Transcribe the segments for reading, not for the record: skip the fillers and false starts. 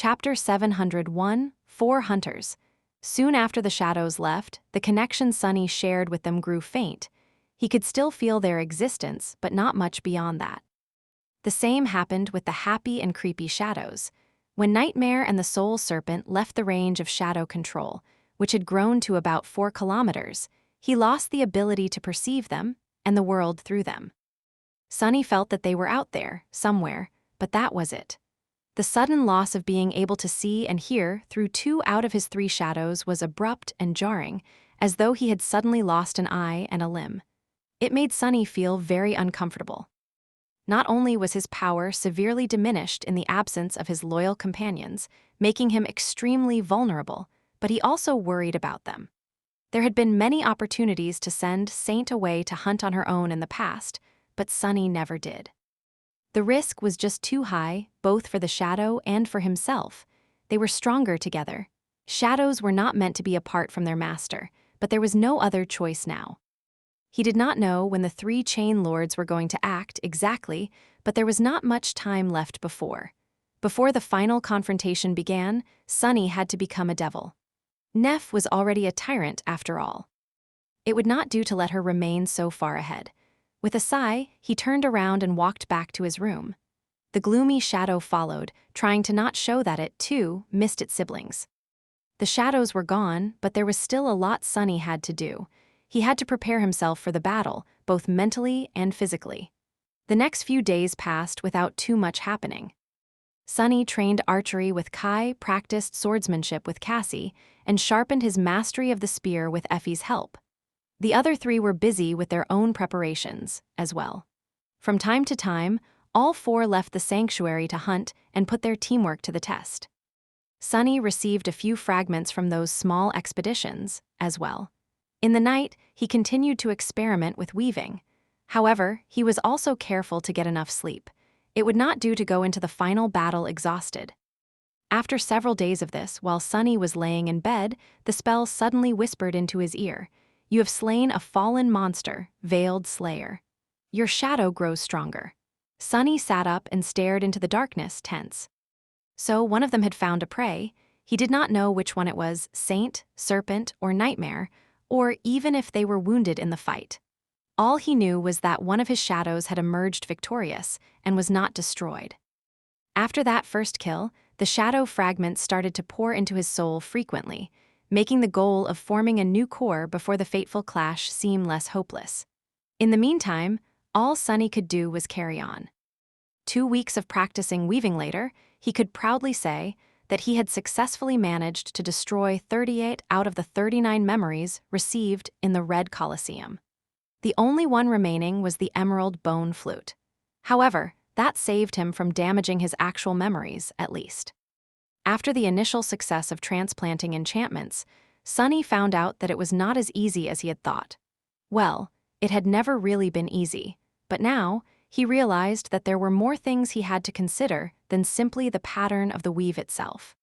Chapter 701, Four Hunters. Soon after the shadows left, the connection Sunny shared with them grew faint. He could still feel their existence, but not much beyond that. The same happened with the happy and creepy shadows. When Nightmare and the Soul Serpent left the range of shadow control, which had grown to about 4 kilometers, he lost the ability to perceive them and the world through them. Sunny felt that they were out there, somewhere, but that was it. The sudden loss of being able to see and hear through 2 out of his 3 shadows was abrupt and jarring, as though he had suddenly lost an eye and a limb. It made Sunny feel very uncomfortable. Not only was his power severely diminished in the absence of his loyal companions, making him extremely vulnerable, but he also worried about them. There had been many opportunities to send Saint away to hunt on her own in the past, but Sunny never did. The risk was just too high, both for the shadow and for himself. They were stronger together. Shadows were not meant to be apart from their master, but there was no other choice now. He did not know when the 3 chain lords were going to act exactly, but there was not much time left before. Before the final confrontation began, Sunny had to become a devil. Neff was already a tyrant after all. It would not do to let her remain so far ahead. With a sigh, he turned around and walked back to his room. The gloomy shadow followed, trying to not show that it, too, missed its siblings. The shadows were gone, but there was still a lot Sunny had to do. He had to prepare himself for the battle, both mentally and physically. The next few days passed without too much happening. Sunny trained archery with Kai, practiced swordsmanship with Cassie, and sharpened his mastery of the spear with Effie's help. The other 3 were busy with their own preparations, as well. From time to time, all 4 left the sanctuary to hunt and put their teamwork to the test. Sunny received a few fragments from those small expeditions, as well. In the night, he continued to experiment with weaving. However, he was also careful to get enough sleep. It would not do to go into the final battle exhausted. After several days of this, while Sunny was laying in bed, the spell suddenly whispered into his ear, "You have slain a fallen monster, veiled slayer. Your shadow grows stronger." Sunny sat up and stared into the darkness, tense. So one of them had found a prey. He did not know which one it was, Saint, Serpent, or Nightmare, or even if they were wounded in the fight. All he knew was that one of his shadows had emerged victorious and was not destroyed. After that first kill, the shadow fragments started to pour into his soul frequently, making the goal of forming a new core before the fateful clash seem less hopeless. In the meantime, all Sunny could do was carry on. 2 weeks of practicing weaving later, he could proudly say that he had successfully managed to destroy 38 out of the 39 memories received in the Red Colosseum. The only one remaining was the Emerald Bone Flute. However, that saved him from damaging his actual memories, at least. After the initial success of transplanting enchantments, Sunny found out that it was not as easy as he had thought. Well, it had never really been easy, but now he realized that there were more things he had to consider than simply the pattern of the weave itself.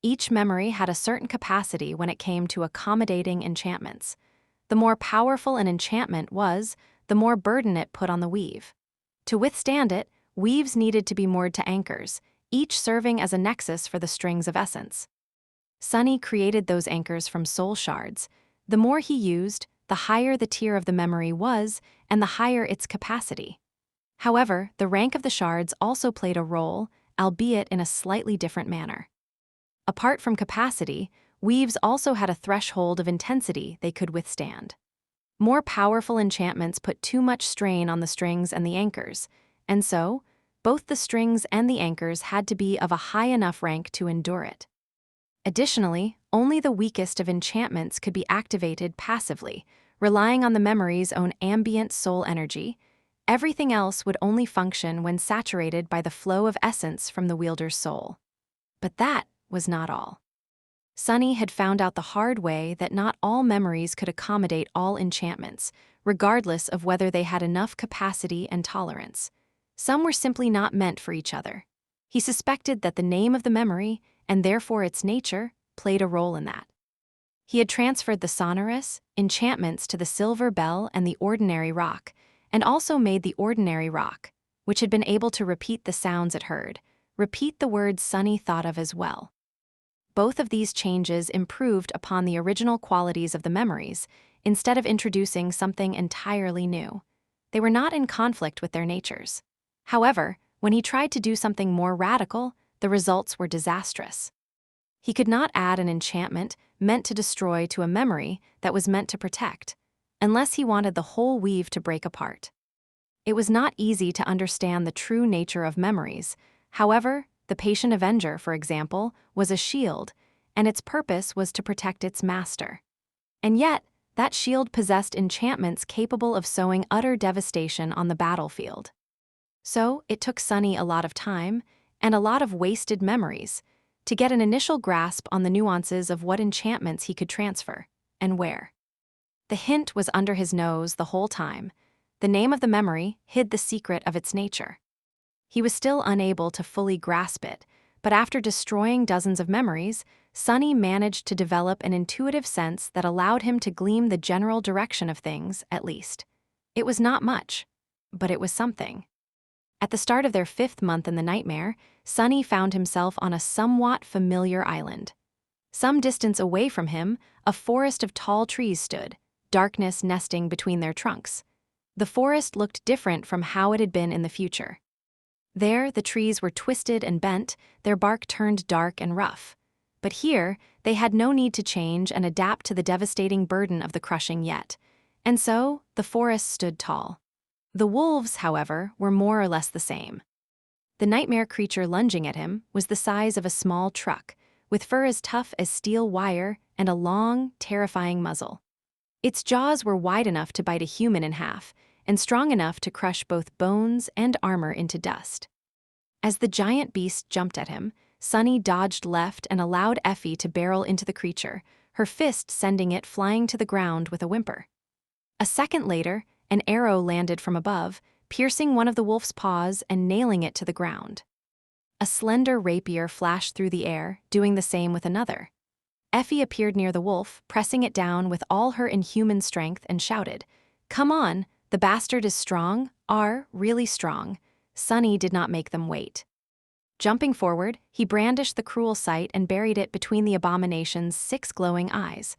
Each memory had a certain capacity when it came to accommodating enchantments. The more powerful an enchantment was, the more burden it put on the weave. To withstand it, weaves needed to be moored to anchors, each serving as a nexus for the strings of essence. Sunny created those anchors from soul shards. The more he used, the higher the tier of the memory was, and the higher its capacity. However, the rank of the shards also played a role, albeit in a slightly different manner. Apart from capacity, weaves also had a threshold of intensity they could withstand. More powerful enchantments put too much strain on the strings and the anchors, and so, both the strings and the anchors had to be of a high enough rank to endure it. Additionally, only the weakest of enchantments could be activated passively, relying on the memory's own ambient soul energy. Everything else would only function when saturated by the flow of essence from the wielder's soul. But that was not all. Sunny had found out the hard way that not all memories could accommodate all enchantments, regardless of whether they had enough capacity and tolerance. Some were simply not meant for each other. He suspected that the name of the memory, and therefore its nature, played a role in that. He had transferred the sonorous enchantments to the silver bell and the ordinary rock, and also made the ordinary rock, which had been able to repeat the sounds it heard, repeat the words Sunny thought of as well. Both of these changes improved upon the original qualities of the memories, instead of introducing something entirely new. They were not in conflict with their natures. However, when he tried to do something more radical, the results were disastrous. He could not add an enchantment meant to destroy to a memory that was meant to protect, unless he wanted the whole weave to break apart. It was not easy to understand the true nature of memories. However, the Patient Avenger, for example, was a shield, and its purpose was to protect its master. And yet, that shield possessed enchantments capable of sowing utter devastation on the battlefield. So, it took Sunny a lot of time, and a lot of wasted memories, to get an initial grasp on the nuances of what enchantments he could transfer, and where. The hint was under his nose the whole time. The name of the memory hid the secret of its nature. He was still unable to fully grasp it, but after destroying dozens of memories, Sunny managed to develop an intuitive sense that allowed him to glean the general direction of things, at least. It was not much, but it was something. At the start of their 5th month in the nightmare, Sunny found himself on a somewhat familiar island. Some distance away from him, a forest of tall trees stood, darkness nesting between their trunks. The forest looked different from how it had been in the future. There, the trees were twisted and bent, their bark turned dark and rough. But here, they had no need to change and adapt to the devastating burden of the crushing yet. And so, the forest stood tall. The wolves, however, were more or less the same. The nightmare creature lunging at him was the size of a small truck, with fur as tough as steel wire and a long, terrifying muzzle. Its jaws were wide enough to bite a human in half, and strong enough to crush both bones and armor into dust. As the giant beast jumped at him, Sunny dodged left and allowed Effie to barrel into the creature, her fist sending it flying to the ground with a whimper. A second later, an arrow landed from above, piercing one of the wolf's paws and nailing it to the ground. A slender rapier flashed through the air, doing the same with another. Effie appeared near the wolf, pressing it down with all her inhuman strength, and shouted, "Come on! The bastard is strong, really strong." Sunny did not make them wait. Jumping forward, he brandished the cruel sight and buried it between the abomination's 6 glowing eyes.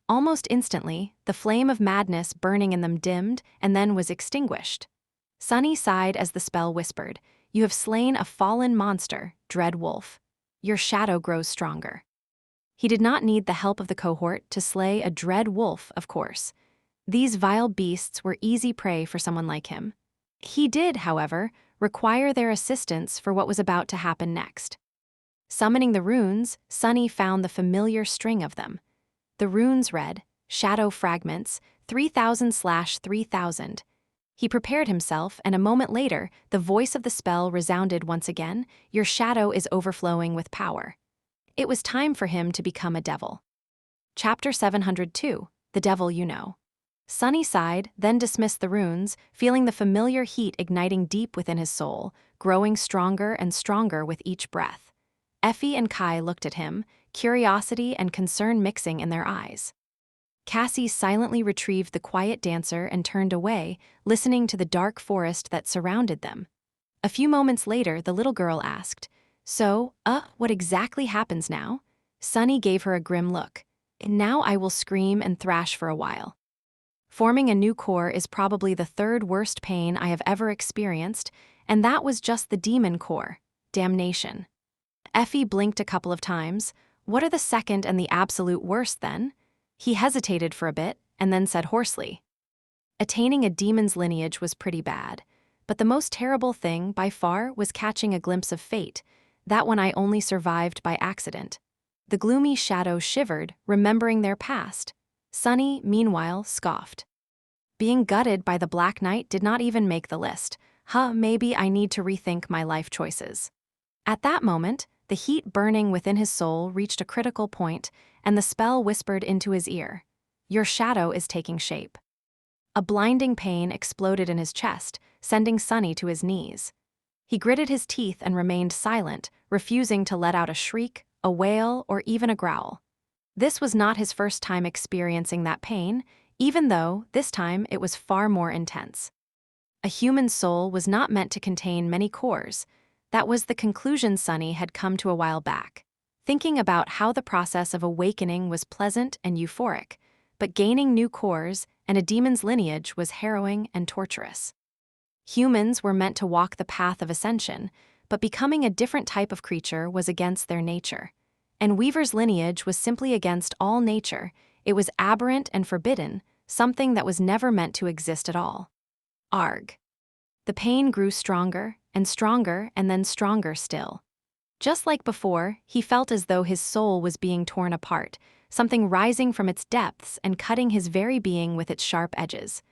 Almost instantly, the flame of madness burning in them dimmed and then was extinguished. Sunny sighed as the spell whispered, "You have slain a fallen monster, dread wolf. Your shadow grows stronger." He did not need the help of the cohort to slay a dread wolf, of course. These vile beasts were easy prey for someone like him. He did, however, require their assistance for what was about to happen next. Summoning the runes, Sunny found the familiar string of them. The runes read, "Shadow Fragments, 3000/3000. He prepared himself, and a moment later, the voice of the spell resounded once again, "Your shadow is overflowing with power." It was time for him to become a devil. Chapter 702, The Devil You Know. Sunny sighed, then dismissed the runes, feeling the familiar heat igniting deep within his soul, growing stronger and stronger with each breath. Effie and Kai looked at him, curiosity and concern mixing in their eyes. Cassie silently retrieved the quiet dancer and turned away, listening to the dark forest that surrounded them. A few moments later, the little girl asked, "So, what exactly happens now?" Sunny gave her a grim look. "Now I will scream and thrash for a while. Forming a new core is probably the 3rd worst pain I have ever experienced, and that was just the demon core. Damnation." Effie blinked a couple of times. "What are the 2nd and the absolute worst, then?" He hesitated for a bit, and then said hoarsely, "Attaining a demon's lineage was pretty bad, but the most terrible thing, by far, was catching a glimpse of fate. That one I only survived by accident." The gloomy shadow shivered, remembering their past. Sunny, meanwhile, scoffed. "Being gutted by the Black Knight did not even make the list. Maybe I need to rethink my life choices." At that moment, the heat burning within his soul reached a critical point, and the spell whispered into his ear, "Your shadow is taking shape." A blinding pain exploded in his chest, sending Sunny to his knees. He gritted his teeth and remained silent, refusing to let out a shriek, a wail, or even a growl. This was not his first time experiencing that pain, even though, this time, it was far more intense. A human soul was not meant to contain many cores. That was the conclusion Sunny had come to a while back, thinking about how the process of awakening was pleasant and euphoric, but gaining new cores and a demon's lineage was harrowing and torturous. Humans were meant to walk the path of ascension, but becoming a different type of creature was against their nature. And Weaver's lineage was simply against all nature. It was aberrant and forbidden, something that was never meant to exist at all. Arg. The pain grew stronger, and then stronger still. Just like before, he felt as though his soul was being torn apart, something rising from its depths and cutting his very being with its sharp edges.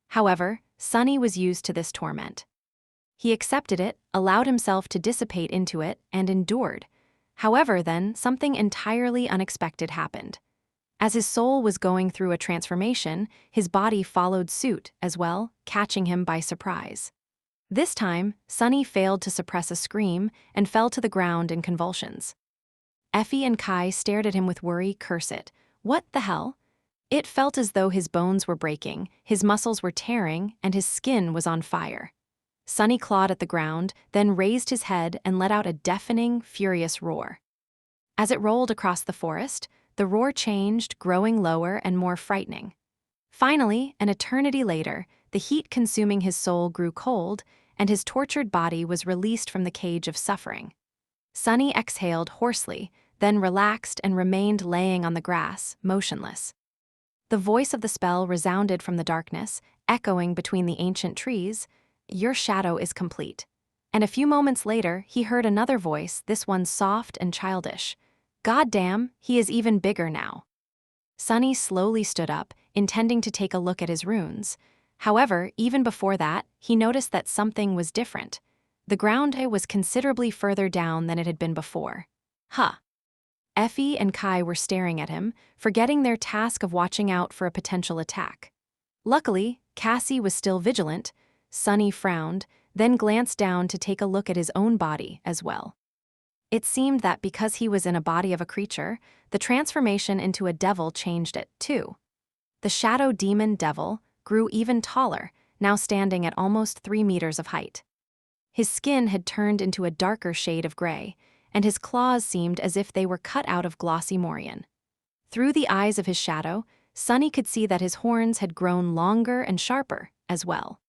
However, Sunny was used to this torment. He accepted it, allowed himself to dissipate into it, and endured. However, then, something entirely unexpected happened. As his soul was going through a transformation, his body followed suit as well, catching him by surprise. This time, Sunny failed to suppress a scream and fell to the ground in convulsions. Effie and Kai stared at him with worry. Curse it. What the hell? It felt as though his bones were breaking, his muscles were tearing, and his skin was on fire. Sunny clawed at the ground, then raised his head and let out a deafening, furious roar. As it rolled across the forest, the roar changed, growing lower and more frightening. Finally, an eternity later, the heat consuming his soul grew cold, and his tortured body was released from the cage of suffering. Sunny exhaled hoarsely, then relaxed and remained laying on the grass, motionless. The voice of the spell resounded from the darkness, echoing between the ancient trees. Your shadow is complete. And a few moments later, he heard another voice, this one soft and childish. Goddamn, he is even bigger now. Sunny slowly stood up, intending to take a look at his runes. However, even before that, he noticed that something was different. The ground was considerably further down than it had been before. Huh. Effie and Kai were staring at him, forgetting their task of watching out for a potential attack. Luckily, Cassie was still vigilant. Sunny frowned, then glanced down to take a look at his own body as well. It seemed that because he was in a body of a creature, the transformation into a devil changed it, too. The shadow demon devil grew even taller, now standing at almost 3 meters of height. His skin had turned into a darker shade of gray, and his claws seemed as if they were cut out of glossy morion. Through the eyes of his shadow, Sunny could see that his horns had grown longer and sharper as well.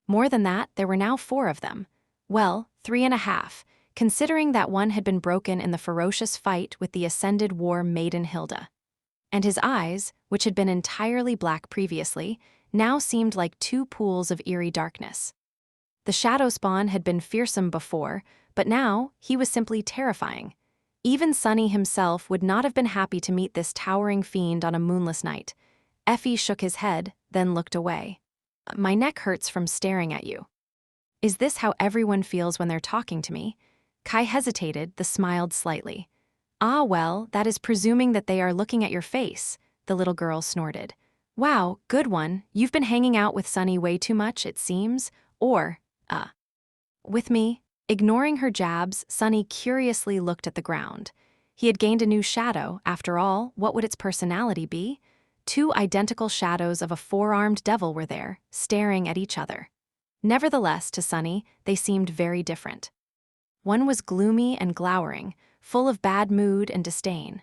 More than that, there were now 4 of them. Well, 3.5, considering that one had been broken in the ferocious fight with the ascended war maiden Hilda. And his eyes, which had been entirely black previously, now seemed like 2 pools of eerie darkness. The shadow spawn had been fearsome before, but now he was simply terrifying. Even Sunny himself would not have been happy to meet this towering fiend on a moonless night. Effie shook his head, then looked away. My neck hurts from staring at you. Is this how everyone feels when they're talking to me? Kai hesitated, then smiled slightly. Ah, well, that is presuming that they are looking at your face, the little girl snorted. Wow, good one. You've been hanging out with Sunny way too much, it seems. Or, with me? Ignoring her jabs, Sunny curiously looked at the ground. He had gained a new shadow. After all, what would its personality be? 2 identical shadows of a 4-armed devil were there, staring at each other. Nevertheless, to Sunny, they seemed very different. One was gloomy and glowering, full of bad mood and disdain.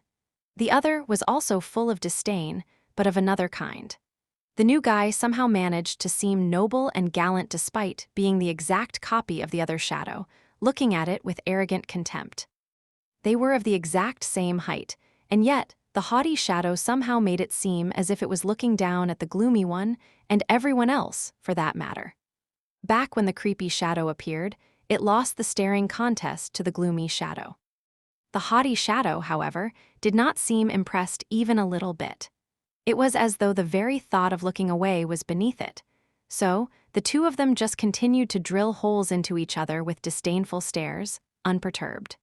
The other was also full of disdain, but of another kind. The new guy somehow managed to seem noble and gallant despite being the exact copy of the other shadow, looking at it with arrogant contempt. They were of the exact same height, and yet the haughty shadow somehow made it seem as if it was looking down at the gloomy one and everyone else, for that matter. Back when the creepy shadow appeared, it lost the staring contest to the gloomy shadow. The haughty shadow, however, did not seem impressed even a little bit. It was as though the very thought of looking away was beneath it. So, the 2 of them just continued to drill holes into each other with disdainful stares, unperturbed.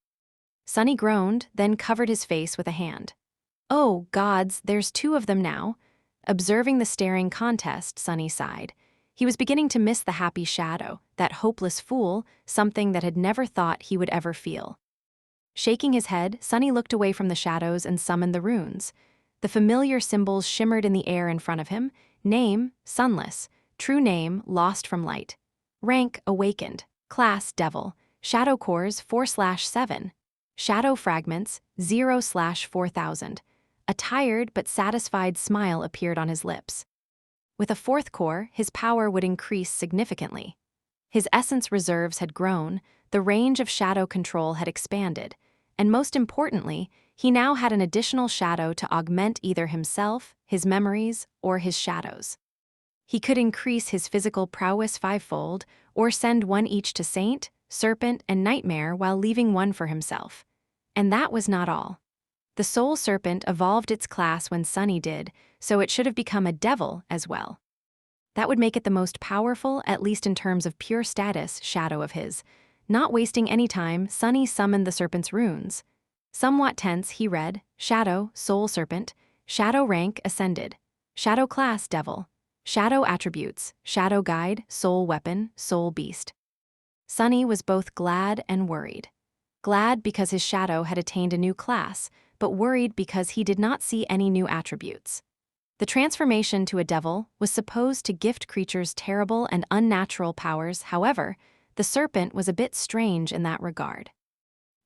Sunny groaned, then covered his face with a hand. Oh, gods, there's 2 of them now. Observing the staring contest, Sunny sighed. He was beginning to miss the happy shadow, that hopeless fool, something that had never thought he would ever feel. Shaking his head, Sunny looked away from the shadows and summoned the runes. The familiar symbols shimmered in the air in front of him. Name, sunless. True name, lost from light. Rank, awakened. Class, devil. shadow cores 4/7, shadow fragments 0/4000. A tired but satisfied smile appeared on his lips. With a fourth core, his power would increase significantly. His essence reserves had grown, the range of shadow control had expanded, and most importantly, he now had an additional shadow to augment either himself, his memories, or his shadows. He could increase his physical prowess fivefold, or send one each to Saint, Serpent, and Nightmare while leaving one for himself. And that was not all. The Soul Serpent evolved its class when Sunny did, so it should have become a devil as well. That would make it the most powerful, at least in terms of pure status, shadow of his. Not wasting any time, Sunny summoned the serpent's runes. Somewhat tense, he read, Shadow, Soul Serpent, Shadow rank, Ascended, Shadow class, Devil, Shadow attributes, Shadow guide, Soul weapon, Soul beast. Sunny was both glad and worried. Glad because his shadow had attained a new class, but worried because he did not see any new attributes. The transformation to a devil was supposed to gift creatures terrible and unnatural powers. However, the serpent was a bit strange in that regard.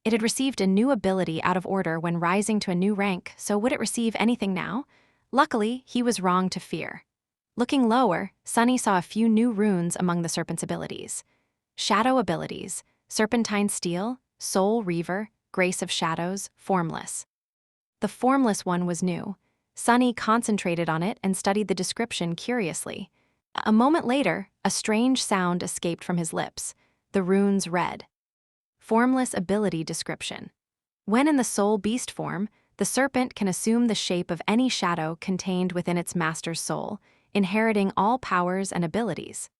It had received a new ability out of order when rising to a new rank, so would it receive anything now? Luckily, he was wrong to fear. Looking lower, Sunny saw a few new runes among the serpent's abilities. Shadow abilities, Serpentine Steel, Soul Reaver, Grace of Shadows, Formless. The Formless one was new. Sunny concentrated on it and studied the description curiously. A moment later, a strange sound escaped from his lips. The runes read. Formless ability description. When in the soul beast form, the serpent can assume the shape of any shadow contained within its master's soul, inheriting all powers and abilities.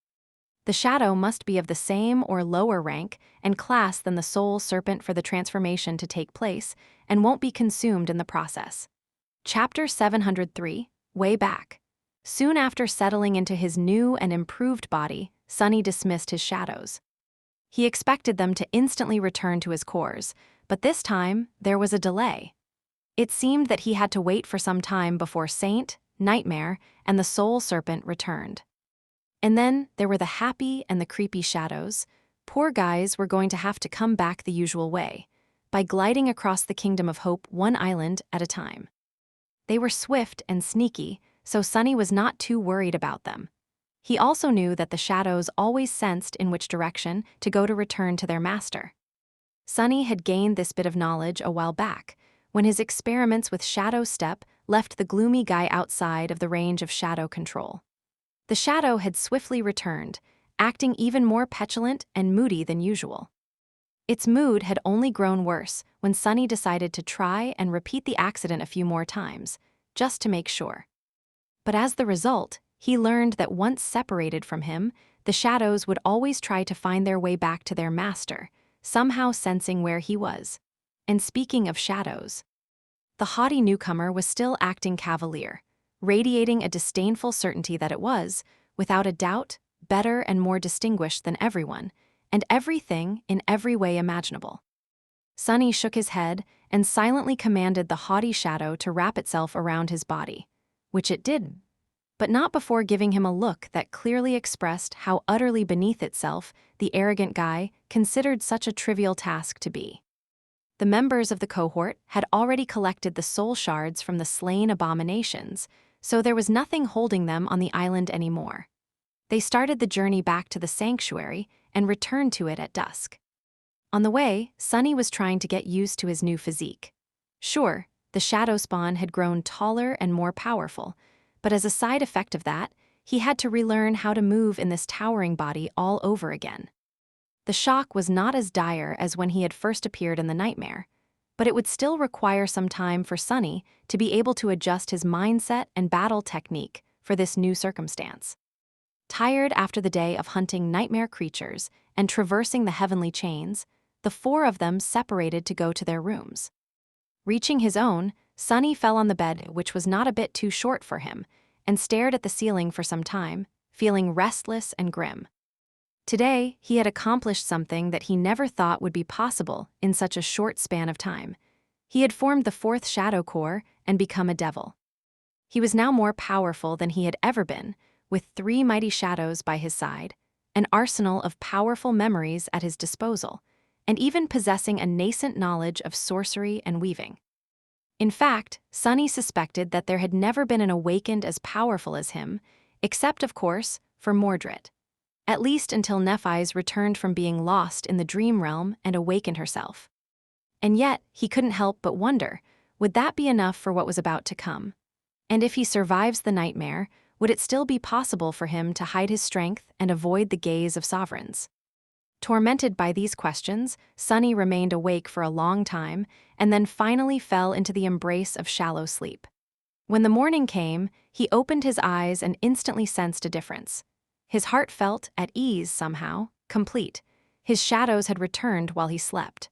The shadow must be of the same or lower rank and class than the soul serpent for the transformation to take place, and won't be consumed in the process. Chapter 703, Way Back. Soon after settling into his new and improved body, Sunny dismissed his shadows. He expected them to instantly return to his cores, but this time there was a delay. It seemed that he had to wait for some time before Saint, Nightmare, and the Soul Serpent returned. And then there were the happy and the creepy shadows. Poor guys were going to have to come back the usual way, by gliding across the Kingdom of Hope one island at a time. They were swift and sneaky, so Sunny was not too worried about them. He also knew that the shadows always sensed in which direction to go to return to their master. Sunny had gained this bit of knowledge a while back, when his experiments with Shadow Step left the gloomy guy outside of the range of shadow control. The shadow had swiftly returned, acting even more petulant and moody than usual. Its mood had only grown worse when Sunny decided to try and repeat the accident a few more times, just to make sure. But as the result, he learned that once separated from him, the shadows would always try to find their way back to their master, somehow sensing where he was. And speaking of shadows, the haughty newcomer was still acting cavalier, radiating a disdainful certainty that it was, without a doubt, better and more distinguished than everyone, and everything in every way imaginable. Sunny shook his head and silently commanded the haughty shadow to wrap itself around his body, which it did, but not before giving him a look that clearly expressed how utterly beneath itself the arrogant guy considered such a trivial task to be. The members of the cohort had already collected the soul shards from the slain abominations, so there was nothing holding them on the island anymore. They started the journey back to the sanctuary and returned to it at dusk. On the way, Sunny was trying to get used to his new physique. Sure, the shadow spawn had grown taller and more powerful, but as a side effect of that, he had to relearn how to move in this towering body all over again. The shock was not as dire as when he had first appeared in the nightmare, but it would still require some time for Sunny to be able to adjust his mindset and battle technique for this new circumstance. Tired after the day of hunting nightmare creatures and traversing the heavenly chains, the four of them separated to go to their rooms. Reaching his own, Sunny fell on the bed, which was not a bit too short for him, and stared at the ceiling for some time, feeling restless and grim. Today, he had accomplished something that he never thought would be possible in such a short span of time. He had formed the fourth shadow core and become a devil. He was now more powerful than he had ever been, with 3 mighty shadows by his side, an arsenal of powerful memories at his disposal, and even possessing a nascent knowledge of sorcery and weaving. In fact, Sunny suspected that there had never been an awakened as powerful as him, except, of course, for Mordred. At least until Nephise returned from being lost in the dream realm and awakened herself. And yet, he couldn't help but wonder, would that be enough for what was about to come? And if he survives the nightmare, would it still be possible for him to hide his strength and avoid the gaze of sovereigns? Tormented by these questions, Sunny remained awake for a long time and then finally fell into the embrace of shallow sleep. When the morning came, he opened his eyes and instantly sensed a difference. His heart felt at ease somehow, complete. His shadows had returned while he slept.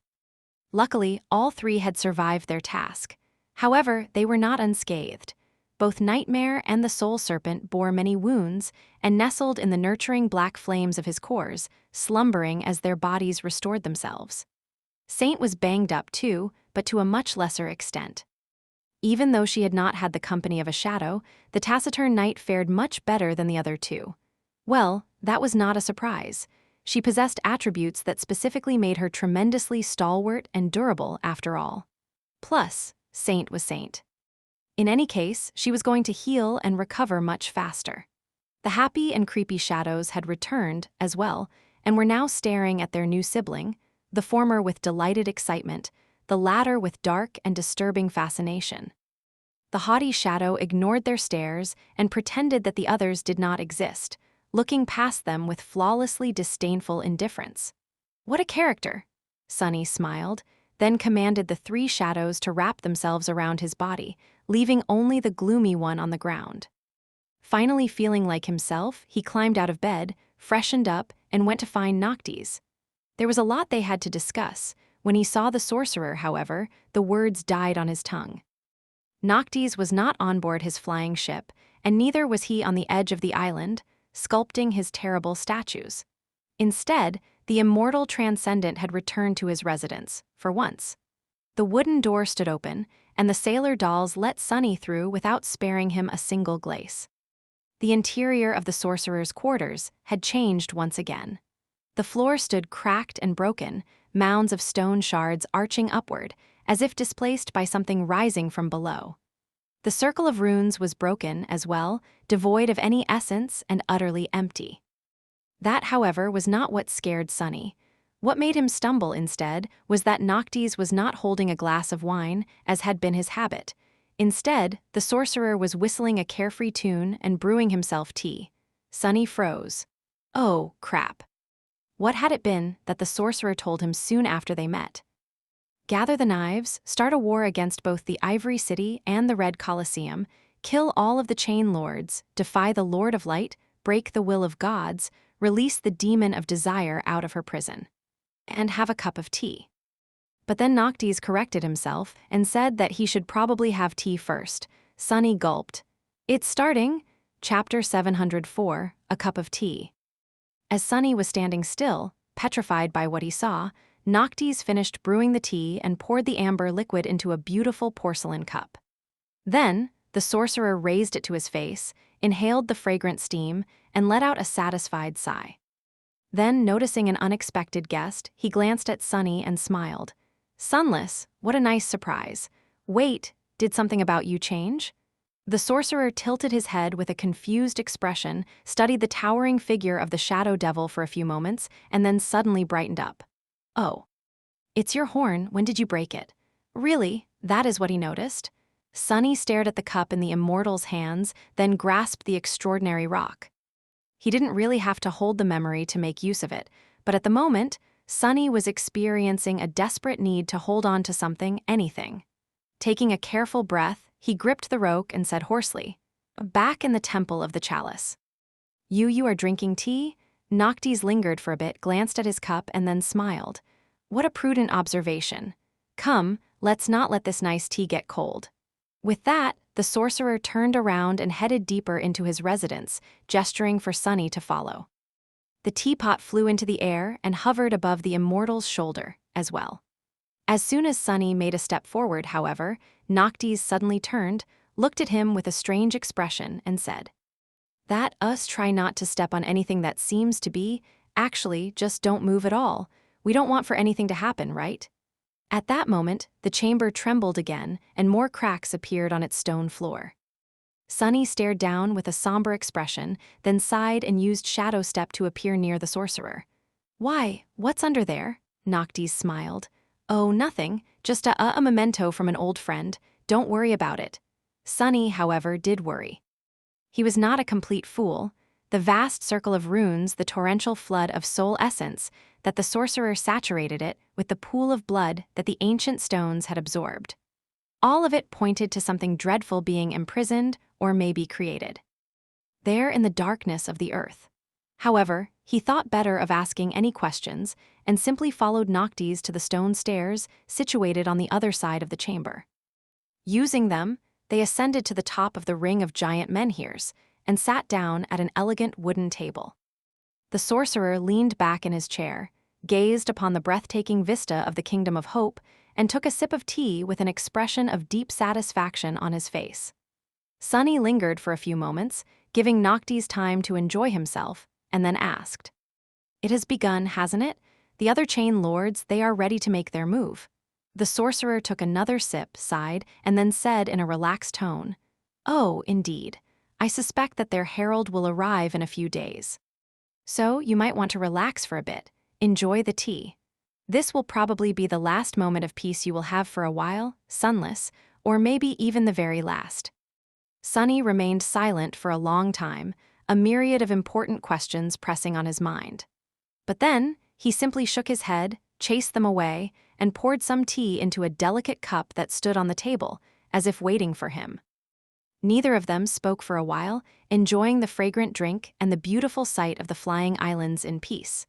Luckily, all three had survived their task. However, they were not unscathed. Both Nightmare and the Soul Serpent bore many wounds and nestled in the nurturing black flames of his cores, slumbering as their bodies restored themselves. Saint was banged up too, but to a much lesser extent. Even though she had not had the company of a shadow, the taciturn knight fared much better than the other two. Well, that was not a surprise. She possessed attributes that specifically made her tremendously stalwart and durable after all. Plus, Saint was Saint. In any case, she was going to heal and recover much faster. The happy and creepy shadows had returned, as well, and were now staring at their new sibling, the former with delighted excitement, the latter with dark and disturbing fascination. The haughty shadow ignored their stares and pretended that the others did not exist, looking past them with flawlessly disdainful indifference. "What a character!" Sunny smiled, then commanded the three shadows to wrap themselves around his body, leaving only the gloomy one on the ground. Finally feeling like himself, he climbed out of bed, freshened up, and went to find Noctis. There was a lot they had to discuss. When he saw the sorcerer, however, the words died on his tongue. Noctis was not on board his flying ship, and neither was he on the edge of the island, sculpting his terrible statues. Instead, the immortal transcendent had returned to his residence, for once. The wooden door stood open, and the sailor dolls let Sunny through without sparing him a single glace. The interior of the sorcerer's quarters had changed once again. The floor stood cracked and broken, mounds of stone shards arching upward, as if displaced by something rising from below. The circle of runes was broken as well, devoid of any essence and utterly empty. That, however, was not what scared Sunny. What made him stumble instead was that Noctis was not holding a glass of wine, as had been his habit. Instead, the sorcerer was whistling a carefree tune and brewing himself tea. Sunny froze. Oh, crap. What had it been that the sorcerer told him soon after they met? Gather the knives, start a war against both the Ivory City and the Red Colosseum, kill all of the Chain Lords, defy the Lord of Light, break the will of gods, release the demon of desire out of her prison, and have a cup of tea. But then Noctis corrected himself and said that he should probably have tea first. Sunny gulped. "It's starting." Chapter 704, A Cup of Tea. As Sunny was standing still, petrified by what he saw, Noctis finished brewing the tea and poured the amber liquid into a beautiful porcelain cup. Then, the sorcerer raised it to his face, inhaled the fragrant steam, and let out a satisfied sigh. Then, noticing an unexpected guest, he glanced at Sunny and smiled. "Sunless, what a nice surprise. Wait, did something about you change?" The sorcerer tilted his head with a confused expression, studied the towering figure of the shadow devil for a few moments, and then suddenly brightened up. "Oh. It's your horn, when did you break it?" Really, that is what he noticed. Sunny stared at the cup in the immortal's hands, then grasped the extraordinary rock. He didn't really have to hold the memory to make use of it, but at the moment, Sunny was experiencing a desperate need to hold on to something, anything. Taking a careful breath, he gripped the rope and said hoarsely, "Back in the temple of the chalice." You are drinking tea?" Noctis lingered for a bit, glanced at his cup, and then smiled. "What a prudent observation. Come, let's not let this nice tea get cold." With that, the sorcerer turned around and headed deeper into his residence, gesturing for Sunny to follow. The teapot flew into the air and hovered above the immortal's shoulder, as well. As soon as Sunny made a step forward, however, Noctis suddenly turned, looked at him with a strange expression, and said, "That us try not to step on anything that seems to be, actually, just don't move at all. We don't want for anything to happen, right? At that moment, the chamber trembled again, and more cracks appeared on its stone floor. Sunny stared down with a somber expression, then sighed and used Shadow Step to appear near the sorcerer. Why, what's under there? Noctis smiled. Oh, nothing, just a memento from an old friend. Don't worry about it. Sunny, however, did worry. He was not a complete fool. The vast circle of runes, the torrential flood of soul essence, that the sorcerer saturated it with the pool of blood that the ancient stones had absorbed. All of it pointed to something dreadful being imprisoned or maybe created. There in the darkness of the earth. However, he thought better of asking any questions and simply followed Noctis to the stone stairs situated on the other side of the chamber. Using them, they ascended to the top of the ring of giant menhirs and sat down at an elegant wooden table. The sorcerer leaned back in his chair, gazed upon the breathtaking vista of the Kingdom of Hope, and took a sip of tea with an expression of deep satisfaction on his face. Sunny lingered for a few moments, giving Noctis time to enjoy himself, and then asked, "It has begun, hasn't it? The other chain lords, they are ready to make their move." The sorcerer took another sip, sighed, and then said in a relaxed tone, "Oh, indeed. I suspect that their herald will arrive in a few days. So you might want to relax for a bit, enjoy the tea. This will probably be the last moment of peace you will have for a while, sunless, or maybe even the very last." Sunny remained silent for a long time, a myriad of important questions pressing on his mind. But then, he simply shook his head, chased them away, and poured some tea into a delicate cup that stood on the table, as if waiting for him. Neither of them spoke for a while, enjoying the fragrant drink and the beautiful sight of the flying islands in peace.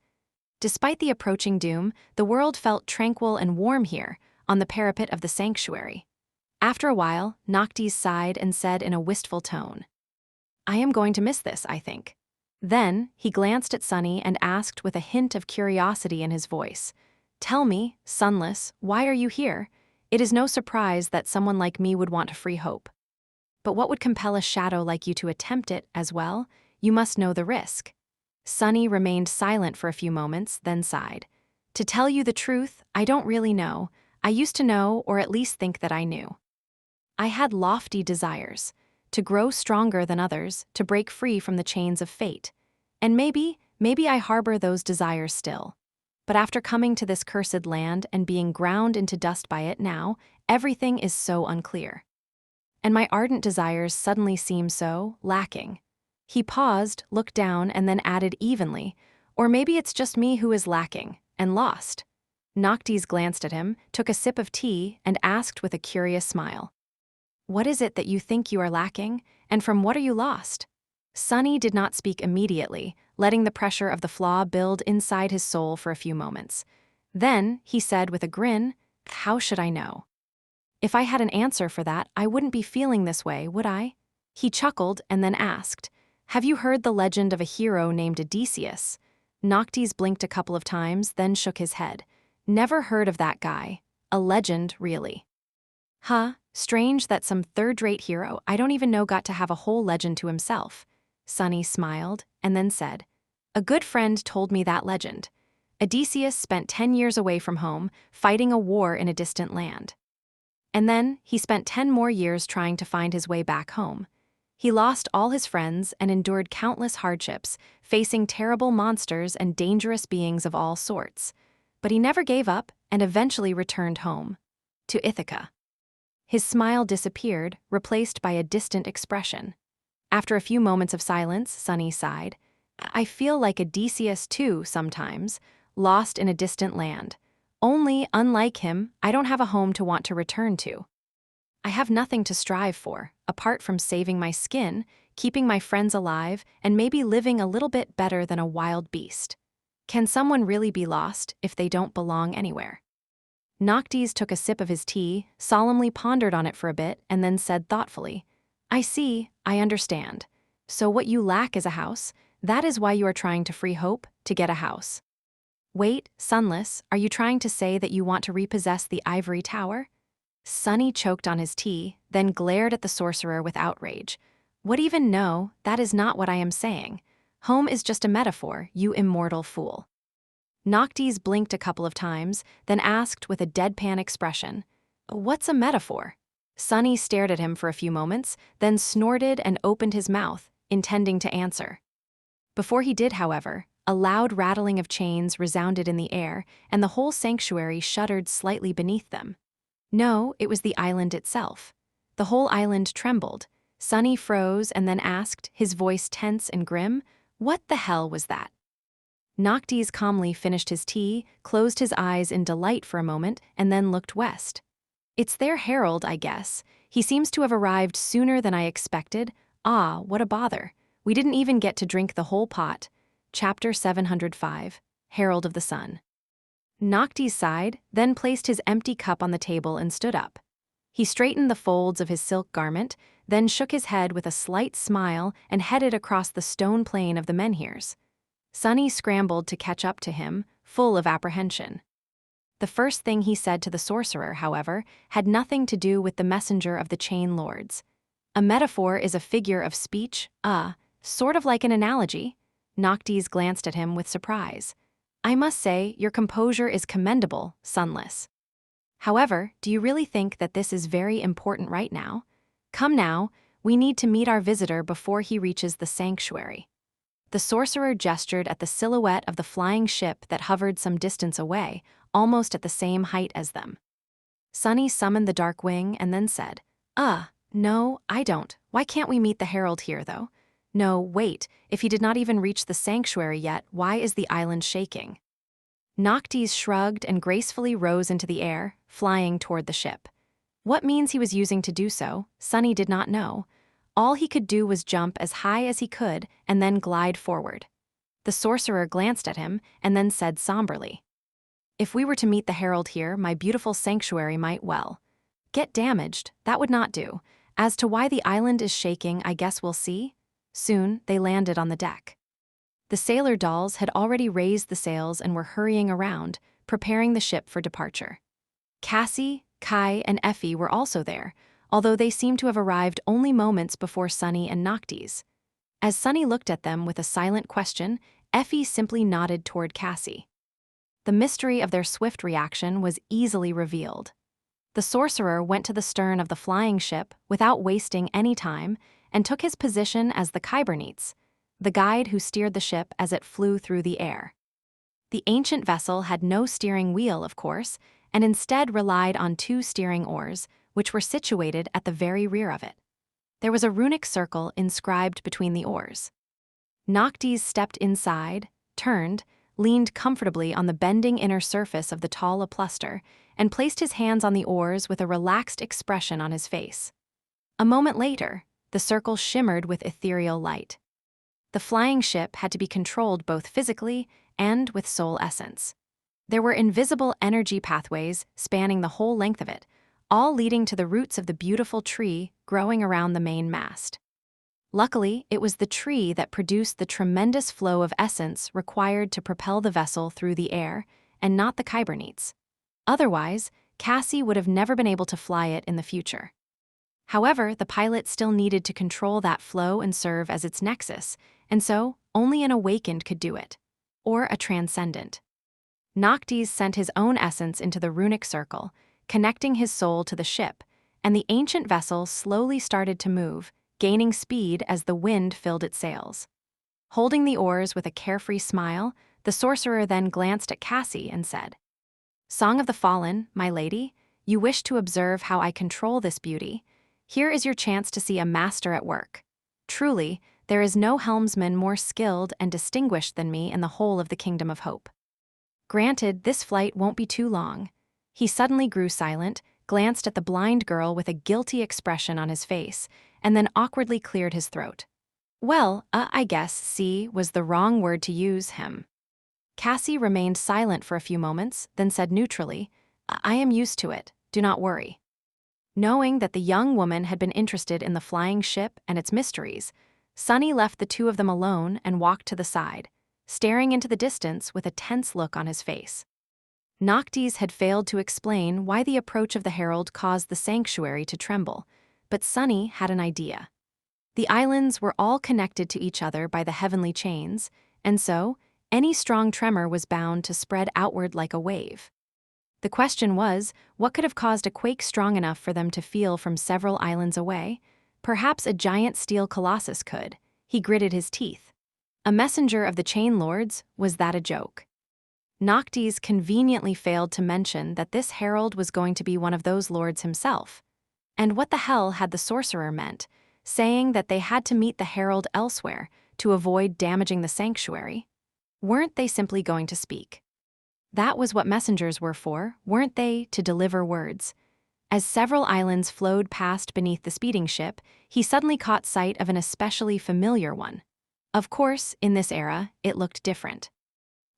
Despite the approaching doom, the world felt tranquil and warm here, on the parapet of the sanctuary. After a while, Noctis sighed and said in a wistful tone, "I am going to miss this, I think." Then, he glanced at Sunny and asked with a hint of curiosity in his voice, "Tell me, Sunless, why are you here? It is no surprise that someone like me would want to free Hope. But what would compel a shadow like you to attempt it as well? You must know the risk." Sunny remained silent for a few moments, then sighed. "To tell you the truth, I don't really know. I used to know, or at least think that I knew. I had lofty desires, to grow stronger than others, to break free from the chains of fate. And maybe I harbor those desires still. But after coming to this cursed land and being ground into dust by it now, everything is so unclear. And my ardent desires suddenly seem so lacking." He paused, looked down, and then added evenly, "Or maybe it's just me who is lacking and lost." Noctis glanced at him, took a sip of tea, and asked with a curious smile, "What is it that you think you are lacking, and from what are you lost?" Sunny did not speak immediately, letting the pressure of the flaw build inside his soul for a few moments. Then, he said with a grin, "How should I know? If I had an answer for that, I wouldn't be feeling this way, would I?" He chuckled and then asked, "Have you heard the legend of a hero named Odysseus?" Noctis blinked a couple of times, then shook his head. "Never heard of that guy. A legend, really." "Huh, strange that some third-rate hero I don't even know got to have a whole legend to himself." Sunny smiled, and then said, "A good friend told me that legend. Odysseus spent 10 years away from home, fighting a war in a distant land. And then, he spent 10 more years trying to find his way back home. He lost all his friends and endured countless hardships, facing terrible monsters and dangerous beings of all sorts. But he never gave up and eventually returned home. To Ithaca." His smile disappeared, replaced by a distant expression. After a few moments of silence, Sunny sighed. "I feel like Odysseus too, sometimes, lost in a distant land. Only, unlike him, I don't have a home to want to return to. I have nothing to strive for, apart from saving my skin, keeping my friends alive, and maybe living a little bit better than a wild beast. Can someone really be lost if they don't belong anywhere?" Noctis took a sip of his tea, solemnly pondered on it for a bit, and then said thoughtfully, "I see, I understand. So what you lack is a house. That is why you are trying to free Hope, to get a house. Wait, Sunless, are you trying to say that you want to repossess the ivory tower?" Sunny choked on his tea, then glared at the sorcerer with outrage. "What even no, that is not what I am saying. Home is just a metaphor, you immortal fool." Noctis blinked a couple of times, then asked with a deadpan expression, "What's a metaphor?" Sunny stared at him for a few moments, then snorted and opened his mouth, intending to answer. Before he did, however, a loud rattling of chains resounded in the air, and the whole sanctuary shuddered slightly beneath them. No, it was the island itself. The whole island trembled. Sunny froze and then asked, his voice tense and grim, "What the hell was that?" Noctis calmly finished his tea, closed his eyes in delight for a moment, and then looked west. "It's their herald, I guess. He seems to have arrived sooner than I expected. Ah, what a bother. We didn't even get to drink the whole pot." Chapter 705, Herald of the Sun. Noctis sighed, then placed his empty cup on the table and stood up. He straightened the folds of his silk garment, then shook his head with a slight smile and headed across the stone plain of the menhirs. Sunny scrambled to catch up to him, full of apprehension. The first thing he said to the sorcerer, however, had nothing to do with the messenger of the chain lords. "A metaphor is a figure of speech, sort of like an analogy." Noctis glanced at him with surprise. "I must say, your composure is commendable, Sunless. However, do you really think that this is very important right now? Come now, we need to meet our visitor before he reaches the sanctuary." The sorcerer gestured at the silhouette of the flying ship that hovered some distance away, almost at the same height as them. Sunny summoned the dark wing and then said, No, I don't. Why can't we meet the herald here, though? No, wait, if he did not even reach the sanctuary yet, why is the island shaking?" Noctis shrugged and gracefully rose into the air, flying toward the ship. What means he was using to do so, Sunny did not know. All he could do was jump as high as he could and then glide forward. The sorcerer glanced at him and then said somberly, "If we were to meet the herald here, my beautiful sanctuary might, well, get damaged. That would not do. As to why the island is shaking, I guess we'll see." Soon, they landed on the deck. The sailor dolls had already raised the sails and were hurrying around, preparing the ship for departure. Cassie, Kai, and Effie were also there, although they seemed to have arrived only moments before Sunny and Noctis. As Sunny looked at them with a silent question, Effie simply nodded toward Cassie. The mystery of their swift reaction was easily revealed. The sorcerer went to the stern of the flying ship without wasting any time and took his position as the K.Lights, the guide who steered the ship as it flew through the air. The ancient vessel had no steering wheel, of course, and instead relied on 2 steering oars, which were situated at the very rear of it. There was a runic circle inscribed between the oars. Noctis stepped inside, turned, leaned comfortably on the bending inner surface of the tall apluster, and placed his hands on the oars with a relaxed expression on his face. A moment later, the circle shimmered with ethereal light. The flying ship had to be controlled both physically and with soul essence. There were invisible energy pathways spanning the whole length of it, all leading to the roots of the beautiful tree growing around the main mast. Luckily, it was the tree that produced the tremendous flow of essence required to propel the vessel through the air, and not the K.Lights. Otherwise, Cassie would have never been able to fly it in the future. However, the pilot still needed to control that flow and serve as its nexus, and so only an awakened could do it, or a transcendent. Noctis sent his own essence into the runic circle, connecting his soul to the ship, and the ancient vessel slowly started to move, gaining speed as the wind filled its sails. Holding the oars with a carefree smile, the sorcerer then glanced at Cassie and said, "Song of the Fallen, my lady, you wish to observe how I control this beauty. Here is your chance to see a master at work. Truly, there is no helmsman more skilled and distinguished than me in the whole of the Kingdom of Hope. Granted, this flight won't be too long." He suddenly grew silent, glanced at the blind girl with a guilty expression on his face, and then awkwardly cleared his throat. "Well, I guess see was the wrong word to use, him." Cassie remained silent for a few moments, then said neutrally, "I am used to it, do not worry." Knowing that the young woman had been interested in the flying ship and its mysteries, Sunny left the 2 of them alone and walked to the side, staring into the distance with a tense look on his face. Noctis had failed to explain why the approach of the herald caused the sanctuary to tremble, but Sunny had an idea. The islands were all connected to each other by the heavenly chains, and so Any strong tremor was bound to spread outward like a wave. The question was, what could have caused a quake strong enough for them to feel from several islands away? Perhaps a giant steel colossus could. He gritted his teeth. A messenger of the chain lords? Was that a joke? Noctis conveniently failed to mention that this herald was going to be one of those lords himself. And what the hell had the sorcerer meant, saying that they had to meet the herald elsewhere to avoid damaging the sanctuary? Weren't they simply going to speak? That was what messengers were for, weren't they, to deliver words? As several islands flowed past beneath the speeding ship, he suddenly caught sight of an especially familiar one. Of course, in this era, it looked different.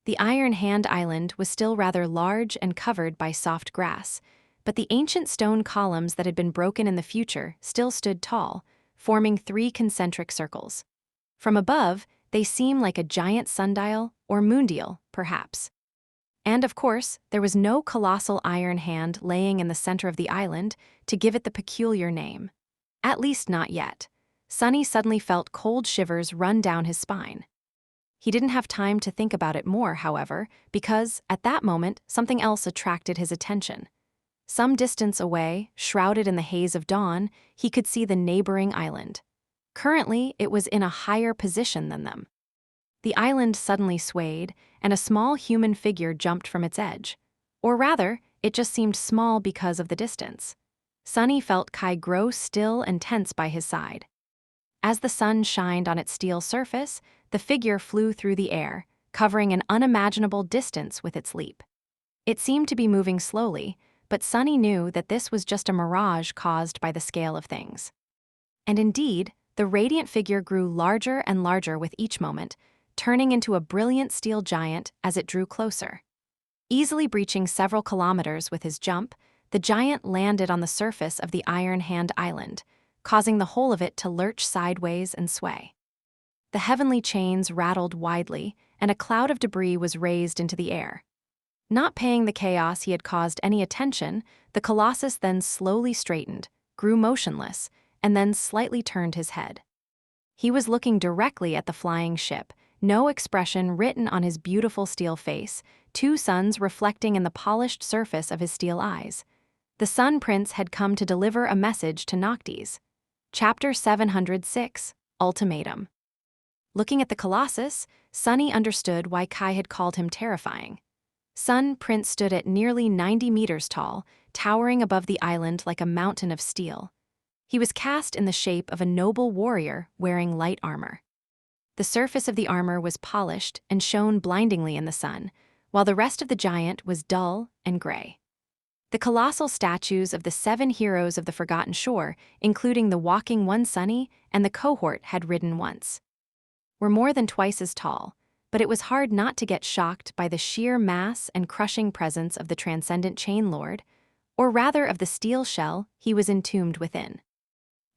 The Iron Hand Island was still rather large and covered by soft grass, but the ancient stone columns that had been broken in the future still stood tall, forming 3 concentric circles. From above, they seemed like a giant sundial or moondial, perhaps. And of course, there was no colossal iron hand laying in the center of the island to give it the peculiar name. At least not yet. Sunny suddenly felt cold shivers run down his spine. He didn't have time to think about it more, however, because, at that moment, something else attracted his attention. Some distance away, shrouded in the haze of dawn, he could see the neighboring island. Currently, it was in a higher position than them. The island suddenly swayed, and a small human figure jumped from its edge. Or rather, it just seemed small because of the distance. Sunny felt Kai grow still and tense by his side. As the sun shined on its steel surface, the figure flew through the air, covering an unimaginable distance with its leap. It seemed to be moving slowly, but Sunny knew that this was just a mirage caused by the scale of things. And indeed, the radiant figure grew larger and larger with each moment, turning into a brilliant steel giant as it drew closer. Easily breaching several kilometers with his jump, the giant landed on the surface of the Iron Hand Island, causing the whole of it to lurch sideways and sway. The heavenly chains rattled widely, and a cloud of debris was raised into the air. Not paying the chaos he had caused any attention, the colossus then slowly straightened, grew motionless, and then slightly turned his head. He was looking directly at the flying ship, no expression written on his beautiful steel face, 2 suns reflecting in the polished surface of his steel eyes. The Sun Prince had come to deliver a message to Noctis. Chapter 706, Ultimatum. Looking at the Colossus, Sunny understood why Kai had called him terrifying. Sun Prince stood at nearly 90 meters tall, towering above the island like a mountain of steel. He was cast in the shape of a noble warrior wearing light armor. The surface of the armor was polished and shone blindingly in the sun, while the rest of the giant was dull and gray. The colossal statues of the 7 heroes of the Forgotten Shore, including the walking one Sunny and the cohort had ridden once, were more than twice as tall, but it was hard not to get shocked by the sheer mass and crushing presence of the transcendent Chain Lord, or rather of the steel shell he was entombed within.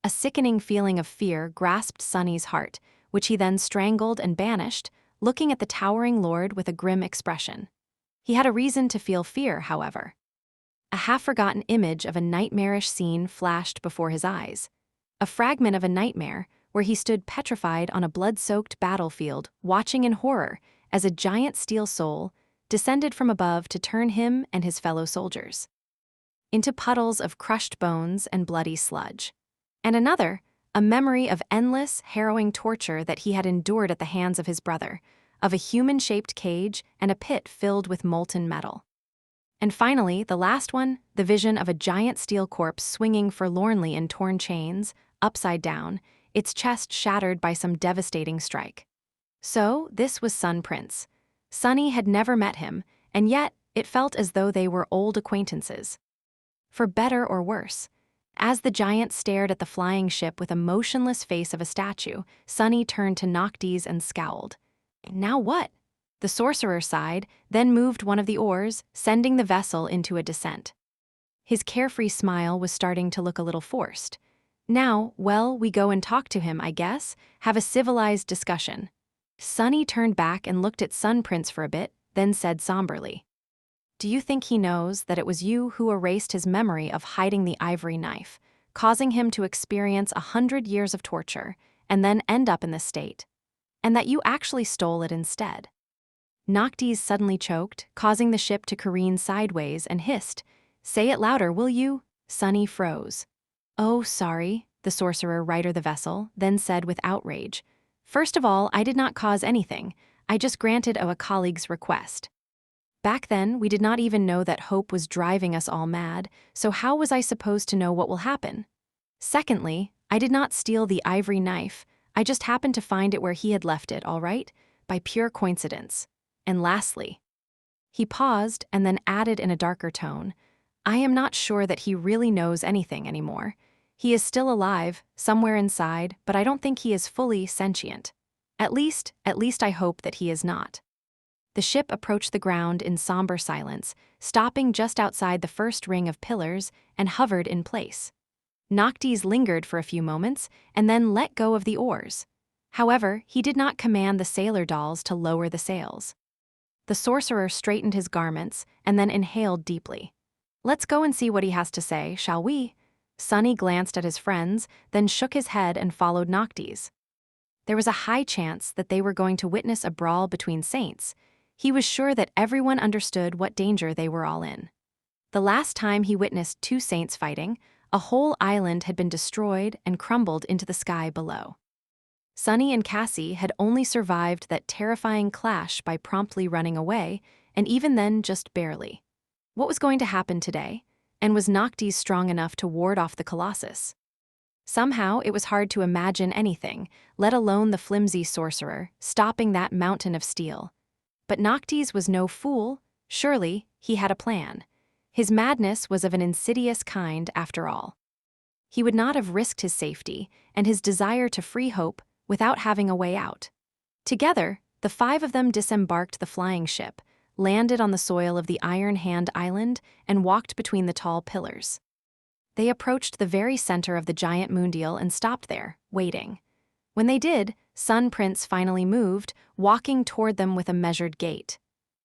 A sickening feeling of fear grasped Sunny's heart, which he then strangled and banished, looking at the towering lord with a grim expression. He had a reason to feel fear, however. A half-forgotten image of a nightmarish scene flashed before his eyes. A fragment of a nightmare where he stood petrified on a blood-soaked battlefield, watching in horror as a giant steel soul descended from above to turn him and his fellow soldiers into puddles of crushed bones and bloody sludge. And another, a memory of endless, harrowing torture that he had endured at the hands of his brother, of a human-shaped cage and a pit filled with molten metal. And finally, the last one, the vision of a giant steel corpse swinging forlornly in torn chains, upside down, its chest shattered by some devastating strike. So, this was Sun Prince. Sunny had never met him, and yet it felt as though they were old acquaintances. For better or worse. As the giant stared at the flying ship with a motionless face of a statue, Sunny turned to Noctis and scowled. Now what? The sorcerer sighed, then moved one of the oars, sending the vessel into a descent. His carefree smile was starting to look a little forced. Now, well, we go and talk to him, I guess, have a civilized discussion. Sunny turned back and looked at Sun Prince for a bit, then said somberly, "Do you think he knows that it was you who erased his memory of hiding the ivory knife, causing him to experience 100 years of torture, and then end up in this state? And that you actually stole it instead?" Noctis suddenly choked, causing the ship to careen sideways and hissed. "Say it louder, will you?" Sunny froze. "Oh, sorry," the sorcerer righted the vessel, then said with outrage. "First of all, I did not cause anything. I just granted a colleague's request. Back then, we did not even know that hope was driving us all mad, so how was I supposed to know what will happen? Secondly, I did not steal the ivory knife. I just happened to find it where he had left it, all right? By pure coincidence. And lastly," he paused and then added in a darker tone, "I am not sure that he really knows anything anymore. He is still alive, somewhere inside, but I don't think he is fully sentient. At least I hope that he is not." The ship approached the ground in somber silence, stopping just outside the first ring of pillars and hovered in place. Noctis lingered for a few moments and then let go of the oars. However, he did not command the sailor dolls to lower the sails. The sorcerer straightened his garments and then inhaled deeply. "Let's go and see what he has to say, shall we?" Sunny glanced at his friends, then shook his head and followed Noctis. There was a high chance that they were going to witness a brawl between saints. He was sure that everyone understood what danger they were all in. The last time he witnessed two saints fighting, a whole island had been destroyed and crumbled into the sky below. Sunny and Cassie had only survived that terrifying clash by promptly running away, and even then just barely. What was going to happen today? And was Noctis strong enough to ward off the Colossus? Somehow it was hard to imagine anything, let alone the flimsy sorcerer, stopping that mountain of steel. But Noctis was no fool. Surely he had a plan. His madness was of an insidious kind after all. He would not have risked his safety and his desire to free Hope without having a way out. Together, the five of them disembarked the flying ship, landed on the soil of the Iron Hand Island, and walked between the tall pillars. They approached the very center of the giant moondial and stopped there, waiting. When they did, Sun Prince finally moved, walking toward them with a measured gait.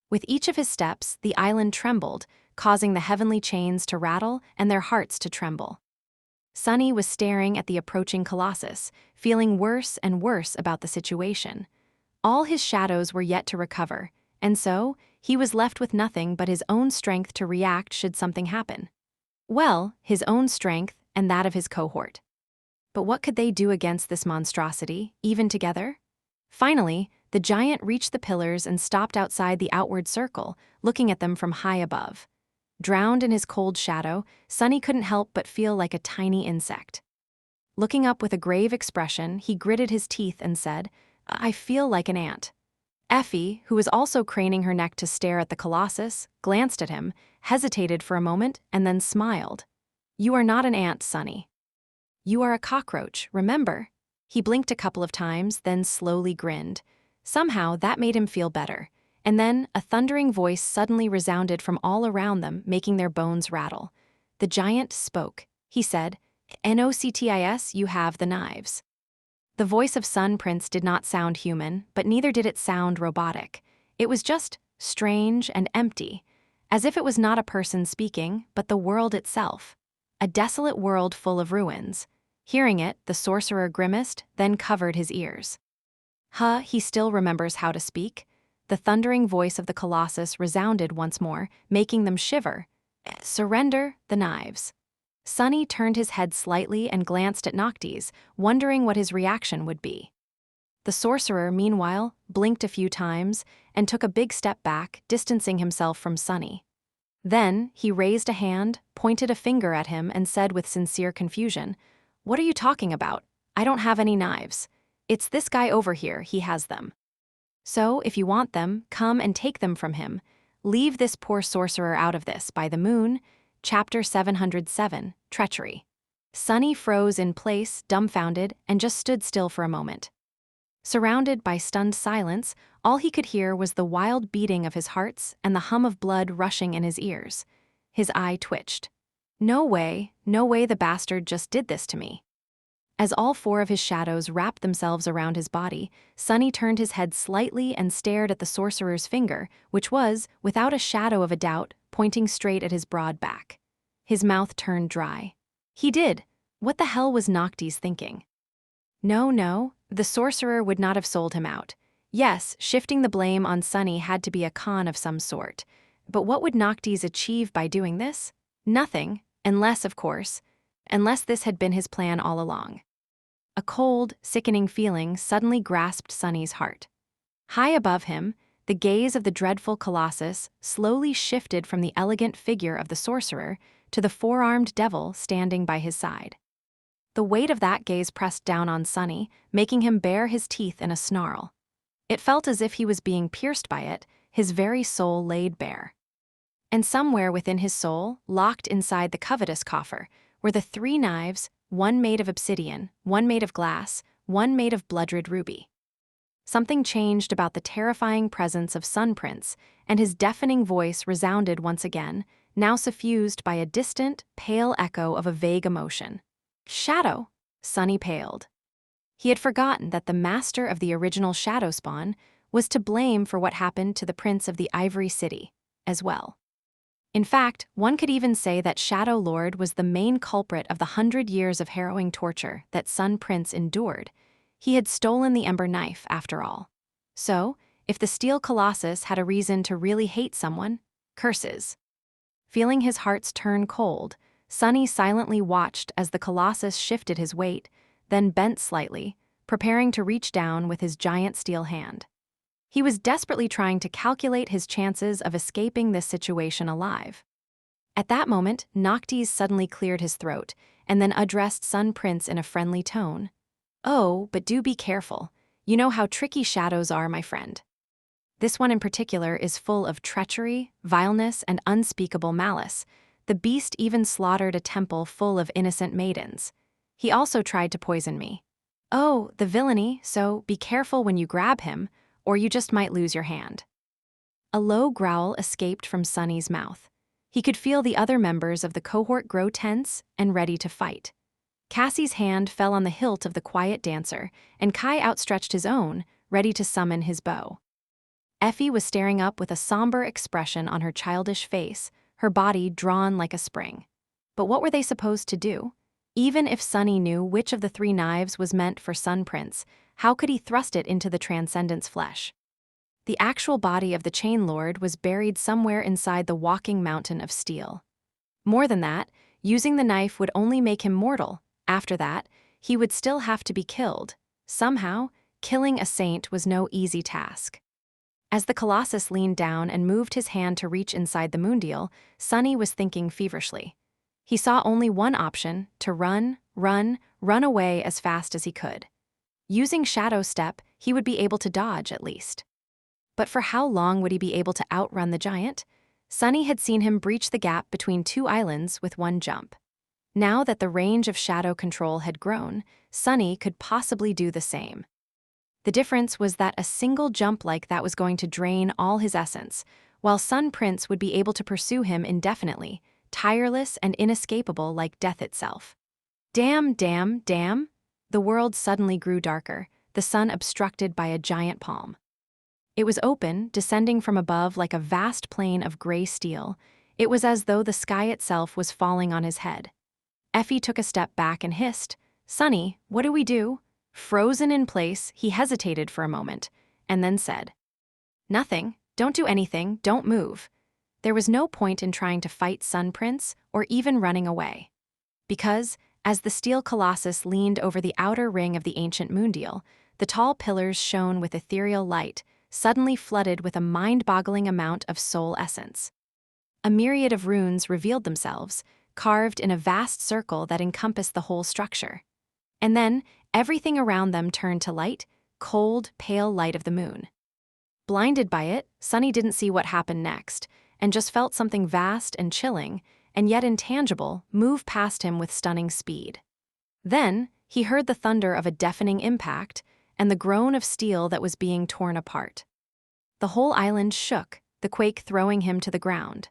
With each of his steps, the island trembled, causing the heavenly chains to rattle and their hearts to tremble. Sunny was staring at the approaching Colossus, feeling worse and worse about the situation. All his shadows were yet to recover, and so he was left with nothing but his own strength to react should something happen. Well, his own strength and that of his cohort. But what could they do against this monstrosity, even together? Finally, the giant reached the pillars and stopped outside the outward circle, looking at them from high above. Drowned in his cold shadow, Sunny couldn't help but feel like a tiny insect. Looking up with a grave expression, he gritted his teeth and said, "I feel like an ant." Effie, who was also craning her neck to stare at the Colossus, glanced at him, hesitated for a moment, and then smiled. "You are not an ant, Sunny. You are a cockroach, remember?" He blinked a couple of times, then slowly grinned. Somehow that made him feel better. And then a thundering voice suddenly resounded from all around them, making their bones rattle. The giant spoke. He said, "Noctis, you have the knives." The voice of Sun Prince did not sound human, but neither did it sound robotic. It was just strange and empty, as if it was not a person speaking, but the world itself. A desolate world full of ruins. Hearing it, the sorcerer grimaced, then covered his ears. He still remembers how to speak. The thundering voice of the Colossus resounded once more, making them shiver. "Surrender the knives." Sunny turned his head slightly and glanced at Noctis, wondering what his reaction would be. The sorcerer, meanwhile, blinked a few times and took a big step back, distancing himself from Sunny. Then he raised a hand, pointed a finger at him, and said with sincere confusion, "What are you talking about? I don't have any knives. It's this guy over here, he has them. So, if you want them, come and take them from him. Leave this poor sorcerer out of this, by the moon." Chapter 707, Treachery. Sunny froze in place, dumbfounded, and just stood still for a moment. Surrounded by stunned silence, all he could hear was the wild beating of his heart and the hum of blood rushing in his ears. His eye twitched. No way the bastard just did this to me. As all four of his shadows wrapped themselves around his body, Sunny turned his head slightly and stared at the sorcerer's finger, which was, without a shadow of a doubt, pointing straight at his broad back. His mouth turned dry. He did. What the hell was Noctis thinking? No, the sorcerer would not have sold him out. Yes, shifting the blame on Sunny had to be a con of some sort. But what would Noctis achieve by doing this? Nothing, unless, of course, unless this had been his plan all along. A cold, sickening feeling suddenly grasped Sunny's heart. High above him, the gaze of the dreadful Colossus slowly shifted from the elegant figure of the sorcerer to the four-armed devil standing by his side. The weight of that gaze pressed down on Sunny, making him bare his teeth in a snarl. It felt as if he was being pierced by it, his very soul laid bare. And somewhere within his soul, locked inside the covetous coffer, were the three knives, one made of obsidian, one made of glass, one made of blood-red ruby. Something changed about the terrifying presence of Sun Prince, and his deafening voice resounded once again, now suffused by a distant, pale echo of a vague emotion. Shadow! Sunny paled. He had forgotten that the master of the original Shadow Spawn was to blame for what happened to the Prince of the Ivory City, as well. In fact, one could even say that Shadow Lord was the main culprit of the 100 years of harrowing torture that Sun Prince endured. He had stolen the Ember Knife, after all. So, if the Steel Colossus had a reason to really hate someone, curses. Feeling his heart's turn cold, Sunny silently watched as the Colossus shifted his weight, then bent slightly, preparing to reach down with his giant steel hand. He was desperately trying to calculate his chances of escaping this situation alive. At that moment, Noctis suddenly cleared his throat, and then addressed Sun Prince in a friendly tone. "Oh, but do be careful. You know how tricky shadows are, my friend. This one in particular is full of treachery, vileness, and unspeakable malice. The beast even slaughtered a temple full of innocent maidens. He also tried to poison me. Oh, the villainy, so be careful when you grab him, or you just might lose your hand." A low growl escaped from Sunny's mouth. He could feel the other members of the cohort grow tense and ready to fight. Cassie's hand fell on the hilt of the quiet dancer, and Kai outstretched his own, ready to summon his bow. Effie was staring up with a somber expression on her childish face, her body drawn like a spring. But what were they supposed to do? Even if Sunny knew which of the three knives was meant for Sun Prince, how could he thrust it into the Transcendent's flesh? The actual body of the Chain Lord was buried somewhere inside the walking mountain of steel. More than that, using the knife would only make him mortal. After that, he would still have to be killed. Somehow, killing a saint was no easy task. As the Colossus leaned down and moved his hand to reach inside the moondial, Sunny was thinking feverishly. He saw only one option: to run away as fast as he could. Using Shadow Step, he would be able to dodge at least. But for how long would he be able to outrun the giant? Sunny had seen him breach the gap between two islands with one jump. Now that the range of shadow control had grown, Sunny could possibly do the same. The difference was that a single jump like that was going to drain all his essence, while Sun Prince would be able to pursue him indefinitely, tireless and inescapable like death itself. Damn! The world suddenly grew darker, the sun obstructed by a giant palm. It was open, descending from above like a vast plain of gray steel. It was as though the sky itself was falling on his head. Effie took a step back and hissed, "Sunny, what do we do?" Frozen in place, he hesitated for a moment, and then said, "Nothing. Don't do anything, don't move." There was no point in trying to fight Sun Prince or even running away. Because, as the steel Colossus leaned over the outer ring of the ancient moondial, the tall pillars shone with ethereal light, suddenly flooded with a mind-boggling amount of soul essence. A myriad of runes revealed themselves, carved in a vast circle that encompassed the whole structure. And then, everything around them turned to light, cold, pale light of the moon. Blinded by it, Sunny didn't see what happened next, and just felt something vast and chilling, and yet intangible, move past him with stunning speed. Then, he heard the thunder of a deafening impact, and the groan of steel that was being torn apart. The whole island shook, the quake throwing him to the ground.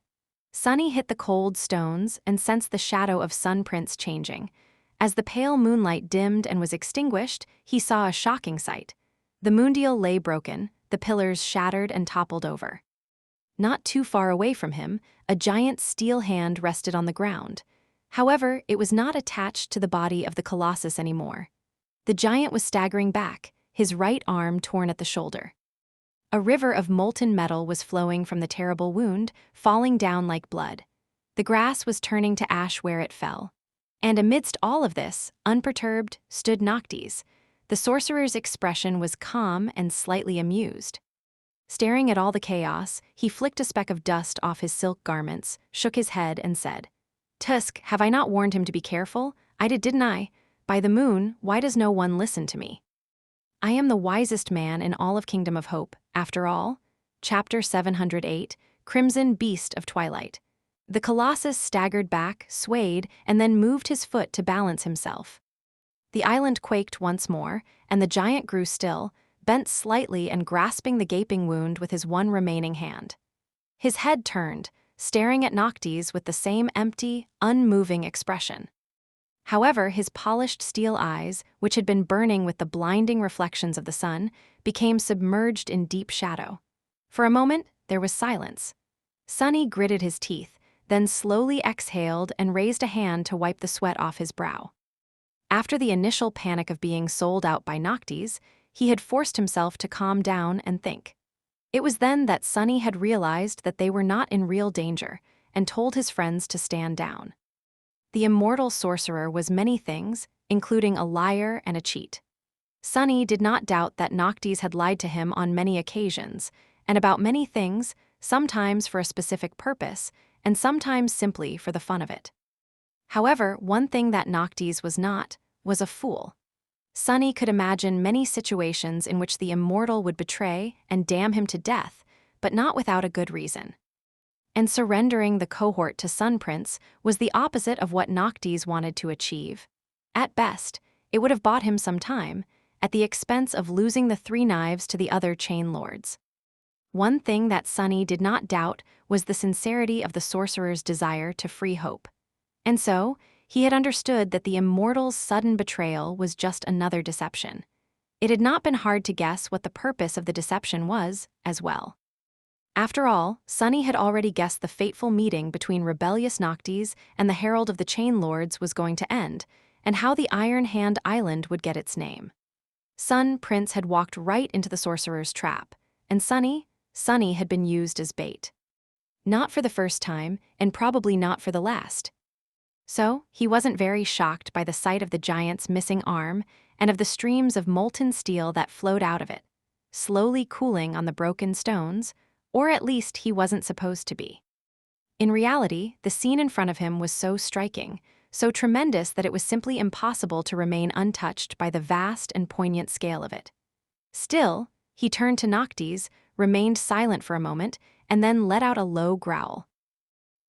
Sunny hit the cold stones and sensed the shadow of Sun Prince changing. As the pale moonlight dimmed and was extinguished, he saw a shocking sight. The moondial lay broken, the pillars shattered and toppled over. Not too far away from him, a giant steel hand rested on the ground. However, it was not attached to the body of the Colossus anymore. The giant was staggering back, his right arm torn at the shoulder. A river of molten metal was flowing from the terrible wound, falling down like blood. The grass was turning to ash where it fell. And amidst all of this, unperturbed, stood Noctis. The sorcerer's expression was calm and slightly amused. Staring at all the chaos, he flicked a speck of dust off his silk garments, shook his head, and said, "Tusk, have I not warned him to be careful? I did, didn't I? By the moon, why does no one listen to me? I am the wisest man in all of Kingdom of Hope, after all." Chapter 708, Crimson Beast of Twilight. The Colossus staggered back, swayed, and then moved his foot to balance himself. The island quaked once more, and the giant grew still, bent slightly and grasping the gaping wound with his one remaining hand. His head turned, staring at Noctis with the same empty, unmoving expression. However, his polished steel eyes, which had been burning with the blinding reflections of the sun, became submerged in deep shadow. For a moment, there was silence. Sunny gritted his teeth, then slowly exhaled and raised a hand to wipe the sweat off his brow. After the initial panic of being sold out by Noctis, he had forced himself to calm down and think. It was then that Sunny had realized that they were not in real danger and told his friends to stand down. The immortal sorcerer was many things, including a liar and a cheat. Sunny did not doubt that Noctis had lied to him on many occasions, and about many things, sometimes for a specific purpose, and sometimes simply for the fun of it. However, one thing that Noctis was not was a fool. Sunny could imagine many situations in which the immortal would betray and damn him to death, but not without a good reason. And surrendering the cohort to Sun Prince was the opposite of what Noctis wanted to achieve. At best, it would have bought him some time, at the expense of losing the 3 knives to the other chain lords. One thing that Sunny did not doubt was the sincerity of the sorcerer's desire to free Hope. And so, he had understood that the immortal's sudden betrayal was just another deception. It had not been hard to guess what the purpose of the deception was, as well. After all, Sunny had already guessed the fateful meeting between rebellious Noctis and the Herald of the Chain Lords was going to end, and how the Iron Hand Island would get its name. Sun Prince had walked right into the sorcerer's trap, and Sunny had been used as bait. Not for the first time, and probably not for the last. So, he wasn't very shocked by the sight of the giant's missing arm and of the streams of molten steel that flowed out of it, slowly cooling on the broken stones, or at least he wasn't supposed to be. In reality, the scene in front of him was so striking, so tremendous that it was simply impossible to remain untouched by the vast and poignant scale of it. Still, he turned to Noctis, remained silent for a moment, and then let out a low growl.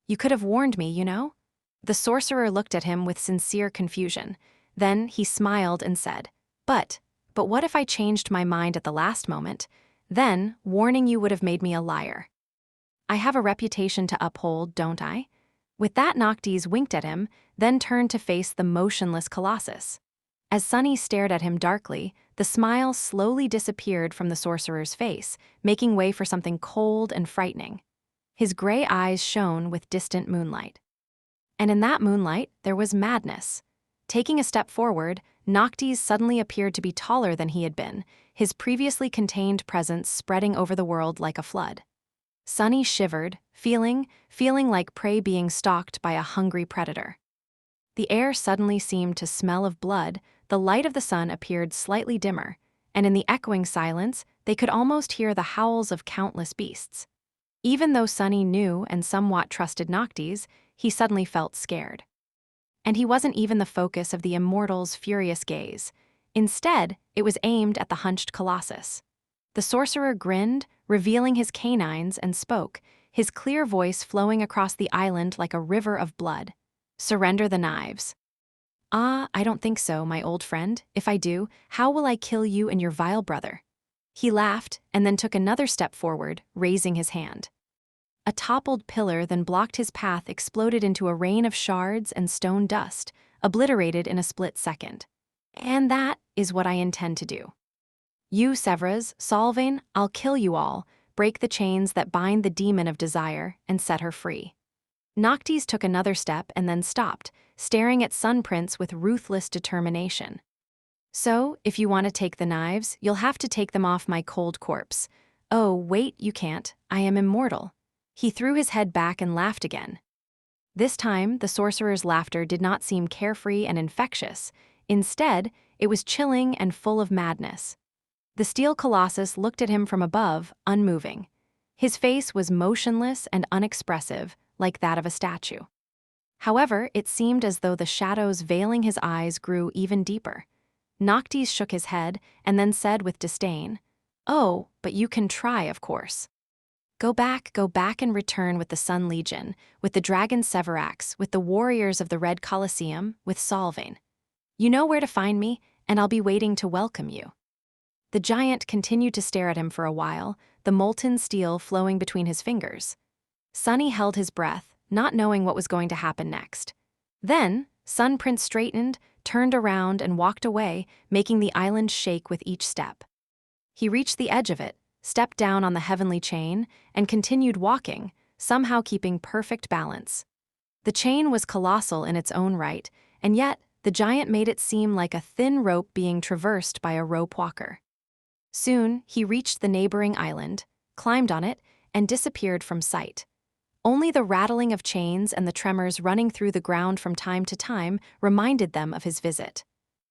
"You could have warned me, you know?" The sorcerer looked at him with sincere confusion. Then he smiled and said, But what if I changed my mind at the last moment? Then, warning you would have made me a liar. I have a reputation to uphold, don't I?" With that, Noctis winked at him, then turned to face the motionless Colossus. As Sunny stared at him darkly, the smile slowly disappeared from the sorcerer's face, making way for something cold and frightening. His gray eyes shone with distant moonlight. And in that moonlight, there was madness. Taking a step forward, Noctis suddenly appeared to be taller than he had been, his previously contained presence spreading over the world like a flood. Sunny shivered, feeling like prey being stalked by a hungry predator. The air suddenly seemed to smell of blood, the light of the sun appeared slightly dimmer, and in the echoing silence, they could almost hear the howls of countless beasts. Even though Sunny knew and somewhat trusted Noctis, he suddenly felt scared. And he wasn't even the focus of the immortal's furious gaze. Instead, it was aimed at the hunched Colossus. The sorcerer grinned, revealing his canines, and spoke, his clear voice flowing across the island like a river of blood. "Surrender the knives." "Ah, I don't think so, my old friend. If I do, how will I kill you and your vile brother?" He laughed, and then took another step forward, raising his hand. A toppled pillar then blocked his path, exploded into a rain of shards and stone dust, obliterated in a split second. "And that is what I intend to do. You, Severas, Solvain, I'll kill you all, break the chains that bind the demon of desire, and set her free." Noctis took another step and then stopped, staring at Sun Prince with ruthless determination. "So, if you want to take the knives, you'll have to take them off my cold corpse. "Oh, wait, you can't. I am immortal." He threw his head back and laughed again. This time, the sorcerer's laughter did not seem carefree and infectious. Instead, it was chilling and full of madness. The steel colossus looked at him from above, unmoving. His face was motionless and unexpressive, like that of a statue. However, it seemed as though the shadows veiling his eyes grew even deeper. Noctis shook his head and then said with disdain, "Oh, but you can try, of course. Go back and return with the Sun Legion, with the Dragon Severax, with the warriors of the Red Colosseum, with Solvain. You know where to find me, and I'll be waiting to welcome you." The giant continued to stare at him for a while, the molten steel flowing between his fingers. Sunny held his breath, not knowing what was going to happen next. Then, Sun Prince straightened, turned around, and walked away, making the island shake with each step. He reached the edge of it, stepped down on the heavenly chain, and continued walking, somehow keeping perfect balance. The chain was colossal in its own right, and yet the giant made it seem like a thin rope being traversed by a rope walker. Soon, he reached the neighboring island, climbed on it, and disappeared from sight. Only the rattling of chains and the tremors running through the ground from time to time reminded them of his visit.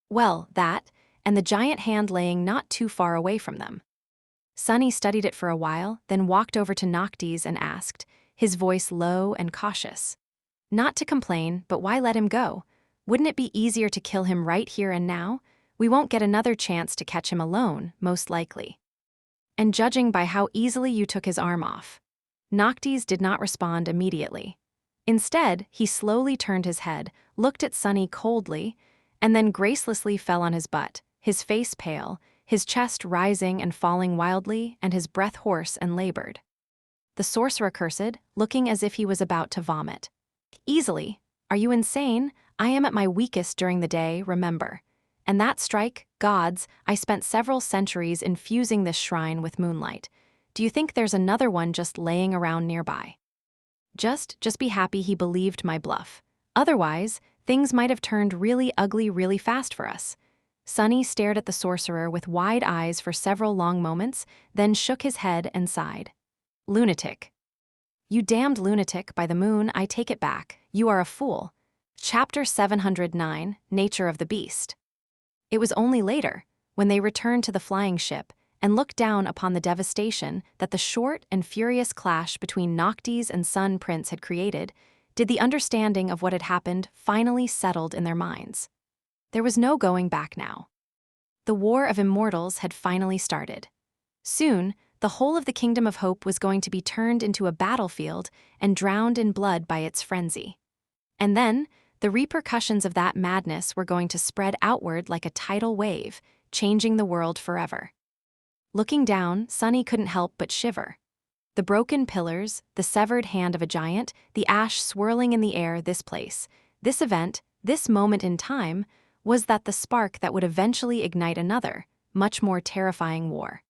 Well, that, and the giant hand laying not too far away from them. Sunny studied it for a while, then walked over to Noctis and asked, his voice low and cautious. "Not to complain, but why let him go? Wouldn't it be easier to kill him right here and now? We won't get another chance to catch him alone, most likely. And judging by how easily you took his arm off." Noctis did not respond immediately. Instead, he slowly turned his head, looked at Sunny coldly, and then gracelessly fell on his butt, his face pale, his chest rising and falling wildly, and his breath hoarse and labored. The sorcerer cursed, looking as if he was about to vomit. "Easily. Are you insane? I am at my weakest during the day, remember. And that strike, gods, I spent several centuries infusing this shrine with moonlight. Do you think there's another one just laying around nearby? Just be happy he believed my bluff. Otherwise, things might have turned really ugly really fast for us." Sunny stared at the sorcerer with wide eyes for several long moments, then shook his head and sighed. "Lunatic. You damned lunatic, by the moon, I take it back. You are a fool." Chapter 709, Nature of the Beast. It was only later, when they returned to the flying ship, and looked down upon the devastation that the short and furious clash between Noctis and Sun Prince had created, did the understanding of what had happened finally settled in their minds. There was no going back now. The War of Immortals had finally started. Soon, the whole of the Kingdom of Hope was going to be turned into a battlefield and drowned in blood by its frenzy. And then, the repercussions of that madness were going to spread outward like a tidal wave, changing the world forever. Looking down, Sunny couldn't help but shiver. The broken pillars, the severed hand of a giant, the ash swirling in the air, this place, this event, this moment in time, was that the spark that would eventually ignite another, much more terrifying war.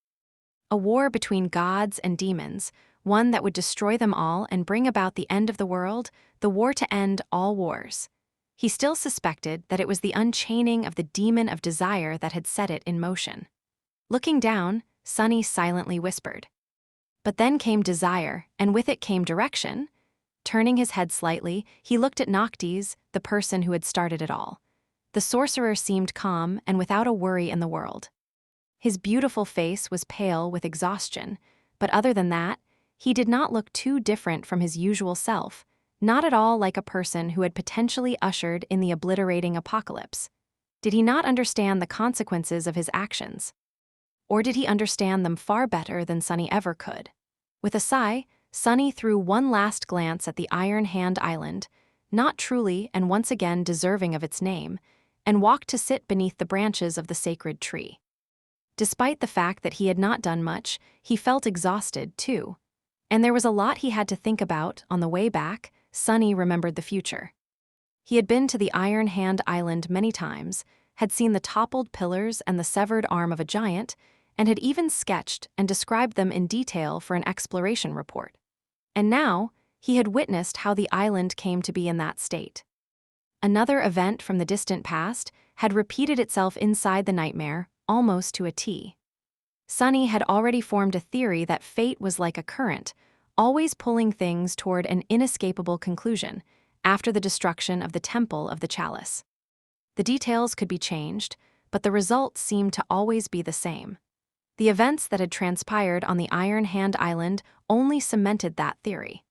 A war between gods and demons, one that would destroy them all and bring about the end of the world, the war to end all wars. He still suspected that it was the unchaining of the demon of desire that had set it in motion. Looking down, Sunny silently whispered. But then came desire, and with it came direction. Turning his head slightly, he looked at Noctis, the person who had started it all. The sorcerer seemed calm and without a worry in the world. His beautiful face was pale with exhaustion, but other than that, he did not look too different from his usual self, not at all like a person who had potentially ushered in the obliterating apocalypse. Did he not understand the consequences of his actions? Or did he understand them far better than Sunny ever could? With a sigh, Sunny threw one last glance at the Iron Hand Island, not truly and once again deserving of its name, and walked to sit beneath the branches of the sacred tree. Despite the fact that he had not done much, he felt exhausted, too. And there was a lot he had to think about. On the way back, Sunny remembered the future. He had been to the Iron Hand Island many times, had seen the toppled pillars and the severed arm of a giant, and had even sketched and described them in detail for an exploration report. And now, he had witnessed how the island came to be in that state. Another event from the distant past had repeated itself inside the nightmare, almost to a T. Sunny had already formed a theory that fate was like a current, always pulling things toward an inescapable conclusion after the destruction of the Temple of the Chalice. The details could be changed, but the result seemed to always be the same. The events that had transpired on the Iron Hand Island only cemented that theory.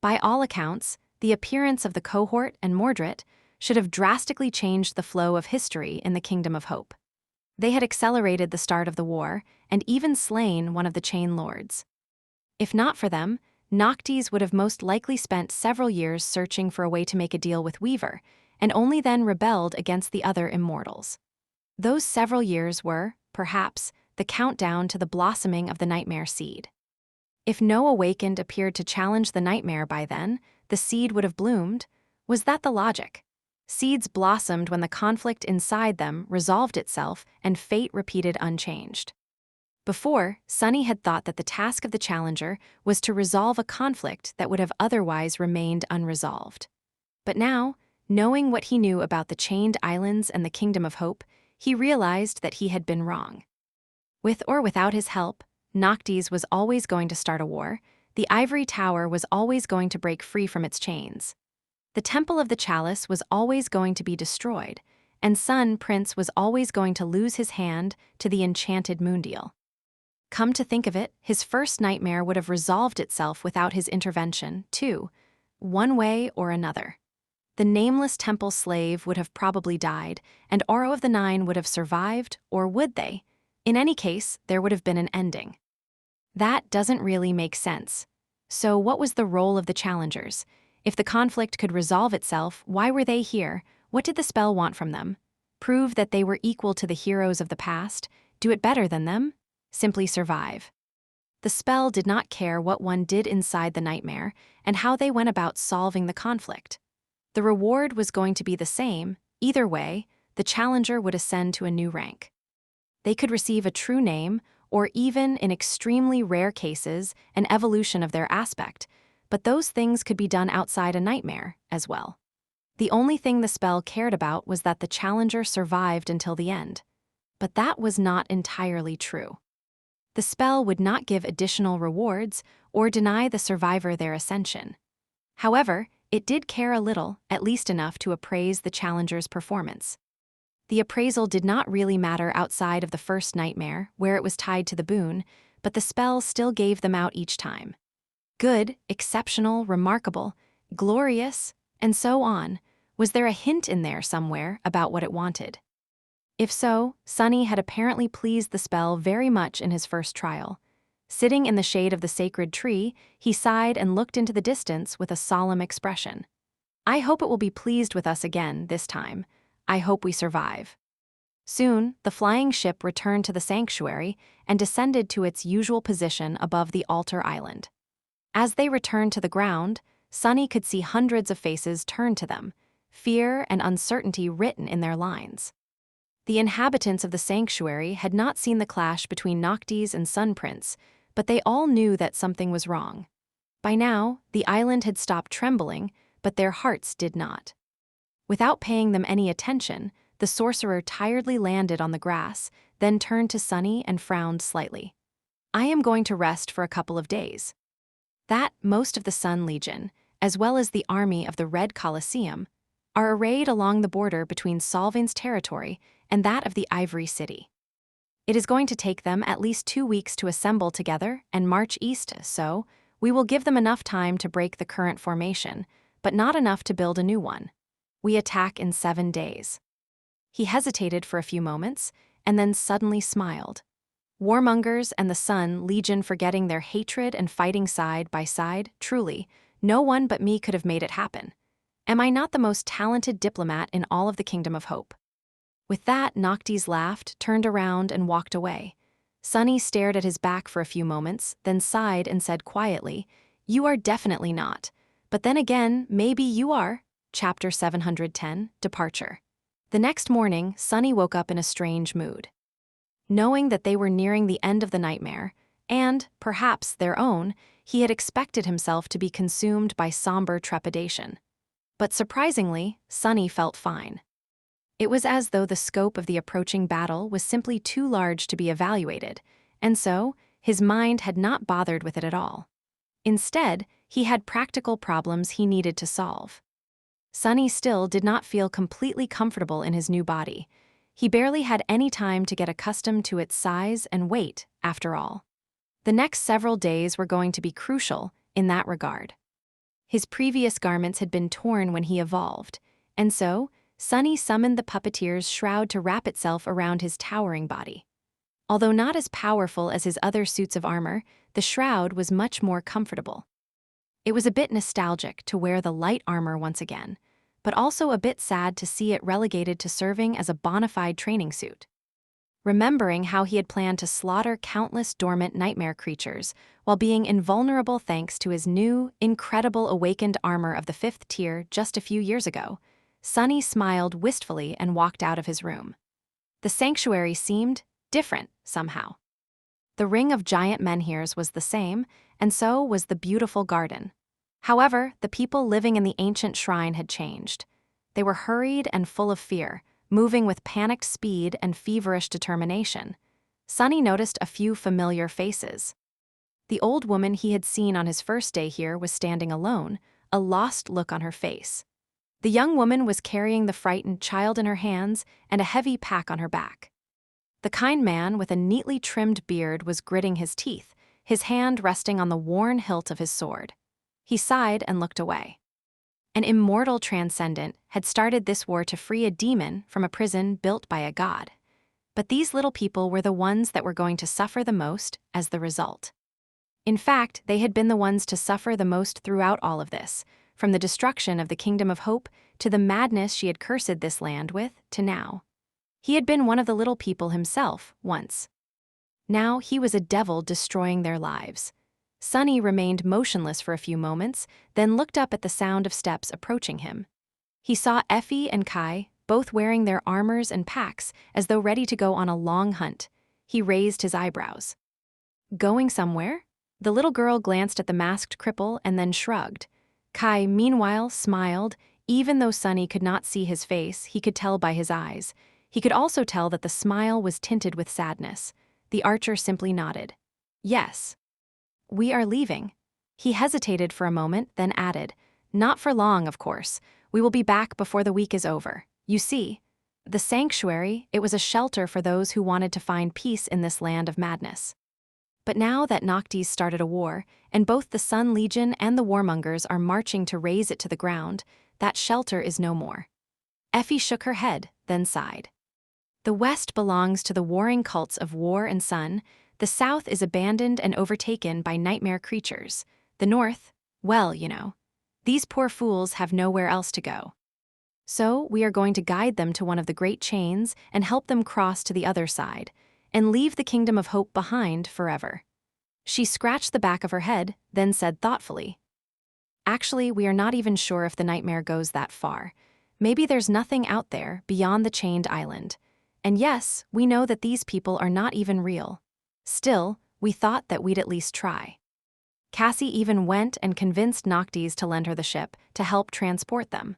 By all accounts, the appearance of the cohort and Mordred should have drastically changed the flow of history in the Kingdom of Hope. They had accelerated the start of the war and even slain one of the Chain Lords. If not for them, Noctis would have most likely spent several years searching for a way to make a deal with Weaver, and only then rebelled against the other immortals. Those several years were, perhaps, the countdown to the blossoming of the nightmare seed. If no awakened appeared to challenge the nightmare by then, the seed would have bloomed. Was that the logic? Seeds blossomed when the conflict inside them resolved itself and fate repeated unchanged. Before, Sunny had thought that the task of the challenger was to resolve a conflict that would have otherwise remained unresolved. But now, knowing what he knew about the Chained Islands and the Kingdom of Hope, he realized that he had been wrong. With or without his help, Noctis was always going to start a war. The Ivory Tower was always going to break free from its chains. The Temple of the Chalice was always going to be destroyed, and Sun Prince was always going to lose his hand to the enchanted Moondeal. Come to think of it, his first nightmare would have resolved itself without his intervention, too, one way or another. The nameless temple slave would have probably died, and Oro of the Nine would have survived, or would they? In any case, there would have been an ending. That doesn't really make sense. So what was the role of the challengers? If the conflict could resolve itself, why were they here? What did the spell want from them? Prove that they were equal to the heroes of the past? Do it better than them? Simply survive. The spell did not care what one did inside the nightmare and how they went about solving the conflict. The reward was going to be the same. Either way, the challenger would ascend to a new rank. They could receive a true name, or even, in extremely rare cases, an evolution of their aspect, but those things could be done outside a nightmare as well. The only thing the spell cared about was that the challenger survived until the end. But that was not entirely true. The spell would not give additional rewards or deny the survivor their ascension. However, it did care a little, at least enough to appraise the challenger's performance. The appraisal did not really matter outside of the first nightmare, where it was tied to the boon, but the spell still gave them out each time. Good, exceptional, remarkable, glorious, and so on. Was there a hint in there somewhere about what it wanted? If so, Sunny had apparently pleased the spell very much in his first trial. Sitting in the shade of the sacred tree, he sighed and looked into the distance with a solemn expression. I hope it will be pleased with us again this time. I hope we survive. Soon, the flying ship returned to the sanctuary and descended to its usual position above the altar island. As they returned to the ground, Sunny could see hundreds of faces turn to them, fear and uncertainty written in their lines. The inhabitants of the sanctuary had not seen the clash between Noctis and Sun Prince, but they all knew that something was wrong. By now, the island had stopped trembling, but their hearts did not. Without paying them any attention, the sorcerer tiredly landed on the grass, then turned to Sunny and frowned slightly. I am going to rest for a couple of days. That most of the Sun Legion, as well as the army of the Red Colosseum, are arrayed along the border between Solvain's territory and that of the Ivory City. It is going to take them at least 2 weeks to assemble together and march east, so we will give them enough time to break the current formation, but not enough to build a new one. We attack in 7 days. He hesitated for a few moments, and then suddenly smiled. Warmongers and the Sun Legion forgetting their hatred and fighting side by side, truly, no one but me could have made it happen. Am I not the most talented diplomat in all of the Kingdom of Hope? With that, Noctis laughed, turned around, and walked away. Sunny stared at his back for a few moments, then sighed and said quietly, You are definitely not. But then again, maybe you are. Chapter 710, Departure. The next morning, Sunny woke up in a strange mood. Knowing that they were nearing the end of the nightmare, and, perhaps, their own, he had expected himself to be consumed by somber trepidation. But surprisingly, Sunny felt fine. It was as though the scope of the approaching battle was simply too large to be evaluated, and so his mind had not bothered with it at all. Instead, he had practical problems he needed to solve. Sunny still did not feel completely comfortable in his new body. He barely had any time to get accustomed to its size and weight, after all. The next several days were going to be crucial in that regard. His previous garments had been torn when he evolved, and so Sunny summoned the puppeteer's shroud to wrap itself around his towering body. Although not as powerful as his other suits of armor, the shroud was much more comfortable. It was a bit nostalgic to wear the light armor once again, but also a bit sad to see it relegated to serving as a bona fide training suit. Remembering how he had planned to slaughter countless dormant nightmare creatures while being invulnerable thanks to his new, incredible awakened armor of the 5th tier just a few years ago, Sunny smiled wistfully and walked out of his room. The sanctuary seemed different somehow. The ring of giant menhirs was the same, and so was the beautiful garden. However, the people living in the ancient shrine had changed. They were hurried and full of fear, moving with panicked speed and feverish determination. Sunny noticed a few familiar faces. The old woman he had seen on his first day here was standing alone, a lost look on her face. The young woman was carrying the frightened child in her hands and a heavy pack on her back. The kind man with a neatly trimmed beard was gritting his teeth, his hand resting on the worn hilt of his sword. He sighed and looked away. An immortal transcendent had started this war to free a demon from a prison built by a god. But these little people were the ones that were going to suffer the most as the result. In fact, they had been the ones to suffer the most throughout all of this, from the destruction of the Kingdom of Hope to the madness she had cursed this land with to now. He had been one of the little people himself, once. Now he was a devil destroying their lives. Sunny remained motionless for a few moments, then looked up at the sound of steps approaching him. He saw Effie and Kai, both wearing their armors and packs, as though ready to go on a long hunt. He raised his eyebrows. Going somewhere? The little girl glanced at the masked cripple and then shrugged. Kai, meanwhile, smiled. Even though Sunny could not see his face, he could tell by his eyes. He could also tell that the smile was tinted with sadness. The archer simply nodded. Yes. We are leaving. He hesitated for a moment, then added, not for long, of course. We will be back before the week is over. You see, the sanctuary, it was a shelter for those who wanted to find peace in this land of madness. But now that Noctis started a war, and both the Sun Legion and the warmongers are marching to raze it to the ground, that shelter is no more. Effie shook her head, then sighed. The West belongs to the warring cults of War and Sun. The South is abandoned and overtaken by nightmare creatures. The North, well, you know. These poor fools have nowhere else to go. So we are going to guide them to one of the great chains and help them cross to the other side, and leave the Kingdom of Hope behind forever. She scratched the back of her head, then said thoughtfully, actually, we are not even sure if the nightmare goes that far. Maybe there's nothing out there beyond the chained island. And yes, we know that these people are not even real. Still, we thought that we'd at least try. Cassie even went and convinced Noctis to lend her the ship to help transport them.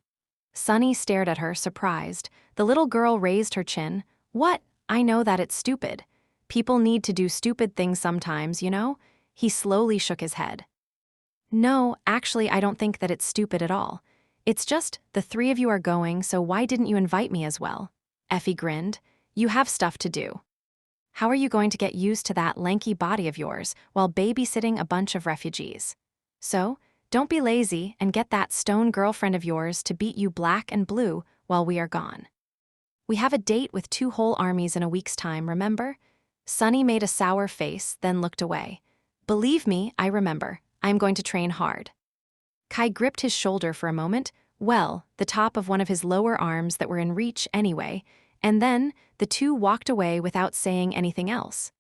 Sunny stared at her, surprised. The little girl raised her chin. What? I know that it's stupid. People need to do stupid things sometimes, you know? He slowly shook his head. No, actually, I don't think that it's stupid at all. It's just, the three of you are going, so why didn't you invite me as well? Effie grinned. You have stuff to do. How are you going to get used to that lanky body of yours while babysitting a bunch of refugees? So, don't be lazy and get that stone girlfriend of yours to beat you black and blue while we are gone. We have a date with 2 whole armies in a week's time, remember? Sunny made a sour face, then looked away. Believe me, I remember. I'm going to train hard. Kai gripped his shoulder for a moment, well, the top of one of his lower arms that were in reach anyway, and then the two walked away without saying anything else.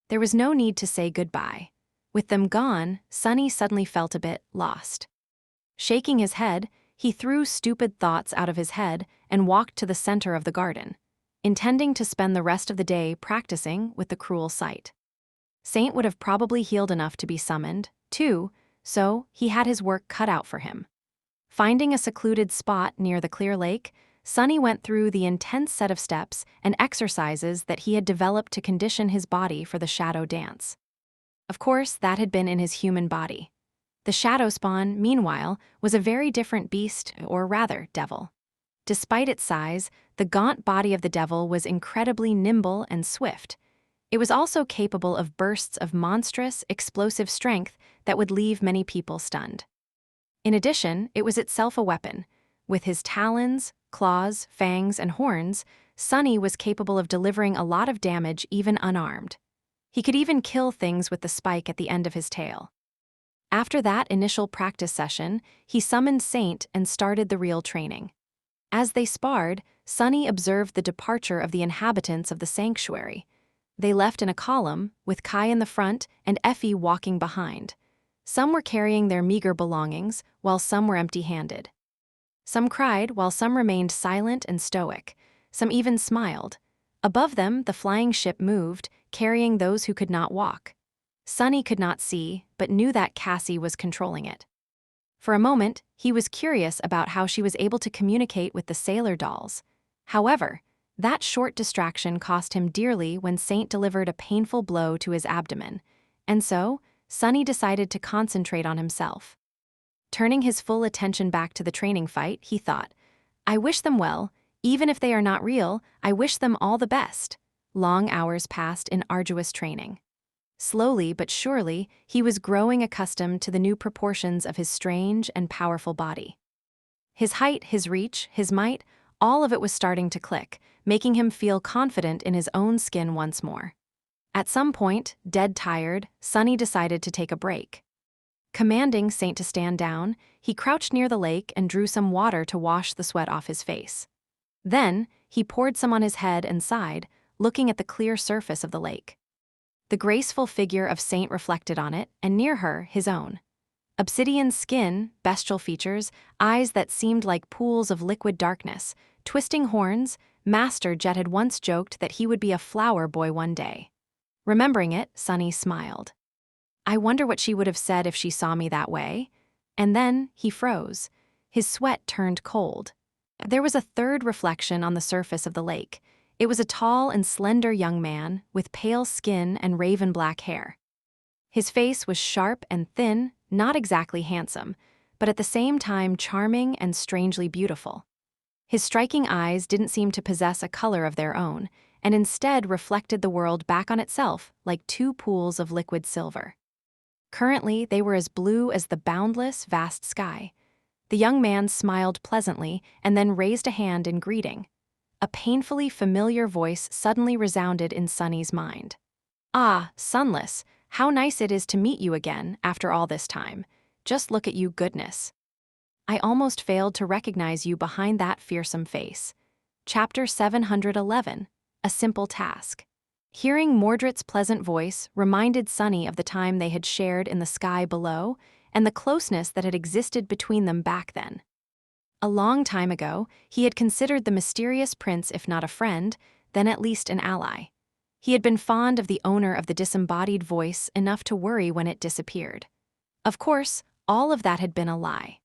There was no need to say goodbye. With them gone, Sunny suddenly felt a bit lost. Shaking his head, he threw stupid thoughts out of his head and walked to the center of the garden, intending to spend the rest of the day practicing with the cruel sight. Saint would have probably healed enough to be summoned, too, so he had his work cut out for him. Finding a secluded spot near the clear lake, Sunny went through the intense set of steps and exercises that he had developed to condition his body for the shadow dance. Of course, that had been in his human body. The shadow spawn, meanwhile, was a very different beast, or rather, devil. Despite its size, the gaunt body of the devil was incredibly nimble and swift. It was also capable of bursts of monstrous, explosive strength that would leave many people stunned. In addition, it was itself a weapon. With his talons, claws, fangs, and horns, Sunny was capable of delivering a lot of damage even unarmed. He could even kill things with the spike at the end of his tail. After that initial practice session, he summoned Saint and started the real training. As they sparred, Sunny observed the departure of the inhabitants of the sanctuary. They left in a column, with Kai in the front and Effie walking behind. Some were carrying their meager belongings, while some were empty-handed. Some cried, while some remained silent and stoic. Some even smiled. Above them, the flying ship moved, carrying those who could not walk. Sunny could not see, but knew that Cassie was controlling it. For a moment, he was curious about how she was able to communicate with the sailor dolls. However, that short distraction cost him dearly when Saint delivered a painful blow to his abdomen, and so, Sunny decided to concentrate on himself. Turning his full attention back to the training fight, he thought, "I wish them well. Even if they are not real, I wish them all the best." Long hours passed in arduous training. Slowly but surely, he was growing accustomed to the new proportions of his strange and powerful body. His height, his reach, his might, all of it was starting to click, making him feel confident in his own skin once more. At some point, dead tired, Sunny decided to take a break. Commanding Saint to stand down, he crouched near the lake and drew some water to wash the sweat off his face. Then, he poured some on his head and sighed, looking at the clear surface of the lake. The graceful figure of Saint reflected on it, and near her, his own. Obsidian skin, bestial features, eyes that seemed like pools of liquid darkness, twisting horns, Master Jet had once joked that he would be a flower boy one day. Remembering it, Sunny smiled. "I wonder what she would have said if she saw me that way." And then he froze. His sweat turned cold. There was a third reflection on the surface of the lake. It was a tall and slender young man with pale skin and raven-black hair. His face was sharp and thin, not exactly handsome, but at the same time charming and strangely beautiful. His striking eyes didn't seem to possess a color of their own, and instead reflected the world back on itself like two pools of liquid silver. Currently, they were as blue as the boundless, vast sky. The young man smiled pleasantly and then raised a hand in greeting. A painfully familiar voice suddenly resounded in Sunny's mind. "Ah, Sunless, how nice it is to meet you again after all this time. Just look at you, goodness. I almost failed to recognize you behind that fearsome face." Chapter 711, A Simple Task. Hearing Mordred's pleasant voice reminded Sunny of the time they had shared in the sky below and the closeness that had existed between them back then. A long time ago, he had considered the mysterious prince if not a friend, then at least an ally. He had been fond of the owner of the disembodied voice enough to worry when it disappeared. Of course, all of that had been a lie.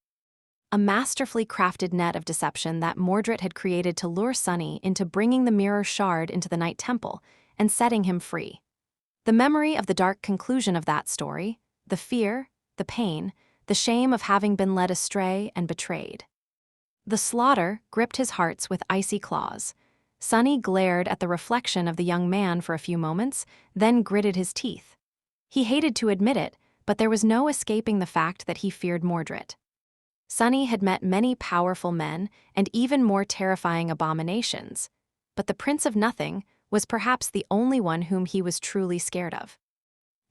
A masterfully crafted net of deception that Mordred had created to lure Sunny into bringing the mirror shard into the Night Temple and setting him free. The memory of the dark conclusion of that story, the fear, the pain, the shame of having been led astray and betrayed. The slaughter gripped his hearts with icy claws. Sunny glared at the reflection of the young man for a few moments, then gritted his teeth. He hated to admit it, but there was no escaping the fact that he feared Mordred. Sunny had met many powerful men and even more terrifying abominations, but the Prince of Nothing was perhaps the only one whom he was truly scared of.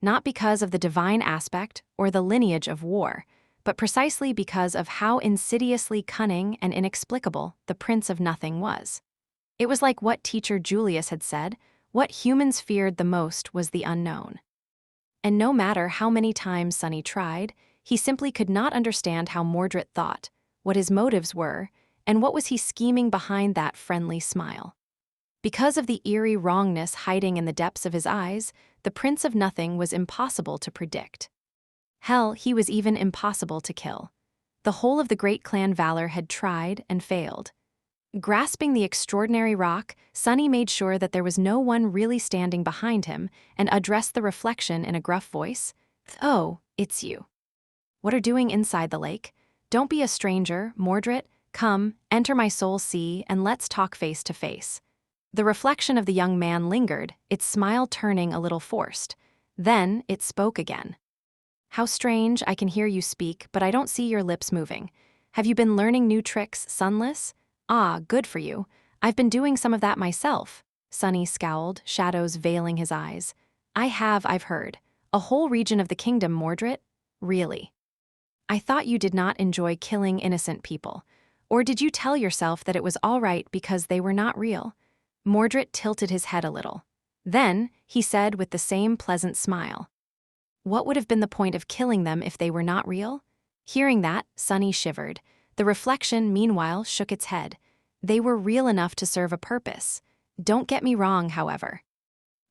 Not because of the divine aspect or the lineage of war, but precisely because of how insidiously cunning and inexplicable the Prince of Nothing was. It was like what teacher Julius had said, what humans feared the most was the unknown. And no matter how many times Sunny tried, he simply could not understand how Mordred thought, what his motives were, and what was he scheming behind that friendly smile. Because of the eerie wrongness hiding in the depths of his eyes, the Prince of Nothing was impossible to predict. Hell, he was even impossible to kill. The whole of the great clan Valor had tried and failed. Grasping the extraordinary rock, Sunny made sure that there was no one really standing behind him and addressed the reflection in a gruff voice. "Oh, it's you. What are doing inside the lake? Don't be a stranger, Mordred. Come, enter my soul sea, and let's talk face to face." The reflection of the young man lingered, its smile turning a little forced. Then it spoke again. "How strange, I can hear you speak, but I don't see your lips moving. Have you been learning new tricks, Sunless? Ah, good for you. I've been doing some of that myself." Sunny scowled, shadows veiling his eyes. I've heard. A whole region of the kingdom, Mordred? Really? I thought you did not enjoy killing innocent people. Or did you tell yourself that it was all right because they were not real?" Mordred tilted his head a little. Then, he said with the same pleasant smile, "What would have been the point of killing them if they were not real?" Hearing that, Sunny shivered. The reflection, meanwhile, shook its head. They were real enough to serve a purpose. Don't get me wrong, however.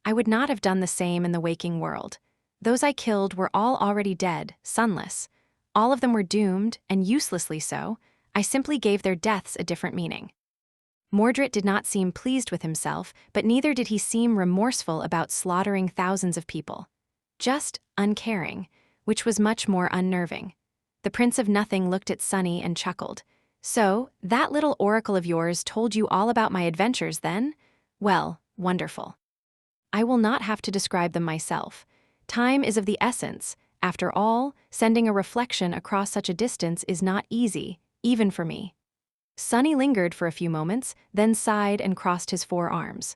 I would not have done the same in the waking world. Those I killed were all already dead, sunless. All of them were doomed, and uselessly so. I simply gave their deaths a different meaning. Mordred did not seem pleased with himself, but neither did he seem remorseful about slaughtering thousands of people. Just uncaring, which was much more unnerving. The Prince of Nothing looked at Sunny and chuckled. "So, that little oracle of yours told you all about my adventures then? Well, wonderful. I will not have to describe them myself. Time is of the essence. After all, sending a reflection across such a distance is not easy, even for me." Sunny lingered for a few moments, then sighed and crossed his forearms.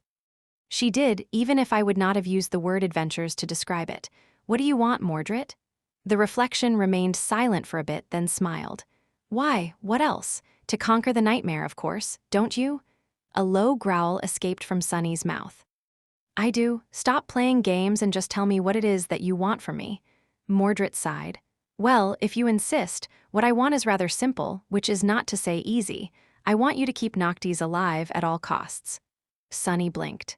"She did, even if I would not have used the word adventures to describe it. What do you want, Mordred?" The reflection remained silent for a bit, then smiled. "Why, what else? To conquer the nightmare, of course, don't you?" A low growl escaped from Sunny's mouth. "I do. Stop playing games and just tell me what it is that you want from me." Mordred sighed. "Well, if you insist, what I want is rather simple, which is not to say easy. I want you to keep Noctis alive at all costs." Sunny blinked.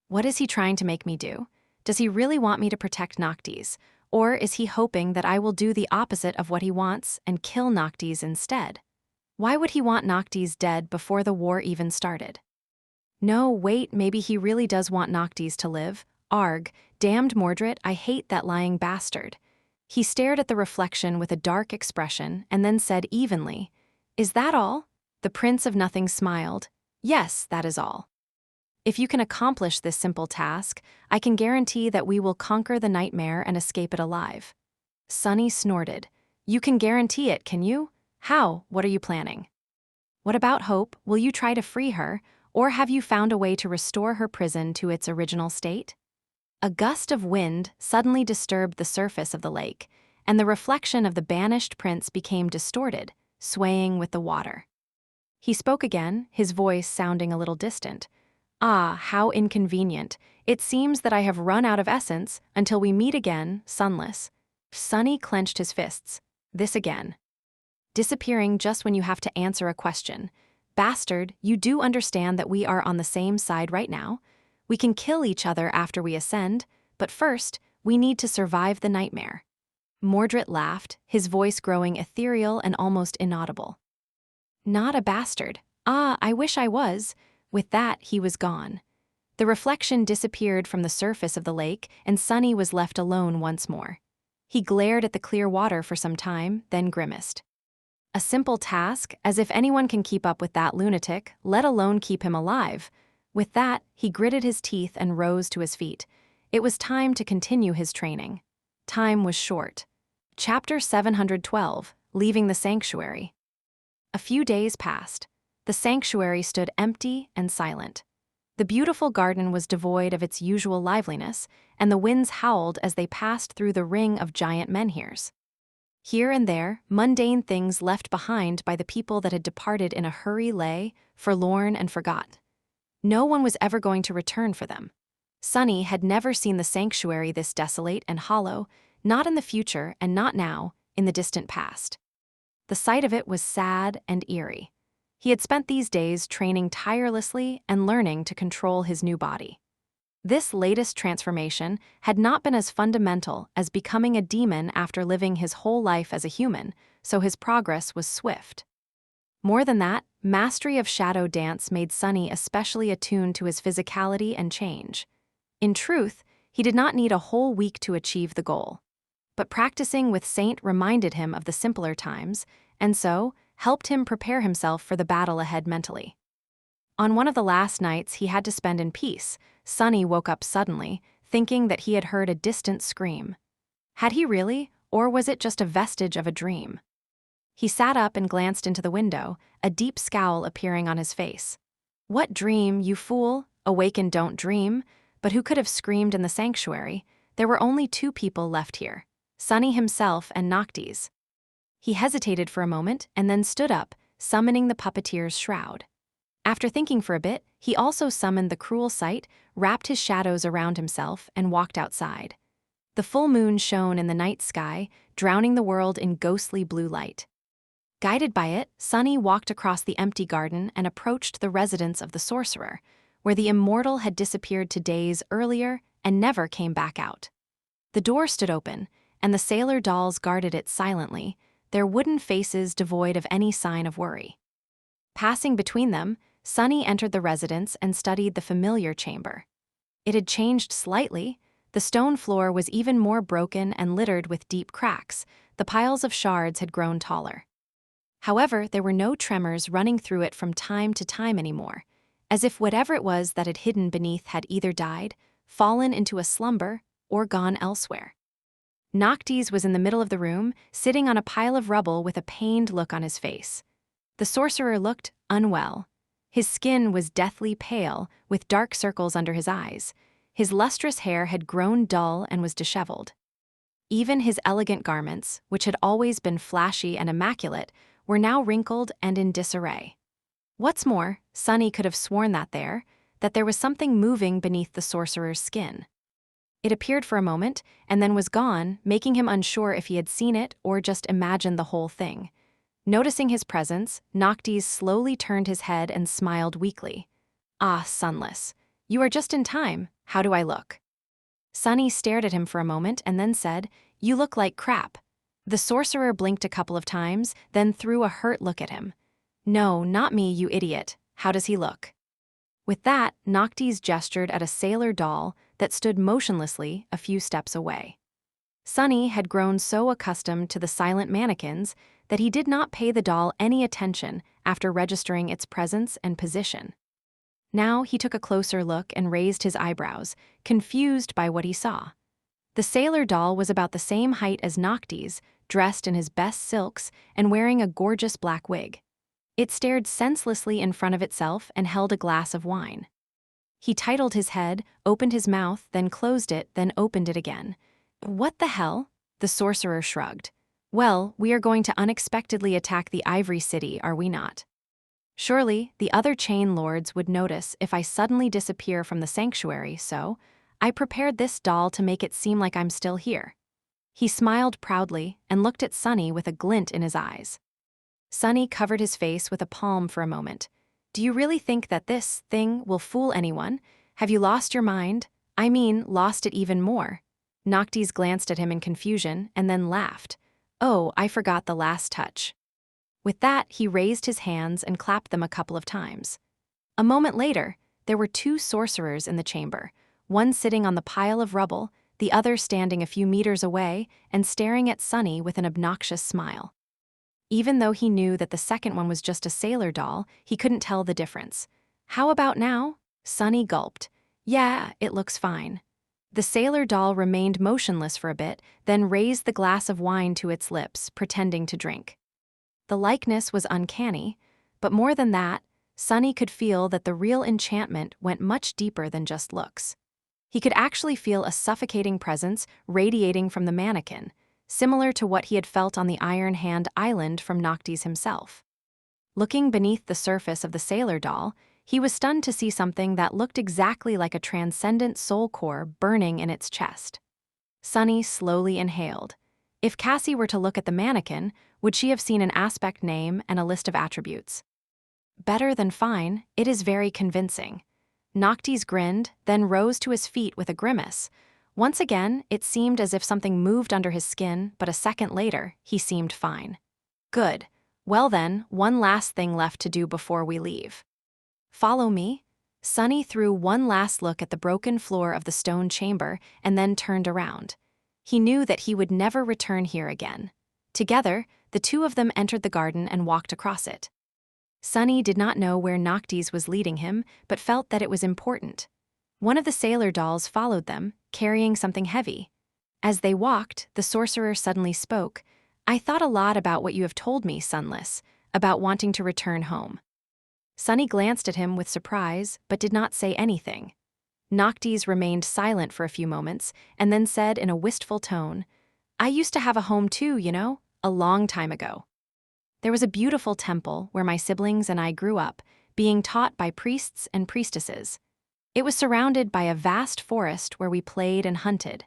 What is he trying to make me do? Does he really want me to protect Noctis? Or is he hoping that I will do the opposite of what he wants and kill Noctis instead? Why would he want Noctis dead before the war even started? No, wait, maybe he really does want Noctis to live. Arg, damned Mordred, I hate that lying bastard. He stared at the reflection with a dark expression and then said evenly, "Is that all?" The Prince of Nothing smiled. "Yes, that is all. If you can accomplish this simple task, I can guarantee that we will conquer the nightmare and escape it alive." Sunny snorted. "You can guarantee it, can you? How? What are you planning? What about Hope? Will you try to free her, or have you found a way to restore her prison to its original state?" A gust of wind suddenly disturbed the surface of the lake, and the reflection of the banished prince became distorted, swaying with the water. He spoke again, his voice sounding a little distant. "Ah, how inconvenient. It seems that I have run out of essence until we meet again, Sunless." Sunny clenched his fists. "This again. Disappearing just when you have to answer a question. Bastard, you do understand that we are on the same side right now? We can kill each other after we ascend, but first, we need to survive the nightmare." Mordred laughed, his voice growing ethereal and almost inaudible. "Not a bastard. Ah, I wish I was." With that, he was gone. The reflection disappeared from the surface of the lake, and Sunny was left alone once more. He glared at the clear water for some time, then grimaced. A simple task, as if anyone can keep up with that lunatic, let alone keep him alive. With that, he gritted his teeth and rose to his feet. It was time to continue his training. Time was short. Chapter 712, Leaving the Sanctuary. A few days passed. The sanctuary stood empty and silent. The beautiful garden was devoid of its usual liveliness, and the winds howled as they passed through the ring of giant menhirs. Here and there, mundane things left behind by the people that had departed in a hurry lay, forlorn and forgot. No one was ever going to return for them. Sunny had never seen the sanctuary this desolate and hollow, not in the future and not now, in the distant past. The sight of it was sad and eerie. He had spent these days training tirelessly and learning to control his new body. This latest transformation had not been as fundamental as becoming a demon after living his whole life as a human, so his progress was swift. More than that, mastery of shadow dance made Sunny especially attuned to his physicality and change. In truth, he did not need a whole week to achieve the goal. But practicing with Saint reminded him of the simpler times, and so helped him prepare himself for the battle ahead mentally. On one of the last nights he had to spend in peace, Sunny woke up suddenly, thinking that he had heard a distant scream. Had he really, or was it just a vestige of a dream? He sat up and glanced into the window, a deep scowl appearing on his face. What dream, you fool? Awake and don't dream. But who could have screamed in the sanctuary? There were only two people left here, Sunny himself and Noctis. He hesitated for a moment and then stood up, summoning the puppeteer's shroud. After thinking for a bit, he also summoned the cruel sight, wrapped his shadows around himself, and walked outside. The full moon shone in the night sky, drowning the world in ghostly blue light. Guided by it, Sunny walked across the empty garden and approached the residence of the sorcerer, where the immortal had disappeared 2 days earlier and never came back out. The door stood open, and the sailor dolls guarded it silently, their wooden faces devoid of any sign of worry. Passing between them, Sunny entered the residence and studied the familiar chamber. It had changed slightly. The stone floor was even more broken and littered with deep cracks. The piles of shards had grown taller. However, there were no tremors running through it from time to time anymore, as if whatever it was that had hidden beneath had either died, fallen into a slumber, or gone elsewhere. Noctis was in the middle of the room, sitting on a pile of rubble with a pained look on his face. The sorcerer looked unwell. His skin was deathly pale, with dark circles under his eyes. His lustrous hair had grown dull and was disheveled. Even his elegant garments, which had always been flashy and immaculate, were now wrinkled and in disarray. What's more, Sunny could have sworn that there was something moving beneath the sorcerer's skin. It appeared for a moment, and then was gone, making him unsure if he had seen it or just imagined the whole thing. Noticing his presence, Noctis slowly turned his head and smiled weakly. "Ah, Sunless. You are just in time. How do I look?" Sunny stared at him for a moment and then said, "You look like crap." The sorcerer blinked a couple of times, then threw a hurt look at him. "No, not me, you idiot. How does he look?" With that, Noctis gestured at a sailor doll that stood motionlessly a few steps away. Sunny had grown so accustomed to the silent mannequins that he did not pay the doll any attention after registering its presence and position. Now he took a closer look and raised his eyebrows, confused by what he saw. The sailor doll was about the same height as Noctis, dressed in his best silks and wearing a gorgeous black wig. It stared senselessly in front of itself and held a glass of wine. He titled his head, opened his mouth, then closed it, then opened it again. "What the hell?" The sorcerer shrugged. "Well, we are going to unexpectedly attack the Ivory City, are we not? Surely, the other chain lords would notice if I suddenly disappear from the sanctuary, so I prepared this doll to make it seem like I'm still here." He smiled proudly and looked at Sunny with a glint in his eyes. Sunny covered his face with a palm for a moment. "Do you really think that this thing will fool anyone? Have you lost your mind? I mean, lost it even more." Noctis glanced at him in confusion and then laughed. "Oh, I forgot the last touch." With that, he raised his hands and clapped them a couple of times. A moment later, there were 2 sorcerers in the chamber, one sitting on the pile of rubble, the other standing a few meters away and staring at Sunny with an obnoxious smile. Even though he knew that the second one was just a sailor doll, he couldn't tell the difference. "How about now?" Sunny gulped. "Yeah, it looks fine." The sailor doll remained motionless for a bit, then raised the glass of wine to its lips, pretending to drink. The likeness was uncanny, but more than that, Sunny could feel that the real enchantment went much deeper than just looks. He could actually feel a suffocating presence radiating from the mannequin, similar to what he had felt on the Iron Hand Island from Noctis himself. Looking beneath the surface of the sailor doll, he was stunned to see something that looked exactly like a transcendent soul core burning in its chest. Sunny slowly inhaled. If Cassie were to look at the mannequin, would she have seen an aspect name and a list of attributes? "Better than fine, it is very convincing." Noctis grinned, then rose to his feet with a grimace. Once again, it seemed as if something moved under his skin, but a second later, he seemed fine. "Good. Well then, one last thing left to do before we leave. Follow me? Sunny threw one last look at the broken floor of the stone chamber and then turned around. He knew that he would never return here again. Together, the two of them entered the garden and walked across it. Sunny did not know where Noctis was leading him, but felt that it was important. One of the sailor dolls followed them, carrying something heavy. As they walked, the sorcerer suddenly spoke. "I thought a lot about what you have told me, Sunless, about wanting to return home." Sunny glanced at him with surprise, but did not say anything. Noctis remained silent for a few moments, and then said in a wistful tone, "I used to have a home too, a long time ago. There was a beautiful temple where my siblings and I grew up, being taught by priests and priestesses. It was surrounded by a vast forest where we played and hunted.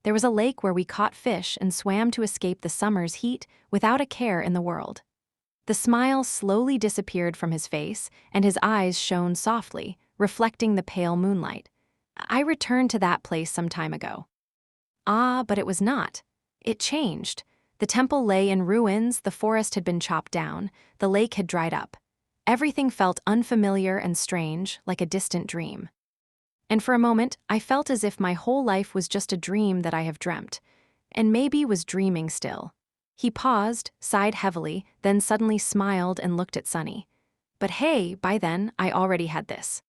There was a lake where we caught fish and swam to escape the summer's heat without a care in the world." The smile slowly disappeared from his face, and his eyes shone softly, reflecting the pale moonlight. "I returned to that place some time ago." Ah, but it was not. It changed. The temple lay in ruins, the forest had been chopped down, the lake had dried up. Everything felt unfamiliar and strange, like a distant dream. And for a moment, I felt as if my whole life was just a dream that I have dreamt, and maybe was dreaming still. He paused, sighed heavily, then suddenly smiled and looked at Sunny. "But hey, by then, I already had this.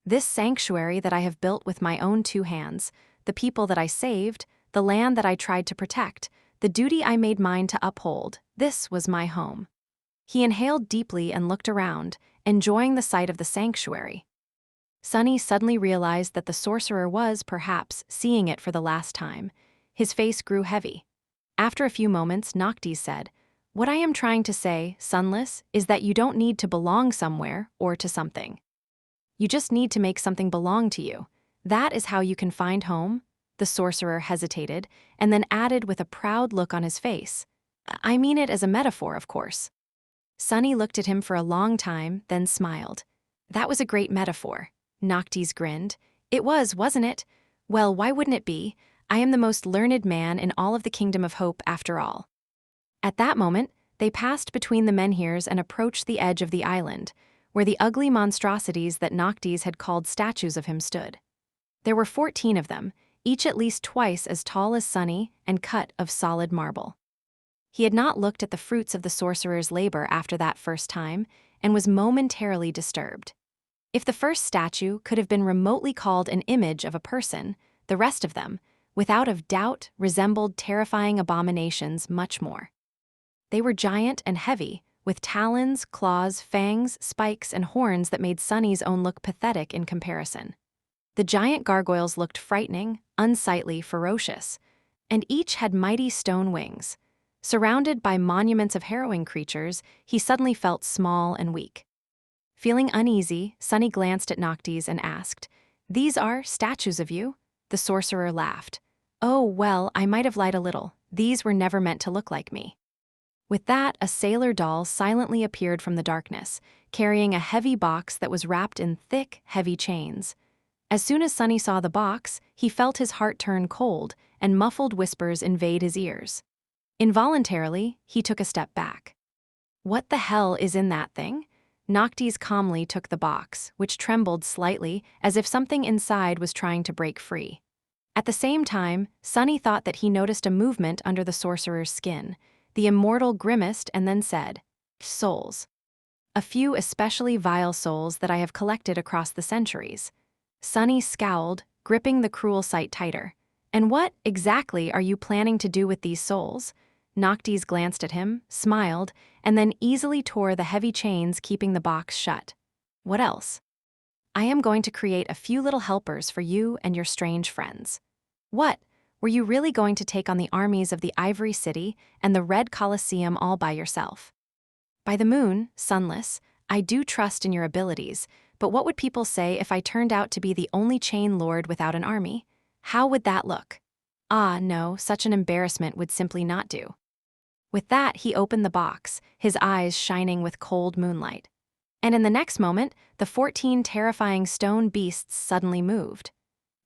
This sanctuary that I have built with my own two hands, the people that I saved, the land that I tried to protect, the duty I made mine to uphold, this was my home." He inhaled deeply and looked around, enjoying the sight of the sanctuary. Sunny suddenly realized that the sorcerer was, perhaps, seeing it for the last time. His face grew heavy. After a few moments, Noctis said, "What I am trying to say, Sunless, is that you don't need to belong somewhere or to something. You just need to make something belong to you. That is how you can find home." The sorcerer hesitated, and then added with a proud look on his face, "I mean it as a metaphor, of course." Sunny looked at him for a long time, then smiled. "That was a great metaphor." Noctis grinned. "It was, wasn't it? Well, why wouldn't it be? I am the most learned man in all of the Kingdom of Hope, after all." At that moment, they passed between the menhirs and approached the edge of the island, where the ugly monstrosities that Noctis had called statues of him stood. There were 14 of them, each at least twice as tall as Sunny and cut of solid marble. He had not looked at the fruits of the sorcerer's labor after that first time, and was momentarily disturbed. If the first statue could have been remotely called an image of a person, the rest of them, without a doubt, resembled terrifying abominations much more. They were giant and heavy, with talons, claws, fangs, spikes, and horns that made Sunny's own look pathetic in comparison. The giant gargoyles looked frightening, unsightly, ferocious, and each had mighty stone wings. Surrounded by monuments of harrowing creatures, he suddenly felt small and weak. Feeling uneasy, Sunny glanced at Noctis and asked, "These are statues of you?" The sorcerer laughed. "Oh, well, I might have lied a little. These were never meant to look like me." With that, a sailor doll silently appeared from the darkness, carrying a heavy box that was wrapped in thick, heavy chains. As soon as Sunny saw the box, he felt his heart turn cold, and muffled whispers invade his ears. Involuntarily, he took a step back. "What the hell is in that thing?" Noctis calmly took the box, which trembled slightly, as if something inside was trying to break free. At the same time, Sunny thought that he noticed a movement under the sorcerer's skin. The immortal grimaced and then said, "Souls. A few especially vile souls that I have collected across the centuries." Sunny scowled, gripping the cruel sight tighter. "And what, exactly, are you planning to do with these souls?" Noctis glanced at him, smiled, and then easily tore the heavy chains keeping the box shut. "What else?" "I am going to create a few little helpers for you and your strange friends." "What? Were you really going to take on the armies of the Ivory City and the Red Colosseum all by yourself?" "By the moon, Sunless, I do trust in your abilities, but what would people say if I turned out to be the only chain lord without an army? How would that look?" "Ah, no, such an embarrassment would simply not do." With that, he opened the box, his eyes shining with cold moonlight. And in the next moment, the 14 terrifying stone beasts suddenly moved.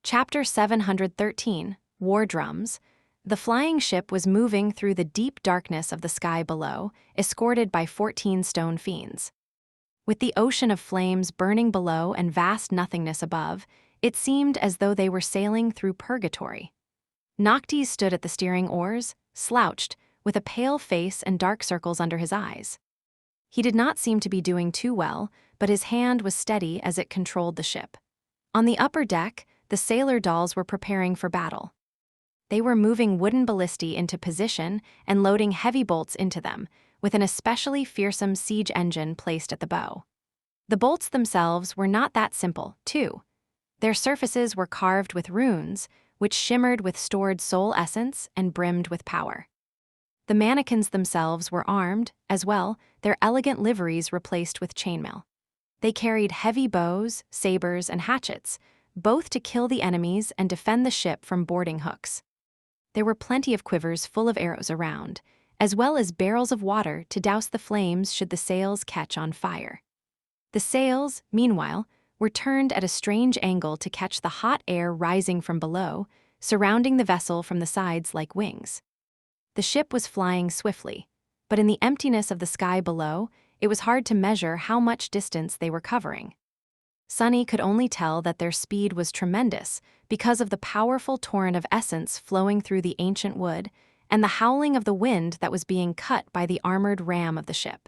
Chapter 713, War Drums. The flying ship was moving through the deep darkness of the sky below, escorted by 14 stone fiends. With the ocean of flames burning below and vast nothingness above, it seemed as though they were sailing through purgatory. Noctis stood at the steering oars, slouched, with a pale face and dark circles under his eyes. He did not seem to be doing too well, but his hand was steady as it controlled the ship. On the upper deck, the sailor dolls were preparing for battle. They were moving wooden ballistae into position and loading heavy bolts into them, with an especially fearsome siege engine placed at the bow. The bolts themselves were not that simple, too. Their surfaces were carved with runes, which shimmered with stored soul essence and brimmed with power. The mannequins themselves were armed, as well, their elegant liveries replaced with chainmail. They carried heavy bows, sabers, and hatchets, both to kill the enemies and defend the ship from boarding hooks. There were plenty of quivers full of arrows around, as well as barrels of water to douse the flames should the sails catch on fire. The sails, meanwhile, were turned at a strange angle to catch the hot air rising from below, surrounding the vessel from the sides like wings. The ship was flying swiftly, but in the emptiness of the sky below, it was hard to measure how much distance they were covering. Sunny could only tell that their speed was tremendous because of the powerful torrent of essence flowing through the ancient wood and the howling of the wind that was being cut by the armored ram of the ship.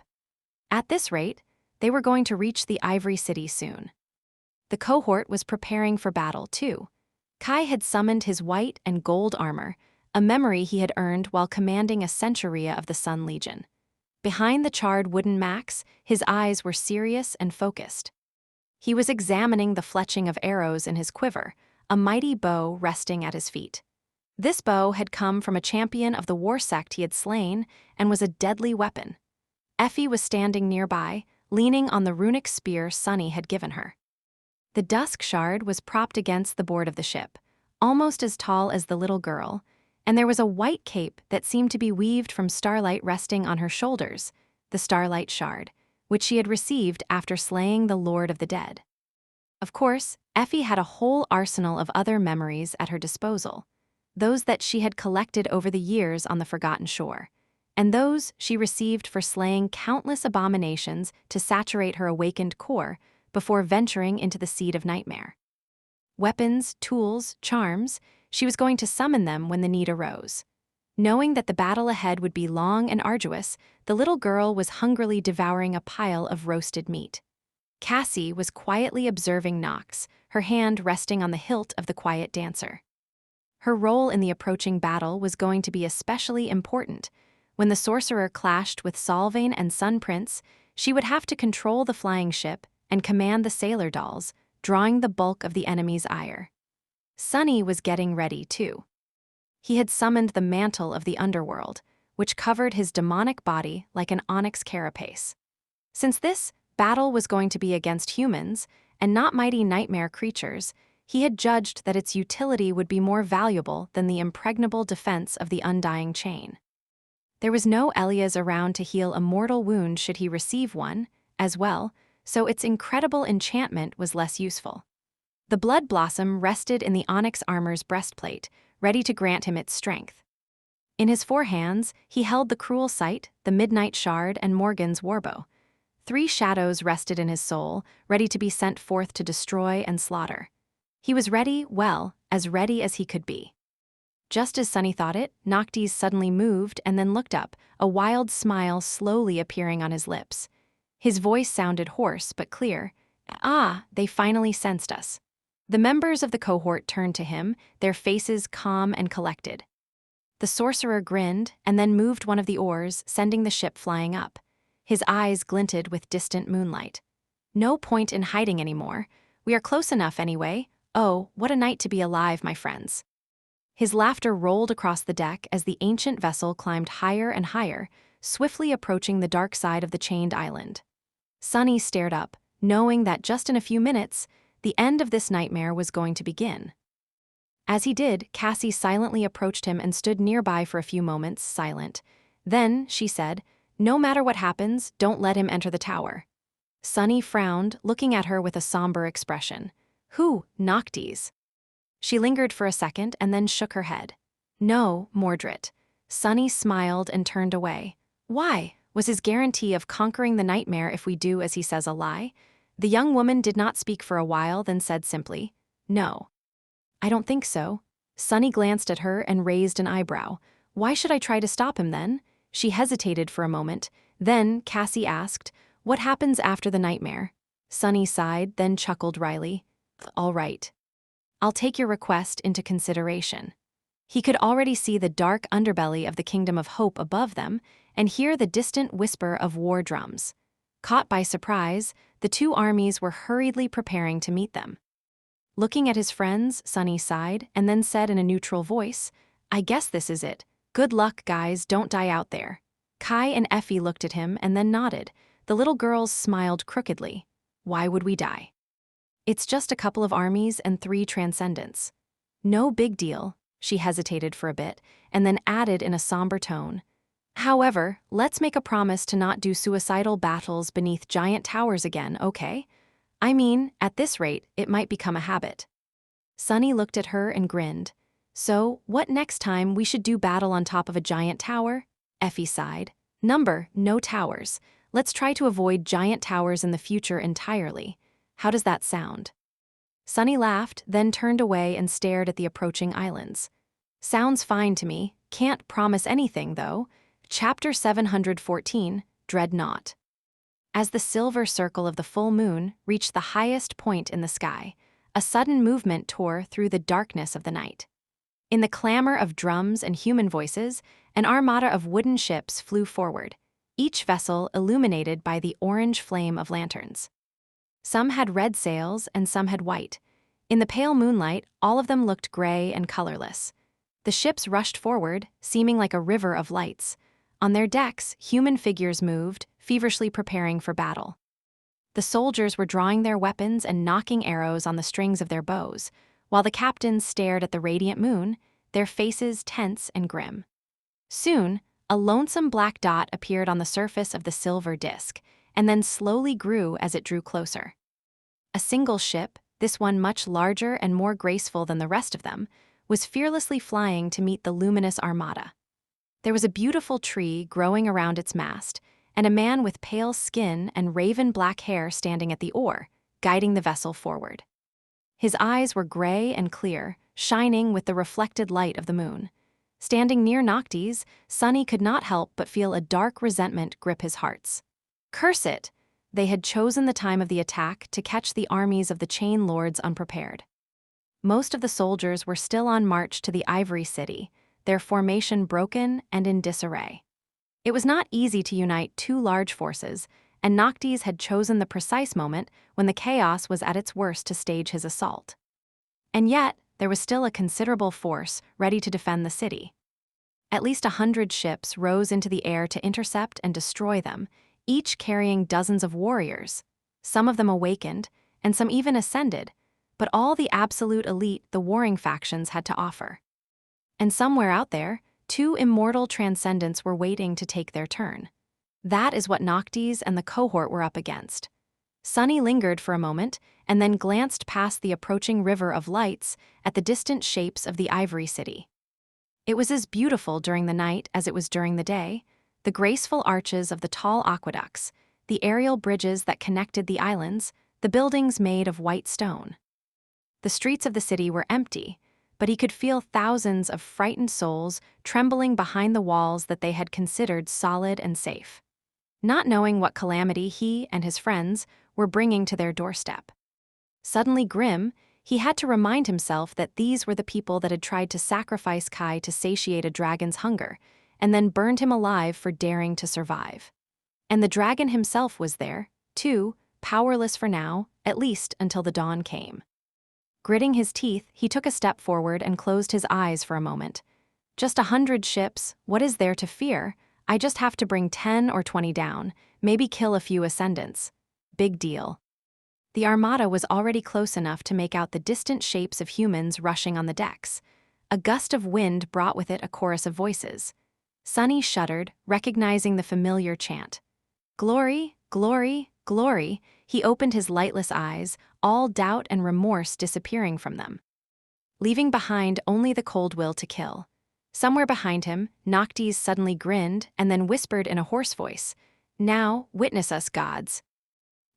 At this rate, they were going to reach the Ivory City soon. The cohort was preparing for battle, too. Kai had summoned his white and gold armor, a memory he had earned while commanding a centuria of the Sun Legion. Behind the charred wooden max, his eyes were serious and focused. He was examining the fletching of arrows in his quiver, a mighty bow resting at his feet. This bow had come from a champion of the war sect he had slain and was a deadly weapon. Effie was standing nearby, leaning on the runic spear Sunny had given her. The dusk shard was propped against the board of the ship, almost as tall as the little girl, and there was a white cape that seemed to be weaved from starlight resting on her shoulders, the starlight shard, which she had received after slaying the Lord of the Dead. Of course, Effie had a whole arsenal of other memories at her disposal, those that she had collected over the years on the Forgotten Shore, and those she received for slaying countless abominations to saturate her awakened core before venturing into the seed of nightmare. Weapons, tools, charms, she was going to summon them when the need arose. Knowing that the battle ahead would be long and arduous, the little girl was hungrily devouring a pile of roasted meat. Cassie was quietly observing Nox, her hand resting on the hilt of the quiet dancer. Her role in the approaching battle was going to be especially important. When the sorcerer clashed with Solvane and Sun Prince, she would have to control the flying ship and command the sailor dolls, drawing the bulk of the enemy's ire. Sunny was getting ready, too. He had summoned the mantle of the underworld, which covered his demonic body like an onyx carapace. Since this battle was going to be against humans, and not mighty nightmare creatures, he had judged that its utility would be more valuable than the impregnable defense of the undying chain. There was no Elias around to heal a mortal wound should he receive one, as well, so its incredible enchantment was less useful. The blood blossom rested in the onyx armor's breastplate, ready to grant him its strength. In his four hands, he held the cruel sight, the midnight shard, and Morgan's warbow. 3 shadows rested in his soul, ready to be sent forth to destroy and slaughter. He was ready, well, as ready as he could be. Just as Sunny thought it, Noctis suddenly moved and then looked up, a wild smile slowly appearing on his lips. His voice sounded hoarse but clear. "Ah, they finally sensed us." The members of the cohort turned to him, their faces calm and collected. The sorcerer grinned and then moved one of the oars, sending the ship flying up. His eyes glinted with distant moonlight. "No point in hiding anymore. We are close enough anyway. Oh, what a night to be alive, my friends." His laughter rolled across the deck as the ancient vessel climbed higher and higher, swiftly approaching the dark side of the chained island. Sunny stared up, knowing that just in a few minutes, the end of this nightmare was going to begin. As he did, Cassie silently approached him and stood nearby for a few moments, silent. Then, she said, "No matter what happens, don't let him enter the tower." Sunny frowned, looking at her with a somber expression. "Who, Noctis?" She lingered for a second and then shook her head. No, Mordred. Sunny smiled and turned away. Why? Was his guarantee of conquering the nightmare if we do as he says a lie? The young woman did not speak for a while, then said simply, "No. I don't think so." Sunny glanced at her and raised an eyebrow. "Why should I try to stop him then?" She hesitated for a moment. Then Cassie asked, "What happens after the nightmare?" Sunny sighed, then chuckled wryly. "All right. I'll take your request into consideration." He could already see the dark underbelly of the Kingdom of Hope above them and hear the distant whisper of war drums. Caught by surprise, the two armies were hurriedly preparing to meet them. Looking at his friends, Sunny sighed and then said in a neutral voice, "I guess this is it. Good luck, guys, don't die out there." Kai and Effie looked at him and then nodded. The little girls smiled crookedly. "Why would we die? It's just a couple of armies and 3 transcendents." "No big deal." She hesitated for a bit and then added in a somber tone, "However, let's make a promise to not do suicidal battles beneath giant towers again, okay? I mean, at this rate, it might become a habit." Sunny looked at her and grinned. "So, what next time we should do battle on top of a giant tower?" Effie sighed. No towers. Let's try to avoid giant towers in the future entirely. How does that sound?" Sunny laughed, then turned away and stared at the approaching islands. "Sounds fine to me. Can't promise anything, though." Chapter 714, Dreadnought. As the silver circle of the full moon reached the highest point in the sky, a sudden movement tore through the darkness of the night. In the clamor of drums and human voices, an armada of wooden ships flew forward, each vessel illuminated by the orange flame of lanterns. Some had red sails and some had white. In the pale moonlight, all of them looked gray and colorless. The ships rushed forward, seeming like a river of lights. On their decks, human figures moved, feverishly preparing for battle. The soldiers were drawing their weapons and knocking arrows on the strings of their bows, while the captains stared at the radiant moon, their faces tense and grim. Soon, a lonesome black dot appeared on the surface of the silver disk, and then slowly grew as it drew closer. A single ship, this one much larger and more graceful than the rest of them, was fearlessly flying to meet the luminous armada. There was a beautiful tree growing around its mast, and a man with pale skin and raven-black hair standing at the oar, guiding the vessel forward. His eyes were gray and clear, shining with the reflected light of the moon. Standing near Noctis, Sunny could not help but feel a dark resentment grip his hearts. Curse it! They had chosen the time of the attack to catch the armies of the Chain Lords unprepared. Most of the soldiers were still on march to the Ivory City, their formation broken and in disarray. It was not easy to unite 2 large forces, and Noctis had chosen the precise moment when the chaos was at its worst to stage his assault. And yet, there was still a considerable force ready to defend the city. At least 100 ships rose into the air to intercept and destroy them, each carrying dozens of warriors. Some of them awakened, and some even ascended, but all the absolute elite the warring factions had to offer. And somewhere out there, 2 immortal transcendents were waiting to take their turn. That is what Noctis and the cohort were up against. Sunny lingered for a moment and then glanced past the approaching river of lights at the distant shapes of the Ivory City. It was as beautiful during the night as it was during the day, the graceful arches of the tall aqueducts, the aerial bridges that connected the islands, the buildings made of white stone. The streets of the city were empty, but he could feel thousands of frightened souls trembling behind the walls that they had considered solid and safe, not knowing what calamity he and his friends were bringing to their doorstep. Suddenly grim, he had to remind himself that these were the people that had tried to sacrifice Kai to satiate a dragon's hunger, and then burned him alive for daring to survive. And the dragon himself was there, too, powerless for now, at least until the dawn came. Gritting his teeth, he took a step forward and closed his eyes for a moment. Just 100 ships, what is there to fear? I just have to bring 10 or 20 down, maybe kill a few ascendants. Big deal. The armada was already close enough to make out the distant shapes of humans rushing on the decks. A gust of wind brought with it a chorus of voices. Sunny shuddered, recognizing the familiar chant. Glory, glory, glory. He opened his lightless eyes, all doubt and remorse disappearing from them, leaving behind only the cold will to kill. Somewhere behind him, Noctis suddenly grinned and then whispered in a hoarse voice, "Now, witness us, gods."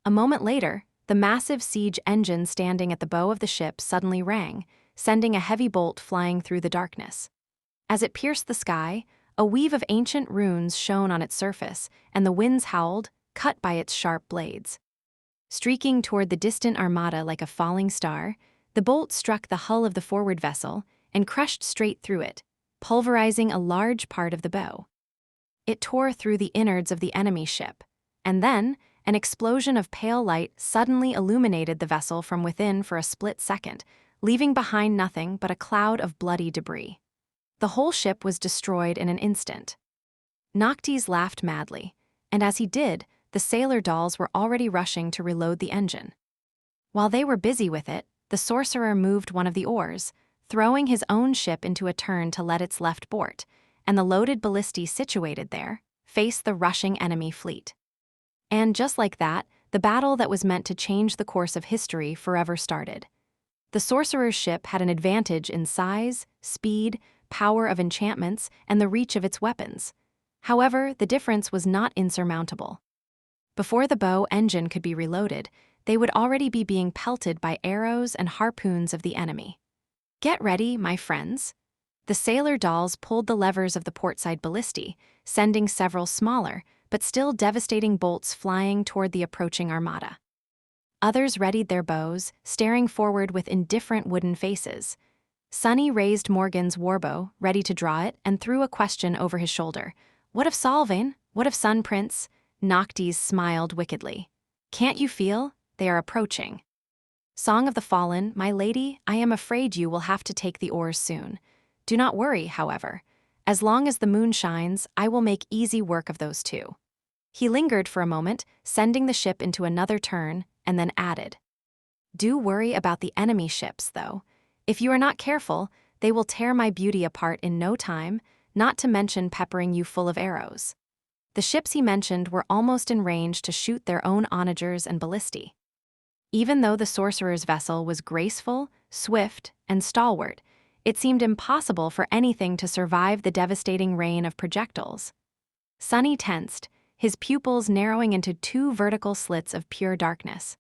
A moment later, the massive siege engine standing at the bow of the ship suddenly rang, sending a heavy bolt flying through the darkness. As it pierced the sky, a weave of ancient runes shone on its surface, and the winds howled, cut by its sharp blades. Streaking toward the distant armada like a falling star, the bolt struck the hull of the forward vessel and crushed straight through it, pulverizing a large part of the bow. It tore through the innards of the enemy ship, and then an explosion of pale light suddenly illuminated the vessel from within for a split second, leaving behind nothing but a cloud of bloody debris. The whole ship was destroyed in an instant. Noctis laughed madly, and as he did, the sailor dolls were already rushing to reload the engine. While they were busy with it, the sorcerer moved one of the oars, throwing his own ship into a turn to let its left port, and the loaded ballistae situated there faced the rushing enemy fleet. And just like that, the battle that was meant to change the course of history forever started. The sorcerer's ship had an advantage in size, speed, power of enchantments, and the reach of its weapons. However, the difference was not insurmountable. Before the bow engine could be reloaded, they would already be being pelted by arrows and harpoons of the enemy. Get ready, my friends. The sailor dolls pulled the levers of the portside ballistae, sending several smaller, but still devastating bolts flying toward the approaching armada. Others readied their bows, staring forward with indifferent wooden faces. Sunny raised Morgan's warbow, ready to draw it, and threw a question over his shoulder. "What of Solvain? What of Sun Prince?" Noctis smiled wickedly. "Can't you feel? They are approaching." "Song of the Fallen, my lady, I am afraid you will have to take the oars soon. Do not worry, however. As long as the moon shines, I will make easy work of those two." He lingered for a moment, sending the ship into another turn, and then added, "Do worry about the enemy ships, though. If you are not careful, they will tear my beauty apart in no time, not to mention peppering you full of arrows." The ships he mentioned were almost in range to shoot their own onagers and ballistae. Even though the sorcerer's vessel was graceful, swift, and stalwart, it seemed impossible for anything to survive the devastating rain of projectiles. Sunny tensed, his pupils narrowing into two vertical slits of pure darkness.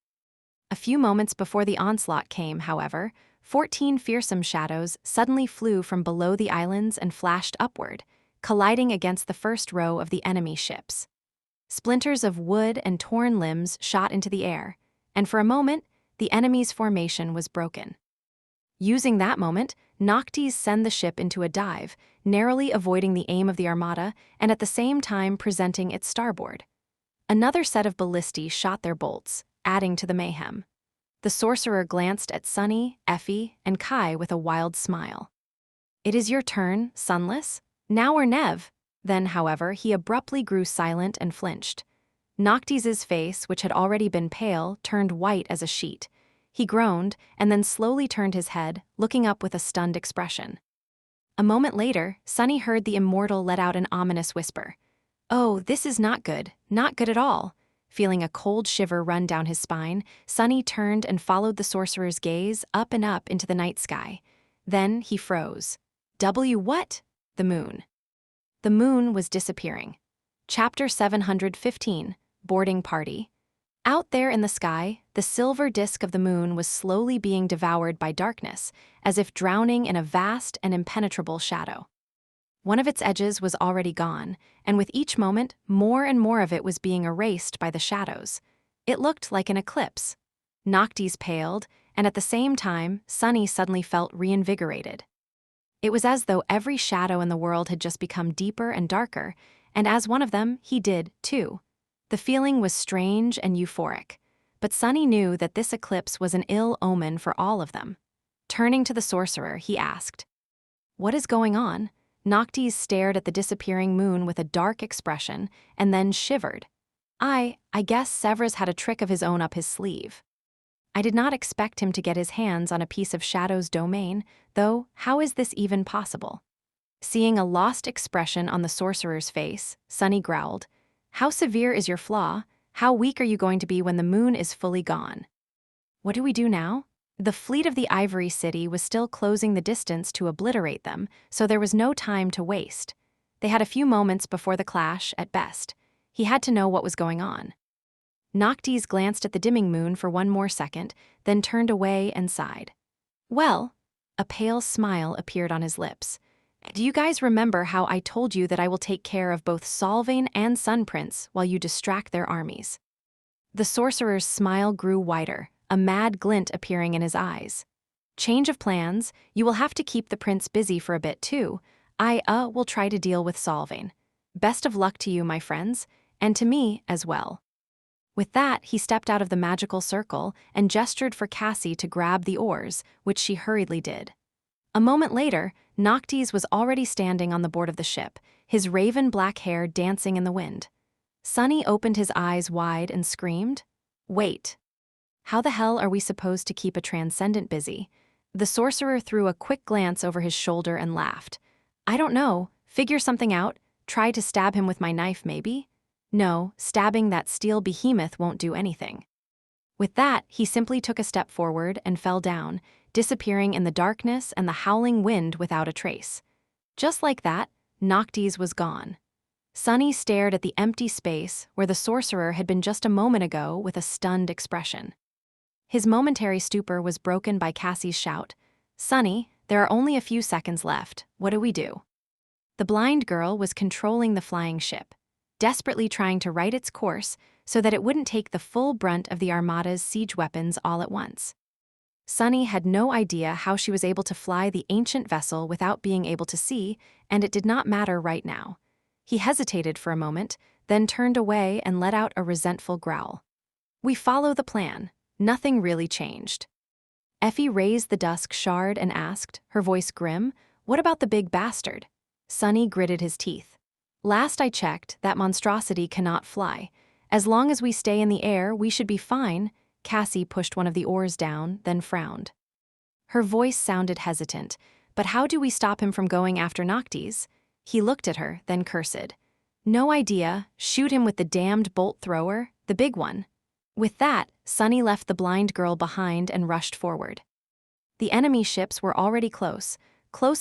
A few moments before the onslaught came, however, 14 fearsome shadows suddenly flew from below the islands and flashed upward, colliding against the first row of the enemy ships. Splinters of wood and torn limbs shot into the air, and for a moment, the enemy's formation was broken. Using that moment, Noctis sent the ship into a dive, narrowly avoiding the aim of the armada and at the same time presenting its starboard. Another set of ballistae shot their bolts, adding to the mayhem. The sorcerer glanced at Sunny, Effie, and Kai with a wild smile. "It is your turn, Sunless. Now or nev." Then, however, he abruptly grew silent and flinched. Noctis's face, which had already been pale, turned white as a sheet. He groaned, and then slowly turned his head, looking up with a stunned expression. A moment later, Sunny heard the immortal let out an ominous whisper. "Oh, this is not good at all." Feeling a cold shiver run down his spine, Sunny turned and followed the sorcerer's gaze up and up into the night sky. Then he froze. What? The moon. The moon was disappearing. Chapter 715, Boarding Party. Out there in the sky, the silver disk of the moon was slowly being devoured by darkness, as if drowning in a vast and impenetrable shadow. One of its edges was already gone, and with each moment, more and more of it was being erased by the shadows. It looked like an eclipse. Noctis paled, and at the same time, Sunny suddenly felt reinvigorated. It was as though every shadow in the world had just become deeper and darker, and as one of them, he did, too. The feeling was strange and euphoric, but Sunny knew that this eclipse was an ill omen for all of them. Turning to the sorcerer, he asked, "What is going on?" Noctis stared at the disappearing moon with a dark expression and then shivered. I guess Severus had a trick of his own up his sleeve. I did not expect him to get his hands on a piece of Shadow's domain, though how is this even possible?" Seeing a lost expression on the sorcerer's face, Sunny growled, "How severe is your flaw? How weak are you going to be when the moon is fully gone?" "What do we do now?" The fleet of the Ivory City was still closing the distance to obliterate them, so there was no time to waste. They had a few moments before the clash, at best. He had to know what was going on. Noctis glanced at the dimming moon for one more second, then turned away and sighed. Well, a pale smile appeared on his lips. Do you guys remember how I told you that I will take care of both Solvane and Sun Prince while you distract their armies? The sorcerer's smile grew wider, a mad glint appearing in his eyes. Change of plans, you will have to keep the prince busy for a bit too. I will try to deal with Solvane. Best of luck to you, my friends, and to me as well. With that, he stepped out of the magical circle and gestured for Cassie to grab the oars, which she hurriedly did. A moment later, Noctis was already standing on the board of the ship, his raven black hair dancing in the wind. Sunny opened his eyes wide and screamed, "Wait. How the hell are we supposed to keep a transcendent busy?" The sorcerer threw a quick glance over his shoulder and laughed. "I don't know. Figure something out. Try to stab him with my knife, maybe? No, stabbing that steel behemoth won't do anything." With that, he simply took a step forward and fell down, disappearing in the darkness and the howling wind without a trace. Just like that, Noctis was gone. Sunny stared at the empty space where the sorcerer had been just a moment ago with a stunned expression. His momentary stupor was broken by Cassie's shout, "Sunny, there are only a few seconds left. What do we do?" The blind girl was controlling the flying ship, desperately trying to right its course so that it wouldn't take the full brunt of the Armada's siege weapons all at once. Sunny had no idea how she was able to fly the ancient vessel without being able to see, and it did not matter right now. He hesitated for a moment, then turned away and let out a resentful growl. "We follow the plan. Nothing really changed." Effie raised the dusk shard and asked, her voice grim, "What about the big bastard?" Sunny gritted his teeth. "Last I checked, that monstrosity cannot fly. As long as we stay in the air, we should be fine." Cassie pushed one of the oars down, then frowned. Her voice sounded hesitant. "But how do we stop him from going after Noctis?" He looked at her, then cursed. "No idea. Shoot him with the damned bolt thrower, the big one." With that, Sunny left the blind girl behind and rushed forward. The enemy ships were already close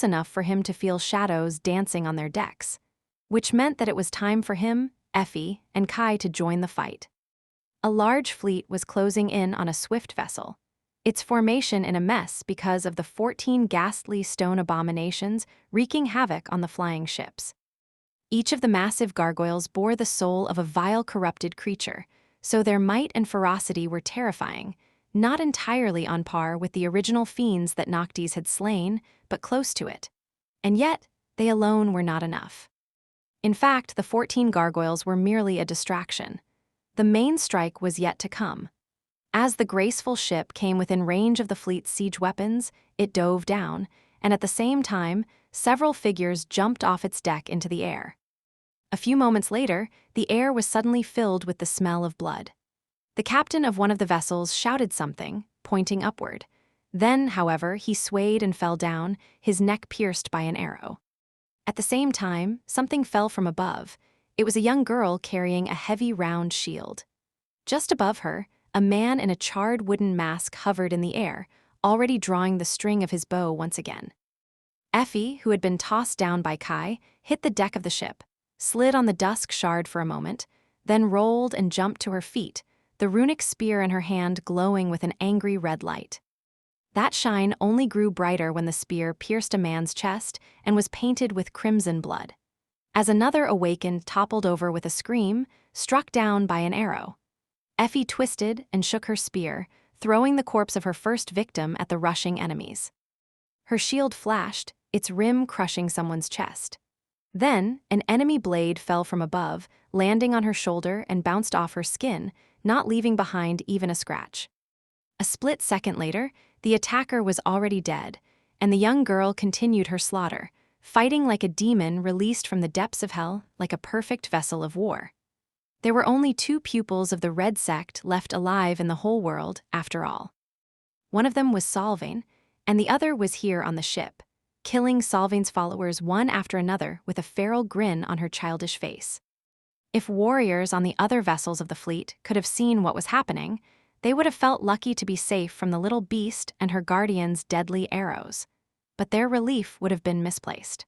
enough for him to feel shadows dancing on their decks, which meant that it was time for him, Effie, and Kai to join the fight. A large fleet was closing in on a swift vessel, its formation in a mess because of the 14 ghastly stone abominations wreaking havoc on the flying ships. Each of the massive gargoyles bore the soul of a vile, corrupted creature, so their might and ferocity were terrifying, not entirely on par with the original fiends that Noctis had slain, but close to it. And yet, they alone were not enough. In fact, the 14 gargoyles were merely a distraction. The main strike was yet to come. As the graceful ship came within range of the fleet's siege weapons, it dove down, and at the same time, several figures jumped off its deck into the air. A few moments later, the air was suddenly filled with the smell of blood. The captain of one of the vessels shouted something, pointing upward. Then, however, he swayed and fell down, his neck pierced by an arrow. At the same time, something fell from above. It was a young girl carrying a heavy round shield. Just above her, a man in a charred wooden mask hovered in the air, already drawing the string of his bow once again. Effie, who had been tossed down by Kai, hit the deck of the ship, slid on the dusk shard for a moment, then rolled and jumped to her feet, the runic spear in her hand glowing with an angry red light. That shine only grew brighter when the spear pierced a man's chest and was painted with crimson blood. As another awakened toppled over with a scream, struck down by an arrow. Effie twisted and shook her spear, throwing the corpse of her first victim at the rushing enemies. Her shield flashed, its rim crushing someone's chest. Then, an enemy blade fell from above, landing on her shoulder and bounced off her skin, not leaving behind even a scratch. A split second later, the attacker was already dead, and the young girl continued her slaughter, fighting like a demon released from the depths of hell, like a perfect vessel of war. There were only 2 pupils of the Red Sect left alive in the whole world, after all. One of them was Solvane, and the other was here on the ship, killing Solvane's followers one after another with a feral grin on her childish face. If warriors on the other vessels of the fleet could have seen what was happening, They would have felt lucky to be safe from the little beast and her guardian's deadly arrows. But their relief would have been misplaced.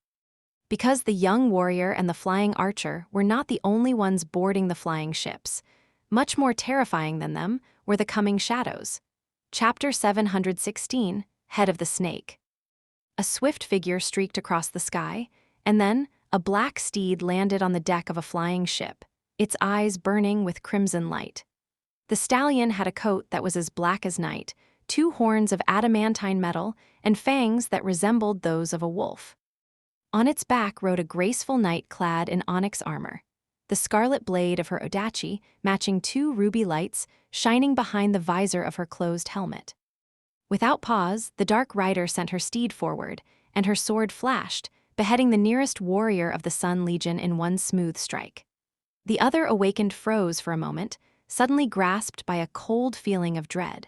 Because the young warrior and the flying archer were not the only ones boarding the flying ships. Much more terrifying than them were the coming shadows. Chapter 716, Head of the Snake. A swift figure streaked across the sky, and then a black steed landed on the deck of a flying ship, its eyes burning with crimson light. The stallion had a coat that was as black as night, 2 horns of adamantine metal, and fangs that resembled those of a wolf. On its back rode a graceful knight clad in onyx armor, the scarlet blade of her odachi matching 2 ruby lights shining behind the visor of her closed helmet. Without pause, the dark rider sent her steed forward, and her sword flashed, beheading the nearest warrior of the Sun Legion in one smooth strike. The other awakened froze for a moment, suddenly grasped by a cold feeling of dread.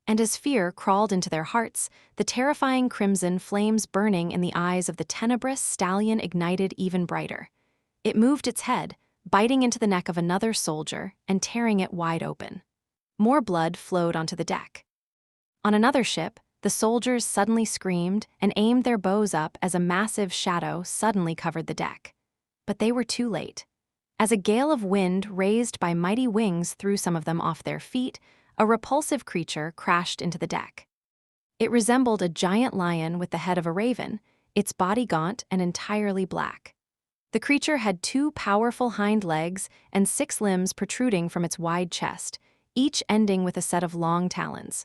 And as fear crawled into their hearts, the terrifying crimson flames burning in the eyes of the tenebrous stallion ignited even brighter. It moved its head, biting into the neck of another soldier and tearing it wide open. More blood flowed onto the deck. On another ship, the soldiers suddenly screamed and aimed their bows up as a massive shadow suddenly covered the deck. But they were too late. As a gale of wind raised by mighty wings threw some of them off their feet, a repulsive creature crashed into the deck. It resembled a giant lion with the head of a raven, its body gaunt and entirely black. The creature had 2 powerful hind legs and 6 limbs protruding from its wide chest, each ending with a set of long talons.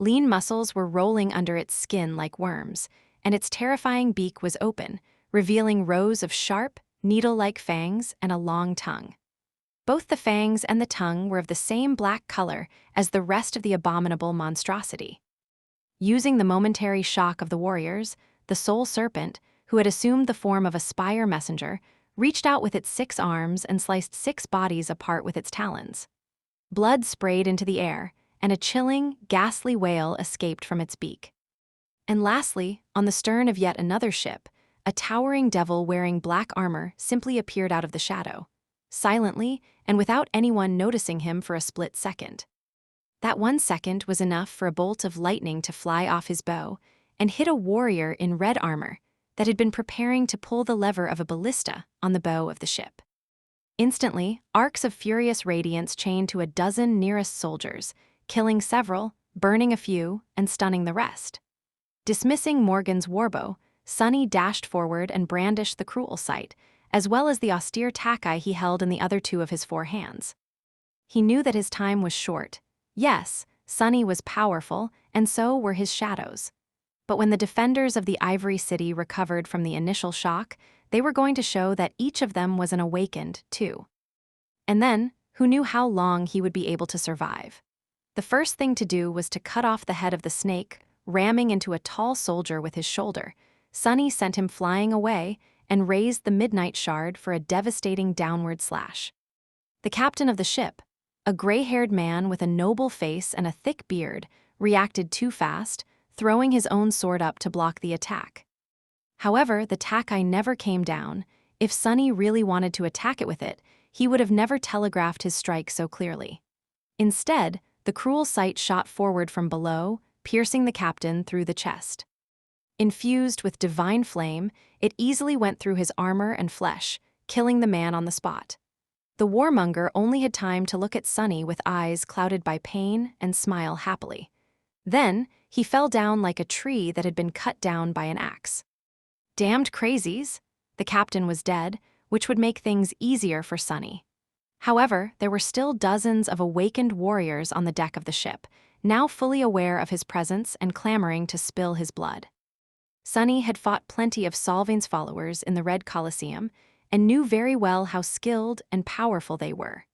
Lean muscles were rolling under its skin like worms, and its terrifying beak was open, revealing rows of sharp, needle-like fangs and a long tongue. Both the fangs and the tongue were of the same black color as the rest of the abominable monstrosity. Using the momentary shock of the warriors, the soul serpent, who had assumed the form of a spire messenger, reached out with its 6 arms and sliced 6 bodies apart with its talons. Blood sprayed into the air, and a chilling, ghastly wail escaped from its beak. And lastly, on the stern of yet another ship, a towering devil wearing black armor simply appeared out of the shadow, silently and without anyone noticing him for a split second. That 1 second was enough for a bolt of lightning to fly off his bow and hit a warrior in red armor that had been preparing to pull the lever of a ballista on the bow of the ship. Instantly, arcs of furious radiance chained to a dozen nearest soldiers, killing several, burning a few, and stunning the rest. Dismissing Morgan's warbow, Sonny dashed forward and brandished the cruel sight, as well as the austere takai he held in the other 2 of his 4 hands. He knew that his time was short. Yes, Sonny was powerful, and so were his shadows. But when the defenders of the Ivory City recovered from the initial shock, they were going to show that each of them was an awakened, too. And then, who knew how long he would be able to survive? The first thing to do was to cut off the head of the snake, ramming into a tall soldier with his shoulder. Sonny sent him flying away and raised the midnight shard for a devastating downward slash. The captain of the ship, a gray-haired man with a noble face and a thick beard, reacted too fast, throwing his own sword up to block the attack. However, the takai never came down. If Sonny really wanted to attack it with it, he would have never telegraphed his strike so clearly. Instead, the cruel sight shot forward from below, piercing the captain through the chest. Infused with divine flame, it easily went through his armor and flesh, killing the man on the spot. The warmonger only had time to look at Sonny with eyes clouded by pain and smile happily. Then, he fell down like a tree that had been cut down by an axe. Damned crazies! The captain was dead, which would make things easier for Sonny. However, there were still dozens of awakened warriors on the deck of the ship, now fully aware of his presence and clamoring to spill his blood. Sonny had fought plenty of Solving's followers in the Red Colosseum and knew very well how skilled and powerful they were.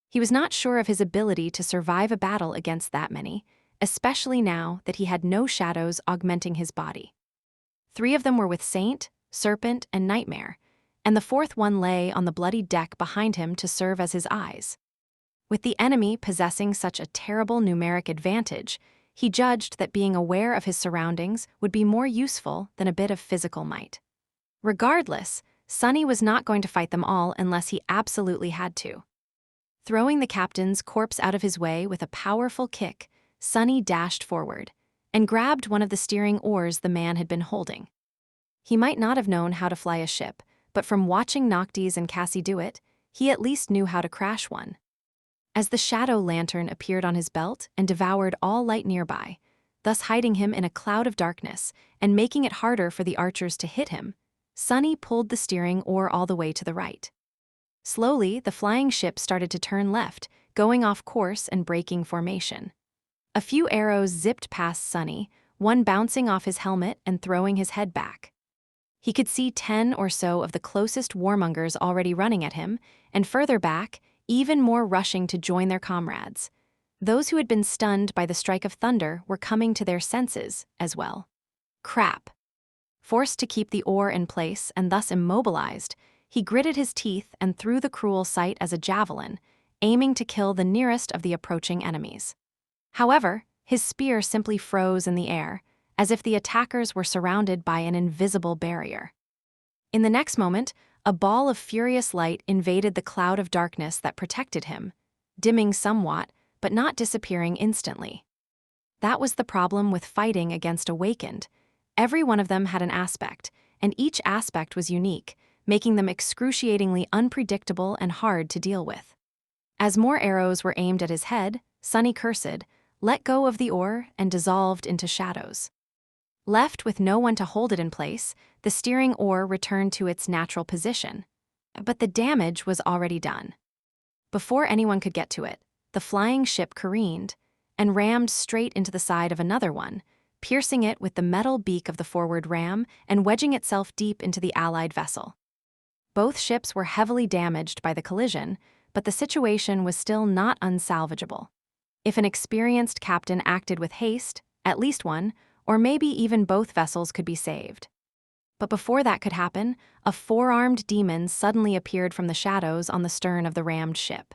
He was not sure of his ability to survive a battle against that many, especially now that he had no shadows augmenting his body. 3 of them were with Saint, Serpent, and Nightmare, and the 4th one lay on the bloody deck behind him to serve as his eyes. With the enemy possessing such a terrible numeric advantage, he judged that being aware of his surroundings would be more useful than a bit of physical might. Regardless, Sonny was not going to fight them all unless he absolutely had to. Throwing the captain's corpse out of his way with a powerful kick, Sunny dashed forward and grabbed one of the steering oars the man had been holding. He might not have known how to fly a ship, but from watching Noctis and Cassie do it, he at least knew how to crash one. As the shadow lantern appeared on his belt and devoured all light nearby, thus hiding him in a cloud of darkness and making it harder for the archers to hit him, Sunny pulled the steering oar all the way to the right. Slowly, the flying ship started to turn left, going off course and breaking formation. A few arrows zipped past Sunny, one bouncing off his helmet and throwing his head back. He could see 10 or so of the closest warmongers already running at him, and further back, even more rushing to join their comrades. Those who had been stunned by the strike of thunder were coming to their senses as well. Crap. Forced to keep the oar in place and thus immobilized, he gritted his teeth and threw the cruel sight as a javelin, aiming to kill the nearest of the approaching enemies. However, his spear simply froze in the air, as if the attackers were surrounded by an invisible barrier. In the next moment, a ball of furious light invaded the cloud of darkness that protected him, dimming somewhat, but not disappearing instantly. That was the problem with fighting against Awakened. Every one of them had an aspect, and each aspect was unique, making them excruciatingly unpredictable and hard to deal with. As more arrows were aimed at his head, Sunny cursed, let go of the oar, and dissolved into shadows. Left with no one to hold it in place, the steering oar returned to its natural position. But the damage was already done. Before anyone could get to it, the flying ship careened and rammed straight into the side of another one, piercing it with the metal beak of the forward ram and wedging itself deep into the Allied vessel. Both ships were heavily damaged by the collision, but the situation was still not unsalvageable. If an experienced captain acted with haste, at least one, or maybe even both vessels could be saved. But before that could happen, a four-armed demon suddenly appeared from the shadows on the stern of the rammed ship.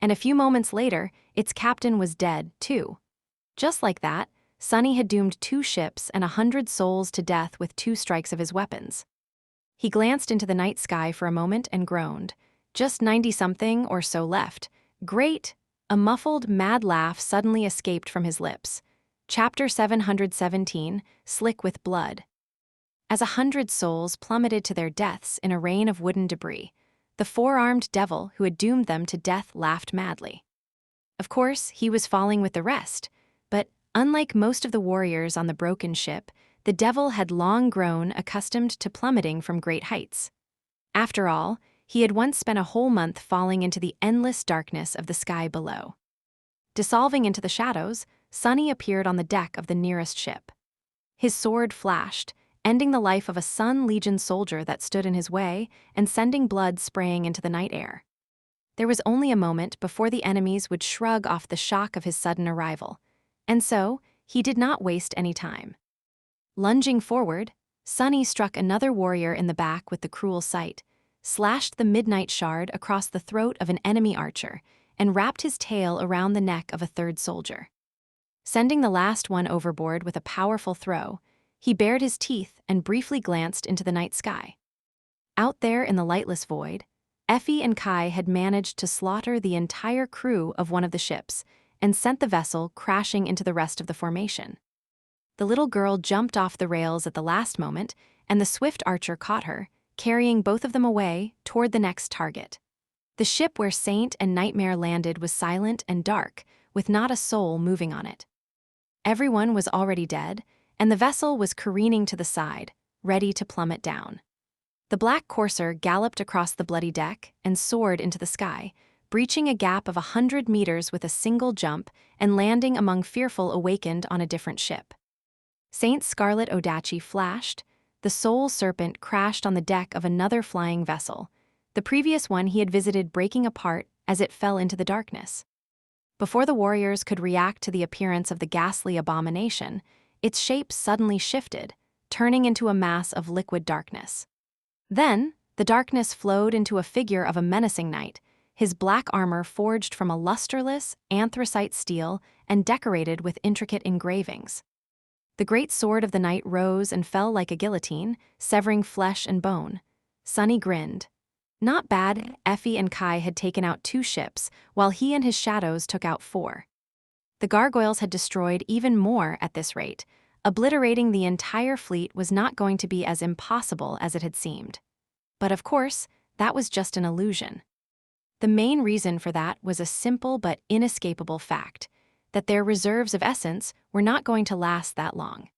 And a few moments later, its captain was dead, too. Just like that, Sunny had doomed 2 ships and 100 souls to death with 2 strikes of his weapons. He glanced into the night sky for a moment and groaned. Just 90-something or so left. Great! A muffled, mad laugh suddenly escaped from his lips. Chapter 717, Slick with Blood. As 100 souls plummeted to their deaths in a rain of wooden debris, the four-armed devil who had doomed them to death laughed madly. Of course, he was falling with the rest, but unlike most of the warriors on the broken ship, the devil had long grown accustomed to plummeting from great heights. After all, he had once spent a whole month falling into the endless darkness of the sky below. Dissolving into the shadows, Sunny appeared on the deck of the nearest ship. His sword flashed, ending the life of a Sun Legion soldier that stood in his way and sending blood spraying into the night air. There was only a moment before the enemies would shrug off the shock of his sudden arrival, and so he did not waste any time. Lunging forward, Sunny struck another warrior in the back with the cruel sight, slashed the midnight shard across the throat of an enemy archer, and wrapped his tail around the neck of a third soldier. Sending the last one overboard with a powerful throw, he bared his teeth and briefly glanced into the night sky. Out there in the lightless void, Effie and Kai had managed to slaughter the entire crew of one of the ships and sent the vessel crashing into the rest of the formation. The little girl jumped off the rails at the last moment, and the swift archer caught her, carrying both of them away toward the next target. The ship where Saint and Nightmare landed was silent and dark, with not a soul moving on it. Everyone was already dead, and the vessel was careening to the side, ready to plummet down. The black courser galloped across the bloody deck and soared into the sky, breaching a gap of 100 meters with a single jump and landing among Fearful Awakened on a different ship. Saint's scarlet Odachi flashed. The Soul Serpent crashed on the deck of another flying vessel, the previous one he had visited breaking apart as it fell into the darkness. Before the warriors could react to the appearance of the ghastly abomination, its shape suddenly shifted, turning into a mass of liquid darkness. Then, the darkness flowed into a figure of a menacing knight, his black armor forged from a lusterless, anthracite steel and decorated with intricate engravings. The great sword of the knight rose and fell like a guillotine, severing flesh and bone. Sunny grinned. Not bad, Effie and Kai had taken out 2 ships, while he and his shadows took out 4. The gargoyles had destroyed even more at this rate. Obliterating the entire fleet was not going to be as impossible as it had seemed. But of course, that was just an illusion. The main reason for that was a simple but inescapable fact, that their reserves of essence were not going to last that long.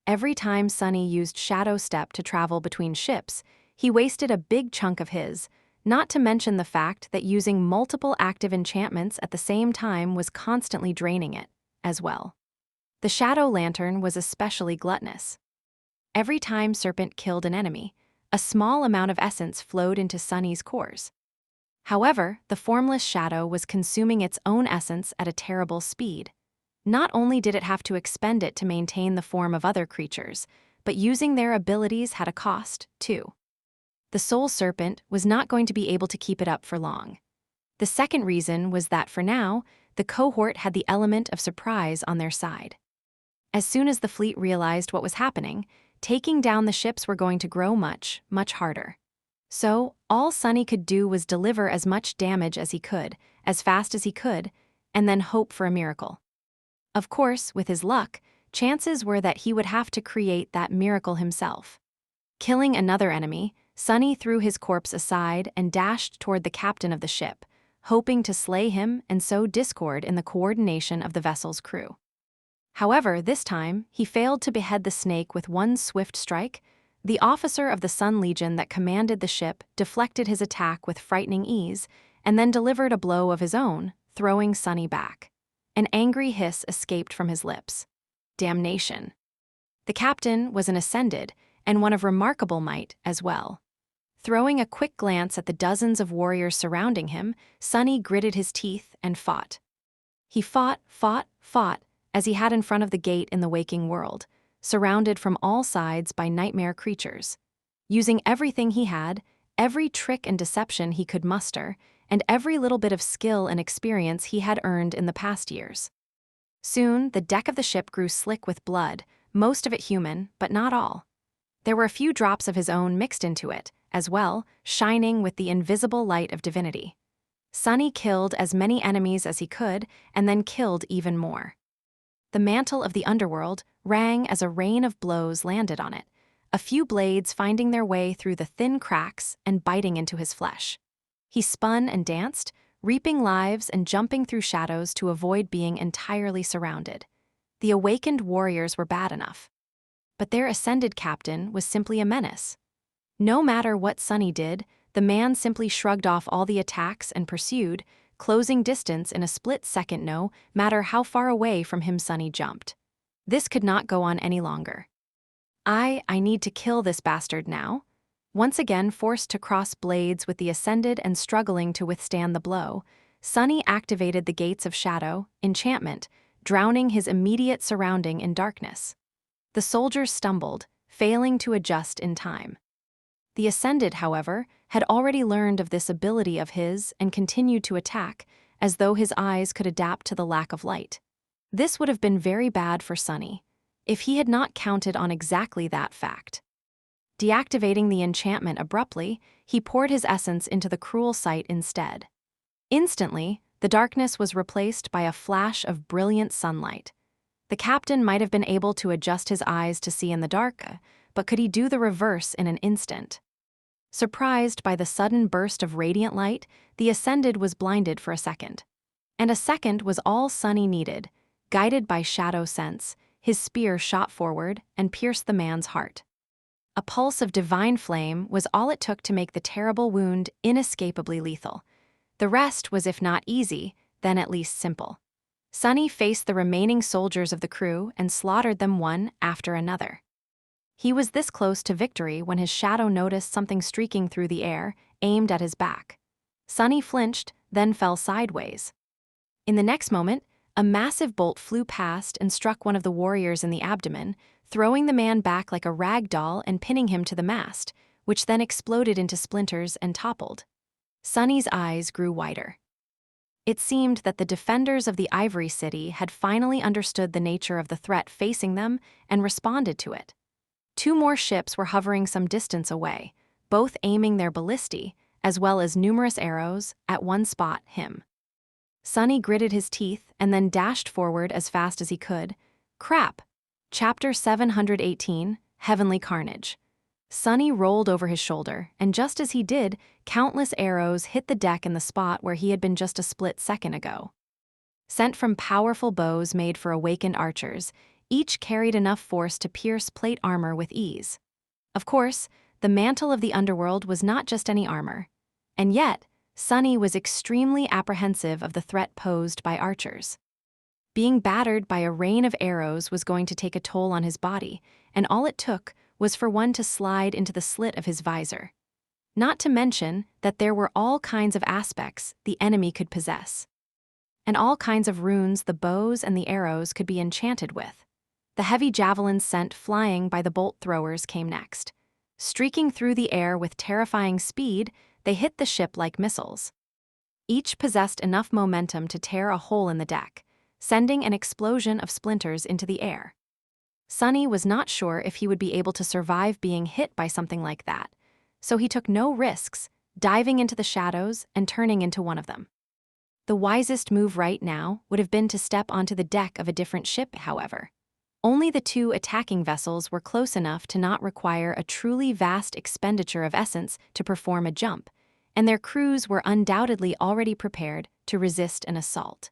Every time Sunny used Shadow Step to travel between ships, he wasted a big chunk of his, not to mention the fact that using multiple active enchantments at the same time was constantly draining it, as well. The Shadow Lantern was especially gluttonous. Every time Serpent killed an enemy, a small amount of essence flowed into Sunny's cores. However, the formless shadow was consuming its own essence at a terrible speed. Not only did it have to expend it to maintain the form of other creatures, but using their abilities had a cost, too. The Soul Serpent was not going to be able to keep it up for long. The second reason was that for now, the cohort had the element of surprise on their side. As soon as the fleet realized what was happening, taking down the ships were going to grow much, much harder. So, all Sunny could do was deliver as much damage as he could, as fast as he could, and then hope for a miracle. Of course, with his luck, chances were that he would have to create that miracle himself. Killing another enemy, Sunny threw his corpse aside and dashed toward the captain of the ship, hoping to slay him and sow discord in the coordination of the vessel's crew. However, this time, he failed to behead the snake with one swift strike. The officer of the Sun Legion that commanded the ship deflected his attack with frightening ease, and then delivered a blow of his own, throwing Sunny back. An angry hiss escaped from his lips. Damnation. The captain was an ascended, and one of remarkable might as well. Throwing a quick glance at the dozens of warriors surrounding him, Sunny gritted his teeth and fought. He fought, as he had in front of the gate in the waking world, surrounded from all sides by nightmare creatures. Using everything he had, every trick and deception he could muster, and every little bit of skill and experience he had earned in the past years. Soon, the deck of the ship grew slick with blood, most of it human, but not all. There were a few drops of his own mixed into it, as well, shining with the invisible light of divinity. Sunny killed as many enemies as he could, and then killed even more. The mantle of the underworld rang as a rain of blows landed on it, a few blades finding their way through the thin cracks and biting into his flesh. He spun and danced, reaping lives and jumping through shadows to avoid being entirely surrounded. The awakened warriors were bad enough. But their ascended captain was simply a menace. No matter what Sunny did, the man simply shrugged off all the attacks and pursued, closing distance in a split second no matter how far away from him Sunny jumped. This could not go on any longer. I need to kill this bastard now. Once again forced to cross blades with the ascended and struggling to withstand the blow, Sunny activated the Gates of Shadow, enchantment, drowning his immediate surrounding in darkness. The soldiers stumbled, failing to adjust in time. The Ascended, however, had already learned of this ability of his and continued to attack, as though his eyes could adapt to the lack of light. This would have been very bad for Sunny, if he had not counted on exactly that fact. Deactivating the enchantment abruptly, he poured his essence into the cruel sight instead. Instantly, the darkness was replaced by a flash of brilliant sunlight. The captain might have been able to adjust his eyes to see in the dark, but could he do the reverse in an instant? Surprised by the sudden burst of radiant light, the Ascended was blinded for a second. And a second was all Sunny needed. Guided by shadow sense, his spear shot forward and pierced the man's heart. A pulse of divine flame was all it took to make the terrible wound inescapably lethal. The rest was if not easy, then at least simple. Sunny faced the remaining soldiers of the crew and slaughtered them one after another. He was this close to victory when his shadow noticed something streaking through the air, aimed at his back. Sunny flinched, then fell sideways. In the next moment, a massive bolt flew past and struck one of the warriors in the abdomen, throwing the man back like a rag doll and pinning him to the mast, which then exploded into splinters and toppled. Sunny's eyes grew wider. It seemed that the defenders of the Ivory City had finally understood the nature of the threat facing them and responded to it. 2 more ships were hovering some distance away, both aiming their ballistae, as well as numerous arrows, at one spot him. Sunny gritted his teeth and then dashed forward as fast as he could. Crap! Chapter 718, Heavenly Carnage. Sunny rolled over his shoulder, and just as he did, countless arrows hit the deck in the spot where he had been just a split second ago. Sent from powerful bows made for awakened archers, each carried enough force to pierce plate armor with ease. Of course, the mantle of the underworld was not just any armor. And yet, Sunny was extremely apprehensive of the threat posed by archers. Being battered by a rain of arrows was going to take a toll on his body, and all it took was for one to slide into the slit of his visor. Not to mention that there were all kinds of aspects the enemy could possess, and all kinds of runes the bows and the arrows could be enchanted with. The heavy javelins sent flying by the bolt throwers came next. Streaking through the air with terrifying speed, they hit the ship like missiles. Each possessed enough momentum to tear a hole in the deck, sending an explosion of splinters into the air. Sunny was not sure if he would be able to survive being hit by something like that, so he took no risks, diving into the shadows and turning into one of them. The wisest move right now would have been to step onto the deck of a different ship, however. Only the two attacking vessels were close enough to not require a truly vast expenditure of essence to perform a jump, and their crews were undoubtedly already prepared to resist an assault.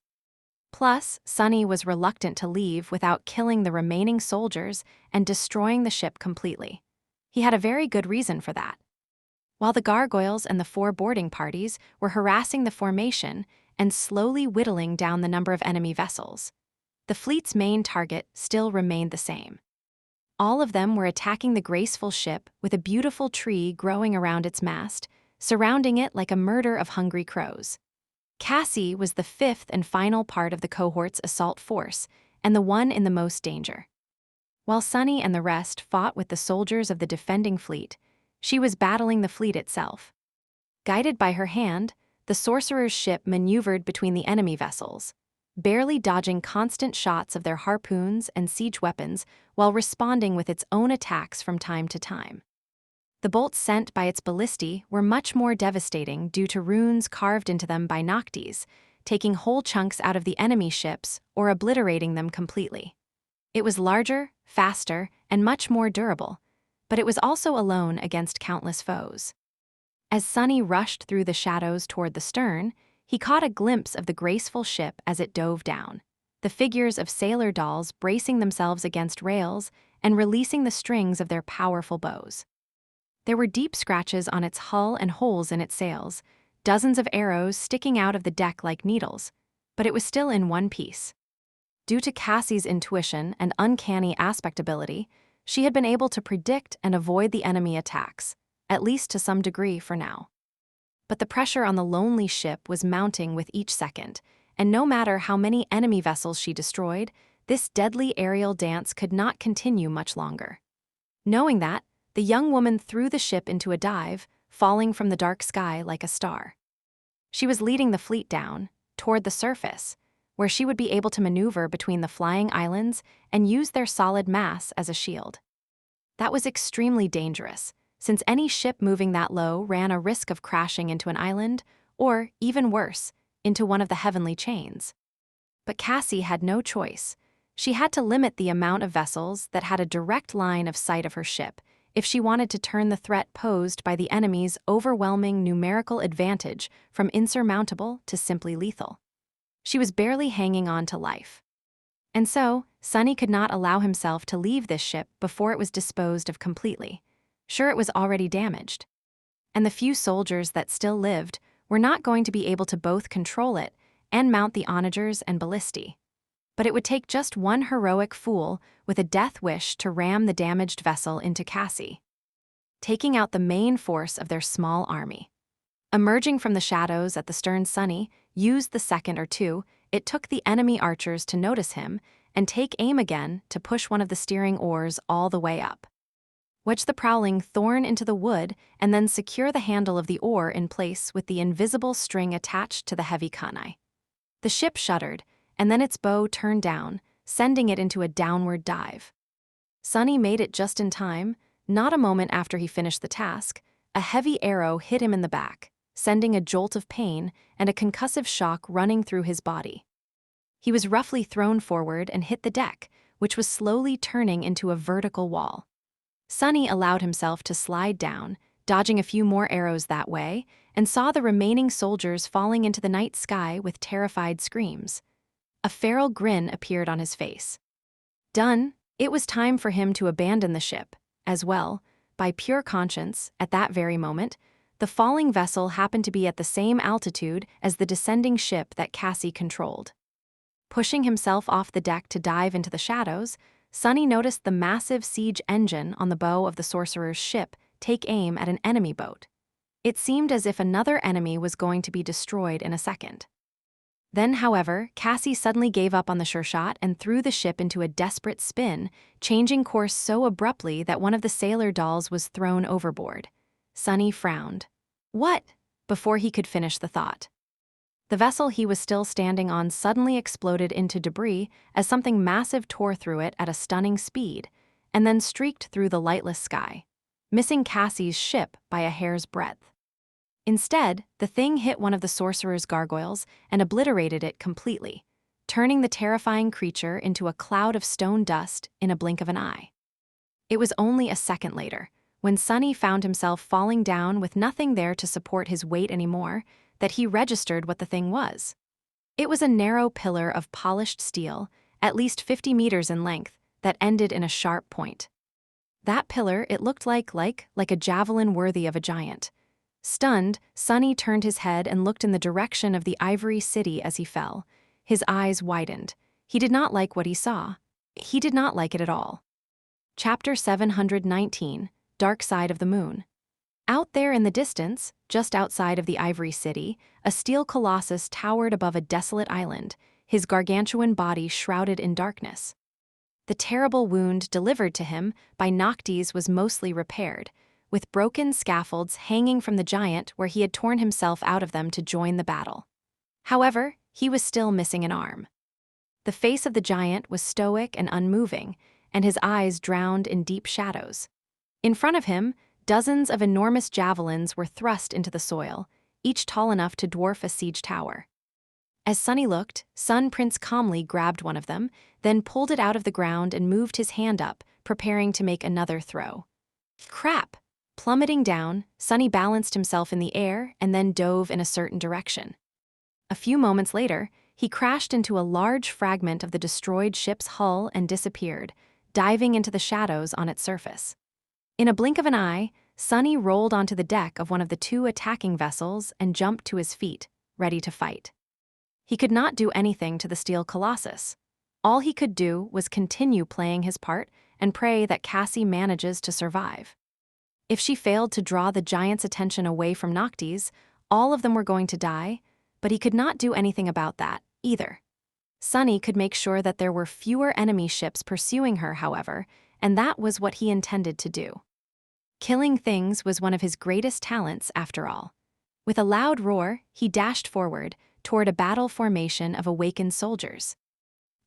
Plus, Sunny was reluctant to leave without killing the remaining soldiers and destroying the ship completely. He had a very good reason for that. While the gargoyles and the 4 boarding parties were harassing the formation and slowly whittling down the number of enemy vessels, the fleet's main target still remained the same. All of them were attacking the graceful ship with a beautiful tree growing around its mast, surrounding it like a murder of hungry crows. Cassie was the 5th and final part of the cohort's assault force, and the one in the most danger. While Sunny and the rest fought with the soldiers of the defending fleet, she was battling the fleet itself. Guided by her hand, the sorcerer's ship maneuvered between the enemy vessels, barely dodging constant shots of their harpoons and siege weapons while responding with its own attacks from time to time. The bolts sent by its ballistae were much more devastating due to runes carved into them by Noctis, taking whole chunks out of the enemy ships or obliterating them completely. It was larger, faster, and much more durable, but it was also alone against countless foes. As Sunny rushed through the shadows toward the stern, he caught a glimpse of the graceful ship as it dove down, the figures of sailor dolls bracing themselves against rails and releasing the strings of their powerful bows. There were deep scratches on its hull and holes in its sails, dozens of arrows sticking out of the deck like needles, but it was still in one piece. Due to Cassie's intuition and uncanny aspect ability, she had been able to predict and avoid the enemy attacks, at least to some degree for now. But the pressure on the lonely ship was mounting with each second, and no matter how many enemy vessels she destroyed, this deadly aerial dance could not continue much longer. Knowing that, the young woman threw the ship into a dive, falling from the dark sky like a star. She was leading the fleet down, toward the surface, where she would be able to maneuver between the flying islands and use their solid mass as a shield. That was extremely dangerous, since any ship moving that low ran a risk of crashing into an island, or, even worse, into one of the heavenly chains. But Cassie had no choice. She had to limit the amount of vessels that had a direct line of sight of her ship if she wanted to turn the threat posed by the enemy's overwhelming numerical advantage from insurmountable to simply lethal. She was barely hanging on to life. And so, Sunny could not allow himself to leave this ship before it was disposed of completely. Sure, it was already damaged. And the few soldiers that still lived were not going to be able to both control it and mount the onagers and ballistae. But it would take just one heroic fool with a death wish to ram the damaged vessel into Cassie, taking out the main force of their small army. Emerging from the shadows at the stern, Sunny used the second or two it took the enemy archers to notice him and take aim again to push one of the steering oars all the way up. Wedge the prowling thorn into the wood and then secure the handle of the oar in place with the invisible string attached to the heavy kunai. The ship shuddered, and then its bow turned down, sending it into a downward dive. Sunny made it just in time. Not a moment after he finished the task, a heavy arrow hit him in the back, sending a jolt of pain and a concussive shock running through his body. He was roughly thrown forward and hit the deck, which was slowly turning into a vertical wall. Sunny allowed himself to slide down, dodging a few more arrows that way, and saw the remaining soldiers falling into the night sky with terrified screams. A feral grin appeared on his face. Done, it was time for him to abandon the ship, as well. By pure conscience, at that very moment, the falling vessel happened to be at the same altitude as the descending ship that Cassie controlled. Pushing himself off the deck to dive into the shadows, Sunny noticed the massive siege engine on the bow of the sorcerer's ship take aim at an enemy boat. It seemed as if another enemy was going to be destroyed in a second. Then, however, Cassie suddenly gave up on the sure shot and threw the ship into a desperate spin, changing course so abruptly that one of the sailor dolls was thrown overboard. Sunny frowned. What? Before he could finish the thought. The vessel he was still standing on suddenly exploded into debris as something massive tore through it at a stunning speed, and then streaked through the lightless sky, missing Cassie's ship by a hair's breadth. Instead, the thing hit one of the sorcerer's gargoyles and obliterated it completely, turning the terrifying creature into a cloud of stone dust in a blink of an eye. It was only a second later, when Sunny found himself falling down with nothing there to support his weight anymore, that he registered what the thing was. It was a narrow pillar of polished steel, at least 50 meters in length, that ended in a sharp point. That pillar, it looked like a javelin worthy of a giant. Stunned, Sunny turned his head and looked in the direction of the Ivory City as he fell. His eyes widened. He did not like what he saw. He did not like it at all. Chapter 719, Dark Side of the Moon. Out there in the distance, just outside of the Ivory City, a steel colossus towered above a desolate island, his gargantuan body shrouded in darkness. The terrible wound delivered to him by Noctis was mostly repaired, with broken scaffolds hanging from the giant where he had torn himself out of them to join the battle. However, he was still missing an arm. The face of the giant was stoic and unmoving, and his eyes drowned in deep shadows. In front of him, dozens of enormous javelins were thrust into the soil, each tall enough to dwarf a siege tower. As Sunny looked, Sun Prince calmly grabbed one of them, then pulled it out of the ground and moved his hand up, preparing to make another throw. Crap! Plummeting down, Sunny balanced himself in the air and then dove in a certain direction. A few moments later, he crashed into a large fragment of the destroyed ship's hull and disappeared, diving into the shadows on its surface. In a blink of an eye, Sunny rolled onto the deck of one of the two attacking vessels and jumped to his feet, ready to fight. He could not do anything to the steel colossus. All he could do was continue playing his part and pray that Cassie manages to survive. If she failed to draw the giant's attention away from Noctis, all of them were going to die, but he could not do anything about that, either. Sunny could make sure that there were fewer enemy ships pursuing her, however, and that was what he intended to do. Killing things was one of his greatest talents, after all. With a loud roar, he dashed forward toward a battle formation of awakened soldiers.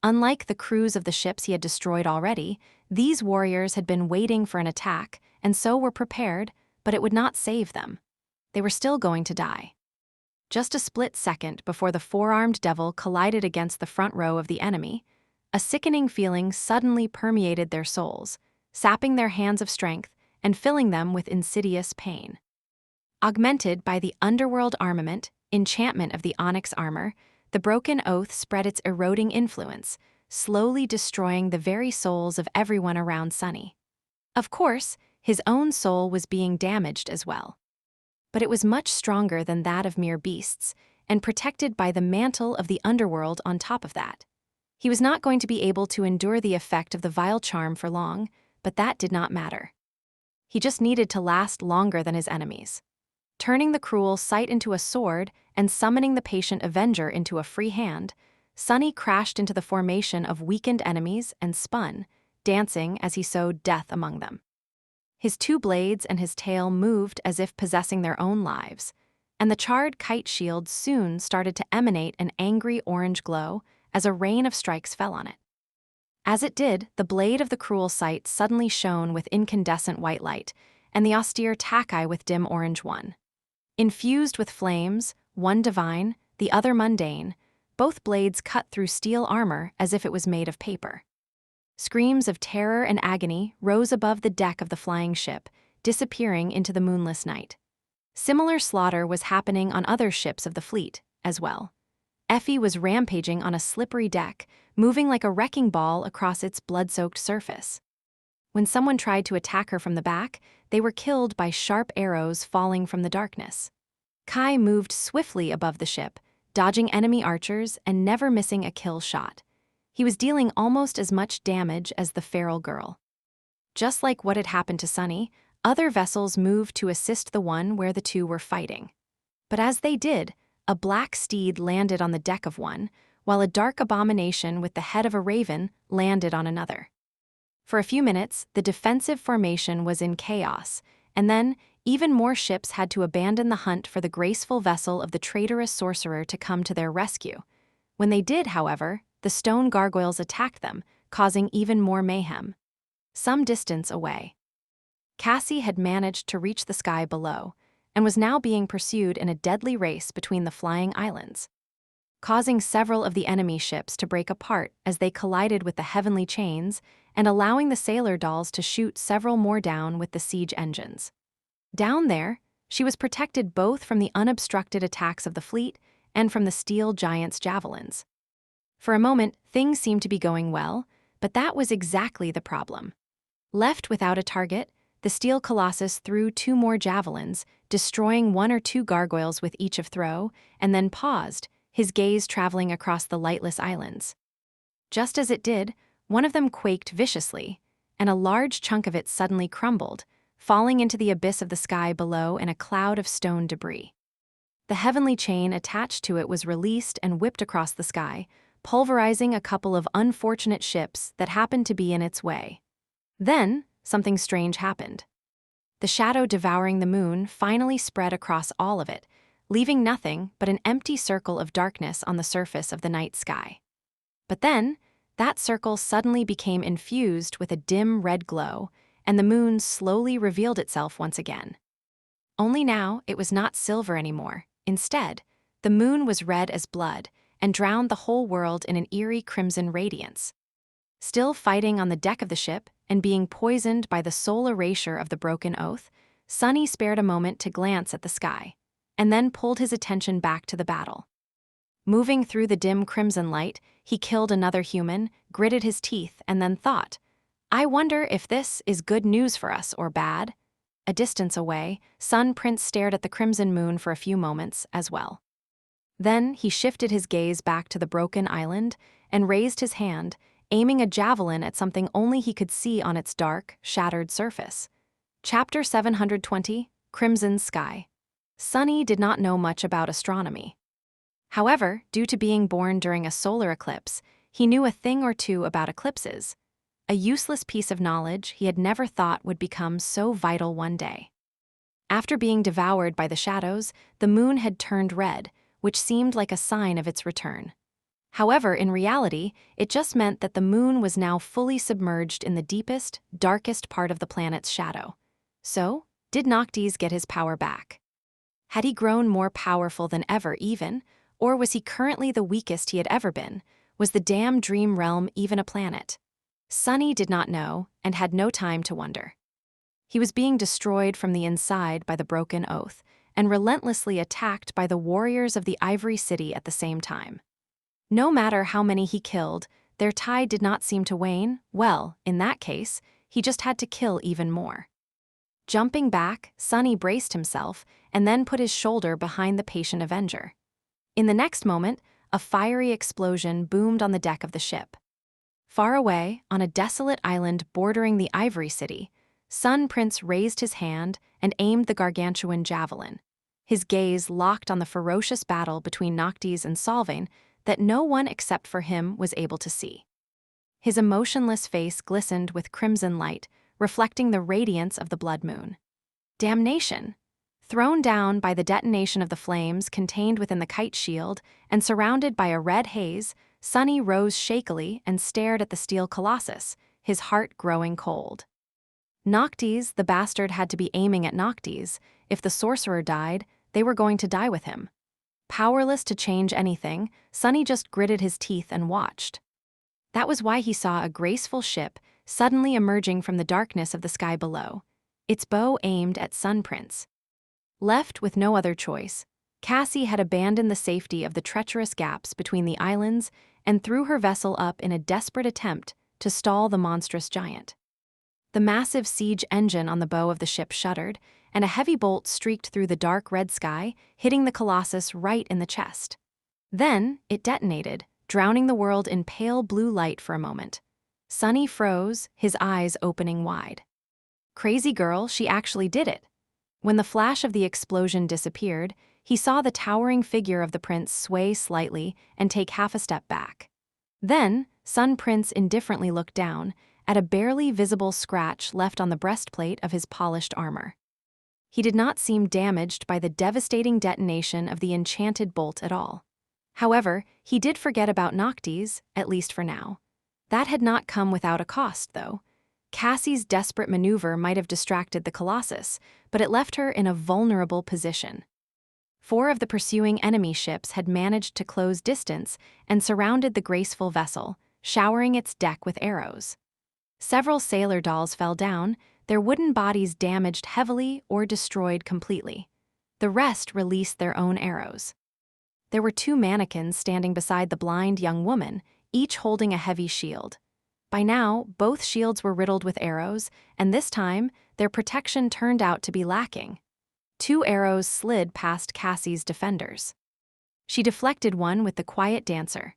Unlike the crews of the ships he had destroyed already, these warriors had been waiting for an attack and so were prepared, but it would not save them. They were still going to die. Just a split second before the four-armed devil collided against the front row of the enemy, a sickening feeling suddenly permeated their souls, sapping their hands of strength and filling them with insidious pain. Augmented by the underworld armament, enchantment of the onyx armor, the broken oath spread its eroding influence, slowly destroying the very souls of everyone around Sunny. Of course, his own soul was being damaged as well. But it was much stronger than that of mere beasts, and protected by the mantle of the underworld on top of that. He was not going to be able to endure the effect of the vile charm for long, but that did not matter. He just needed to last longer than his enemies. Turning the cruel sight into a sword and summoning the patient avenger into a free hand, Sunny crashed into the formation of weakened enemies and spun, dancing as he sowed death among them. His two blades and his tail moved as if possessing their own lives, and the charred kite shield soon started to emanate an angry orange glow as a rain of strikes fell on it. As it did, the blade of the cruel sight suddenly shone with incandescent white light, and the austere tackeye with dim orange one. Infused with flames, one divine, the other mundane, both blades cut through steel armor as if it was made of paper. Screams of terror and agony rose above the deck of the flying ship, disappearing into the moonless night. Similar slaughter was happening on other ships of the fleet, as well. Effie was rampaging on a slippery deck, moving like a wrecking ball across its blood-soaked surface. When someone tried to attack her from the back, they were killed by sharp arrows falling from the darkness. Kai moved swiftly above the ship, dodging enemy archers and never missing a kill shot. He was dealing almost as much damage as the feral girl. Just like what had happened to Sunny, other vessels moved to assist the one where the two were fighting. But as they did, a black steed landed on the deck of one, while a dark abomination with the head of a raven landed on another. For a few minutes, the defensive formation was in chaos, and then even more ships had to abandon the hunt for the graceful vessel of the traitorous sorcerer to come to their rescue. When they did, however, the stone gargoyles attacked them, causing even more mayhem. Some distance away, Cassie had managed to reach the sky below, and was now being pursued in a deadly race between the flying islands, causing several of the enemy ships to break apart as they collided with the heavenly chains and allowing the sailor dolls to shoot several more down with the siege engines. Down there, she was protected both from the unobstructed attacks of the fleet and from the steel giant's javelins. For a moment, things seemed to be going well, but that was exactly the problem. Left without a target, the steel colossus threw 2 more javelins, destroying 1 or 2 gargoyles with each of throw, and then paused, his gaze traveling across the lightless islands. Just as it did, one of them quaked viciously, and a large chunk of it suddenly crumbled, falling into the abyss of the sky below in a cloud of stone debris. The heavenly chain attached to it was released and whipped across the sky, pulverizing a couple of unfortunate ships that happened to be in its way. Then, something strange happened. The shadow devouring the moon finally spread across all of it, leaving nothing but an empty circle of darkness on the surface of the night sky. But then, that circle suddenly became infused with a dim red glow, and the moon slowly revealed itself once again. Only now, it was not silver anymore. Instead, the moon was red as blood and drowned the whole world in an eerie crimson radiance. Still fighting on the deck of the ship and being poisoned by the soul erasure of the broken oath, Sunny spared a moment to glance at the sky, and then pulled his attention back to the battle. Moving through the dim crimson light, he killed another human, gritted his teeth, and then thought, "I wonder if this is good news for us or bad?" A distance away, Sun Prince stared at the crimson moon for a few moments as well. Then he shifted his gaze back to the broken island and raised his hand, aiming a javelin at something only he could see on its dark, shattered surface. Chapter 720, Crimson Sky. Sunny did not know much about astronomy. However, due to being born during a solar eclipse, he knew a thing or two about eclipses, a useless piece of knowledge he had never thought would become so vital one day. After being devoured by the shadows, the moon had turned red, which seemed like a sign of its return. However, in reality, it just meant that the moon was now fully submerged in the deepest, darkest part of the planet's shadow. So, did Noctis get his power back? Had he grown more powerful than ever even, or was he currently the weakest he had ever been? Was the damn dream realm even a planet? Sunny did not know, and had no time to wonder. He was being destroyed from the inside by the broken oath, and relentlessly attacked by the warriors of the Ivory City at the same time. No matter how many he killed, their tide did not seem to wane. Well, in that case, he just had to kill even more. Jumping back, Sunny braced himself and then put his shoulder behind the patient avenger. In the next moment, a fiery explosion boomed on the deck of the ship. Far away, on a desolate island bordering the Ivory City, Sun Prince raised his hand and aimed the gargantuan javelin, his gaze locked on the ferocious battle between Noctis and Solvane that no one except for him was able to see. His emotionless face glistened with crimson light, reflecting the radiance of the blood moon. Damnation! Thrown down by the detonation of the flames contained within the kite shield and surrounded by a red haze, Sunny rose shakily and stared at the steel colossus, his heart growing cold. Noctis, the bastard, had to be aiming at Noctis. If the sorcerer died, they were going to die with him. Powerless to change anything, Sunny just gritted his teeth and watched. That was why he saw a graceful ship suddenly emerging from the darkness of the sky below, its bow aimed at Sun Prince. Left with no other choice, Cassie had abandoned the safety of the treacherous gaps between the islands and threw her vessel up in a desperate attempt to stall the monstrous giant. The massive siege engine on the bow of the ship shuddered, and a heavy bolt streaked through the dark red sky, hitting the Colossus right in the chest. Then, it detonated, drowning the world in pale blue light for a moment. Sunny froze, his eyes opening wide. Crazy girl, she actually did it. When the flash of the explosion disappeared, he saw the towering figure of the prince sway slightly and take half a step back. Then, Sun Prince indifferently looked down at a barely visible scratch left on the breastplate of his polished armor. He did not seem damaged by the devastating detonation of the enchanted bolt at all. However, he did forget about Noctis, at least for now. That had not come without a cost, though. Cassie's desperate maneuver might have distracted the Colossus, but it left her in a vulnerable position. 4 of the pursuing enemy ships had managed to close distance and surrounded the graceful vessel, showering its deck with arrows. Several sailor dolls fell down, their wooden bodies damaged heavily or destroyed completely. The rest released their own arrows. There were 2 mannequins standing beside the blind young woman, each holding a heavy shield. By now, both shields were riddled with arrows, and this time, their protection turned out to be lacking. 2 arrows slid past Cassie's defenders. She deflected one with the quiet dancer,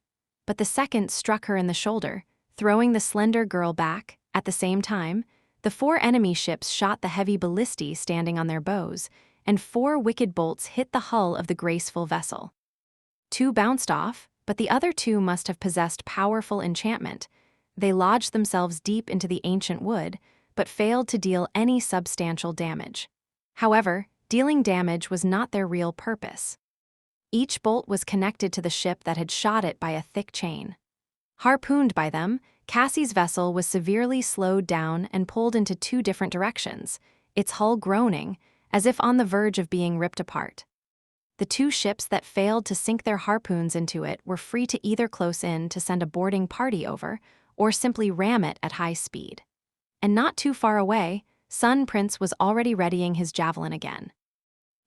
but the second struck her in the shoulder, throwing the slender girl back. At the same time, the 4 enemy ships shot the heavy ballistae standing on their bows, and 4 wicked bolts hit the hull of the graceful vessel. 2 bounced off, but the other 2 must have possessed powerful enchantment. They lodged themselves deep into the ancient wood, but failed to deal any substantial damage. However, dealing damage was not their real purpose. Each bolt was connected to the ship that had shot it by a thick chain. Harpooned by them, Cassie's vessel was severely slowed down and pulled into 2 different directions, its hull groaning, as if on the verge of being ripped apart. The 2 ships that failed to sink their harpoons into it were free to either close in to send a boarding party over, or simply ram it at high speed. And not too far away, Sun Prince was already readying his javelin again.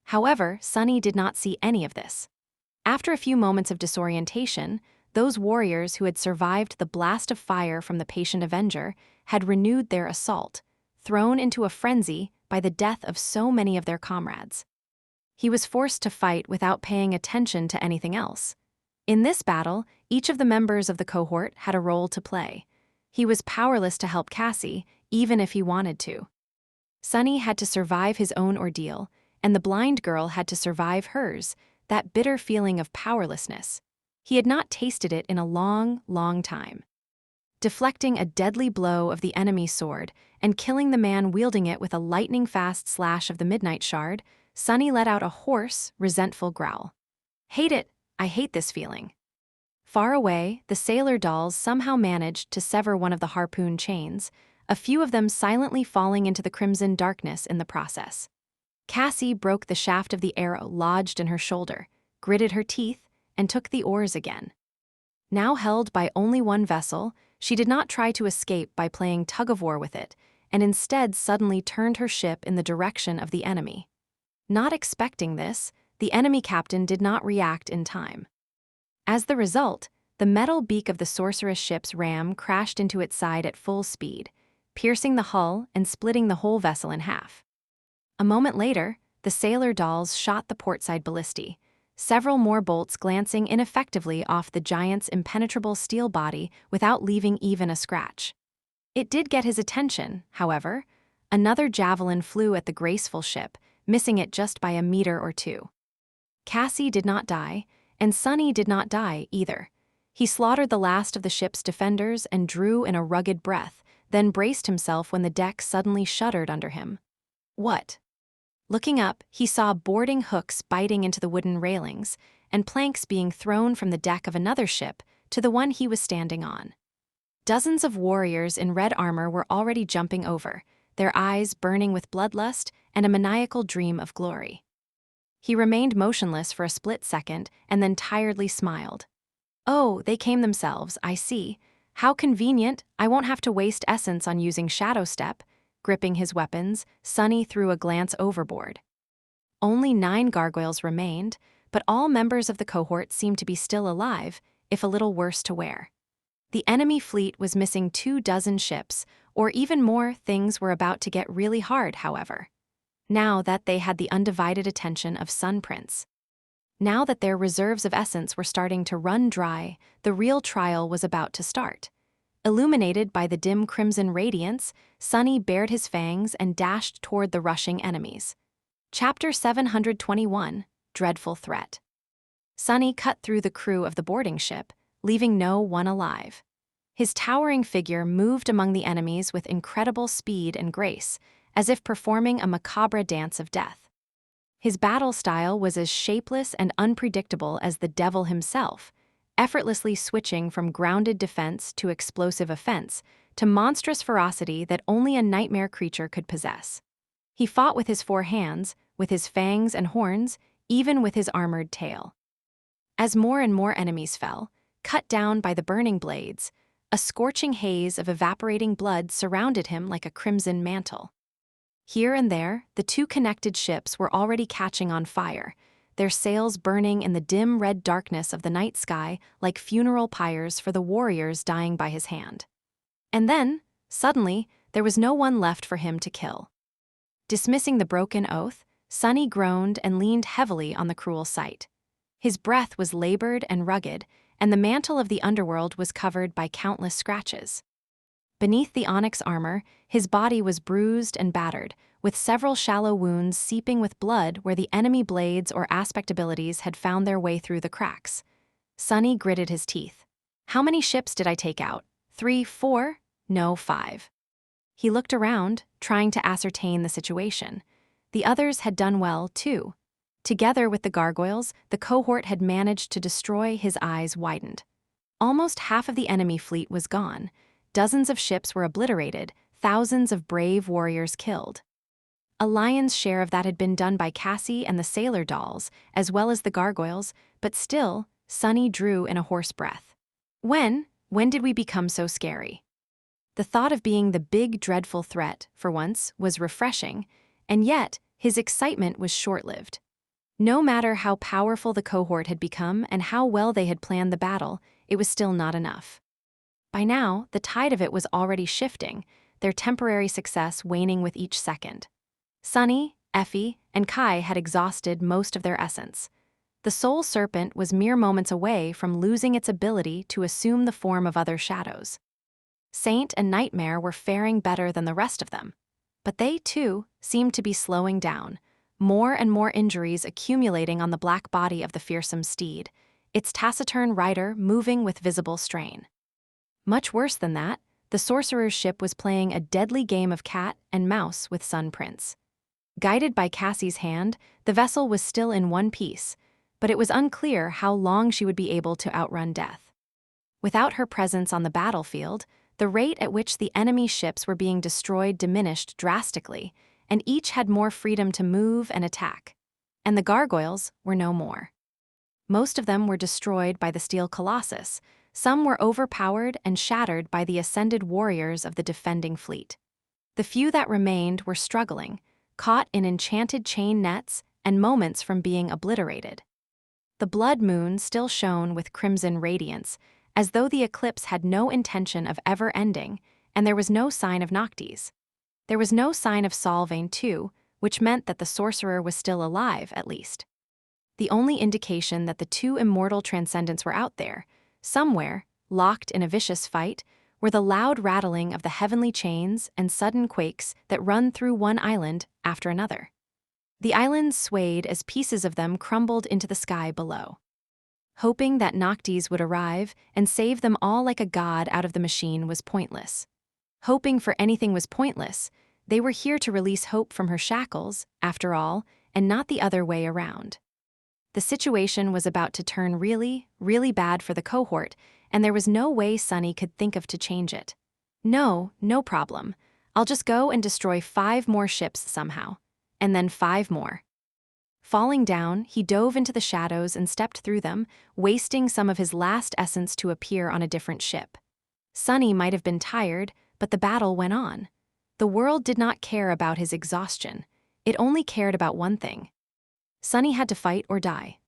However, Sunny did not see any of this. After a few moments of disorientation, those warriors who had survived the blast of fire from the patient Avenger had renewed their assault, thrown into a frenzy by the death of so many of their comrades. He was forced to fight without paying attention to anything else. In this battle, each of the members of the cohort had a role to play. He was powerless to help Cassie, even if he wanted to. Sunny had to survive his own ordeal, and the blind girl had to survive hers, that bitter feeling of powerlessness. He had not tasted it in a long, long time. Deflecting a deadly blow of the enemy's sword and killing the man wielding it with a lightning-fast slash of the midnight shard, Sunny let out a hoarse, resentful growl. "Hate it, I hate this feeling." Far away, the sailor dolls somehow managed to sever one of the harpoon chains, a few of them silently falling into the crimson darkness in the process. Cassie broke the shaft of the arrow lodged in her shoulder, gritted her teeth, and took the oars again. Now held by only one vessel, she did not try to escape by playing tug-of-war with it, and instead suddenly turned her ship in the direction of the enemy. Not expecting this, the enemy captain did not react in time. As the result, the metal beak of the sorceress ship's ram crashed into its side at full speed, piercing the hull and splitting the whole vessel in half. A moment later, the sailor dolls shot the portside ballistae, several more bolts glancing ineffectively off the giant's impenetrable steel body without leaving even a scratch. It did get his attention, however. Another javelin flew at the graceful ship, missing it just by a meter or 2. Cassie did not die, and Sunny did not die either. He slaughtered the last of the ship's defenders and drew in a rugged breath, then braced himself when the deck suddenly shuddered under him. What? Looking up, he saw boarding hooks biting into the wooden railings, and planks being thrown from the deck of another ship to the one he was standing on. Dozens of warriors in red armor were already jumping over, their eyes burning with bloodlust and a maniacal dream of glory. He remained motionless for a split second and then tiredly smiled. Oh, they came themselves, I see. How convenient, I won't have to waste essence on using Shadow Step. Gripping his weapons, Sunny threw a glance overboard. Only 9 gargoyles remained, but all members of the cohort seemed to be still alive, if a little worse to wear. The enemy fleet was missing 24 ships, or even more. Things were about to get really hard, however. Now that they had the undivided attention of Sun Prince. Now that their reserves of essence were starting to run dry, the real trial was about to start. Illuminated by the dim crimson radiance, Sunny bared his fangs and dashed toward the rushing enemies. Chapter 721, Dreadful Threat. Sunny cut through the crew of the boarding ship, leaving no one alive. His towering figure moved among the enemies with incredible speed and grace, as if performing a macabre dance of death. His battle style was as shapeless and unpredictable as the devil himself, effortlessly switching from grounded defense to explosive offense to monstrous ferocity that only a nightmare creature could possess. He fought with his 4 hands, with his fangs and horns, even with his armored tail. As more and more enemies fell, cut down by the burning blades, a scorching haze of evaporating blood surrounded him like a crimson mantle. Here and there, the 2 connected ships were already catching on fire, their sails burning in the dim red darkness of the night sky like funeral pyres for the warriors dying by his hand. And then, suddenly, there was no one left for him to kill. Dismissing the broken oath, Sunny groaned and leaned heavily on the cruel sight. His breath was labored and rugged, and the mantle of the underworld was covered by countless scratches. Beneath the onyx armor, his body was bruised and battered, with several shallow wounds seeping with blood where the enemy blades or aspect abilities had found their way through the cracks. Sunny gritted his teeth. How many ships did I take out? 3, 4? No, 5. He looked around, trying to ascertain the situation. The others had done well, too. Together with the gargoyles, the cohort had managed to destroy. His eyes widened. Almost half of the enemy fleet was gone. Dozens of ships were obliterated, thousands of brave warriors killed. A lion's share of that had been done by Cassie and the sailor dolls, as well as the gargoyles, but still, Sunny drew in a hoarse breath. When did we become so scary? The thought of being the big, dreadful threat, for once, was refreshing, and yet his excitement was short-lived. No matter how powerful the cohort had become and how well they had planned the battle, it was still not enough. By now, the tide of it was already shifting, their temporary success waning with each second. Sunny, Effie, and Kai had exhausted most of their essence. The Soul Serpent was mere moments away from losing its ability to assume the form of other shadows. Saint and Nightmare were faring better than the rest of them. But they, too, seemed to be slowing down, more and more injuries accumulating on the black body of the fearsome steed, its taciturn rider moving with visible strain. Much worse than that, the sorcerer's ship was playing a deadly game of cat and mouse with Sun Prince. Guided by Cassie's hand, the vessel was still in one piece, but it was unclear how long she would be able to outrun death. Without her presence on the battlefield, the rate at which the enemy ships were being destroyed diminished drastically, and each had more freedom to move and attack. And the gargoyles were no more. Most of them were destroyed by the Steel Colossus. Some were overpowered and shattered by the ascended warriors of the defending fleet. The few that remained were struggling, caught in enchanted chain nets and moments from being obliterated. The blood moon still shone with crimson radiance, as though the eclipse had no intention of ever ending, and there was no sign of Noctis. There was no sign of Solvane, too, which meant that the sorcerer was still alive, at least. The only indication that the 2 immortal transcendents were out there, somewhere, locked in a vicious fight, were the loud rattling of the heavenly chains and sudden quakes that run through one island after another. The islands swayed as pieces of them crumbled into the sky below. Hoping that Noctis would arrive and save them all like a god out of the machine was pointless. Hoping for anything was pointless. They were here to release Hope from her shackles, after all, and not the other way around. The situation was about to turn really, really bad for the cohort, and there was no way Sunny could think of to change it. No problem. I'll just go and destroy 5 more ships somehow. And then 5 more. Falling down, he dove into the shadows and stepped through them, wasting some of his last essence to appear on a different ship. Sunny might have been tired, but the battle went on. The world did not care about his exhaustion. It only cared about one thing. Sunny had to fight or die.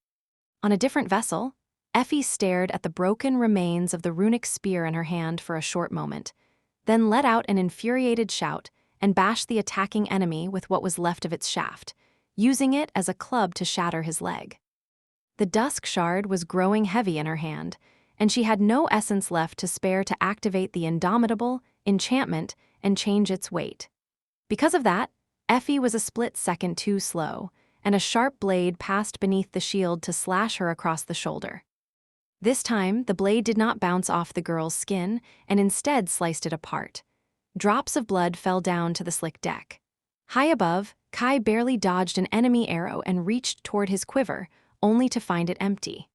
On a different vessel, Effie stared at the broken remains of the runic spear in her hand for a short moment, then let out an infuriated shout and bashed the attacking enemy with what was left of its shaft, using it as a club to shatter his leg. The dusk shard was growing heavy in her hand, and she had no essence left to spare to activate the indomitable enchantment and change its weight. Because of that, Effie was a split second too slow, and a sharp blade passed beneath the shield to slash her across the shoulder. This time, the blade did not bounce off the girl's skin and instead sliced it apart. Drops of blood fell down to the slick deck. High above, Kai barely dodged an enemy arrow and reached toward his quiver, only to find it empty.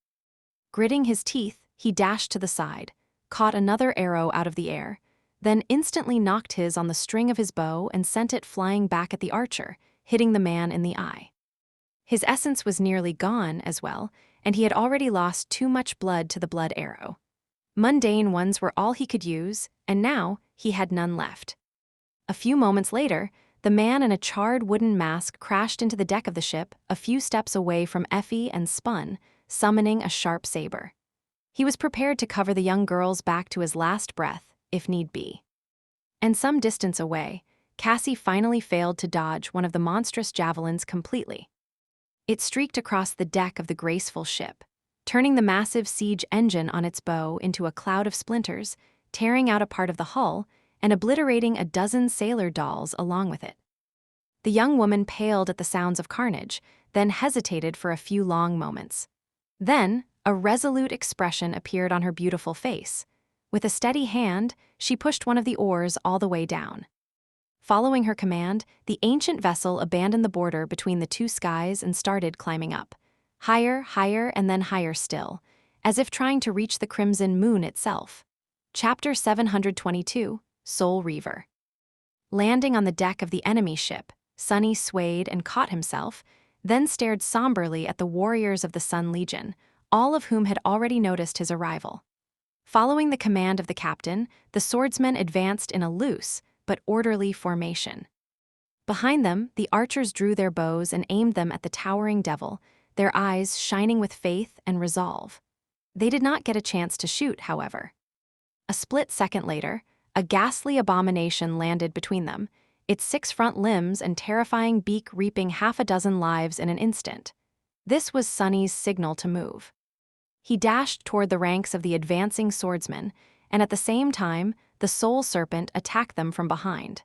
Gritting his teeth, he dashed to the side, caught another arrow out of the air, then instantly knocked his on the string of his bow and sent it flying back at the archer, hitting the man in the eye. His essence was nearly gone as well, and he had already lost too much blood to the blood arrow. Mundane ones were all he could use, and now he had none left. A few moments later, the man in a charred wooden mask crashed into the deck of the ship a few steps away from Effie and spun, summoning a sharp saber. He was prepared to cover the young girl's back to his last breath, if need be. And some distance away, Cassie finally failed to dodge one of the monstrous javelins completely. It streaked across the deck of the graceful ship, turning the massive siege engine on its bow into a cloud of splinters, tearing out a part of the hull, and obliterating a dozen sailor dolls along with it. The young woman paled at the sounds of carnage, then hesitated for a few long moments. Then, a resolute expression appeared on her beautiful face. With a steady hand, she pushed one of the oars all the way down. Following her command, the ancient vessel abandoned the border between the two skies and started climbing up. Higher, higher, and then higher still, as if trying to reach the crimson moon itself. Chapter 722, Soul Reaver. Landing on the deck of the enemy ship, Sunny swayed and caught himself, then stared somberly at the warriors of the Sun Legion, all of whom had already noticed his arrival. Following the command of the captain, the swordsmen advanced in a loose but orderly formation. Behind them, the archers drew their bows and aimed them at the towering devil, their eyes shining with faith and resolve. They did not get a chance to shoot, however. A split second later, a ghastly abomination landed between them, its 6 front limbs and terrifying beak reaping half a dozen lives in an instant. This was Sunny's signal to move. He dashed toward the ranks of the advancing swordsmen, and at the same time, the Soul Serpent attacked them from behind.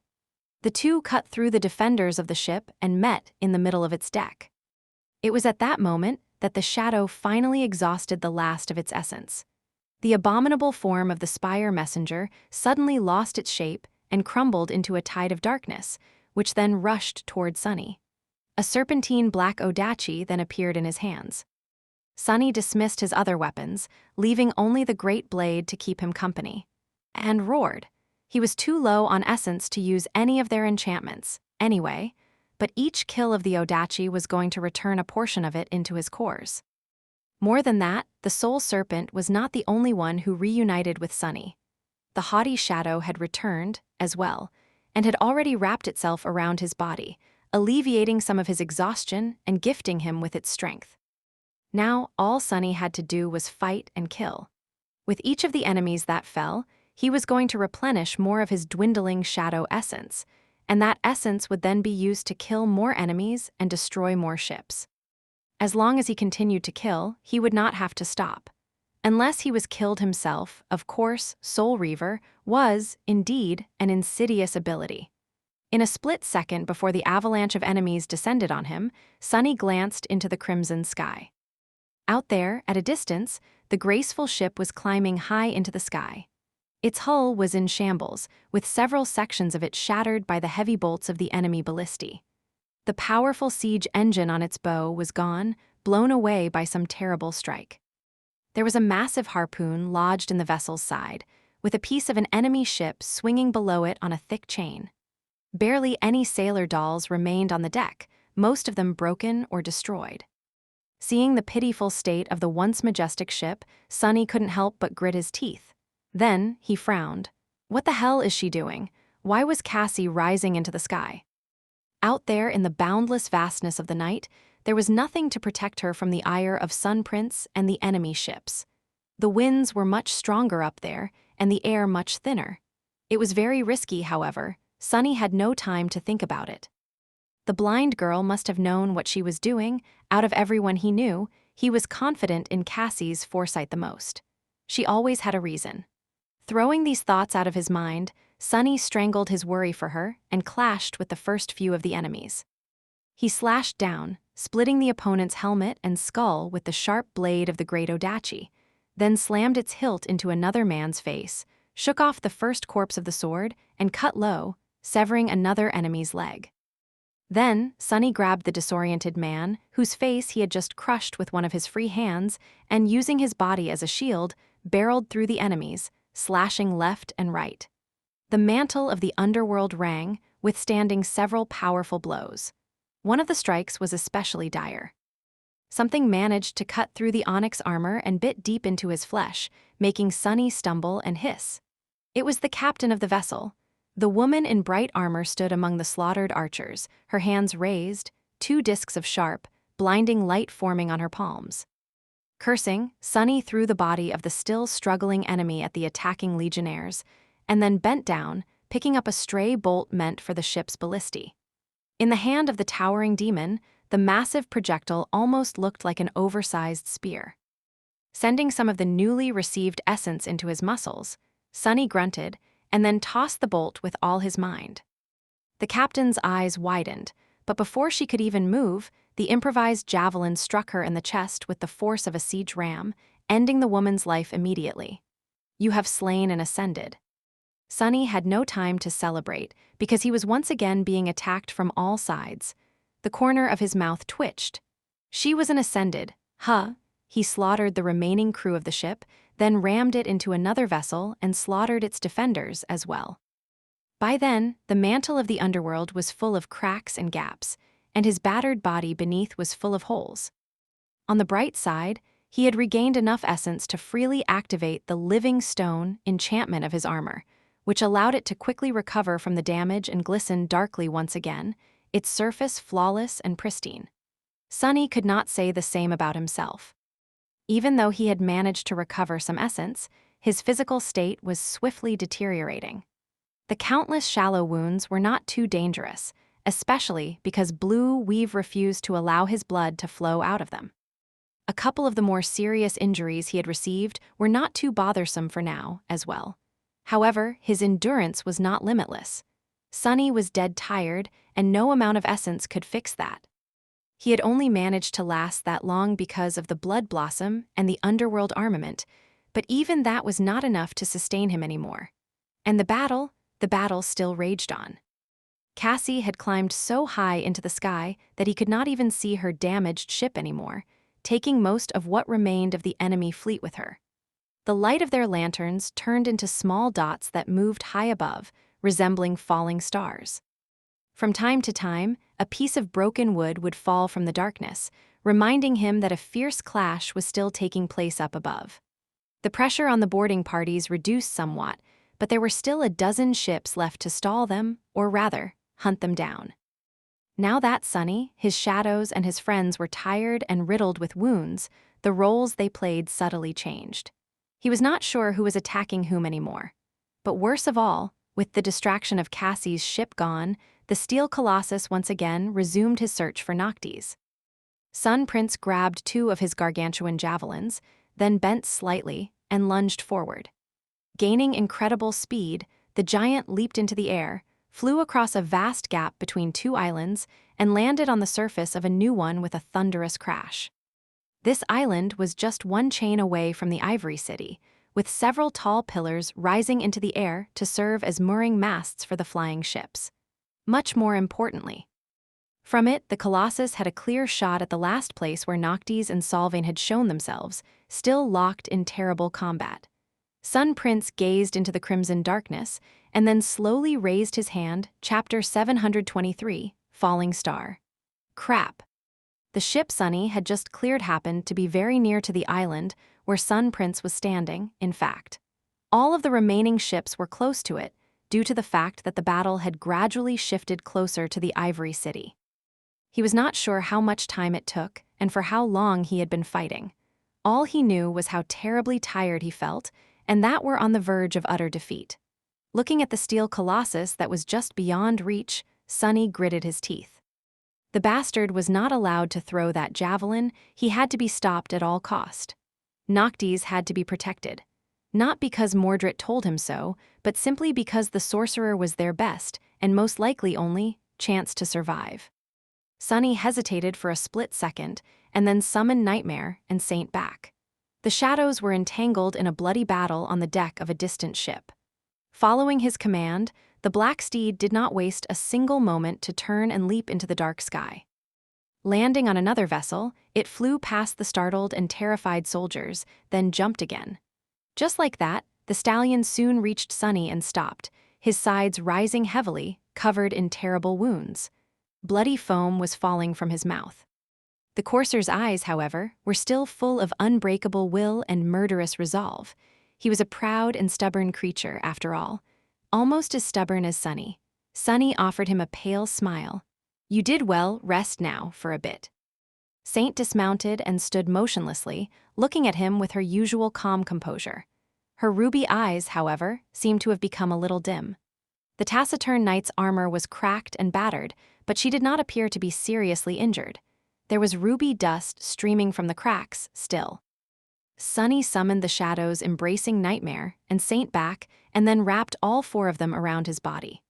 The two cut through the defenders of the ship and met in the middle of its deck. It was at that moment that the shadow finally exhausted the last of its essence. The abominable form of the Spire Messenger suddenly lost its shape and crumbled into a tide of darkness, which then rushed toward Sunny. A serpentine black Odachi then appeared in his hands. Sunny dismissed his other weapons, leaving only the great blade to keep him company. And roared. He was too low on essence to use any of their enchantments, anyway, but each kill of the Odachi was going to return a portion of it into his cores. More than that, the Soul Serpent was not the only one who reunited with Sunny. The haughty shadow had returned, as well, and had already wrapped itself around his body, alleviating some of his exhaustion and gifting him with its strength. Now, all Sunny had to do was fight and kill. With each of the enemies that fell, he was going to replenish more of his dwindling shadow essence, and that essence would then be used to kill more enemies and destroy more ships. As long as he continued to kill, he would not have to stop. Unless he was killed himself, of course, Soul Reaver was, indeed, an insidious ability. In a split second before the avalanche of enemies descended on him, Sunny glanced into the crimson sky. Out there, at a distance, the graceful ship was climbing high into the sky. Its hull was in shambles, with several sections of it shattered by the heavy bolts of the enemy ballistae. The powerful siege engine on its bow was gone, blown away by some terrible strike. There was a massive harpoon lodged in the vessel's side, with a piece of an enemy ship swinging below it on a thick chain. Barely any sailor dolls remained on the deck, most of them broken or destroyed. Seeing the pitiful state of the once majestic ship, Sunny couldn't help but grit his teeth. Then, he frowned. What the hell is she doing? Why was Cassie rising into the sky? Out there in the boundless vastness of the night, there was nothing to protect her from the ire of Sun Prince and the enemy ships. The winds were much stronger up there, and the air much thinner. It was very risky, however. Sunny had no time to think about it. The blind girl must have known what she was doing. Out of everyone he knew, he was confident in Cassie's foresight the most. She always had a reason. Throwing these thoughts out of his mind, Sunny strangled his worry for her and clashed with the first few of the enemies. He slashed down, splitting the opponent's helmet and skull with the sharp blade of the great Odachi, then slammed its hilt into another man's face, shook off the first corpse of the sword, and cut low, severing another enemy's leg. Then, Sunny grabbed the disoriented man, whose face he had just crushed with one of his free hands, and using his body as a shield, barreled through the enemies, slashing left and right. The mantle of the underworld rang, withstanding several powerful blows. One of the strikes was especially dire. Something managed to cut through the onyx armor and bit deep into his flesh, making Sunny stumble and hiss. It was the captain of the vessel. The woman in bright armor stood among the slaughtered archers, her hands raised, 2 discs of sharp, blinding light forming on her palms. Cursing, Sunny threw the body of the still struggling enemy at the attacking legionnaires, and then bent down, picking up a stray bolt meant for the ship's ballistae. In the hand of the towering demon, the massive projectile almost looked like an oversized spear. Sending some of the newly received essence into his muscles, Sunny grunted, and then tossed the bolt with all his mind. The captain's eyes widened, but before she could even move, the improvised javelin struck her in the chest with the force of a siege ram, ending the woman's life immediately. You have slain and ascended. Sunny had no time to celebrate, because he was once again being attacked from all sides. The corner of his mouth twitched. She was an ascended. He slaughtered the remaining crew of the ship, then rammed it into another vessel and slaughtered its defenders as well. By then, the mantle of the underworld was full of cracks and gaps, and his battered body beneath was full of holes. On the bright side, he had regained enough essence to freely activate the living stone enchantment of his armor, which allowed it to quickly recover from the damage and glisten darkly once again, its surface flawless and pristine. Sunny could not say the same about himself. Even though he had managed to recover some essence, his physical state was swiftly deteriorating. The countless shallow wounds were not too dangerous, especially because Blue Weave refused to allow his blood to flow out of them. A couple of the more serious injuries he had received were not too bothersome for now, as well. However, his endurance was not limitless. Sunny was dead tired, and no amount of essence could fix that. He had only managed to last that long because of the blood blossom and the underworld armament, but even that was not enough to sustain him anymore. And the battle still raged on. Cassie had climbed so high into the sky that he could not even see her damaged ship anymore, taking most of what remained of the enemy fleet with her. The light of their lanterns turned into small dots that moved high above, resembling falling stars. From time to time, a piece of broken wood would fall from the darkness, reminding him that a fierce clash was still taking place up above. The pressure on the boarding parties reduced somewhat, but there were still a dozen ships left to stall them, or rather, hunt them down. Now that Sunny, his shadows, and his friends were tired and riddled with wounds, the roles they played subtly changed. He was not sure who was attacking whom anymore. But worse of all, with the distraction of Cassie's ship gone, the steel colossus once again resumed his search for Noctis. Sun Prince grabbed 2 of his gargantuan javelins, then bent slightly and lunged forward. Gaining incredible speed, the giant leaped into the air, flew across a vast gap between 2 islands, and landed on the surface of a new one with a thunderous crash. This island was just 1 chain away from the Ivory City, with several tall pillars rising into the air to serve as mooring masts for the flying ships. Much more importantly, from it, the Colossus had a clear shot at the last place where Noctis and Solvane had shown themselves, still locked in terrible combat. Sun Prince gazed into the crimson darkness, and then slowly raised his hand, Chapter 723, Falling Star. Crap. The ship Sunny had just cleared happened to be very near to the island where Sun Prince was standing, in fact. All of the remaining ships were close to it, due to the fact that the battle had gradually shifted closer to the Ivory City. He was not sure how much time it took and for how long he had been fighting. All he knew was how terribly tired he felt, and that we're on the verge of utter defeat. Looking at the steel colossus that was just beyond reach, Sunny gritted his teeth. The bastard was not allowed to throw that javelin, he had to be stopped at all cost. Noctis had to be protected. Not because Mordred told him so, but simply because the sorcerer was their best, and most likely only, chance to survive. Sunny hesitated for a split second, and then summoned Nightmare and Saint back. The shadows were entangled in a bloody battle on the deck of a distant ship. Following his command, the black steed did not waste a single moment to turn and leap into the dark sky. Landing on another vessel, it flew past the startled and terrified soldiers, then jumped again. Just like that, the stallion soon reached Sunny and stopped, his sides rising heavily, covered in terrible wounds. Bloody foam was falling from his mouth. The courser's eyes, however, were still full of unbreakable will and murderous resolve. He was a proud and stubborn creature, after all. Almost as stubborn as Sunny. Sunny offered him a pale smile. "You did well, rest now, for a bit." Saint dismounted and stood motionlessly, looking at him with her usual calm composure. Her ruby eyes, however, seemed to have become a little dim. The taciturn knight's armor was cracked and battered, but she did not appear to be seriously injured. There was ruby dust streaming from the cracks, still. Sunny summoned the shadows, embracing Nightmare and Saint back, and then wrapped all four of them around his body.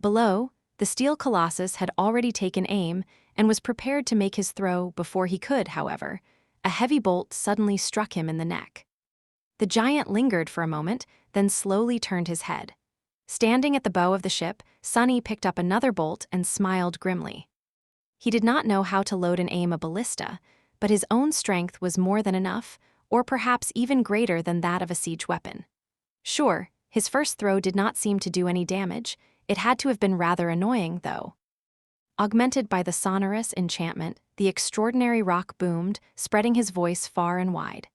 Below, the steel colossus had already taken aim and was prepared to make his throw before he could, however. A heavy bolt suddenly struck him in the neck. The giant lingered for a moment, then slowly turned his head. Standing at the bow of the ship, Sunny picked up another bolt and smiled grimly. He did not know how to load and aim a ballista, but his own strength was more than enough, or perhaps even greater than that of a siege weapon. Sure, his first throw did not seem to do any damage. It had to have been rather annoying, though. Augmented by the sonorous enchantment, the extraordinary rock boomed, spreading his voice far and wide.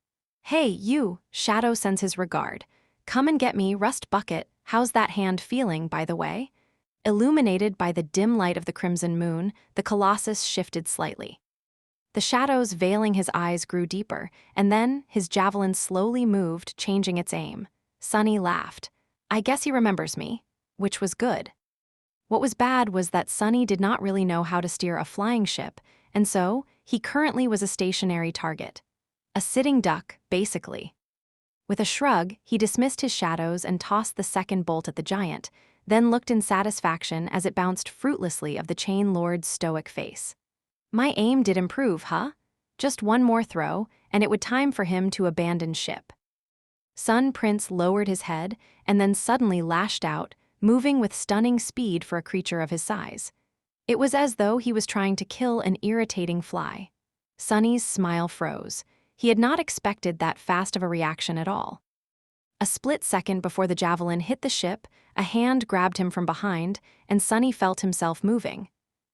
"Hey, you, Shadow sends his regard. Come and get me, Rust Bucket. How's that hand feeling, by the way?" Illuminated by the dim light of the crimson moon, the colossus shifted slightly. The shadows veiling his eyes grew deeper, and then his javelin slowly moved, changing its aim. Sunny laughed. "I guess he remembers me," which was good. What was bad was that Sunny did not really know how to steer a flying ship, and so he currently was a stationary target. A sitting duck, basically. With a shrug, he dismissed his shadows and tossed the second bolt at the giant, then looked in satisfaction as it bounced fruitlessly of the Chain Lord's stoic face. "My aim did improve, huh? Just one more throw, and it would time for him to abandon ship." Sun Prince lowered his head and then suddenly lashed out, moving with stunning speed for a creature of his size. It was as though he was trying to kill an irritating fly. Sunny's smile froze. He had not expected that fast of a reaction at all. A split second before the javelin hit the ship, a hand grabbed him from behind, and Sunny felt himself moving.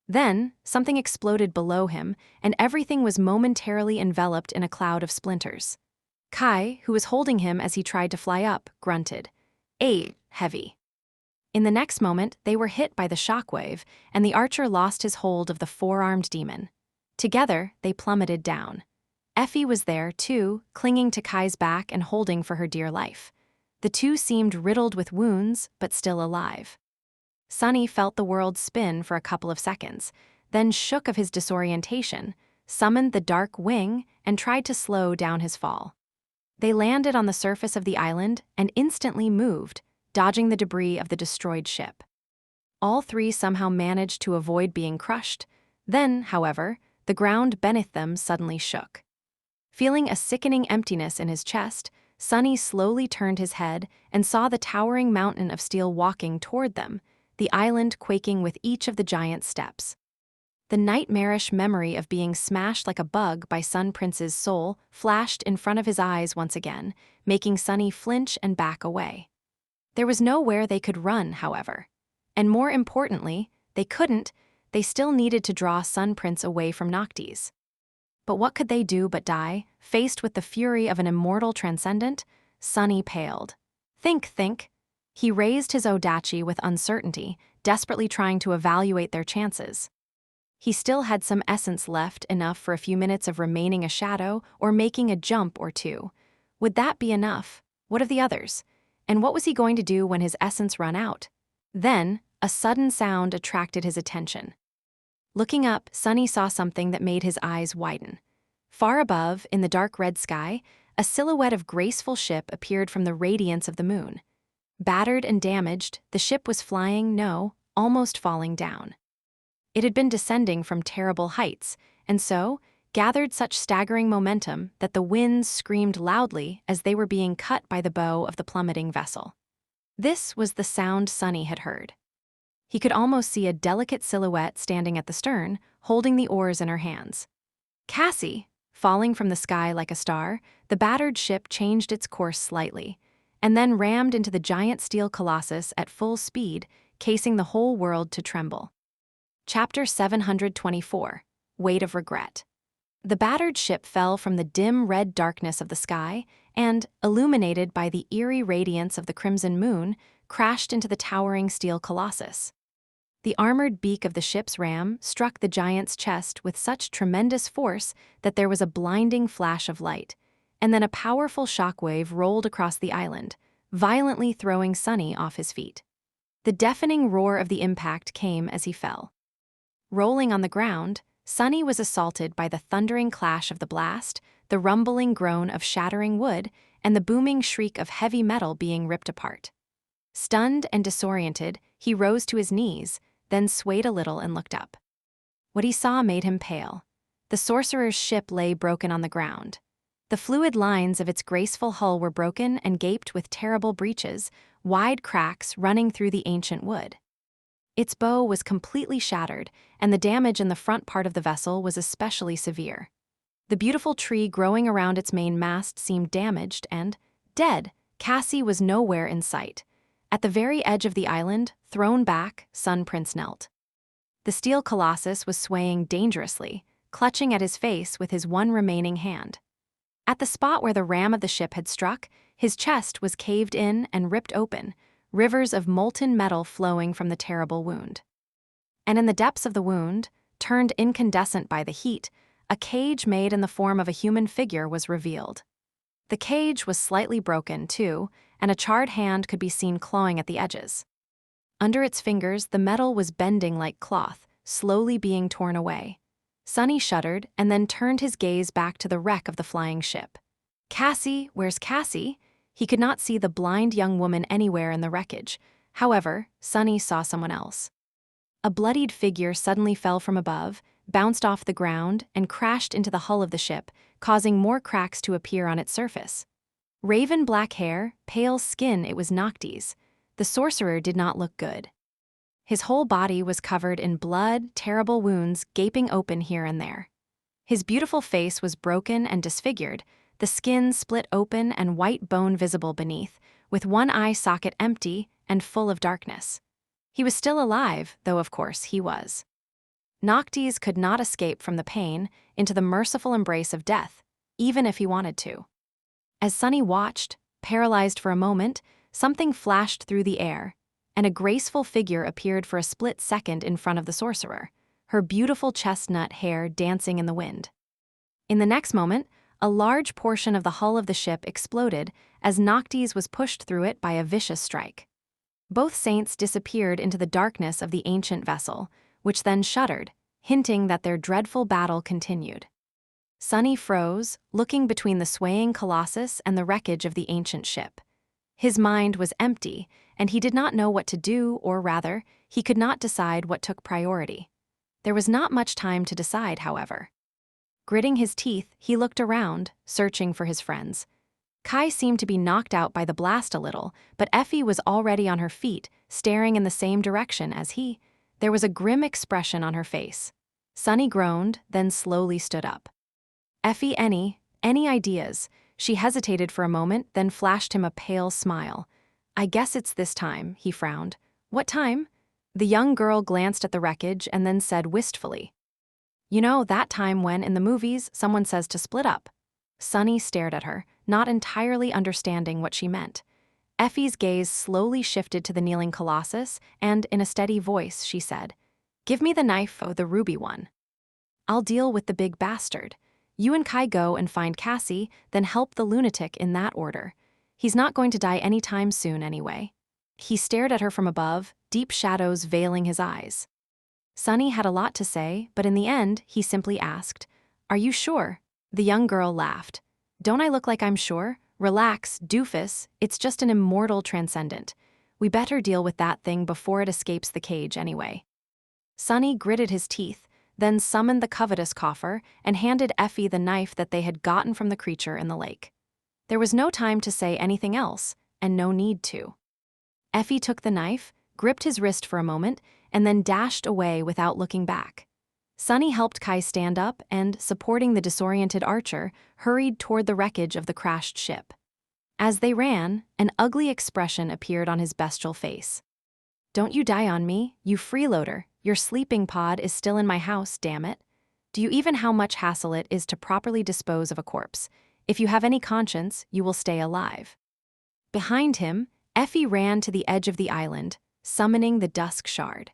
Then, something exploded below him, and everything was momentarily enveloped in a cloud of splinters. Kai, who was holding him as he tried to fly up, grunted. Heavy." In the next moment, they were hit by the shockwave, and the archer lost his hold of the four-armed demon. Together, they plummeted down. Effie was there, too, clinging to Kai's back and holding for her dear life. The two seemed riddled with wounds, but still alive. Sunny felt the world spin for a couple of seconds, then shook of his disorientation, summoned the dark wing, and tried to slow down his fall. They landed on the surface of the island and instantly moved, dodging the debris of the destroyed ship. All three somehow managed to avoid being crushed. Then, however, the ground beneath them suddenly shook. Feeling a sickening emptiness in his chest, Sunny slowly turned his head and saw the towering mountain of steel walking toward them, the island quaking with each of the giant steps. The nightmarish memory of being smashed like a bug by Sun Prince's soul flashed in front of his eyes once again, making Sunny flinch and back away. There was nowhere they could run, however. And more importantly, they they still needed to draw Sun Prince away from Noctis. But what could they do but die, faced with the fury of an immortal transcendent? Sunny paled. Think. He raised his Odachi with uncertainty, desperately trying to evaluate their chances. He still had some essence left, enough for a few minutes of remaining a shadow or making a jump or two. Would that be enough? What of the others? And what was he going to do when his essence ran out? Then, a sudden sound attracted his attention. Looking up, Sunny saw something that made his eyes widen. Far above, in the dark red sky, a silhouette of graceful ship appeared from the radiance of the moon. Battered and damaged, the ship was almost falling down. It had been descending from terrible heights, and so gathered such staggering momentum that the winds screamed loudly as they were being cut by the bow of the plummeting vessel. This was the sound Sunny had heard. He could almost see a delicate silhouette standing at the stern, holding the oars in her hands. Cassie, falling from the sky like a star, the battered ship changed its course slightly, and then rammed into the giant steel colossus at full speed, casing the whole world to tremble. Chapter 724, Weight of Regret. The battered ship fell from the dim red darkness of the sky and, illuminated by the eerie radiance of the crimson moon, crashed into the towering steel colossus. The armored beak of the ship's ram struck the giant's chest with such tremendous force that there was a blinding flash of light, and then a powerful shockwave rolled across the island, violently throwing Sunny off his feet. The deafening roar of the impact came as he fell. Rolling on the ground, Sunny was assaulted by the thundering clash of the blast, the rumbling groan of shattering wood, and the booming shriek of heavy metal being ripped apart. Stunned and disoriented, he rose to his knees, then swayed a little and looked up. What he saw made him pale. The sorcerer's ship lay broken on the ground. The fluid lines of its graceful hull were broken and gaped with terrible breaches, wide cracks running through the ancient wood. Its bow was completely shattered, and the damage in the front part of the vessel was especially severe. The beautiful tree growing around its main mast seemed damaged and dead. Cassie was nowhere in sight. At the very edge of the island, thrown back, Sun Prince knelt. The steel colossus was swaying dangerously, clutching at his face with his one remaining hand. At the spot where the ram of the ship had struck, his chest was caved in and ripped open, rivers of molten metal flowing from the terrible wound. And in the depths of the wound, turned incandescent by the heat, a cage made in the form of a human figure was revealed. The cage was slightly broken, too, and a charred hand could be seen clawing at the edges. Under its fingers, the metal was bending like cloth, slowly being torn away. Sunny shuddered and then turned his gaze back to the wreck of the flying ship. Cassie, where's Cassie? He could not see the blind young woman anywhere in the wreckage. However, Sunny saw someone else. A bloodied figure suddenly fell from above, bounced off the ground, and crashed into the hull of the ship, causing more cracks to appear on its surface. Raven black hair, pale skin, it was Noctis. The sorcerer did not look good. His whole body was covered in blood, terrible wounds gaping open here and there. His beautiful face was broken and disfigured, the skin split open and white bone visible beneath, with one eye socket empty and full of darkness. He was still alive, though of course he was. Noctis could not escape from the pain into the merciful embrace of death, even if he wanted to. As Sunny watched, paralyzed for a moment, something flashed through the air, and a graceful figure appeared for a split second in front of the sorcerer, her beautiful chestnut hair dancing in the wind. In the next moment, a large portion of the hull of the ship exploded as Noctis was pushed through it by a vicious strike. Both saints disappeared into the darkness of the ancient vessel, which then shuddered, hinting that their dreadful battle continued. Sunny froze, looking between the swaying colossus and the wreckage of the ancient ship. His mind was empty, and he did not know what to do, or rather, he could not decide what took priority. There was not much time to decide, however. Gritting his teeth, he looked around, searching for his friends. Kai seemed to be knocked out by the blast a little, but Effie was already on her feet, staring in the same direction as he. There was a grim expression on her face. Sunny groaned, then slowly stood up. Effie, any ideas? She hesitated for a moment, then flashed him a pale smile. I guess it's this time, he frowned. What time? The young girl glanced at the wreckage and then said wistfully, "You know, that time when, in the movies, someone says to split up." Sunny stared at her, not entirely understanding what she meant. Effie's gaze slowly shifted to the kneeling colossus, and in a steady voice, she said, "Give me the knife, oh, the ruby one. I'll deal with the big bastard. You and Kai go and find Cassie, then help the lunatic in that order. He's not going to die anytime soon anyway." He stared at her from above, deep shadows veiling his eyes. Sunny had a lot to say, but in the end, he simply asked, "Are you sure?" The young girl laughed. "Don't I look like I'm sure? Relax, doofus, it's just an immortal transcendent. We better deal with that thing before it escapes the cage anyway." Sunny gritted his teeth, then summoned the covetous coffer and handed Effie the knife that they had gotten from the creature in the lake. There was no time to say anything else, and no need to. Effie took the knife, gripped his wrist for a moment, and then dashed away without looking back. Sunny helped Kai stand up and, supporting the disoriented archer, hurried toward the wreckage of the crashed ship. As they ran, an ugly expression appeared on his bestial face. "Don't you die on me, you freeloader. Your sleeping pod is still in my house, damn it. Do you even how much hassle it is to properly dispose of a corpse? If you have any conscience, you will stay alive." Behind him, Effie ran to the edge of the island, summoning the dusk shard.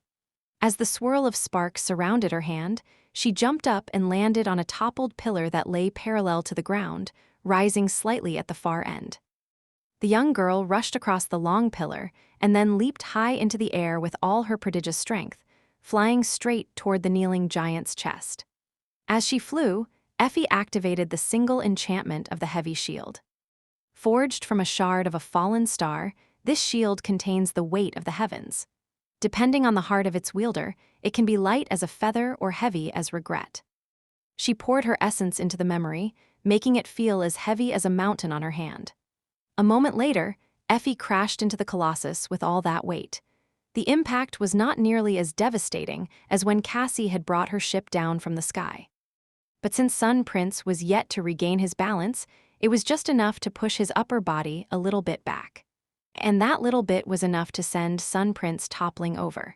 As the swirl of sparks surrounded her hand, she jumped up and landed on a toppled pillar that lay parallel to the ground, rising slightly at the far end. The young girl rushed across the long pillar and then leaped high into the air with all her prodigious strength, flying straight toward the kneeling giant's chest. As she flew, Effie activated the single enchantment of the heavy shield. Forged from a shard of a fallen star, this shield contains the weight of the heavens. Depending on the heart of its wielder, it can be light as a feather or heavy as regret. She poured her essence into the memory, making it feel as heavy as a mountain on her hand. A moment later, Effie crashed into the colossus with all that weight. The impact was not nearly as devastating as when Cassie had brought her ship down from the sky. But since Sun Prince was yet to regain his balance, it was just enough to push his upper body a little bit back. And that little bit was enough to send Sun Prince toppling over.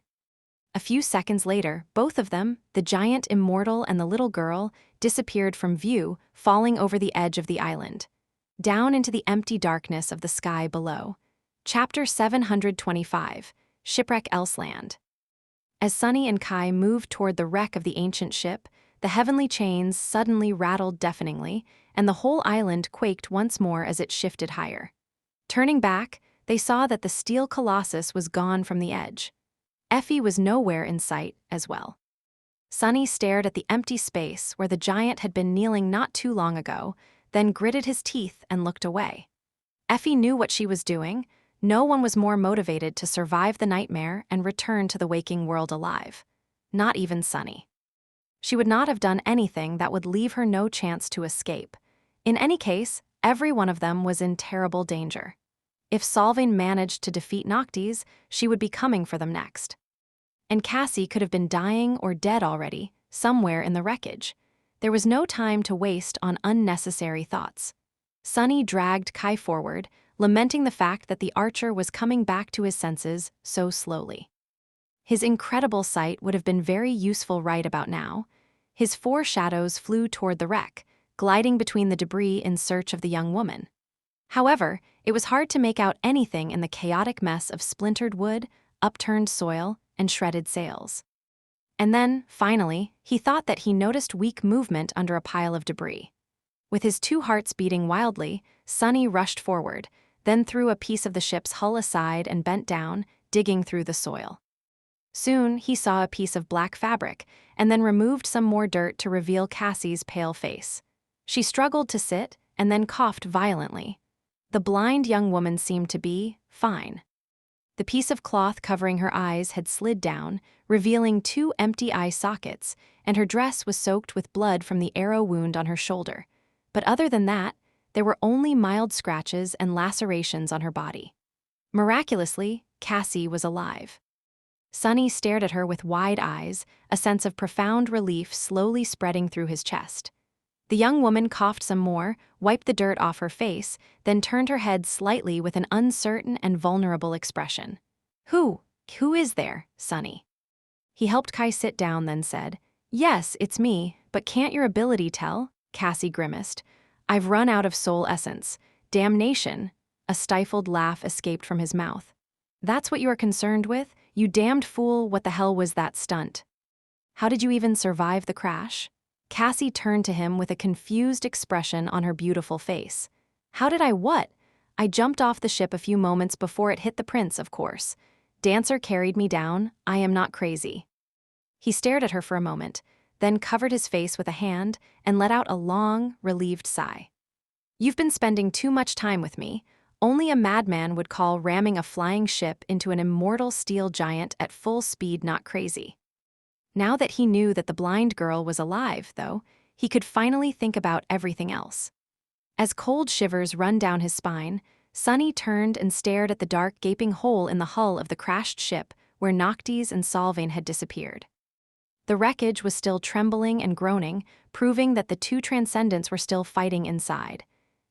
A few seconds later, both of them, the giant immortal and the little girl, disappeared from view, falling over the edge of the island, down into the empty darkness of the sky below. Chapter 725, Shipwreck Elseland. As Sunny and Kai moved toward the wreck of the ancient ship, the heavenly chains suddenly rattled deafeningly, and the whole island quaked once more as it shifted higher. Turning back, they saw that the steel colossus was gone from the edge. Effie was nowhere in sight as well. Sunny stared at the empty space where the giant had been kneeling not too long ago, then gritted his teeth and looked away. Effie knew what she was doing. No one was more motivated to survive the nightmare and return to the waking world alive. Not even Sunny. She would not have done anything that would leave her no chance to escape. In any case, every one of them was in terrible danger. If Solving managed to defeat Noctis, she would be coming for them next. And Cassie could have been dying or dead already, somewhere in the wreckage. There was no time to waste on unnecessary thoughts. Sunny dragged Kai forward, lamenting the fact that the archer was coming back to his senses so slowly. His incredible sight would have been very useful right about now. His 4 shadows flew toward the wreck, gliding between the debris in search of the young woman. However, it was hard to make out anything in the chaotic mess of splintered wood, upturned soil, and shredded sails. And then, finally, he thought that he noticed weak movement under a pile of debris. With his 2 hearts beating wildly, Sunny rushed forward, then threw a piece of the ship's hull aside and bent down, digging through the soil. Soon, he saw a piece of black fabric, and then removed some more dirt to reveal Cassie's pale face. She struggled to sit, and then coughed violently. The blind young woman seemed to be fine. The piece of cloth covering her eyes had slid down, revealing 2 empty eye sockets, and her dress was soaked with blood from the arrow wound on her shoulder. But other than that, there were only mild scratches and lacerations on her body. Miraculously, Cassie was alive. Sunny stared at her with wide eyes, a sense of profound relief slowly spreading through his chest. The young woman coughed some more, wiped the dirt off her face, then turned her head slightly with an uncertain and vulnerable expression. "Who? "Who is there, Sonny?" He helped Kai sit down, then said, "Yes, it's me, but can't your ability tell?" Cassie grimaced. "I've run out of soul essence. Damnation." A stifled laugh escaped from his mouth. "That's what you are concerned with? You damned fool, what the hell was that stunt? How did you even survive the crash?" Cassie turned to him with a confused expression on her beautiful face. "How did I what? I jumped off the ship a few moments before it hit the prince, of course. Dancer carried me down. I am not crazy." He stared at her for a moment, then covered his face with a hand and let out a long, relieved sigh. "You've been spending too much time with me. Only a madman would call ramming a flying ship into an immortal steel giant at full speed not crazy." Now that he knew that the blind girl was alive, though, he could finally think about everything else. As cold shivers run down his spine, Sonny turned and stared at the dark, gaping hole in the hull of the crashed ship where Noctis and Solvane had disappeared. The wreckage was still trembling and groaning, proving that the two transcendents were still fighting inside.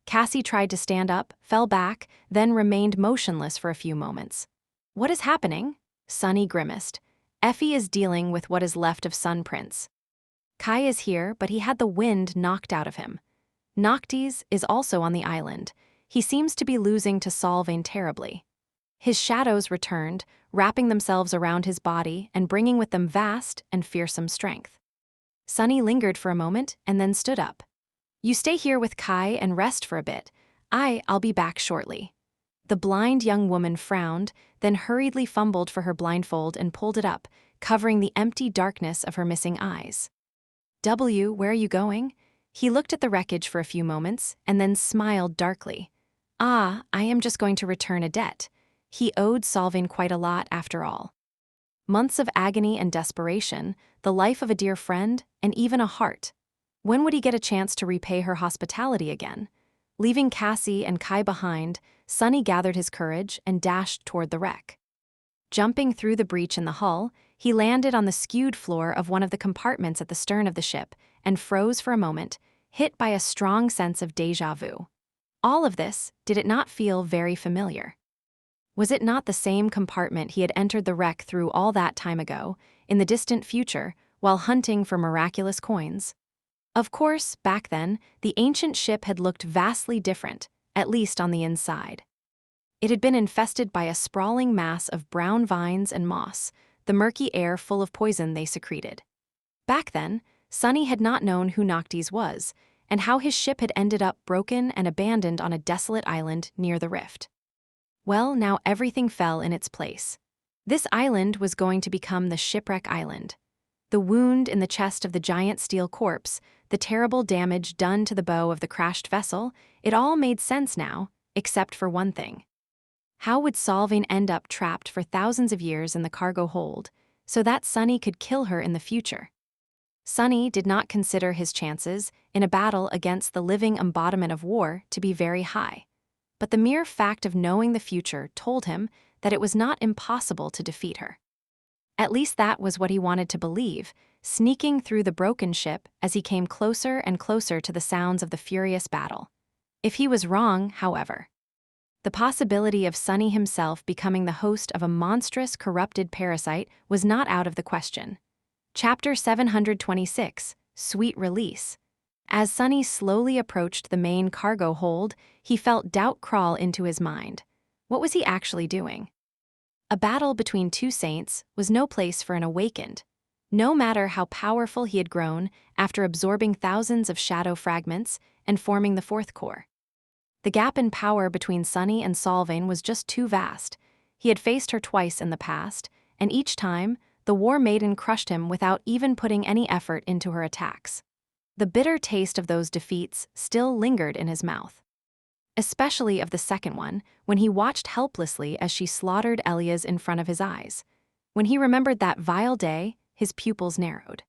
Cassie tried to stand up, fell back, then remained motionless for a few moments. "What is happening?" Sonny grimaced. "Effie is dealing with what is left of Sun Prince. Kai is here, but he had the wind knocked out of him. Noctis is also on the island. He seems to be losing to Solvane terribly. His shadows returned, wrapping themselves around his body and bringing with them vast and fearsome strength." Sonny lingered for a moment and then stood up. "You stay here with Kai and rest for a bit. I'll be back shortly." The blind young woman frowned, then hurriedly fumbled for her blindfold and pulled it up, covering the empty darkness of her missing eyes. Where are you going?" He looked at the wreckage for a few moments and then smiled darkly. "I am just going to return a debt." He owed Solvane quite a lot after all. Months of agony and desperation, the life of a dear friend, and even a heart. When would he get a chance to repay her hospitality again? Leaving Cassie and Kai behind, Sonny gathered his courage and dashed toward the wreck. Jumping through the breach in the hull, he landed on the skewed floor of one of the compartments at the stern of the ship and froze for a moment, hit by a strong sense of déjà vu. All of this, did it not feel very familiar? Was it not the same compartment he had entered the wreck through all that time ago, in the distant future, while hunting for miraculous coins? Of course, back then, the ancient ship had looked vastly different, at least on the inside. It had been infested by a sprawling mass of brown vines and moss, the murky air full of poison they secreted. Back then, Sonny had not known who Noctis was, and how his ship had ended up broken and abandoned on a desolate island near the rift. Well, now everything fell in its place. This island was going to become the Shipwreck Island. The wound in the chest of the giant steel corpse, the terrible damage done to the bow of the crashed vessel, it all made sense now, except for one thing. How would Solvane end up trapped for thousands of years in the cargo hold, so that Sonny could kill her in the future? Sonny did not consider his chances in a battle against the living embodiment of war to be very high. But the mere fact of knowing the future told him that it was not impossible to defeat her. At least that was what he wanted to believe, sneaking through the broken ship as he came closer and closer to the sounds of the furious battle. If he was wrong, however, the possibility of Sonny himself becoming the host of a monstrous, corrupted parasite was not out of the question. Chapter 726, Sweet Release. As Sonny slowly approached the main cargo hold, he felt doubt crawl into his mind. What was he actually doing? A battle between two saints was no place for an awakened. No matter how powerful he had grown after absorbing thousands of shadow fragments and forming the fourth core. The gap in power between Sonny and Solvane was just too vast. He had faced her twice in the past, and each time, the War Maiden crushed him without even putting any effort into her attacks. The bitter taste of those defeats still lingered in his mouth. Especially of the second one, when he watched helplessly as she slaughtered Elias in front of his eyes. When he remembered that vile day, his pupils narrowed.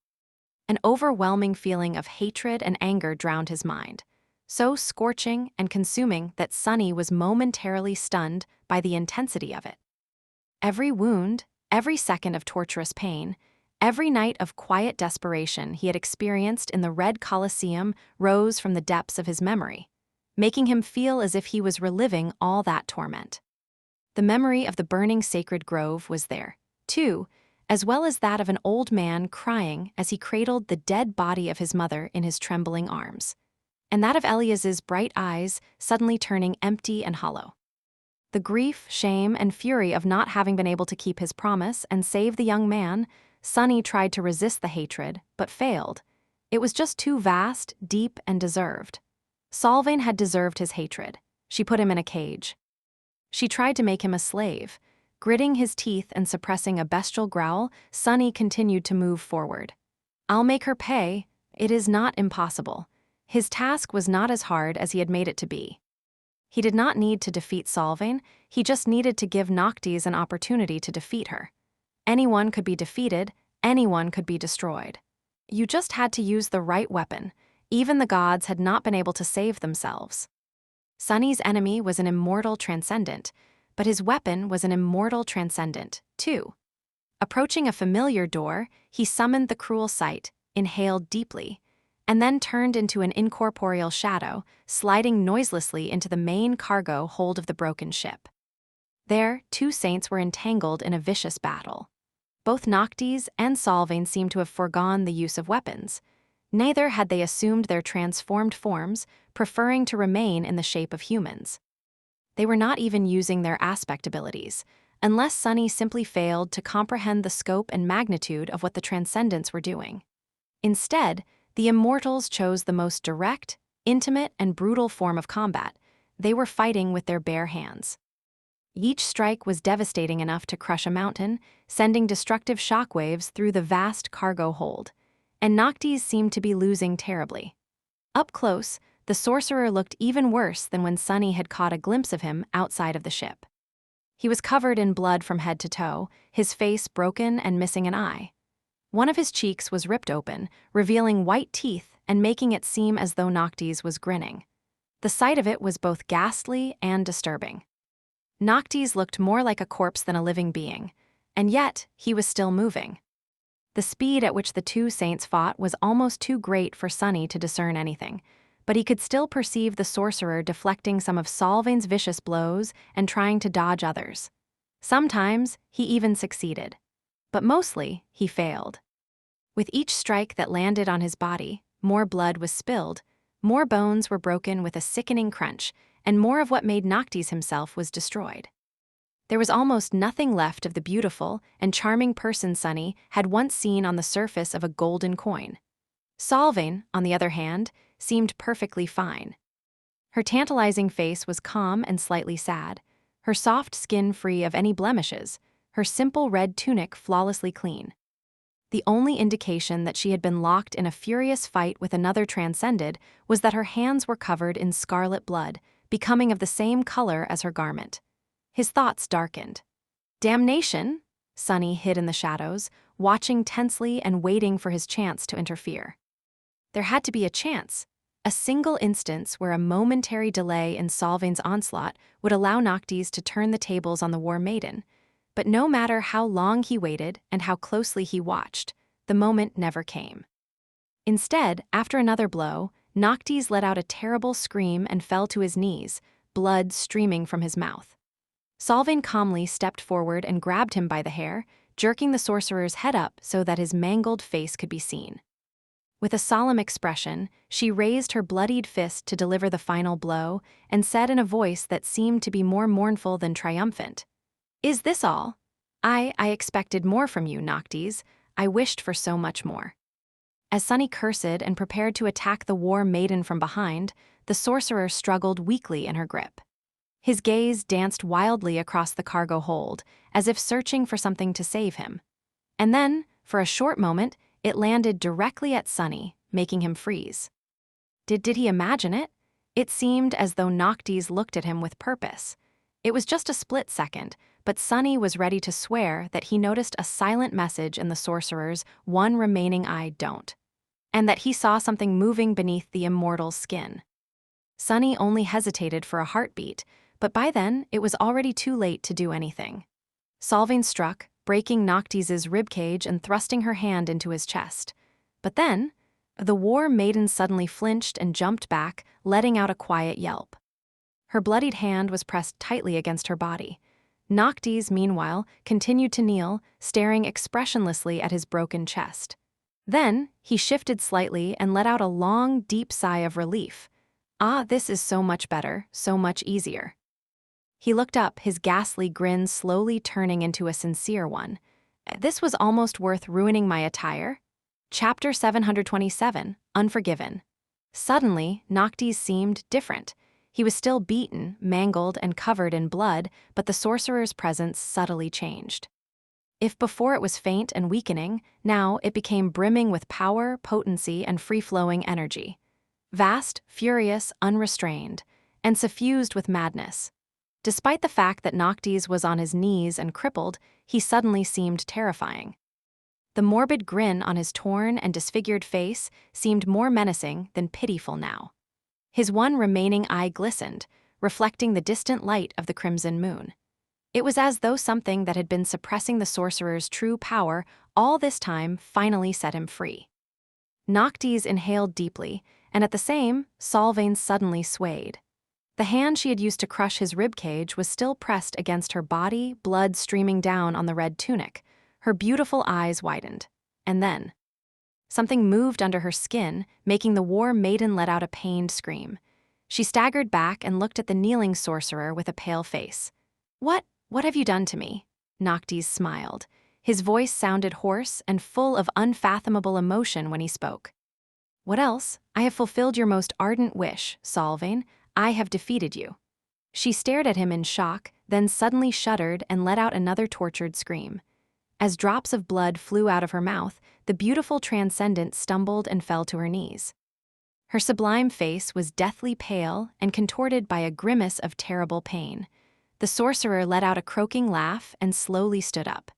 An overwhelming feeling of hatred and anger drowned his mind, so scorching and consuming that Sonny was momentarily stunned by the intensity of it. Every wound, every second of torturous pain, every night of quiet desperation he had experienced in the Red Colosseum rose from the depths of his memory, making him feel as if he was reliving all that torment. The memory of the burning sacred grove was there, too, as well as that of an old man crying as he cradled the dead body of his mother in his trembling arms, and that of Elias's bright eyes suddenly turning empty and hollow. The grief, shame, and fury of not having been able to keep his promise and save the young man, Sunny tried to resist the hatred, but failed. It was just too vast, deep, and deserved. Solvang had deserved his hatred. She put him in a cage. She tried to make him a slave. Gritting his teeth and suppressing a bestial growl, Sunny continued to move forward. I'll make her pay. It is not impossible. His task was not as hard as he had made it to be. He did not need to defeat Solvang, he just needed to give Noctis an opportunity to defeat her. Anyone could be defeated, anyone could be destroyed. You just had to use the right weapon. Even the gods had not been able to save themselves. Sunny's enemy was an immortal transcendent, but his weapon was an immortal transcendent, too. Approaching a familiar door, he summoned the cruel sight, inhaled deeply, and then turned into an incorporeal shadow, sliding noiselessly into the main cargo hold of the broken ship. There, two saints were entangled in a vicious battle. Both Noctis and Solvang seemed to have foregone the use of weapons. Neither had they assumed their transformed forms, preferring to remain in the shape of humans. They were not even using their aspect abilities, unless Sunny simply failed to comprehend the scope and magnitude of what the Transcendents were doing. Instead, the Immortals chose the most direct, intimate, and brutal form of combat. They were fighting with their bare hands. Each strike was devastating enough to crush a mountain, sending destructive shockwaves through the vast cargo hold, and Noctis seemed to be losing terribly. Up close, the sorcerer looked even worse than when Sunny had caught a glimpse of him outside of the ship. He was covered in blood from head to toe, his face broken and missing an eye. One of his cheeks was ripped open, revealing white teeth and making it seem as though Noctis was grinning. The sight of it was both ghastly and disturbing. Noctis looked more like a corpse than a living being, and yet he was still moving. The speed at which the two saints fought was almost too great for Sunny to discern anything, but he could still perceive the sorcerer deflecting some of Solvang's vicious blows and trying to dodge others. Sometimes he even succeeded, but mostly he failed. With each strike that landed on his body, more blood was spilled, more bones were broken with a sickening crunch, and more of what made Noctis himself was destroyed. There was almost nothing left of the beautiful and charming person Sunny had once seen on the surface of a golden coin. Solvang, on the other hand, seemed perfectly fine. Her tantalizing face was calm and slightly sad, her soft skin free of any blemishes, her simple red tunic flawlessly clean. The only indication that she had been locked in a furious fight with another transcended was that her hands were covered in scarlet blood, becoming of the same color as her garment. His thoughts darkened. Damnation! Sunny hid in the shadows, watching tensely and waiting for his chance to interfere. There had to be a chance, a single instance where a momentary delay in Solvang's onslaught would allow Noctis to turn the tables on the War Maiden. But no matter how long he waited and how closely he watched, the moment never came. Instead, after another blow, Noctis let out a terrible scream and fell to his knees, blood streaming from his mouth. Solvang calmly stepped forward and grabbed him by the hair, jerking the sorcerer's head up so that his mangled face could be seen. With a solemn expression, she raised her bloodied fist to deliver the final blow and said in a voice that seemed to be more mournful than triumphant, "Is this all? I expected more from you, Noctis. I wished for so much more." As Sunny cursed and prepared to attack the War Maiden from behind, the sorcerer struggled weakly in her grip. His gaze danced wildly across the cargo hold, as if searching for something to save him. And then, for a short moment, it landed directly at Sunny, making him freeze. Did he imagine it? It seemed as though Noctis looked at him with purpose. It was just a split second, but Sunny was ready to swear that he noticed a silent message in the sorcerer's one remaining eye don't, and that he saw something moving beneath the immortal's skin. Sunny only hesitated for a heartbeat, but by then it was already too late to do anything. Solvang struck, breaking Noctis's ribcage and thrusting her hand into his chest. But then, the War Maiden suddenly flinched and jumped back, letting out a quiet yelp. Her bloodied hand was pressed tightly against her body. Noctis, meanwhile, continued to kneel, staring expressionlessly at his broken chest. Then, he shifted slightly and let out a long, deep sigh of relief. Ah, this is so much better, so much easier. He looked up, his ghastly grin slowly turning into a sincere one. This was almost worth ruining my attire? Chapter 727, Unforgiven. Suddenly, Noctis seemed different. He was still beaten, mangled, and covered in blood, but the sorcerer's presence subtly changed. If before it was faint and weakening, now it became brimming with power, potency, and free-flowing energy. Vast, furious, unrestrained, and suffused with madness. Despite the fact that Noctis was on his knees and crippled, he suddenly seemed terrifying. The morbid grin on his torn and disfigured face seemed more menacing than pitiful now. His one remaining eye glistened, reflecting the distant light of the crimson moon. It was as though something that had been suppressing the sorcerer's true power all this time finally set him free. Noctis inhaled deeply, and at the same, Solvain suddenly swayed. The hand she had used to crush his ribcage was still pressed against her body, blood streaming down on the red tunic. Her beautiful eyes widened. And then, something moved under her skin, making the war maiden let out a pained scream. She staggered back and looked at the kneeling sorcerer with a pale face. What have you done to me?" Noctis smiled. His voice sounded hoarse and full of unfathomable emotion when he spoke. "What else? I have fulfilled your most ardent wish, Solvain. I have defeated you." She stared at him in shock, then suddenly shuddered and let out another tortured scream. As drops of blood flew out of her mouth, the beautiful transcendent stumbled and fell to her knees. Her sublime face was deathly pale and contorted by a grimace of terrible pain. The sorcerer let out a croaking laugh and slowly stood up.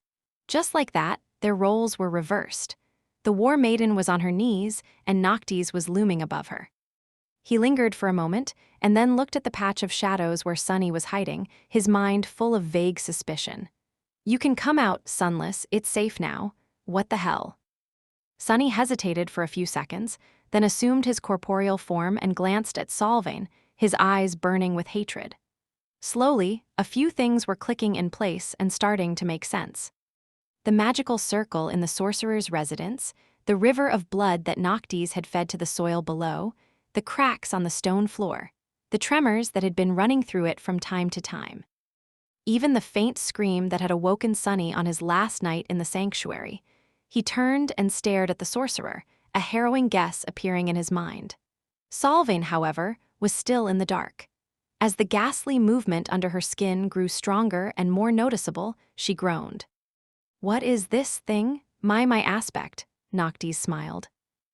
Just like that, their roles were reversed. The war maiden was on her knees, and Noctis was looming above her. He lingered for a moment, and then looked at the patch of shadows where Sunny was hiding, his mind full of vague suspicion. "You can come out, Sunless, it's safe now. What the hell?" Sunny hesitated for a few seconds, then assumed his corporeal form and glanced at Solvain, his eyes burning with hatred. Slowly, a few things were clicking in place and starting to make sense. The magical circle in the sorcerer's residence, the river of blood that Noctis had fed to the soil below, the cracks on the stone floor, the tremors that had been running through it from time to time. Even the faint scream that had awoken Sunny on his last night in the sanctuary. He turned and stared at the sorcerer, a harrowing guess appearing in his mind. Solvain, however, was still in the dark. As the ghastly movement under her skin grew stronger and more noticeable, she groaned. "What is this thing? My aspect," Noctis smiled.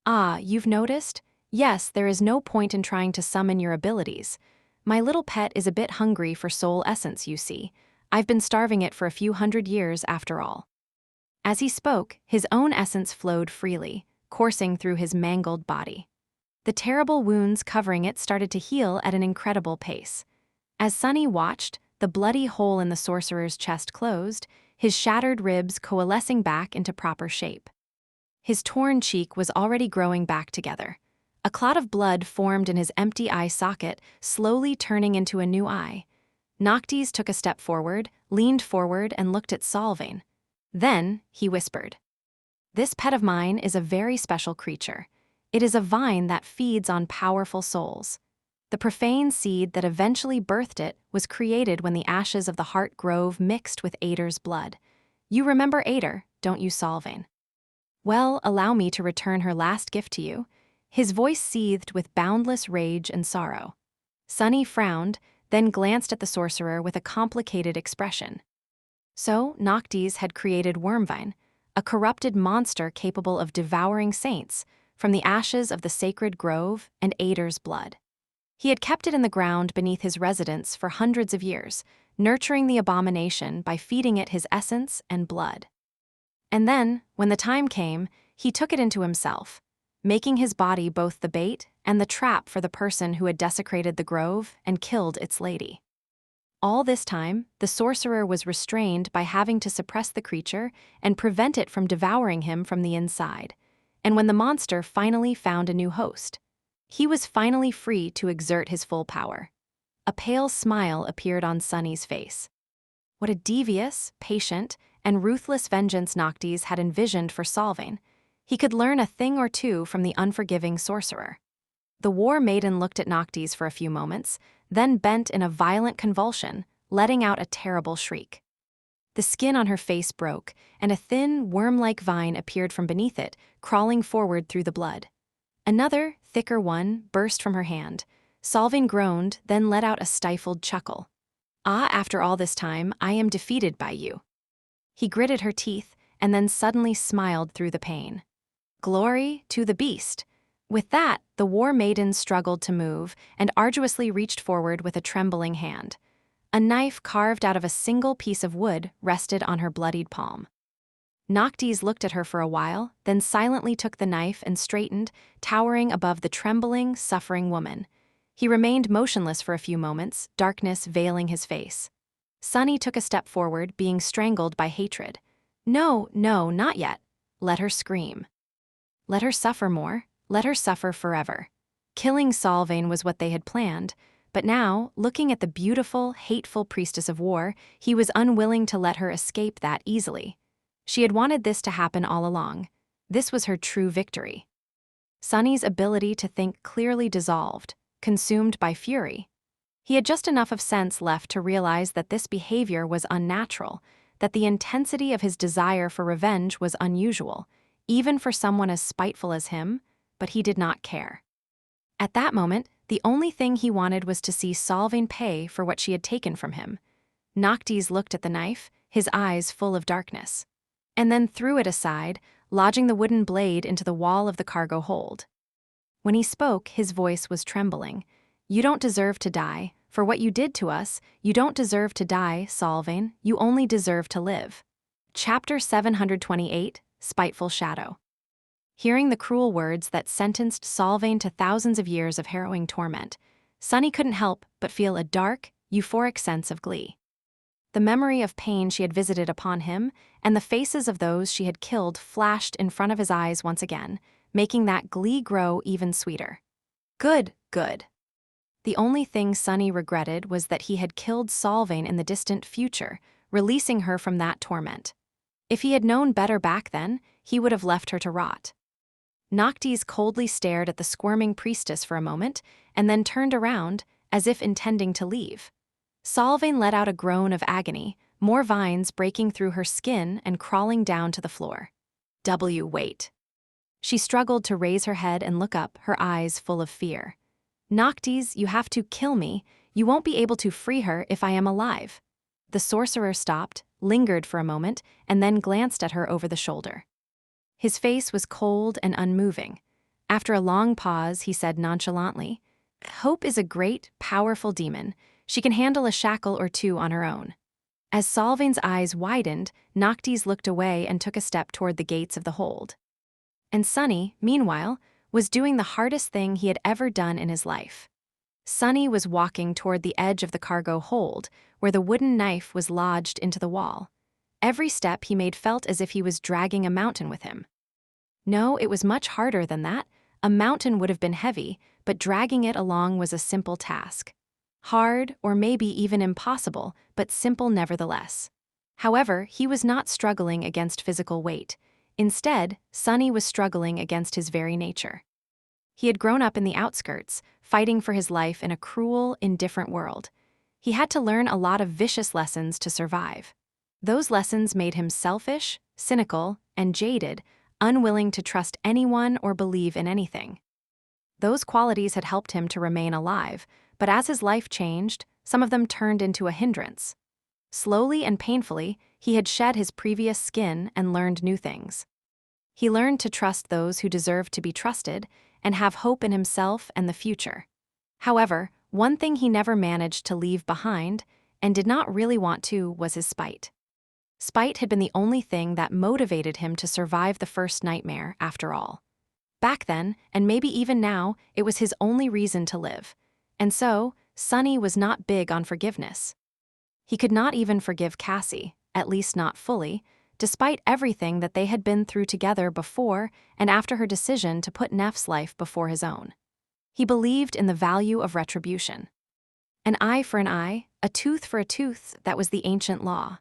"Ah, you've noticed? Yes, there is no point in trying to summon your abilities. My little pet is a bit hungry for soul essence, you see. I've been starving it for a few hundred years after all." As he spoke, his own essence flowed freely, coursing through his mangled body. The terrible wounds covering it started to heal at an incredible pace. As Sunny watched, the bloody hole in the sorcerer's chest closed, his shattered ribs coalescing back into proper shape. His torn cheek was already growing back together. A clot of blood formed in his empty eye socket, slowly turning into a new eye. Noctis took a step forward, leaned forward, and looked at Solvain. Then, he whispered, "This pet of mine is a very special creature. It is a vine that feeds on powerful souls. The profane seed that eventually birthed it was created when the ashes of the Heart Grove mixed with Ader's blood. You remember Ader, don't you, Solvain? Well, allow me to return her last gift to you." His voice seethed with boundless rage and sorrow. Sunny frowned, then glanced at the sorcerer with a complicated expression. So, Noctis had created Wormvine, a corrupted monster capable of devouring saints, from the ashes of the sacred grove and Ader's blood. He had kept it in the ground beneath his residence for hundreds of years, nurturing the abomination by feeding it his essence and blood. And then, when the time came, he took it into himself, making his body both the bait and the trap for the person who had desecrated the grove and killed its lady. All this time, the sorcerer was restrained by having to suppress the creature and prevent it from devouring him from the inside. And when the monster finally found a new host, he was finally free to exert his full power. A pale smile appeared on Sunny's face. What a devious, patient, and ruthless vengeance Noctis had envisioned for Solvang. He could learn a thing or two from the unforgiving sorcerer. The war maiden looked at Noctis for a few moments, then bent in a violent convulsion, letting out a terrible shriek. The skin on her face broke, and a thin, worm-like vine appeared from beneath it, crawling forward through the blood. Another, thicker one burst from her hand. Solvang groaned, then let out a stifled chuckle. "Ah, after all this time, I am defeated by you." He gritted her teeth, and then suddenly smiled through the pain. "Glory to the beast." With that, the war maiden struggled to move and arduously reached forward with a trembling hand. A knife carved out of a single piece of wood rested on her bloodied palm. Noctis looked at her for a while, then silently took the knife and straightened, towering above the trembling, suffering woman. He remained motionless for a few moments, darkness veiling his face. Sunny took a step forward, being strangled by hatred. "No, no, not yet. Let her scream. Let her suffer more. Let her suffer forever." Killing Solvang was what they had planned, but now, looking at the beautiful, hateful priestess of war, he was unwilling to let her escape that easily. She had wanted this to happen all along. This was her true victory. Sunny's ability to think clearly dissolved, consumed by fury. He had just enough of sense left to realize that this behavior was unnatural, that the intensity of his desire for revenge was unusual, even for someone as spiteful as him, but he did not care. At that moment, the only thing he wanted was to see Solvang pay for what she had taken from him. Noctis looked at the knife, his eyes full of darkness, and then threw it aside, lodging the wooden blade into the wall of the cargo hold. When he spoke, his voice was trembling. "You don't deserve to die. For what you did to us, you don't deserve to die, Solvang. You only deserve to live." Chapter 728, Spiteful Shadow. Hearing the cruel words that sentenced Solvang to thousands of years of harrowing torment, Sunny couldn't help but feel a dark, euphoric sense of glee. The memory of pain she had visited upon him and the faces of those she had killed flashed in front of his eyes once again, making that glee grow even sweeter. Good, good. The only thing Sunny regretted was that he had killed Solvang in the distant future, releasing her from that torment. If he had known better back then, he would have left her to rot. Noctis coldly stared at the squirming priestess for a moment, and then turned around, as if intending to leave. Solvang let out a groan of agony, more vines breaking through her skin and crawling down to the floor. Wait. She struggled to raise her head and look up, her eyes full of fear. "Noctis, you have to kill me. You won't be able to free her if I am alive." The sorcerer stopped, lingered for a moment, and then glanced at her over the shoulder. His face was cold and unmoving. After a long pause, he said nonchalantly, "Hope is a great, powerful demon. She can handle a shackle or two on her own." As Solvang's eyes widened, Noctis looked away and took a step toward the gates of the hold. And Sunny, meanwhile, was doing the hardest thing he had ever done in his life. Sunny was walking toward the edge of the cargo hold, where the wooden knife was lodged into the wall. Every step he made felt as if he was dragging a mountain with him. No, it was much harder than that. A mountain would have been heavy, but dragging it along was a simple task. Hard, or maybe even impossible, but simple nevertheless. However, he was not struggling against physical weight. Instead, Sunny was struggling against his very nature. He had grown up in the outskirts, fighting for his life in a cruel, indifferent world. He had to learn a lot of vicious lessons to survive. Those lessons made him selfish, cynical, and jaded, unwilling to trust anyone or believe in anything. Those qualities had helped him to remain alive, but as his life changed, some of them turned into a hindrance. Slowly and painfully, he had shed his previous skin and learned new things. He learned to trust those who deserved to be trusted and have hope in himself and the future. However, one thing he never managed to leave behind, and did not really want to, was his spite. Spite had been the only thing that motivated him to survive the first nightmare, after all. Back then, and maybe even now, it was his only reason to live. And so, Sunny was not big on forgiveness. He could not even forgive Cassie, at least not fully, despite everything that they had been through together before and after her decision to put Neff's life before his own. He believed in the value of retribution. An eye for an eye, A tooth for a tooth, that was the ancient law.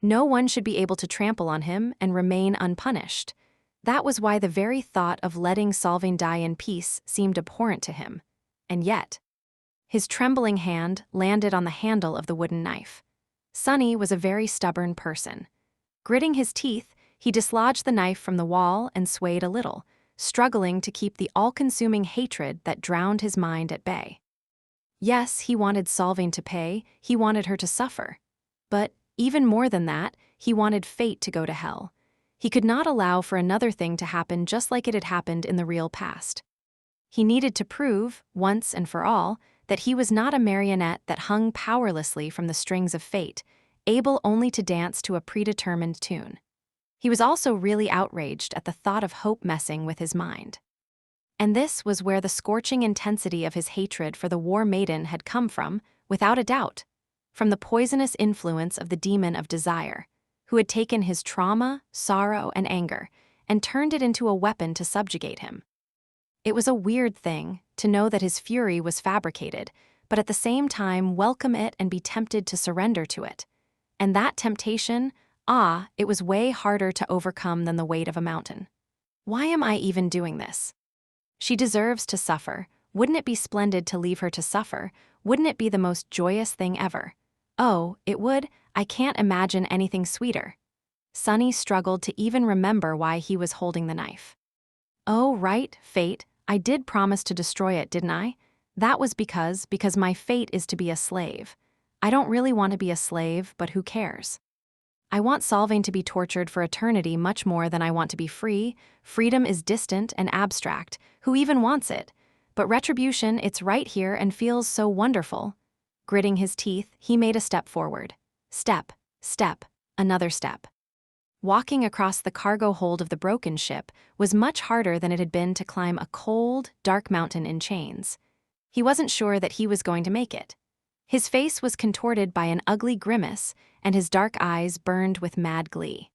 No one should be able to trample on him and remain unpunished. That was why the very thought of letting Solving die in peace seemed abhorrent to him. And yet, his trembling hand landed on the handle of the wooden knife. Sunny was a very stubborn person. Gritting his teeth, he dislodged the knife from the wall and swayed a little, struggling to keep the all-consuming hatred that drowned his mind at bay. Yes, he wanted Solving to pay, he wanted her to suffer. But, even more than that, he wanted fate to go to hell. He could not allow for another thing to happen just like it had happened in the real past. He needed to prove, once and for all, that he was not a marionette that hung powerlessly from the strings of fate, able only to dance to a predetermined tune. He was also really outraged at the thought of hope messing with his mind. And this was where the scorching intensity of his hatred for the war maiden had come from, without a doubt, from the poisonous influence of the demon of desire, who had taken his trauma, sorrow, and anger, and turned it into a weapon to subjugate him. It was a weird thing to know that his fury was fabricated, but at the same time welcome it and be tempted to surrender to it. And that temptation, it was way harder to overcome than the weight of a mountain. Why am I even doing this? She deserves to suffer. Wouldn't it be splendid to leave her to suffer? Wouldn't it be the most joyous thing ever? Oh, it would. I can't imagine anything sweeter. Sunny struggled to even remember why he was holding the knife. Oh, right, fate. I did promise to destroy it, didn't I? That was because my fate is to be a slave. I don't really want to be a slave, but who cares? I want Solving to be tortured for eternity much more than I want to be free. Freedom is distant and abstract. Who even wants it? But retribution, it's right here and feels so wonderful. Gritting his teeth, he made a step forward. Step, another step. Walking across the cargo hold of the broken ship was much harder than it had been to climb a cold, dark mountain in chains. He wasn't sure that he was going to make it. His face was contorted by an ugly grimace, and his dark eyes burned with mad glee.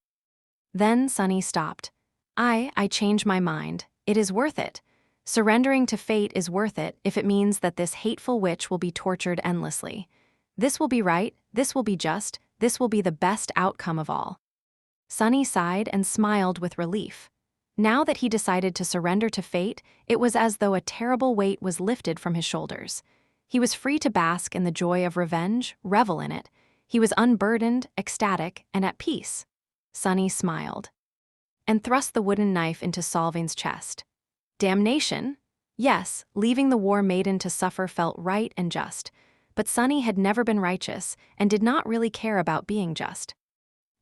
Then Sunny stopped. I changed my mind. It is worth it. Surrendering to fate is worth it if it means that this hateful witch will be tortured endlessly. This will be right, this will be just, this will be the best outcome of all. Sunny sighed and smiled with relief. Now that he decided to surrender to fate, it was as though a terrible weight was lifted from his shoulders. He was free to bask in the joy of revenge, revel in it. He was unburdened, ecstatic, and at peace. Sunny smiled and thrust the wooden knife into Solving's chest. Damnation? Yes, leaving the war maiden to suffer felt right and just, but Sunny had never been righteous and did not really care about being just.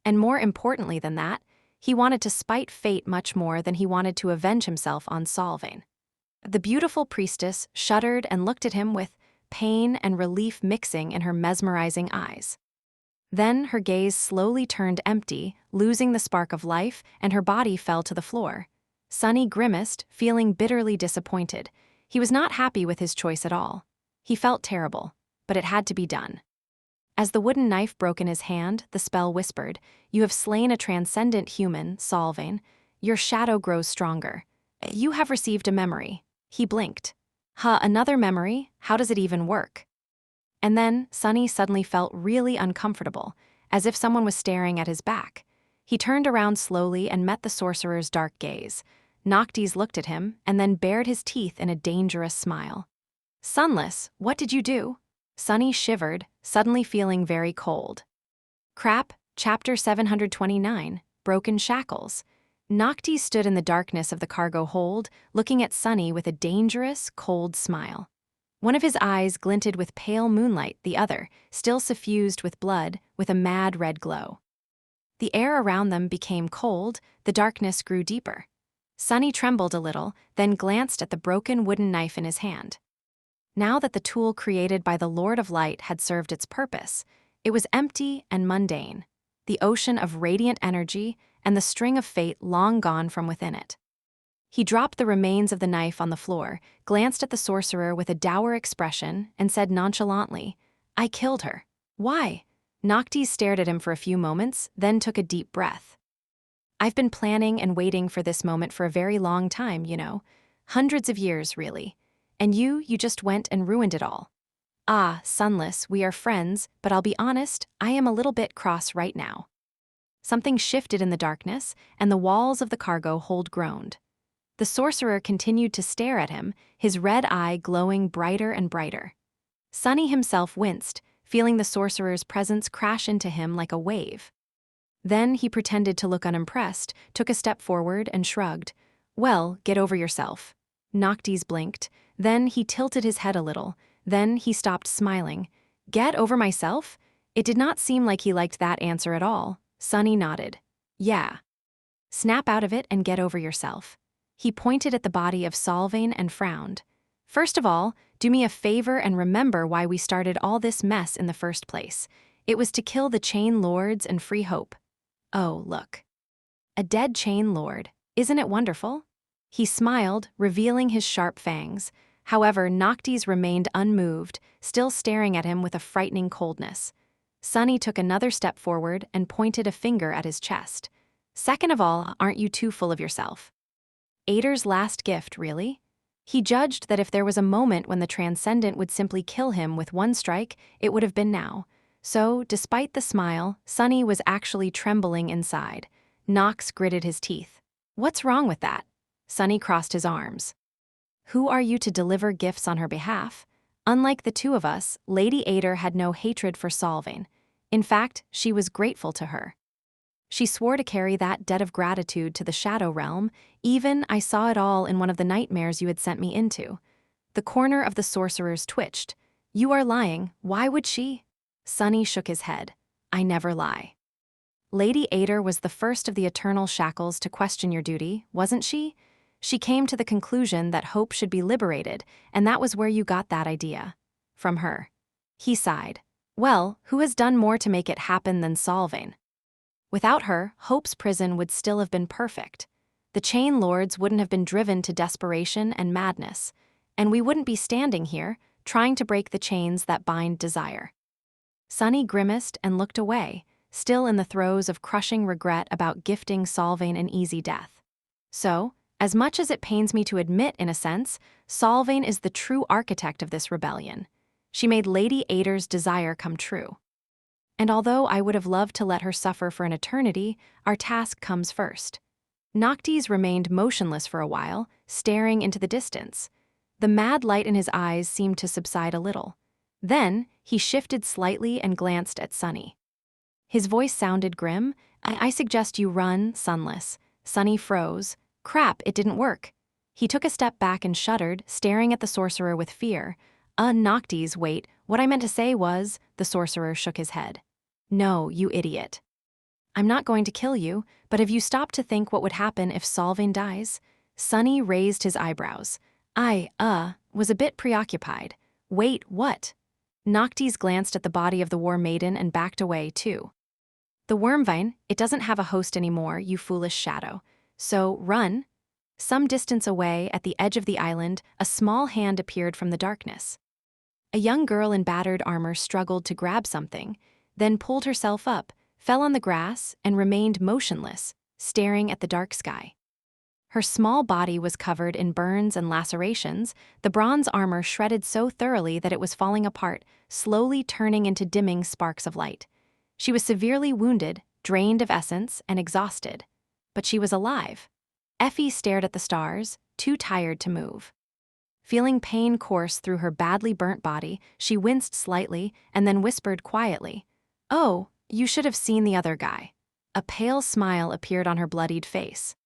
And more importantly than that, he wanted to spite fate much more than he wanted to avenge himself on Solving. The beautiful priestess shuddered and looked at him with pain and relief mixing in her mesmerizing eyes. Then her gaze slowly turned empty, losing the spark of life, and her body fell to the floor. Sunny grimaced, feeling bitterly disappointed. He was not happy with his choice at all. He felt terrible, but it had to be done. As the wooden knife broke in his hand, the spell whispered, "You have slain a transcendent human, Solving. Your shadow grows stronger. You have received a memory." He blinked. Another memory? How does it even work? And then, Sunny suddenly felt really uncomfortable, as if someone was staring at his back. He turned around slowly and met the sorcerer's dark gaze. Noctis looked at him, and then bared his teeth in a dangerous smile. "Sunless, what did you do?" Sunny shivered, suddenly feeling very cold. Crap, Chapter 729, Broken Shackles. Noctis stood in the darkness of the cargo hold, looking at Sunny with a dangerous, cold smile. One of his eyes glinted with pale moonlight, the other, still suffused with blood, with a mad red glow. The air around them became cold, the darkness grew deeper. Sunny trembled a little, then glanced at the broken wooden knife in his hand. Now that the tool created by the Lord of Light had served its purpose, it was empty and mundane, the ocean of radiant energy and the string of fate long gone from within it. He dropped the remains of the knife on the floor, glanced at the sorcerer with a dour expression, and said nonchalantly, "I killed her." "Why?" Noctis stared at him for a few moments, then took a deep breath. "I've been planning and waiting for this moment for a very long time, you know. Hundreds of years, really. And you just went and ruined it all." "Ah, Sunless, we are friends, but I'll be honest, I am a little bit cross right now." Something shifted in the darkness, and the walls of the cargo hold groaned. The sorcerer continued to stare at him, his red eye glowing brighter and brighter. Sunny himself winced, feeling the sorcerer's presence crash into him like a wave. Then he pretended to look unimpressed, took a step forward, and shrugged. "Well, get over yourself." Noctis blinked, then he tilted his head a little, then he stopped smiling. "Get over myself?" It did not seem like he liked that answer at all. Sunny nodded. "Yeah. Snap out of it and get over yourself." He pointed at the body of Solvane and frowned. "First of all, do me a favor and remember why we started all this mess in the first place. It was to kill the Chain Lords and free Hope." "Oh, look. A dead Chain Lord. Isn't it wonderful?" He smiled, revealing his sharp fangs. However, Noctis remained unmoved, still staring at him with a frightening coldness. Sunny took another step forward and pointed a finger at his chest. "Second of all, aren't you too full of yourself? Ader's last gift, really?" He judged that if there was a moment when the Transcendent would simply kill him with one strike, it would have been now. So, despite the smile, Sunny was actually trembling inside. Nox gritted his teeth. "What's wrong with that?" Sunny crossed his arms. "Who are you to deliver gifts on her behalf?" Unlike the two of us, Lady Ader had no hatred for Solvane. In fact, she was grateful to her. She swore to carry that debt of gratitude to the Shadow Realm. "Even I saw it all in one of the nightmares you had sent me into." The corner of the sorcerer's twitched. "You are lying. Why would she?" Sunny shook his head. "I never lie." "Lady Ader was the first of the eternal shackles to question your duty, wasn't she? She came to the conclusion that Hope should be liberated, and that was where you got that idea. From her." He sighed. "Well, who has done more to make it happen than Solvane? Without her, Hope's prison would still have been perfect. The Chain Lords wouldn't have been driven to desperation and madness, and we wouldn't be standing here, trying to break the chains that bind desire." Sunny grimaced and looked away, still in the throes of crushing regret about gifting Solvane an easy death. "So, as much as it pains me to admit, in a sense, Solvane is the true architect of this rebellion. She made Lady Ader's desire come true. And although I would have loved to let her suffer for an eternity, our task comes first." Noctis remained motionless for a while, staring into the distance. The mad light in his eyes seemed to subside a little. Then, he shifted slightly and glanced at Sunny. His voice sounded grim. I suggest you run, Sunless." Sunny froze. Crap, it didn't work. He took a step back and shuddered, staring at the sorcerer with fear. Noctis, wait, what I meant to say was," the sorcerer shook his head. "No, you idiot. I'm not going to kill you, but have you stopped to think what would happen if Solvane dies?" Sunny raised his eyebrows. "I, was a bit preoccupied. Wait, what?" Noctis glanced at the body of the War Maiden and backed away, too. "The Wormvine, it doesn't have a host anymore, you foolish shadow. So, run." Some distance away, at the edge of the island, a small hand appeared from the darkness. A young girl in battered armor struggled to grab something, then pulled herself up, fell on the grass, and remained motionless, staring at the dark sky. Her small body was covered in burns and lacerations, the bronze armor shredded so thoroughly that it was falling apart, slowly turning into dimming sparks of light. She was severely wounded, drained of essence, and exhausted. But she was alive. Effie stared at the stars, too tired to move. Feeling pain course through her badly burnt body, she winced slightly and then whispered quietly, "Oh, you should have seen the other guy." A pale smile appeared on her bloodied face.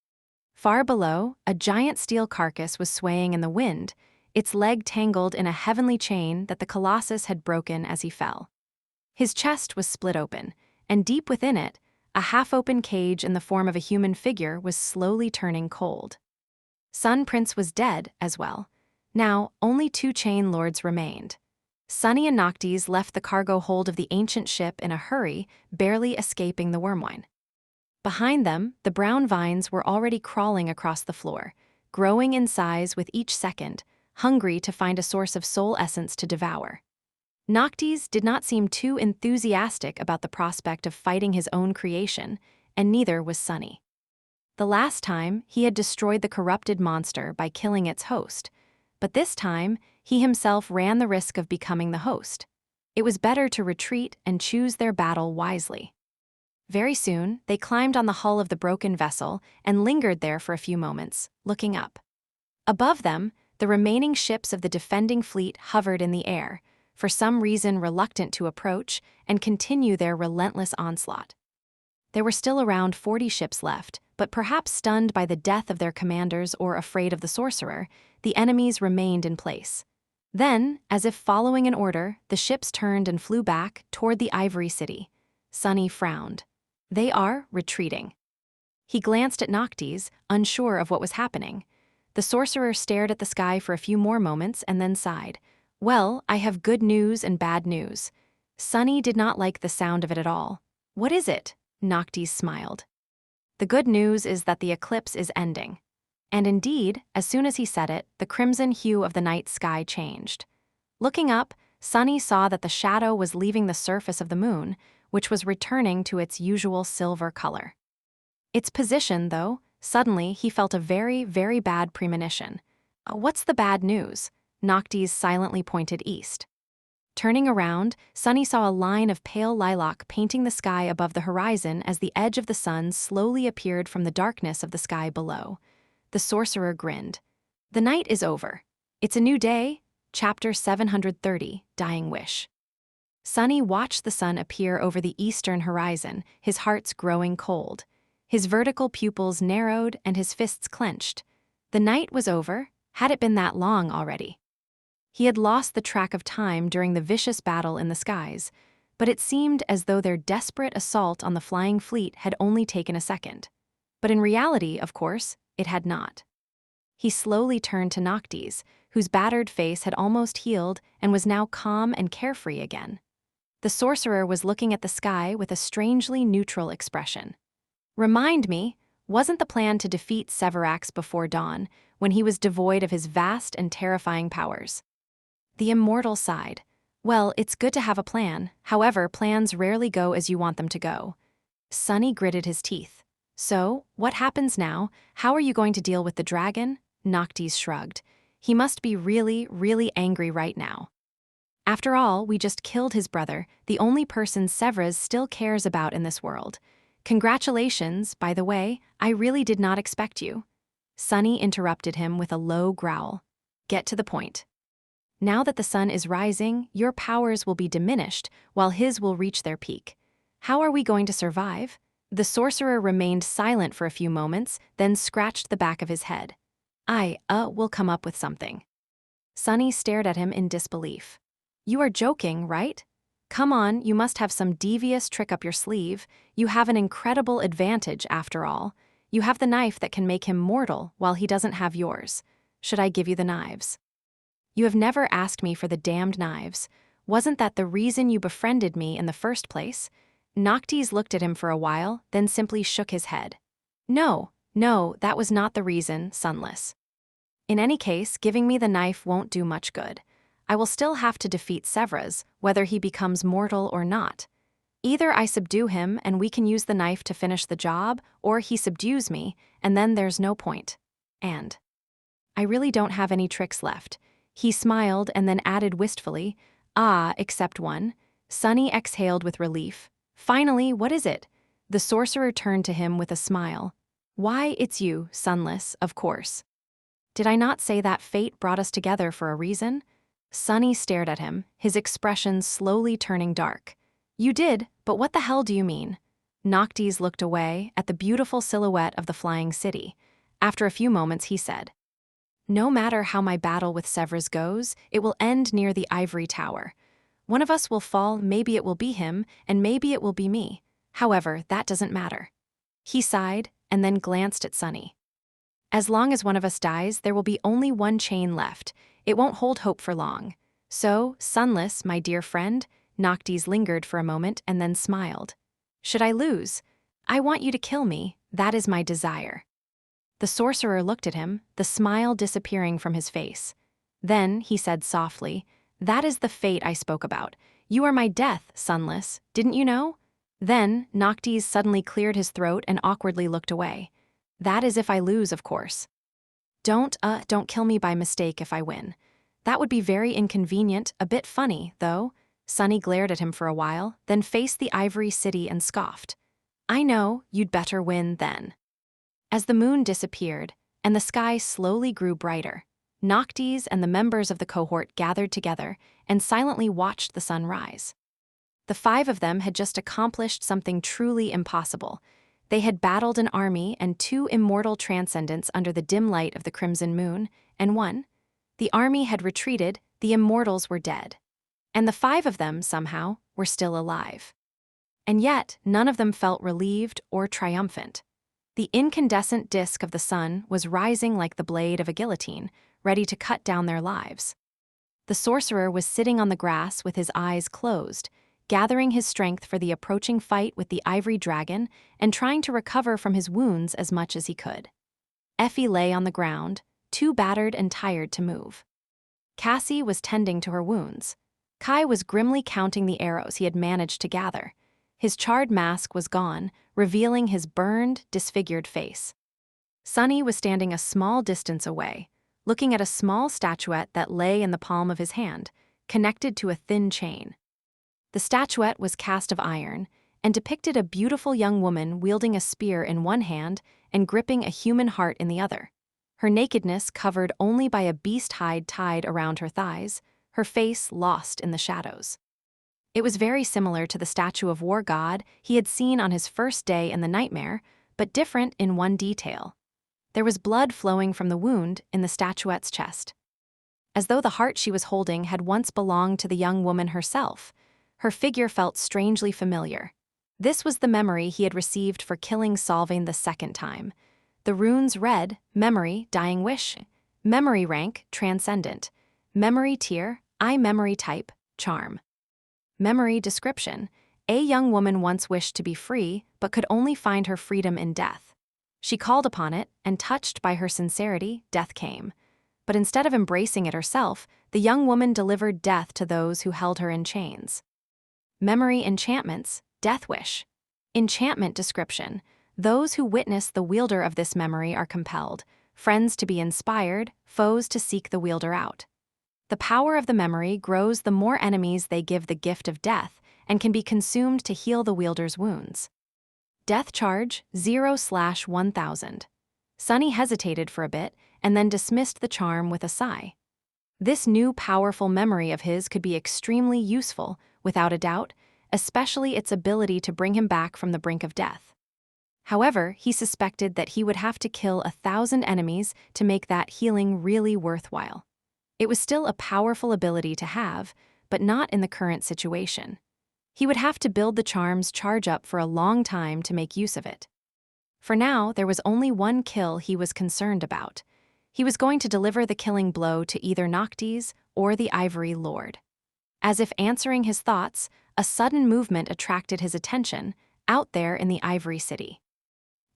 Far below, a giant steel carcass was swaying in the wind, its leg tangled in a heavenly chain that the Colossus had broken as he fell. His chest was split open, and deep within it, a half-open cage in the form of a human figure was slowly turning cold. Sun Prince was dead as well. Now, only two Chain Lords remained. Sunny and Noctis left the cargo hold of the ancient ship in a hurry, barely escaping the Wormvine. Behind them, the brown vines were already crawling across the floor, growing in size with each second, hungry to find a source of soul essence to devour. Noctis did not seem too enthusiastic about the prospect of fighting his own creation, and neither was Sunny. The last time, he had destroyed the corrupted monster by killing its host, but this time, he himself ran the risk of becoming the host. It was better to retreat and choose their battle wisely. Very soon, they climbed on the hull of the broken vessel and lingered there for a few moments, looking up. Above them, the remaining ships of the defending fleet hovered in the air, for some reason reluctant to approach and continue their relentless onslaught. There were still around 40 ships left, but perhaps stunned by the death of their commanders or afraid of the sorcerer, the enemies remained in place. Then, as if following an order, the ships turned and flew back toward the Ivory City. Sunny frowned. They are retreating. He glanced at Noctis, unsure of what was happening. The sorcerer stared at the sky for a few more moments and then sighed. Well, I have good news and bad news. Sunny did not like the sound of it at all. What is it? Noctis smiled. The good news is that the eclipse is ending. And indeed, as soon as he said it, the crimson hue of the night sky changed. Looking up, Sunny saw that the shadow was leaving the surface of the moon, which was returning to its usual silver color. Its position, though, suddenly he felt a very, very bad premonition. What's the bad news? Noctis silently pointed east. Turning around, Sunny saw a line of pale lilac painting the sky above the horizon as the edge of the sun slowly appeared from the darkness of the sky below. The sorcerer grinned. The night is over. It's a new day. Chapter 730, Dying Wish. Sunny watched the sun appear over the eastern horizon, his heart's growing cold. His vertical pupils narrowed and his fists clenched. The night was over. Had it been that long already? He had lost the track of time during the vicious battle in the skies, but it seemed as though their desperate assault on the flying fleet had only taken a second. But in reality, of course, it had not. He slowly turned to Noctis, whose battered face had almost healed and was now calm and carefree again. The sorcerer was looking at the sky with a strangely neutral expression. Remind me, wasn't the plan to defeat Severax before dawn, when he was devoid of his vast and terrifying powers? The immortal sighed. Well, it's good to have a plan, however, plans rarely go as you want them to go. Sunny gritted his teeth. So, what happens now? How are you going to deal with the dragon? Noctis shrugged. He must be really, really angry right now. After all, we just killed his brother, the only person Severus still cares about in this world. Congratulations, by the way, I really did not expect you. Sunny interrupted him with a low growl. Get to the point. Now that the sun is rising, your powers will be diminished, while his will reach their peak. How are we going to survive? The sorcerer remained silent for a few moments, then scratched the back of his head. Will come up with something. Sunny stared at him in disbelief. You are joking, right? Come on, you must have some devious trick up your sleeve. You have an incredible advantage, after all. You have the knife that can make him mortal, while he doesn't have yours. Should I give you the knives? You have never asked me for the damned knives. Wasn't that the reason you befriended me in the first place? Noctis looked at him for a while, then simply shook his head. No, that was not the reason, Sunless. In any case, giving me the knife won't do much good. I will still have to defeat Severus, whether he becomes mortal or not. Either I subdue him and we can use the knife to finish the job, or he subdues me, and then there's no point. And I really don't have any tricks left. He smiled and then added wistfully, except one. Sunny exhaled with relief. Finally, what is it? The sorcerer turned to him with a smile. Why, it's you, Sunless, of course. Did I not say that fate brought us together for a reason? Sunny stared at him, his expression slowly turning dark. You did, but what the hell do you mean? Noctis looked away at the beautiful silhouette of the flying city. After a few moments, he said, no matter how my battle with Severus goes, it will end near the ivory tower. One of us will fall, maybe it will be him, and maybe it will be me. However, that doesn't matter. He sighed, and then glanced at Sunny. As long as one of us dies, there will be only one chain left. It won't hold hope for long. So, Sunless, my dear friend, Noctis lingered for a moment and then smiled. Should I lose? I want you to kill me. That is my desire. The sorcerer looked at him, the smile disappearing from his face. Then, he said softly, that is the fate I spoke about. You are my death, Sunless, didn't you know? Then, Noctis suddenly cleared his throat and awkwardly looked away. That is if I lose, of course. Don't kill me by mistake if I win. That would be very inconvenient, a bit funny, though. Sunny glared at him for a while, then faced the ivory city and scoffed. I know, you'd better win then. As the moon disappeared, and the sky slowly grew brighter, Noctis and the members of the cohort gathered together and silently watched the sun rise. The 5 of them had just accomplished something truly impossible. They had battled an army and 2 immortal transcendents under the dim light of the crimson moon, and won. The army had retreated, the immortals were dead. And the 5 of them, somehow, were still alive. And yet, none of them felt relieved or triumphant. The incandescent disk of the sun was rising like the blade of a guillotine, ready to cut down their lives. The sorcerer was sitting on the grass with his eyes closed, gathering his strength for the approaching fight with the ivory dragon and trying to recover from his wounds as much as he could. Effie lay on the ground, too battered and tired to move. Cassie was tending to her wounds. Kai was grimly counting the arrows he had managed to gather. His charred mask was gone, revealing his burned, disfigured face. Sunny was standing a small distance away, looking at a small statuette that lay in the palm of his hand, connected to a thin chain. The statuette was cast of iron and depicted a beautiful young woman wielding a spear in one hand and gripping a human heart in the other. Her nakedness covered only by a beast hide tied around her thighs, her face lost in the shadows. It was very similar to the statue of War God he had seen on his first day in the nightmare, but different in one detail. There was blood flowing from the wound in the statuette's chest. As though the heart she was holding had once belonged to the young woman herself, her figure felt strangely familiar. This was the memory he had received for killing Solving the second time. The runes read, Memory, Dying Wish. Memory rank, Transcendent. Memory tier, I memory type, Charm. Memory description, a young woman once wished to be free, but could only find her freedom in death. She called upon it, and touched by her sincerity, death came. But instead of embracing it herself, the young woman delivered death to those who held her in chains. Memory enchantments, Death Wish. Enchantment description, those who witness the wielder of this memory are compelled, friends to be inspired, foes to seek the wielder out. The power of the memory grows the more enemies they give the gift of death and can be consumed to heal the wielder's wounds. Death charge, 0/1000. Sunny hesitated for a bit and then dismissed the charm with a sigh. This new powerful memory of his could be extremely useful, without a doubt, especially its ability to bring him back from the brink of death. However, he suspected that he would have to kill 1,000 enemies to make that healing really worthwhile. It was still a powerful ability to have, but not in the current situation. He would have to build the charm's charge up for a long time to make use of it. For now, there was only one kill he was concerned about. He was going to deliver the killing blow to either Noctis or the Ivory Lord. As if answering his thoughts, a sudden movement attracted his attention, out there in the Ivory City.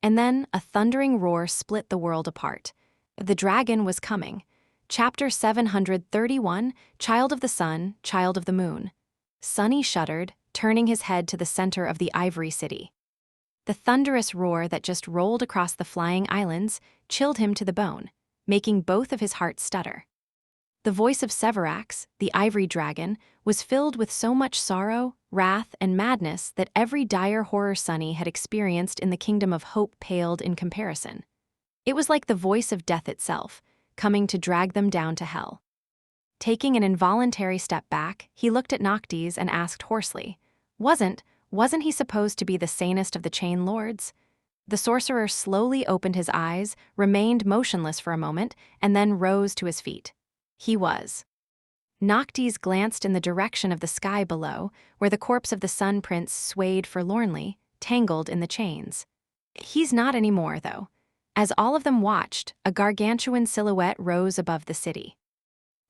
And then a thundering roar split the world apart. The dragon was coming. Chapter 731, Child of the Sun, Child of the Moon. Sunny shuddered, turning his head to the center of the Ivory City. The thunderous roar that just rolled across the flying islands chilled him to the bone, making both of his hearts stutter. The voice of Severax, the ivory dragon, was filled with so much sorrow, wrath, and madness that every dire horror Sunny had experienced in the kingdom of hope paled in comparison. It was like the voice of death itself, coming to drag them down to hell. Taking an involuntary step back, he looked at Noctis and asked hoarsely, Wasn't he supposed to be the sanest of the chain lords? The sorcerer slowly opened his eyes, remained motionless for a moment, and then rose to his feet. He was. Noctis glanced in the direction of the sky below, where the corpse of the Sun Prince swayed forlornly, tangled in the chains. He's not anymore, though. As all of them watched, a gargantuan silhouette rose above the city.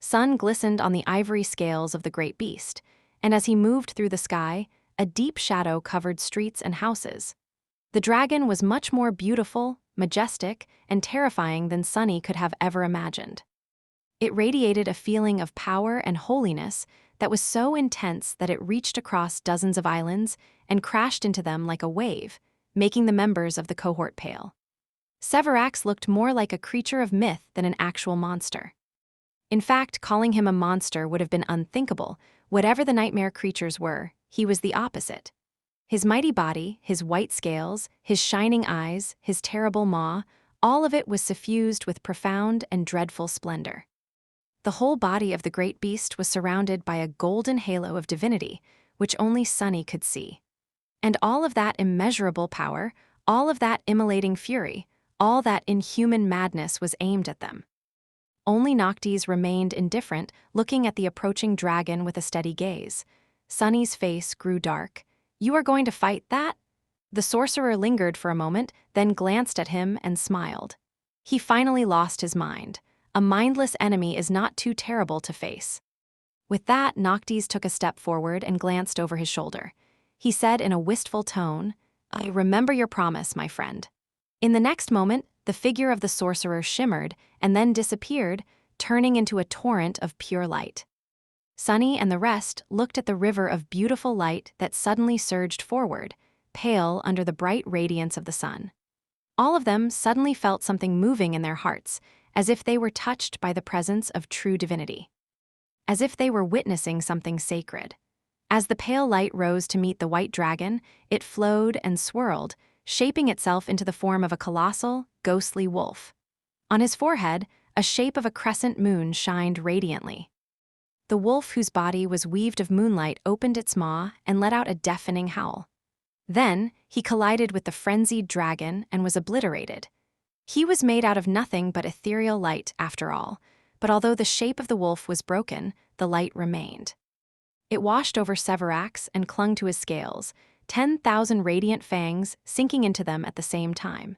Sun glistened on the ivory scales of the great beast, and as he moved through the sky, a deep shadow covered streets and houses. The dragon was much more beautiful, majestic, and terrifying than Sunny could have ever imagined. It radiated a feeling of power and holiness that was so intense that it reached across dozens of islands and crashed into them like a wave, making the members of the cohort pale. Severax looked more like a creature of myth than an actual monster. In fact, calling him a monster would have been unthinkable. Whatever the nightmare creatures were, he was the opposite. His mighty body, his white scales, his shining eyes, his terrible maw, all of it was suffused with profound and dreadful splendor. The whole body of the great beast was surrounded by a golden halo of divinity, which only Sunny could see. And all of that immeasurable power, all of that immolating fury, all that inhuman madness was aimed at them. Only Noctis remained indifferent, looking at the approaching dragon with a steady gaze. Sunny's face grew dark. "You are going to fight that?" The sorcerer lingered for a moment, then glanced at him and smiled. He finally lost his mind. A mindless enemy is not too terrible to face. With that, Noctis took a step forward and glanced over his shoulder. He said in a wistful tone, "I remember your promise, my friend." In the next moment, the figure of the sorcerer shimmered and then disappeared, turning into a torrent of pure light. Sunny and the rest looked at the river of beautiful light that suddenly surged forward, pale under the bright radiance of the sun. All of them suddenly felt something moving in their hearts, as if they were touched by the presence of true divinity. As if they were witnessing something sacred. As the pale light rose to meet the white dragon, it flowed and swirled, shaping itself into the form of a colossal, ghostly wolf. On his forehead, a shape of a crescent moon shined radiantly. The wolf, whose body was weaved of moonlight, opened its maw and let out a deafening howl. Then, he collided with the frenzied dragon and was obliterated. He was made out of nothing but ethereal light, after all, but although the shape of the wolf was broken, the light remained. It washed over Severax and clung to his scales, 10,000 radiant fangs sinking into them at the same time.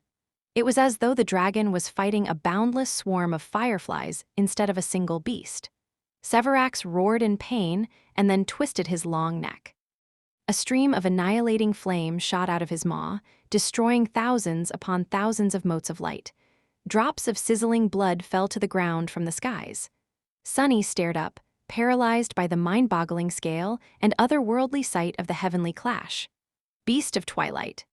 It was as though the dragon was fighting a boundless swarm of fireflies instead of a single beast. Severax roared in pain and then twisted his long neck. A stream of annihilating flame shot out of his maw, destroying thousands upon thousands of motes of light. Drops of sizzling blood fell to the ground from the skies. Sunny stared up, paralyzed by the mind-boggling scale and otherworldly sight of the heavenly clash. Beast of Twilight.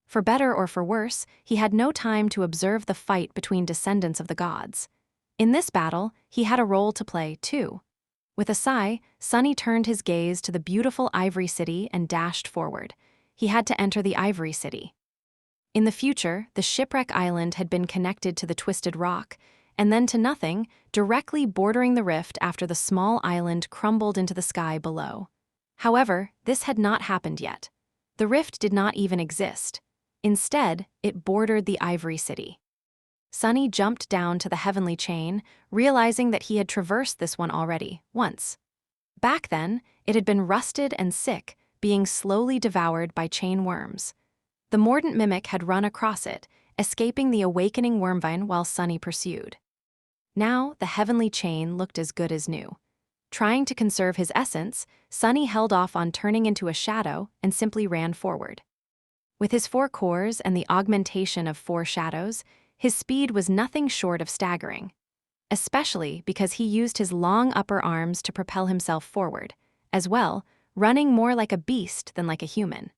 For better or for worse, he had no time to observe the fight between descendants of the gods. In this battle, he had a role to play, too. With a sigh, Sunny turned his gaze to the beautiful Ivory City and dashed forward. He had to enter the Ivory City. In the future, the shipwreck island had been connected to the Twisted Rock, and then to nothing, directly bordering the rift after the small island crumbled into the sky below. However, this had not happened yet. The rift did not even exist. Instead, it bordered the Ivory City. Sunny jumped down to the heavenly chain, realizing that he had traversed this one already, once. Back then, it had been rusted and sick, being slowly devoured by chain worms. The mordant mimic had run across it, escaping the awakening wormvine while Sunny pursued. Now, the heavenly chain looked as good as new. Trying to conserve his essence, Sunny held off on turning into a shadow and simply ran forward. With his 4 cores and the augmentation of 4 shadows, his speed was nothing short of staggering. Especially because he used his long upper arms to propel himself forward, as well, running more like a beast than like a human.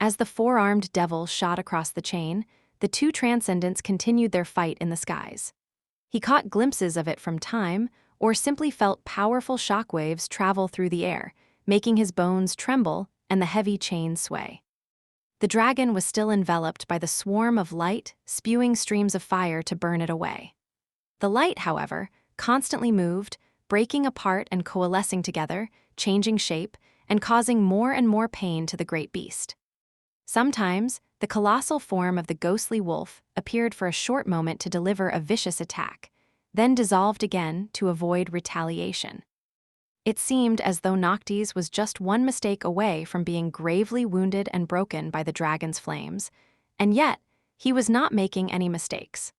As the 4-armed devil shot across the chain, the 2 transcendents continued their fight in the skies. He caught glimpses of it from time, or simply felt powerful shockwaves travel through the air, making his bones tremble and the heavy chain sway. The dragon was still enveloped by the swarm of light, spewing streams of fire to burn it away. The light, however, constantly moved, breaking apart and coalescing together, changing shape, and causing more and more pain to the great beast. Sometimes, the colossal form of the ghostly wolf appeared for a short moment to deliver a vicious attack, then dissolved again to avoid retaliation. It seemed as though Noctis was just one mistake away from being gravely wounded and broken by the dragon's flames, and yet, he was not making any mistakes.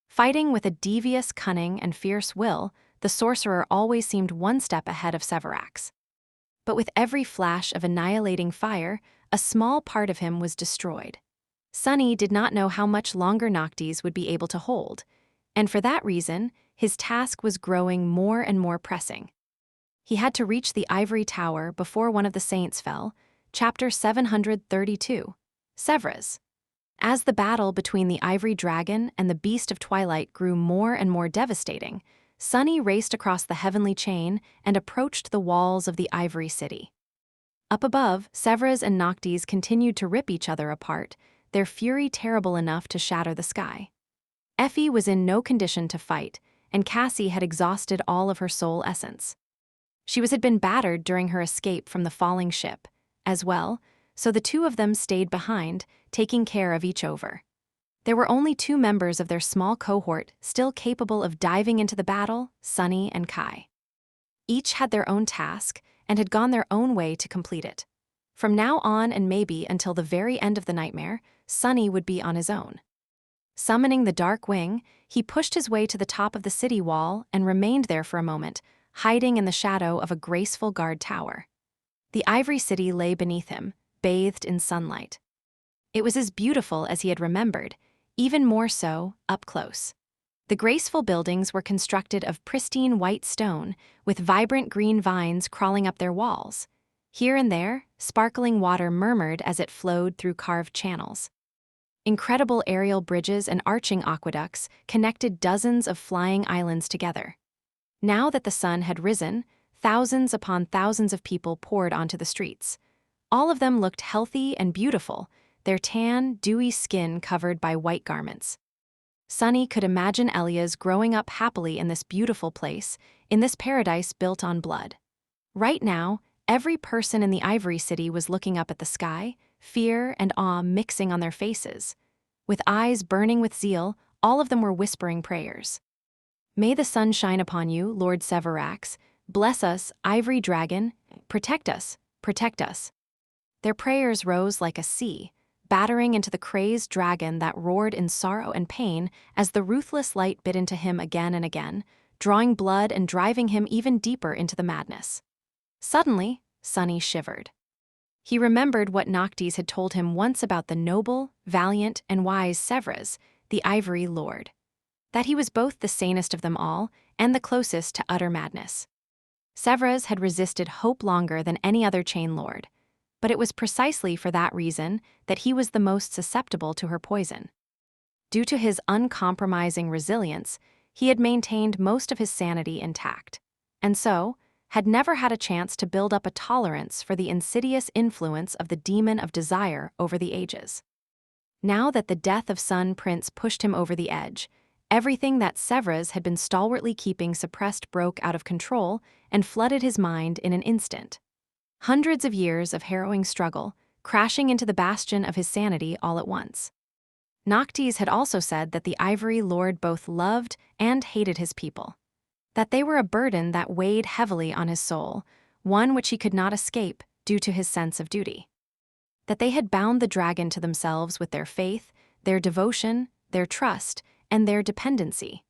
Fighting with a devious cunning and fierce will, the sorcerer always seemed one step ahead of Severax. But with every flash of annihilating fire, a small part of him was destroyed. Sunny did not know how much longer Noctis would be able to hold, and for that reason, his task was growing more and more pressing. He had to reach the ivory tower before one of the saints fell, chapter 732, Severas. As the battle between the ivory dragon and the beast of twilight grew more and more devastating, Sunny raced across the heavenly chain and approached the walls of the Ivory City. Up above, Severus and Noctis continued to rip each other apart, their fury terrible enough to shatter the sky. Effie was in no condition to fight, and Cassie had exhausted all of her soul essence. Had been battered during her escape from the falling ship, as well, so the two of them stayed behind, taking care of each other. There were only 2 members of their small cohort still capable of diving into the battle, Sunny and Kai. Each had their own task and had gone their own way to complete it. From now on and maybe until the very end of the nightmare, Sunny would be on his own. Summoning the Dark Wing, he pushed his way to the top of the city wall and remained there for a moment, hiding in the shadow of a graceful guard tower. The Ivory City lay beneath him, bathed in sunlight. It was as beautiful as he had remembered, even more so up close. The graceful buildings were constructed of pristine white stone, with vibrant green vines crawling up their walls. Here and there, sparkling water murmured as it flowed through carved channels. Incredible aerial bridges and arching aqueducts connected dozens of flying islands together. Now that the sun had risen, thousands upon thousands of people poured onto the streets. All of them looked healthy and beautiful, their tan, dewy skin covered by white garments. Sunny could imagine Elias growing up happily in this beautiful place, in this paradise built on blood. Right now, every person in the Ivory City was looking up at the sky, fear and awe mixing on their faces. With eyes burning with zeal, all of them were whispering prayers. "May the sun shine upon you, Lord Severax. Bless us, Ivory Dragon. Protect us, protect us." Their prayers rose like a sea, battering into the crazed dragon that roared in sorrow and pain as the ruthless light bit into him again and again, drawing blood and driving him even deeper into the madness. Suddenly, Sunny shivered. He remembered what Noctis had told him once about the noble, valiant, and wise Severus, the Ivory Lord. That he was both the sanest of them all and the closest to utter madness. Severus had resisted hope longer than any other chain lord, but it was precisely for that reason that he was the most susceptible to her poison. Due to his uncompromising resilience, he had maintained most of his sanity intact, and so had never had a chance to build up a tolerance for the insidious influence of the demon of desire over the ages. Now that the death of Sun Prince pushed him over the edge, everything that Severus had been stalwartly keeping suppressed broke out of control and flooded his mind in an instant. Hundreds of years of harrowing struggle, crashing into the bastion of his sanity all at once. Noctis had also said that the Ivory Lord both loved and hated his people. That they were a burden that weighed heavily on his soul, one which he could not escape due to his sense of duty. That they had bound the dragon to themselves with their faith, their devotion, their trust, and their dependency.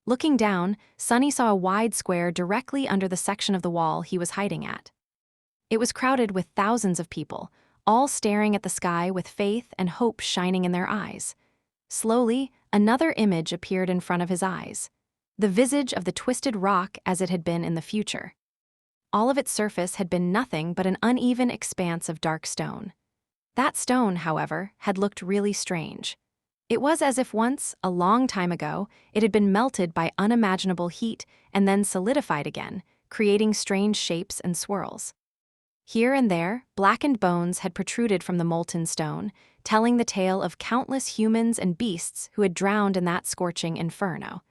Looking down, Sunny saw a wide square directly under the section of the wall he was hiding at. It was crowded with thousands of people, all staring at the sky with faith and hope shining in their eyes. Slowly, another image appeared in front of his eyes. The visage of the twisted rock as it had been in the future. All of its surface had been nothing but an uneven expanse of dark stone. That stone, however, had looked really strange. It was as if once, a long time ago, it had been melted by unimaginable heat and then solidified again, creating strange shapes and swirls. Here and there, blackened bones had protruded from the molten stone, telling the tale of countless humans and beasts who had drowned in that scorching inferno.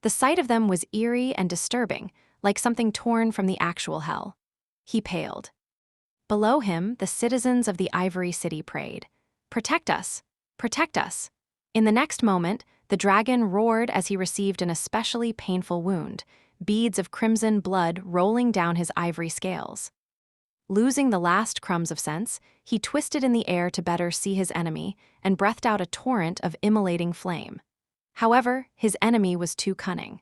The sight of them was eerie and disturbing, like something torn from the actual hell. He paled. Below him, the citizens of the Ivory City prayed, "Protect us! Protect us!" In the next moment, the dragon roared as he received an especially painful wound, beads of crimson blood rolling down his ivory scales. Losing the last crumbs of sense, he twisted in the air to better see his enemy and breathed out a torrent of immolating flame. However, his enemy was too cunning.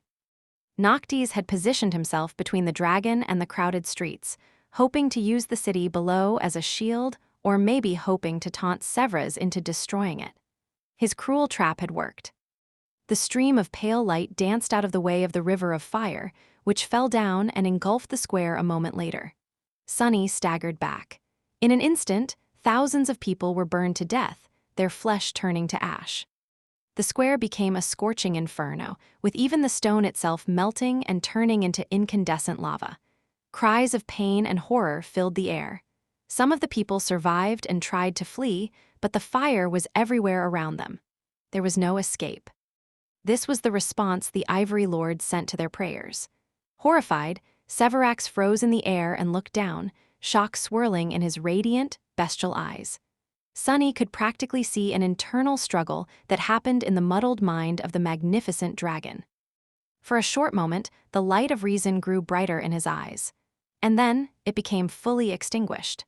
Noctis had positioned himself between the dragon and the crowded streets, hoping to use the city below as a shield or maybe hoping to taunt Severus into destroying it. His cruel trap had worked. The stream of pale light danced out of the way of the river of fire, which fell down and engulfed the square a moment later. Sunny staggered back. In an instant, thousands of people were burned to death, their flesh turning to ash. The The square became a scorching inferno, with even the stone itself melting and turning into incandescent lava. Cries of pain and horror filled the air. Some of the people survived and tried to flee, but the fire was everywhere around them. There was no escape. This was the response the Ivory Lord sent to their prayers. Horrified, Severax froze in the air and looked down, shock swirling in his radiant, bestial eyes. Sunny could practically see an internal struggle that happened in the muddled mind of the magnificent dragon. For a short moment, the light of reason grew brighter in his eyes. And then, it became fully extinguished.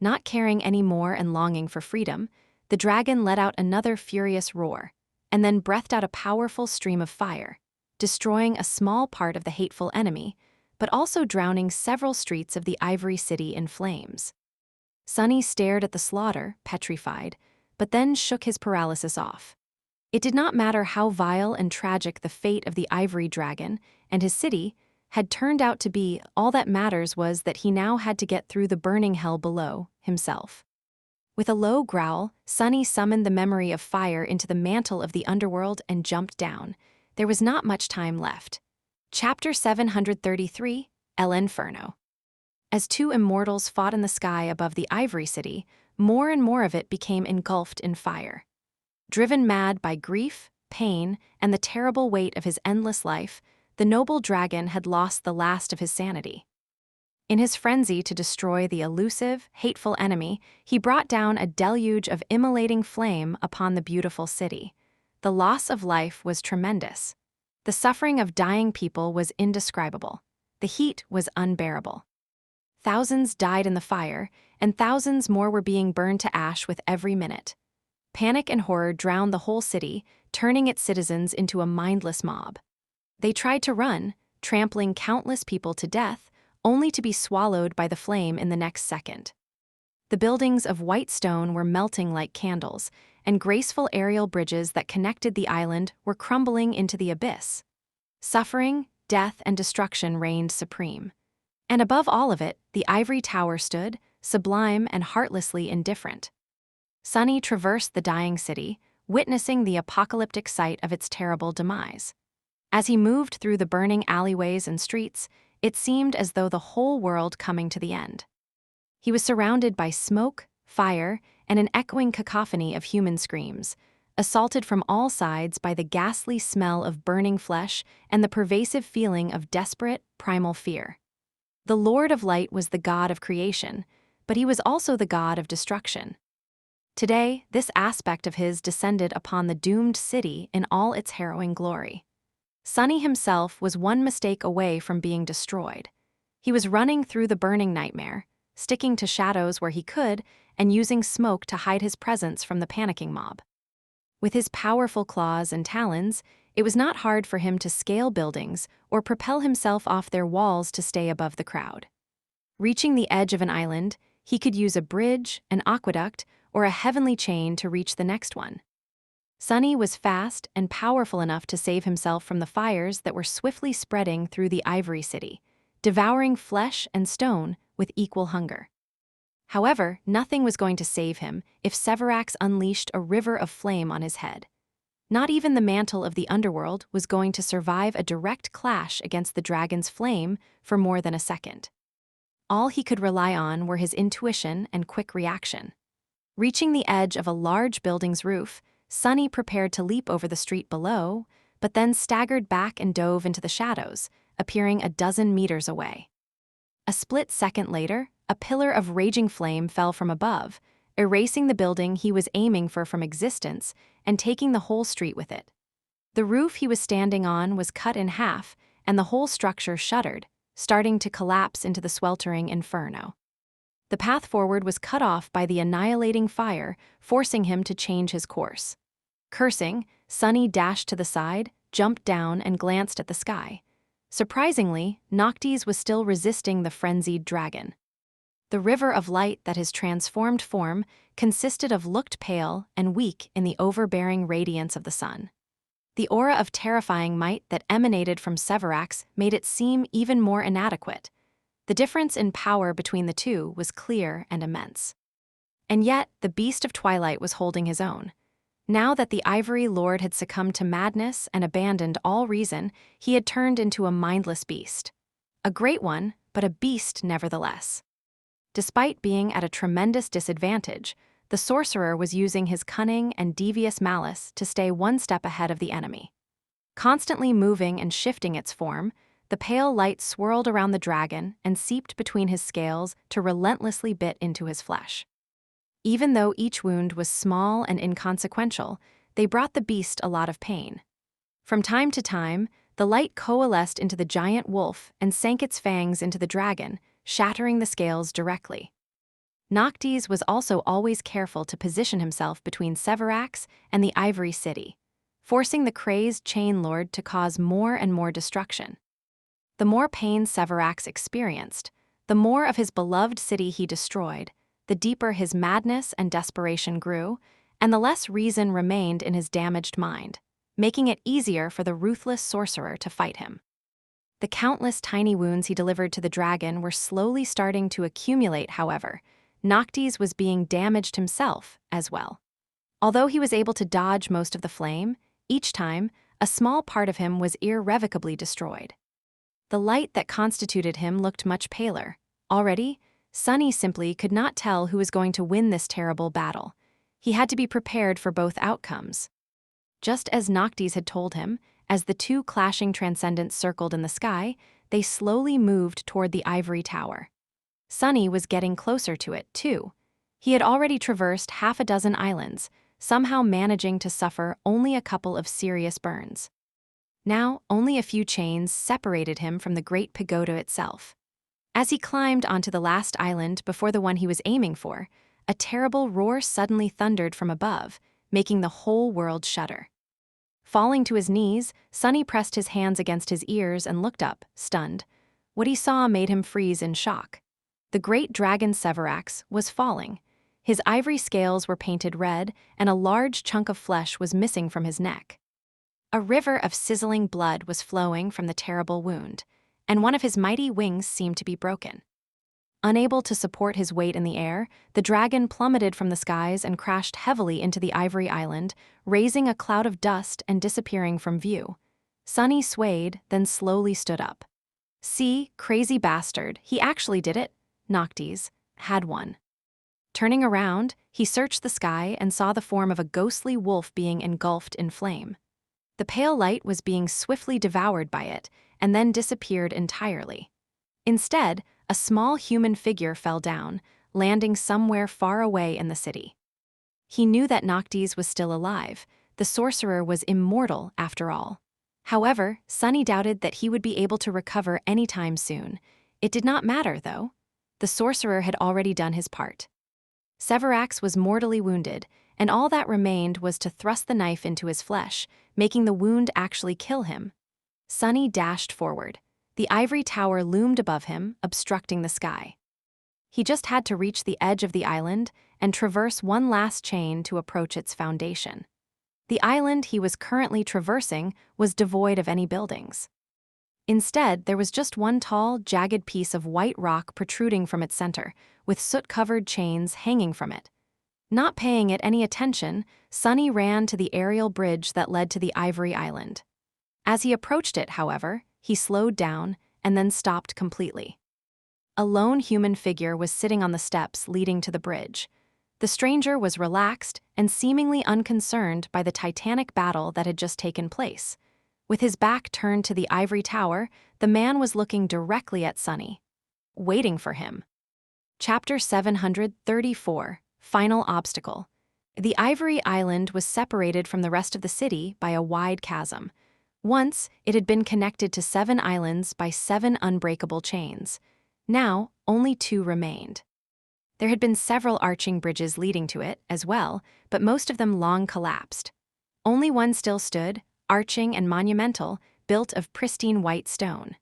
Not caring any more and longing for freedom, the dragon let out another furious roar, and then breathed out a powerful stream of fire, destroying a small part of the hateful enemy, but also drowning several streets of the Ivory City in flames. Sunny stared at the slaughter, petrified, but then shook his paralysis off. It did not matter how vile and tragic the fate of the Ivory Dragon and his city had turned out to be. All that matters was that he now had to get through the burning hell below, himself. With a low growl, Sunny summoned the memory of fire into the mantle of the underworld and jumped down. There was not much time left. Chapter 733, El Inferno. As two immortals fought in the sky above the Ivory City, more and more of it became engulfed in fire. Driven mad by grief, pain, and the terrible weight of his endless life, the noble dragon had lost the last of his sanity. In his frenzy to destroy the elusive, hateful enemy, he brought down a deluge of immolating flame upon the beautiful city. The loss of life was tremendous. The suffering of dying people was indescribable. The heat was unbearable. Thousands died in the fire, and thousands more were being burned to ash with every minute. Panic and horror drowned the whole city, turning its citizens into a mindless mob. They tried to run, trampling countless people to death, only to be swallowed by the flame in the next second. The buildings of white stone were melting like candles, and graceful aerial bridges that connected the island were crumbling into the abyss. Suffering, death, and destruction reigned supreme. And above all of it, the ivory tower stood, sublime and heartlessly indifferent. Sunny traversed the dying city, witnessing the apocalyptic sight of its terrible demise. As he moved through the burning alleyways and streets, it seemed as though the whole world coming to the end. He was surrounded by smoke, fire, and an echoing cacophony of human screams, assaulted from all sides by the ghastly smell of burning flesh and the pervasive feeling of desperate, primal fear. The Lord of Light was the god of creation, but he was also the god of destruction. Today, this aspect of his descended upon the doomed city in all its harrowing glory. Sunny himself was one mistake away from being destroyed. He was running through the burning nightmare, sticking to shadows where he could, and using smoke to hide his presence from the panicking mob. With his powerful claws and talons, it was not hard for him to scale buildings or propel himself off their walls to stay above the crowd. Reaching the edge of an island, he could use a bridge, an aqueduct, or a heavenly chain to reach the next one. Sunny was fast and powerful enough to save himself from the fires that were swiftly spreading through the Ivory City, devouring flesh and stone with equal hunger. However, nothing was going to save him if Severax unleashed a river of flame on his head. Not even the mantle of the underworld was going to survive a direct clash against the dragon's flame for more than a second. All he could rely on were his intuition and quick reaction. Reaching the edge of a large building's roof, Sunny prepared to leap over the street below, but then staggered back and dove into the shadows, appearing a dozen meters away. A split second later, a pillar of raging flame fell from above, erasing the building he was aiming for from existence and taking the whole street with it. The roof he was standing on was cut in half, and the whole structure shuddered, starting to collapse into the sweltering inferno. The path forward was cut off by the annihilating fire, forcing him to change his course. Cursing, Sunny dashed to the side, jumped down, and glanced at the sky. Surprisingly, Noctis was still resisting the frenzied dragon. The river of light that his transformed form consisted of looked pale and weak in the overbearing radiance of the sun. The aura of terrifying might that emanated from Severax made it seem even more inadequate. The difference in power between the two was clear and immense. And yet, the beast of twilight was holding his own. Now that the Ivory Lord had succumbed to madness and abandoned all reason, he had turned into a mindless beast. A great one, but a beast nevertheless. Despite being at a tremendous disadvantage, the sorcerer was using his cunning and devious malice to stay one step ahead of the enemy. Constantly moving and shifting its form, the pale light swirled around the dragon and seeped between his scales to relentlessly bit into his flesh. Even though each wound was small and inconsequential, they brought the beast a lot of pain. From time to time, the light coalesced into the giant wolf and sank its fangs into the dragon, shattering the scales directly. Noctis was also always careful to position himself between Severax and the Ivory City, forcing the crazed Chain Lord to cause more and more destruction. The more pain Severax experienced, the more of his beloved city he destroyed, the deeper his madness and desperation grew, and the less reason remained in his damaged mind, making it easier for the ruthless sorcerer to fight him. The countless tiny wounds he delivered to the dragon were slowly starting to accumulate, however. Noctis was being damaged himself as well. Although he was able to dodge most of the flame, each time, a small part of him was irrevocably destroyed. The light that constituted him looked much paler. Already, Sunny simply could not tell who was going to win this terrible battle. He had to be prepared for both outcomes. Just as Noctis had told him, as the two clashing transcendents circled in the sky, they slowly moved toward the ivory tower. Sunny was getting closer to it, too. He had already traversed half a dozen islands, somehow managing to suffer only a couple of serious burns. Now, only a few chains separated him from the great pagoda itself. As he climbed onto the last island before the one he was aiming for, a terrible roar suddenly thundered from above, making the whole world shudder. Falling to his knees, Sunny pressed his hands against his ears and looked up, stunned. What he saw made him freeze in shock. The great dragon Severax was falling. His ivory scales were painted red, and a large chunk of flesh was missing from his neck. A river of sizzling blood was flowing from the terrible wound, and one of his mighty wings seemed to be broken. Unable to support his weight in the air, the dragon plummeted from the skies and crashed heavily into the ivory island, raising a cloud of dust and disappearing from view. Sunny swayed, then slowly stood up. "See, crazy bastard, he actually did it," Noctis had won. Turning around, he searched the sky and saw the form of a ghostly wolf being engulfed in flame. The pale light was being swiftly devoured by it, and then disappeared entirely. Instead, a small human figure fell down, landing somewhere far away in the city. He knew that Noctis was still alive. The sorcerer was immortal, after all. However, Sunny doubted that he would be able to recover anytime soon. It did not matter, though. The sorcerer had already done his part. Severax was mortally wounded, and all that remained was to thrust the knife into his flesh, making the wound actually kill him. Sunny dashed forward. The ivory tower loomed above him, obstructing the sky. He just had to reach the edge of the island and traverse one last chain to approach its foundation. The island he was currently traversing was devoid of any buildings. Instead, there was just one tall, jagged piece of white rock protruding from its center, with soot-covered chains hanging from it. Not paying it any attention, Sunny ran to the aerial bridge that led to the ivory island. As he approached it, however, he slowed down and then stopped completely. A lone human figure was sitting on the steps leading to the bridge. The stranger was relaxed and seemingly unconcerned by the titanic battle that had just taken place. With his back turned to the ivory tower, the man was looking directly at Sunny, waiting for him. Chapter 734, Final Obstacle. The ivory island was separated from the rest of the city by a wide chasm. Once, it had been connected to 7 islands by 7 unbreakable chains. Now, only 2 remained. There had been several arching bridges leading to it, as well, but most of them long collapsed. Only one still stood, arching and monumental, built of pristine white stone.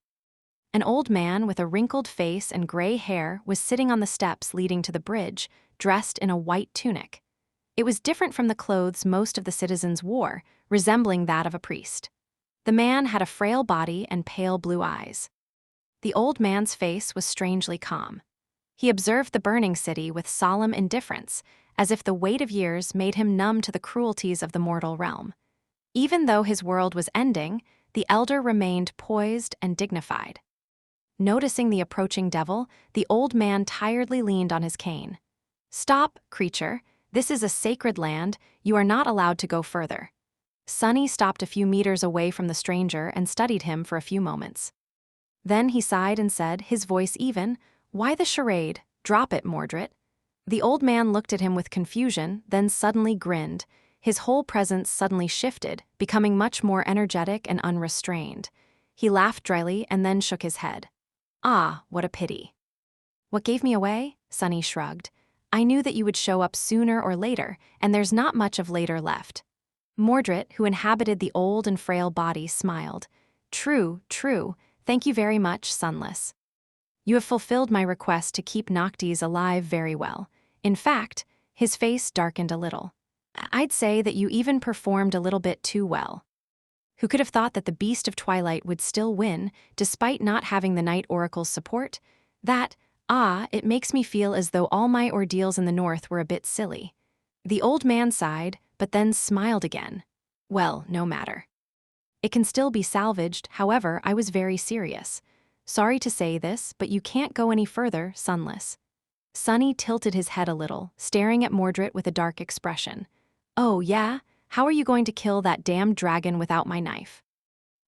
An old man with a wrinkled face and gray hair was sitting on the steps leading to the bridge, dressed in a white tunic. It was different from the clothes most of the citizens wore, resembling that of a priest. The man had a frail body and pale blue eyes. The old man's face was strangely calm. He observed the burning city with solemn indifference, as if the weight of years made him numb to the cruelties of the mortal realm. Even though his world was ending, the elder remained poised and dignified. Noticing the approaching devil, the old man tiredly leaned on his cane. "Stop, creature. This is a sacred land. You are not allowed to go further." Sunny stopped a few meters away from the stranger and studied him for a few moments. Then he sighed and said, his voice even, "Why the charade? Drop it, Mordred." The old man looked at him with confusion, then suddenly grinned. His whole presence suddenly shifted, becoming much more energetic and unrestrained. He laughed dryly and then shook his head. "Ah, what a pity." "What gave me away?" Sunny shrugged. "I knew that you would show up sooner or later, and there's not much of later left." Mordred, who inhabited the old and frail body, smiled. "True, true. Thank you very much, Sunless. You have fulfilled my request to keep Noctis alive very well. In fact," his face darkened a little, "I'd say that you even performed a little bit too well. Who could have thought that the Beast of Twilight would still win, despite not having the Night Oracle's support? It makes me feel as though all my ordeals in the north were a bit silly." The old man sighed, but then smiled again. "Well, no matter. It can still be salvaged, however, I was very serious. Sorry to say this, but you can't go any further, Sunless." Sunny tilted his head a little, staring at Mordred with a dark expression. "Oh, yeah? How are you going to kill that damned dragon without my knife?"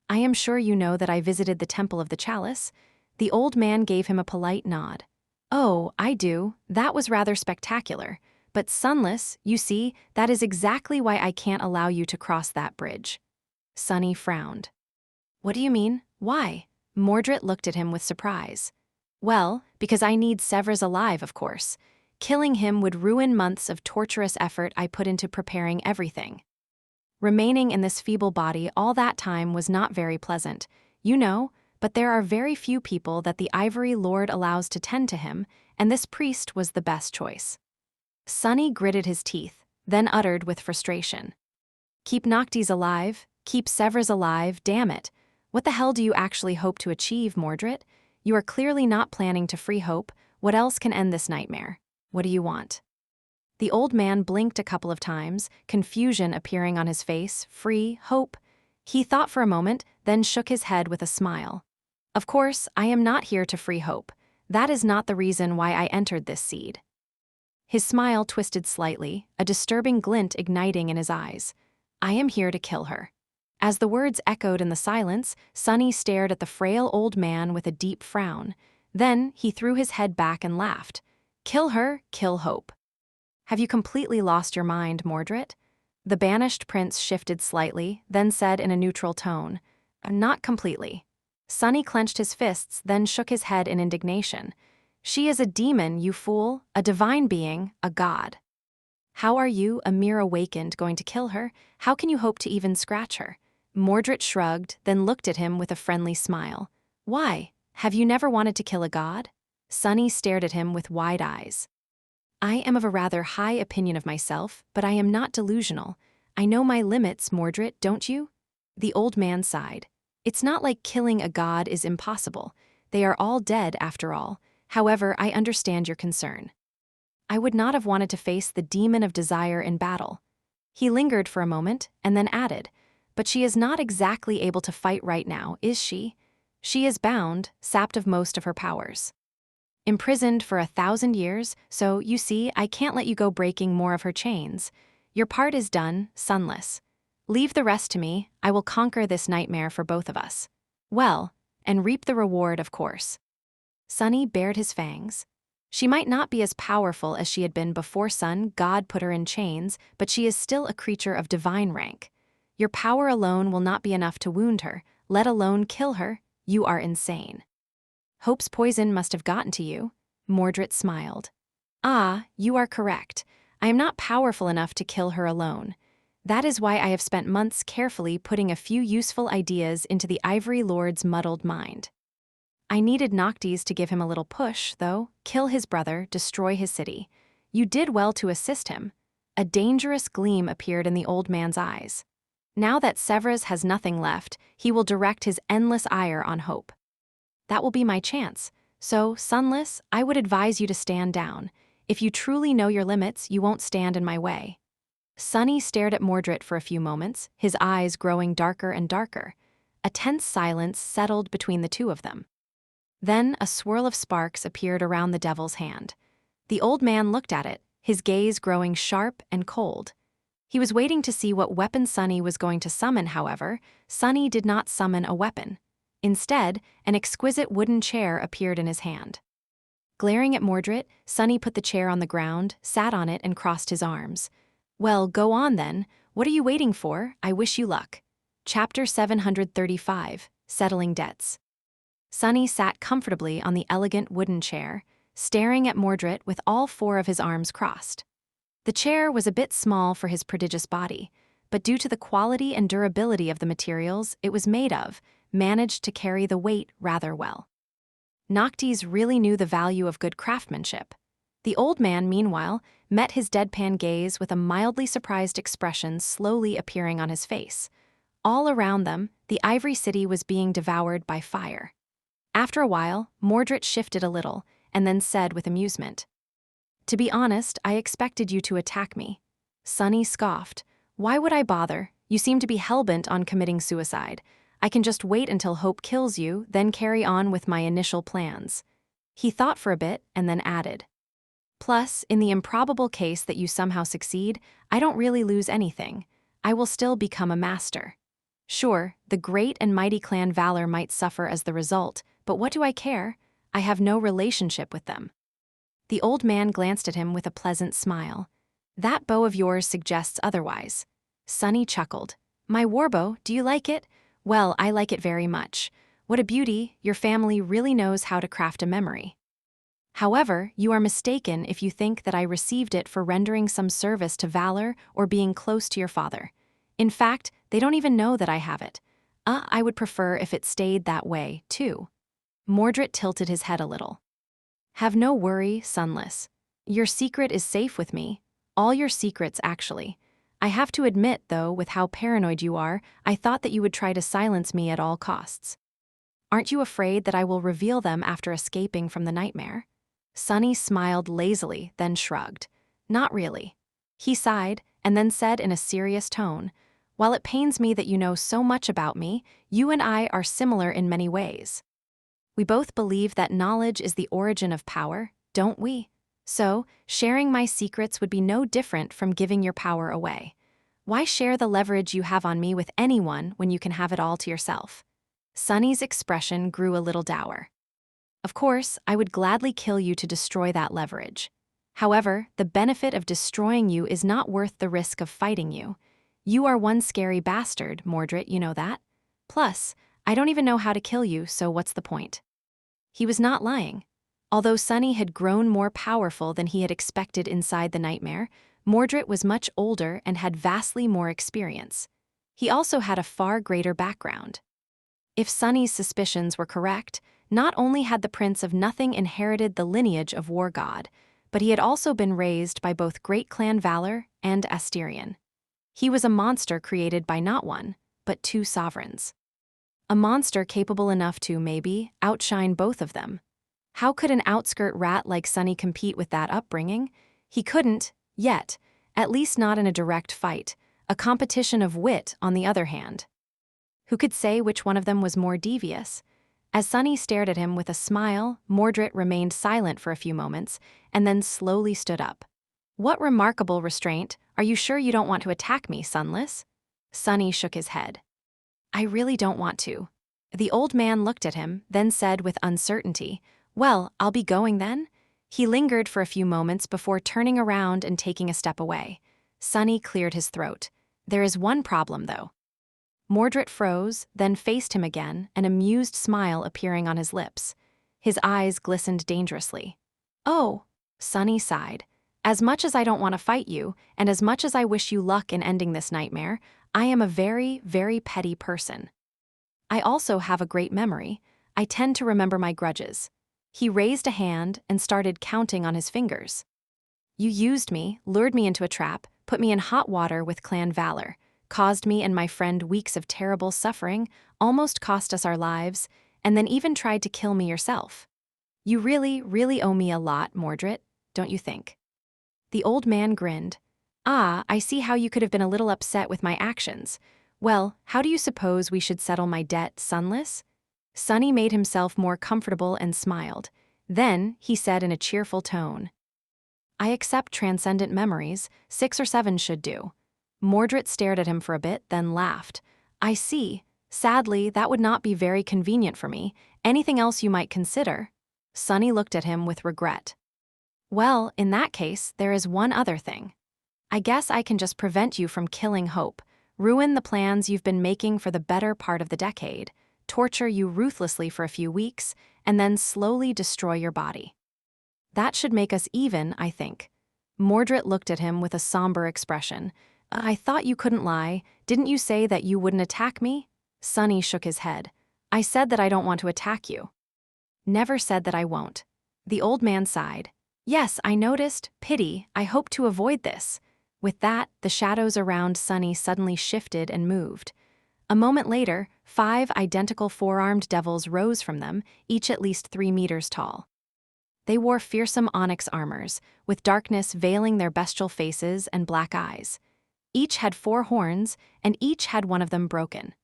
"I am sure you know that I visited the Temple of the Chalice." The old man gave him a polite nod. "Oh, I do. That was rather spectacular. But Sunless, you see, that is exactly why I can't allow you to cross that bridge." Sunny frowned. "What do you mean? Why?" Mordred looked at him with surprise. "Well, because I need Severus alive, of course. Killing him would ruin months of torturous effort I put into preparing everything. Remaining in this feeble body all that time was not very pleasant, you know, but there are very few people that the Ivory Lord allows to tend to him, and this priest was the best choice." Sunny gritted his teeth, then uttered with frustration. "Keep Noctis alive? Keep Severus alive, damn it. What the hell do you actually hope to achieve, Mordred? You are clearly not planning to free Hope. What else can end this nightmare? What do you want?" The old man blinked a couple of times, confusion appearing on his face. "Free Hope?" He thought for a moment, then shook his head with a smile. "Of course, I am not here to free Hope. That is not the reason why I entered this seed." His smile twisted slightly, a disturbing glint igniting in his eyes. "I am here to kill her." As the words echoed in the silence, Sunny stared at the frail old man with a deep frown. Then he threw his head back and laughed. "Kill her, kill Hope. Have you completely lost your mind, Mordred?" The banished prince shifted slightly, then said in a neutral tone, "Not completely." Sunny clenched his fists, then shook his head in indignation. "She is a demon, you fool, a divine being, a god. How are you, a mere awakened, going to kill her? How can you hope to even scratch her?" Mordred shrugged, then looked at him with a friendly smile. "Why? Have you never wanted to kill a god?" Sunny stared at him with wide eyes. "I am of a rather high opinion of myself, but I am not delusional. I know my limits, Mordred, don't you?" The old man sighed. "It's not like killing a god is impossible. They are all dead, after all. However, I understand your concern. I would not have wanted to face the demon of desire in battle." He lingered for a moment, and then added, "But she is not exactly able to fight right now, is she? She is bound, sapped of most of her powers. Imprisoned for 1,000 years, so, you see, I can't let you go breaking more of her chains. Your part is done, Sunless. Leave the rest to me. I will conquer this nightmare for both of us. Well, and reap the reward, of course." Sunny bared his fangs. "She might not be as powerful as she had been before God put her in chains, but she is still a creature of divine rank. Your power alone will not be enough to wound her, let alone kill her. You are insane." "Hope's poison must have gotten to you." Mordred smiled. "Ah, you are correct. I am not powerful enough to kill her alone. That is why I have spent months carefully putting a few useful ideas into the Ivory Lord's muddled mind. I needed Noctis to give him a little push, though, kill his brother, destroy his city. You did well to assist him." A dangerous gleam appeared in the old man's eyes. Now that Severus has nothing left, he will direct his endless ire on Hope. That will be my chance. So, Sunless, I would advise you to stand down. If you truly know your limits, you won't stand in my way." Sunny stared at Mordred for a few moments, his eyes growing darker and darker. A tense silence settled between the two of them. Then a swirl of sparks appeared around the devil's hand. The old man looked at it, his gaze growing sharp and cold. He was waiting to see what weapon Sunny was going to summon. However, Sunny did not summon a weapon. Instead, an exquisite wooden chair appeared in his hand. Glaring at Mordred, Sunny put the chair on the ground, sat on it, and crossed his arms. "Well, go on then. What are you waiting for? I wish you luck." Chapter 735, Settling Debts. Sunny sat comfortably on the elegant wooden chair, staring at Mordred with all four of his arms crossed. The chair was a bit small for his prodigious body, but due to the quality and durability of the materials it was made of, managed to carry the weight rather well. Noctis really knew the value of good craftsmanship. The old man, meanwhile, met his deadpan gaze with a mildly surprised expression slowly appearing on his face. All around them, the Ivory City was being devoured by fire. After a while, Mordred shifted a little, and then said with amusement, "To be honest, I expected you to attack me." Sunny scoffed. "Why would I bother? You seem to be hellbent on committing suicide. I can just wait until hope kills you, then carry on with my initial plans." He thought for a bit and then added, "Plus, in the improbable case that you somehow succeed, I don't really lose anything. I will still become a master. Sure, the great and mighty clan Valor might suffer as the result, but what do I care? I have no relationship with them." The old man glanced at him with a pleasant smile. "That bow of yours suggests otherwise." Sunny chuckled. "My warbow, do you like it? Well, I like it very much. What a beauty, your family really knows how to craft a memory. However, you are mistaken if you think that I received it for rendering some service to Valor or being close to your father. In fact, they don't even know that I have it. I would prefer if it stayed that way, too." Mordred tilted his head a little. "Have no worry, Sunless. Your secret is safe with me. All your secrets, actually. I have to admit, though, with how paranoid you are, I thought that you would try to silence me at all costs. Aren't you afraid that I will reveal them after escaping from the nightmare?" Sunny smiled lazily, then shrugged. "Not really." He sighed, and then said in a serious tone, "While it pains me that you know so much about me, you and I are similar in many ways. We both believe that knowledge is the origin of power, don't we? So, sharing my secrets would be no different from giving your power away. Why share the leverage you have on me with anyone when you can have it all to yourself?" Sunny's expression grew a little dour. "Of course, I would gladly kill you to destroy that leverage. However, the benefit of destroying you is not worth the risk of fighting you. You are one scary bastard, Mordred, you know that? Plus, I don't even know how to kill you, so what's the point?" He was not lying. Although Sunny had grown more powerful than he had expected inside the nightmare, Mordred was much older and had vastly more experience. He also had a far greater background. If Sunny's suspicions were correct, not only had the Prince of Nothing inherited the lineage of War God, but he had also been raised by both Great Clan Valor and Asterion. He was a monster created by not one, but two sovereigns. A monster capable enough to, maybe, outshine both of them. How could an outskirt rat like Sunny compete with that upbringing? He couldn't, yet, at least not in a direct fight. A competition of wit, on the other hand. Who could say which one of them was more devious? As Sunny stared at him with a smile, Mordred remained silent for a few moments, and then slowly stood up. "What remarkable restraint. Are you sure you don't want to attack me, Sunless?" Sunny shook his head. "I really don't want to." The old man looked at him, then said with uncertainty, "Well, I'll be going then?" He lingered for a few moments before turning around and taking a step away. Sunny cleared his throat. "There is one problem, though." Mordred froze, then faced him again, an amused smile appearing on his lips. His eyes glistened dangerously. "Oh," Sunny sighed. "As much as I don't want to fight you, and as much as I wish you luck in ending this nightmare, I am a very, very petty person. I also have a great memory. I tend to remember my grudges." He raised a hand and started counting on his fingers. "You used me, lured me into a trap, put me in hot water with Clan Valor, caused me and my friend weeks of terrible suffering, almost cost us our lives, and then even tried to kill me yourself. You really, really owe me a lot, Mordred. don't you think? The old man grinned. Ah, I see how you could have been a little upset with my actions. Well, how do you suppose we should settle my debt, Sunless? Sunny made himself more comfortable and smiled. Then, he said in a cheerful tone, I accept transcendent memories, 6 or 7 should do. Mordred stared at him for a bit, then laughed. I see. Sadly, that would not be very convenient for me. Anything else you might consider? Sunny looked at him with regret. Well, in that case, there is one other thing. I guess I can just prevent you from killing Hope, ruin the plans you've been making for the better part of the decade, torture you ruthlessly for a few weeks, and then slowly destroy your body. That should make us even, I think. Mordred looked at him with a somber expression. I thought you couldn't lie. Didn't you say that you wouldn't attack me? Sunny shook his head. I said that I don't want to attack you. Never said that I won't. The old man sighed. Yes, I noticed. Pity. I hope to avoid this. With that, the shadows around Sunny suddenly shifted and moved. A moment later, 5 identical 4-armed devils rose from them, each at least 3 meters tall. They wore fearsome onyx armors, with darkness veiling their bestial faces and black eyes. Each had 4 horns, and each had one of them broken.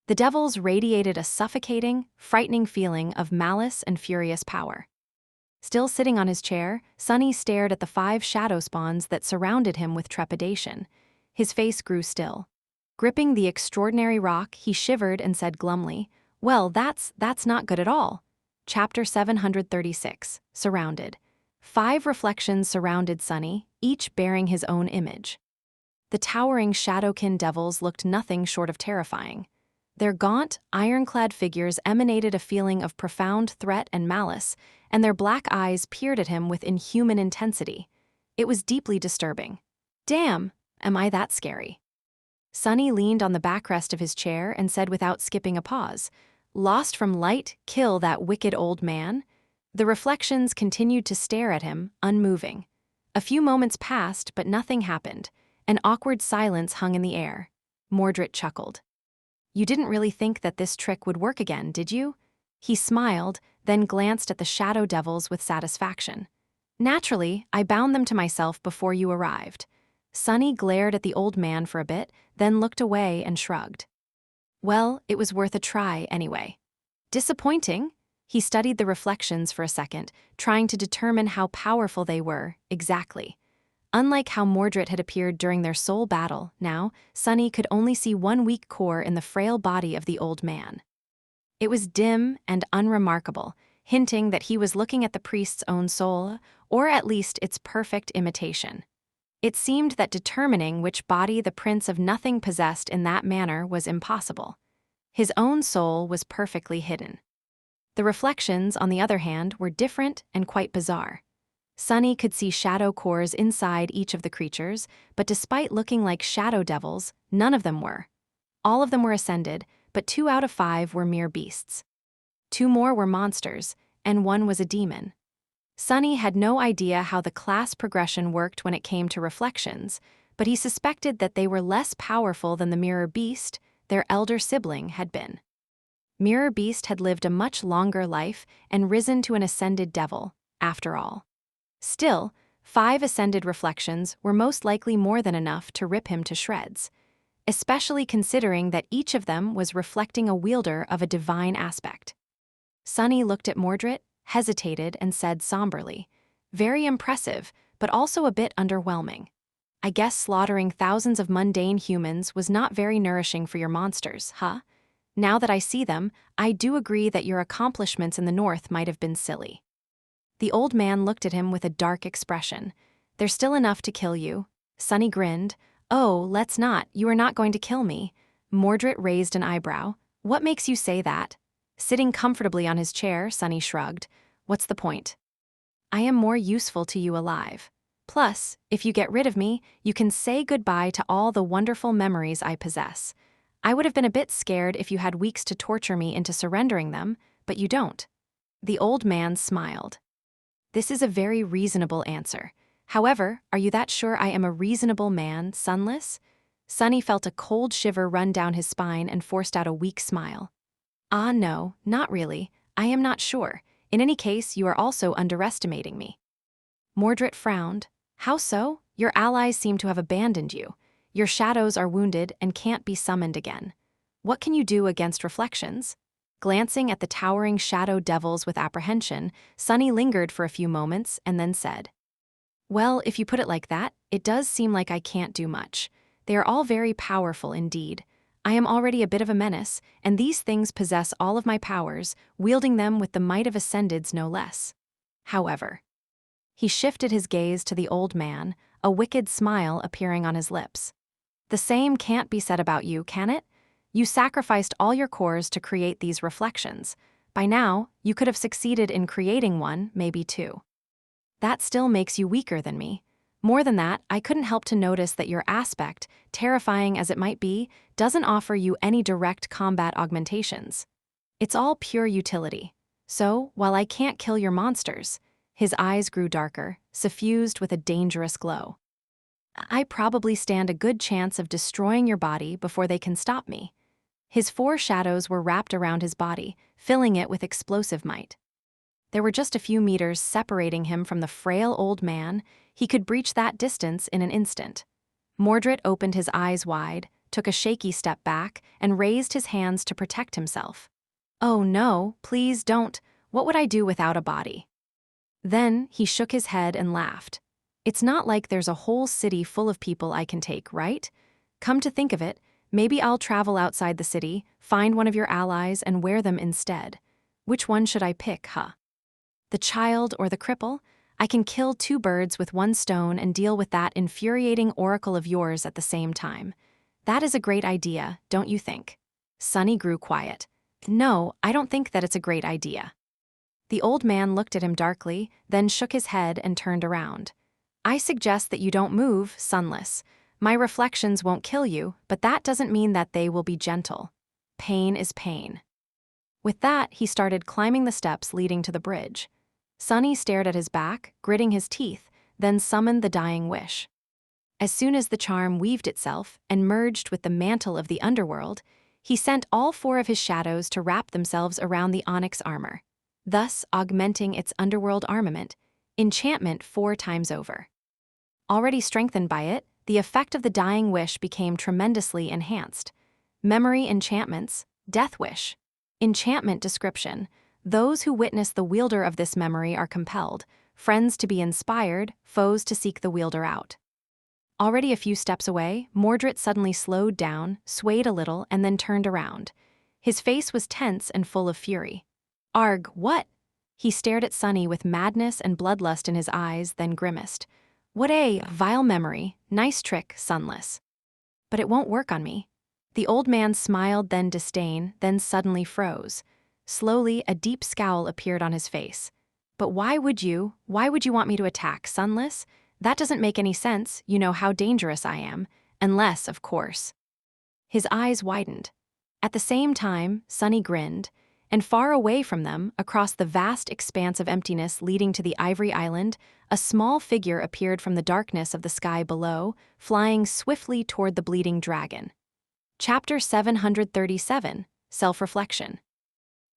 The devils radiated a suffocating, frightening feeling of malice and furious power. Still sitting on his chair, Sunny stared at the 5 shadow spawns that surrounded him with trepidation. His face grew still. Gripping the extraordinary rock, he shivered and said glumly, Well, that's not good at all. Chapter 736, Surrounded. 5 reflections surrounded Sunny, each bearing his own image. The towering shadowkin devils looked nothing short of terrifying. Their gaunt, ironclad figures emanated a feeling of profound threat and malice, and their black eyes peered at him with inhuman intensity. It was deeply disturbing. Damn, am I that scary? Sunny leaned on the backrest of his chair and said without skipping a pause, Lost from light, kill that wicked old man? The reflections continued to stare at him, unmoving. A few moments passed, but nothing happened. An awkward silence hung in the air. Mordred chuckled. You didn't really think that this trick would work again, did you? He smiled, then glanced at the shadow devils with satisfaction. Naturally, I bound them to myself before you arrived. Sunny glared at the old man for a bit, then looked away and shrugged. Well, it was worth a try anyway. Disappointing? He studied the reflections for a second, trying to determine how powerful they were, exactly. Unlike how Mordred had appeared during their sole battle, now, Sunny could only see one weak core in the frail body of the old man. It was dim and unremarkable, hinting that he was looking at the priest's own soul, or at least its perfect imitation. It seemed that determining which body the Prince of Nothing possessed in that manner was impossible. His own soul was perfectly hidden. The reflections, on the other hand, were different and quite bizarre. Sunny could see shadow cores inside each of the creatures, but despite looking like shadow devils, none of them were. All of them were ascended, but 2 out of 5 were mere beasts. 2 more were monsters, and 1 was a demon. Sunny had no idea how the class progression worked when it came to reflections, but he suspected that they were less powerful than the mirror beast, their elder sibling, had been. Mirror beast had lived a much longer life and risen to an ascended devil, after all. Still, 5 ascended reflections were most likely more than enough to rip him to shreds, especially considering that each of them was reflecting a wielder of a divine aspect. Sunny looked at Mordred, hesitated, and said somberly, Very impressive, but also a bit underwhelming. I guess slaughtering thousands of mundane humans was not very nourishing for your monsters, huh? Now that I see them, I do agree that your accomplishments in the north might have been silly. The old man looked at him with a dark expression. There's still enough to kill you. Sunny grinned. Oh, let's not. You are not going to kill me. Mordred raised an eyebrow. What makes you say that? Sitting comfortably on his chair, Sunny shrugged. What's the point? I am more useful to you alive. Plus, if you get rid of me, you can say goodbye to all the wonderful memories I possess. I would have been a bit scared if you had weeks to torture me into surrendering them, but you don't. The old man smiled. This is a very reasonable answer. However, are you that sure I am a reasonable man, Sunless? Sunny felt a cold shiver run down his spine and forced out a weak smile. Ah, no, not really. I am not sure. In any case, you are also underestimating me. Mordred frowned. How so? Your allies seem to have abandoned you. Your shadows are wounded and can't be summoned again. What can you do against reflections? Glancing at the towering shadow devils with apprehension, Sunny lingered for a few moments and then said, "Well, if you put it like that, it does seem like I can't do much. They are all very powerful indeed. I am already a bit of a menace, and these things possess all of my powers, wielding them with the might of ascendids no less. However," he shifted his gaze to the old man, a wicked smile appearing on his lips. "The same can't be said about you, can it? You sacrificed all your cores to create these reflections. By now, you could have succeeded in creating one, maybe two. That still makes you weaker than me. More than that, I couldn't help to notice that your aspect, terrifying as it might be, doesn't offer you any direct combat augmentations. It's all pure utility. So, while I can't kill your monsters," his eyes grew darker, suffused with a dangerous glow, "I probably stand a good chance of destroying your body before they can stop me." His four shadows were wrapped around his body, filling it with explosive might. There were just a few meters separating him from the frail old man. He could breach that distance in an instant. Mordred opened his eyes wide, took a shaky step back, and raised his hands to protect himself. "Oh no, please don't. What would I do without a body?" Then he shook his head and laughed. "It's not like there's a whole city full of people I can take, right? Come to think of it, maybe I'll travel outside the city, find one of your allies, and wear them instead. Which one should I pick, huh? The child or the cripple? I can kill two birds with one stone and deal with that infuriating oracle of yours at the same time. That is a great idea, don't you think?" Sunny grew quiet. "No, I don't think that it's a great idea." The old man looked at him darkly, then shook his head and turned around. "I suggest that you don't move, Sunless. My reflections won't kill you, but that doesn't mean that they will be gentle. Pain is pain." With that, he started climbing the steps leading to the bridge. Sunny stared at his back, gritting his teeth, then summoned the dying wish. As soon as the charm weaved itself and merged with the mantle of the underworld, he sent all four of his shadows to wrap themselves around the onyx armor, thus augmenting its underworld armament, enchantment 4 times over. Already strengthened by it, the effect of the dying wish became tremendously enhanced. Memory enchantments, death wish. Enchantment description: those who witness the wielder of this memory are compelled, friends to be inspired, foes to seek the wielder out. Already a few steps away, Mordred suddenly slowed down, swayed a little, and then turned around. His face was tense and full of fury. "Arg, what?" He stared at Sunny with madness and bloodlust in his eyes, then grimaced. "What a vile memory. Nice trick, Sunless. But it won't work on me." The old man smiled, then disdain, then suddenly froze. Slowly, a deep scowl appeared on his face. "But why would you want me to attack, Sunless? That doesn't make any sense, you know how dangerous I am. Unless, of course." His eyes widened. At the same time, Sunny grinned, and far away from them, across the vast expanse of emptiness leading to the Ivory Island, a small figure appeared from the darkness of the sky below, flying swiftly toward the bleeding dragon. Chapter 737, Self-Reflection.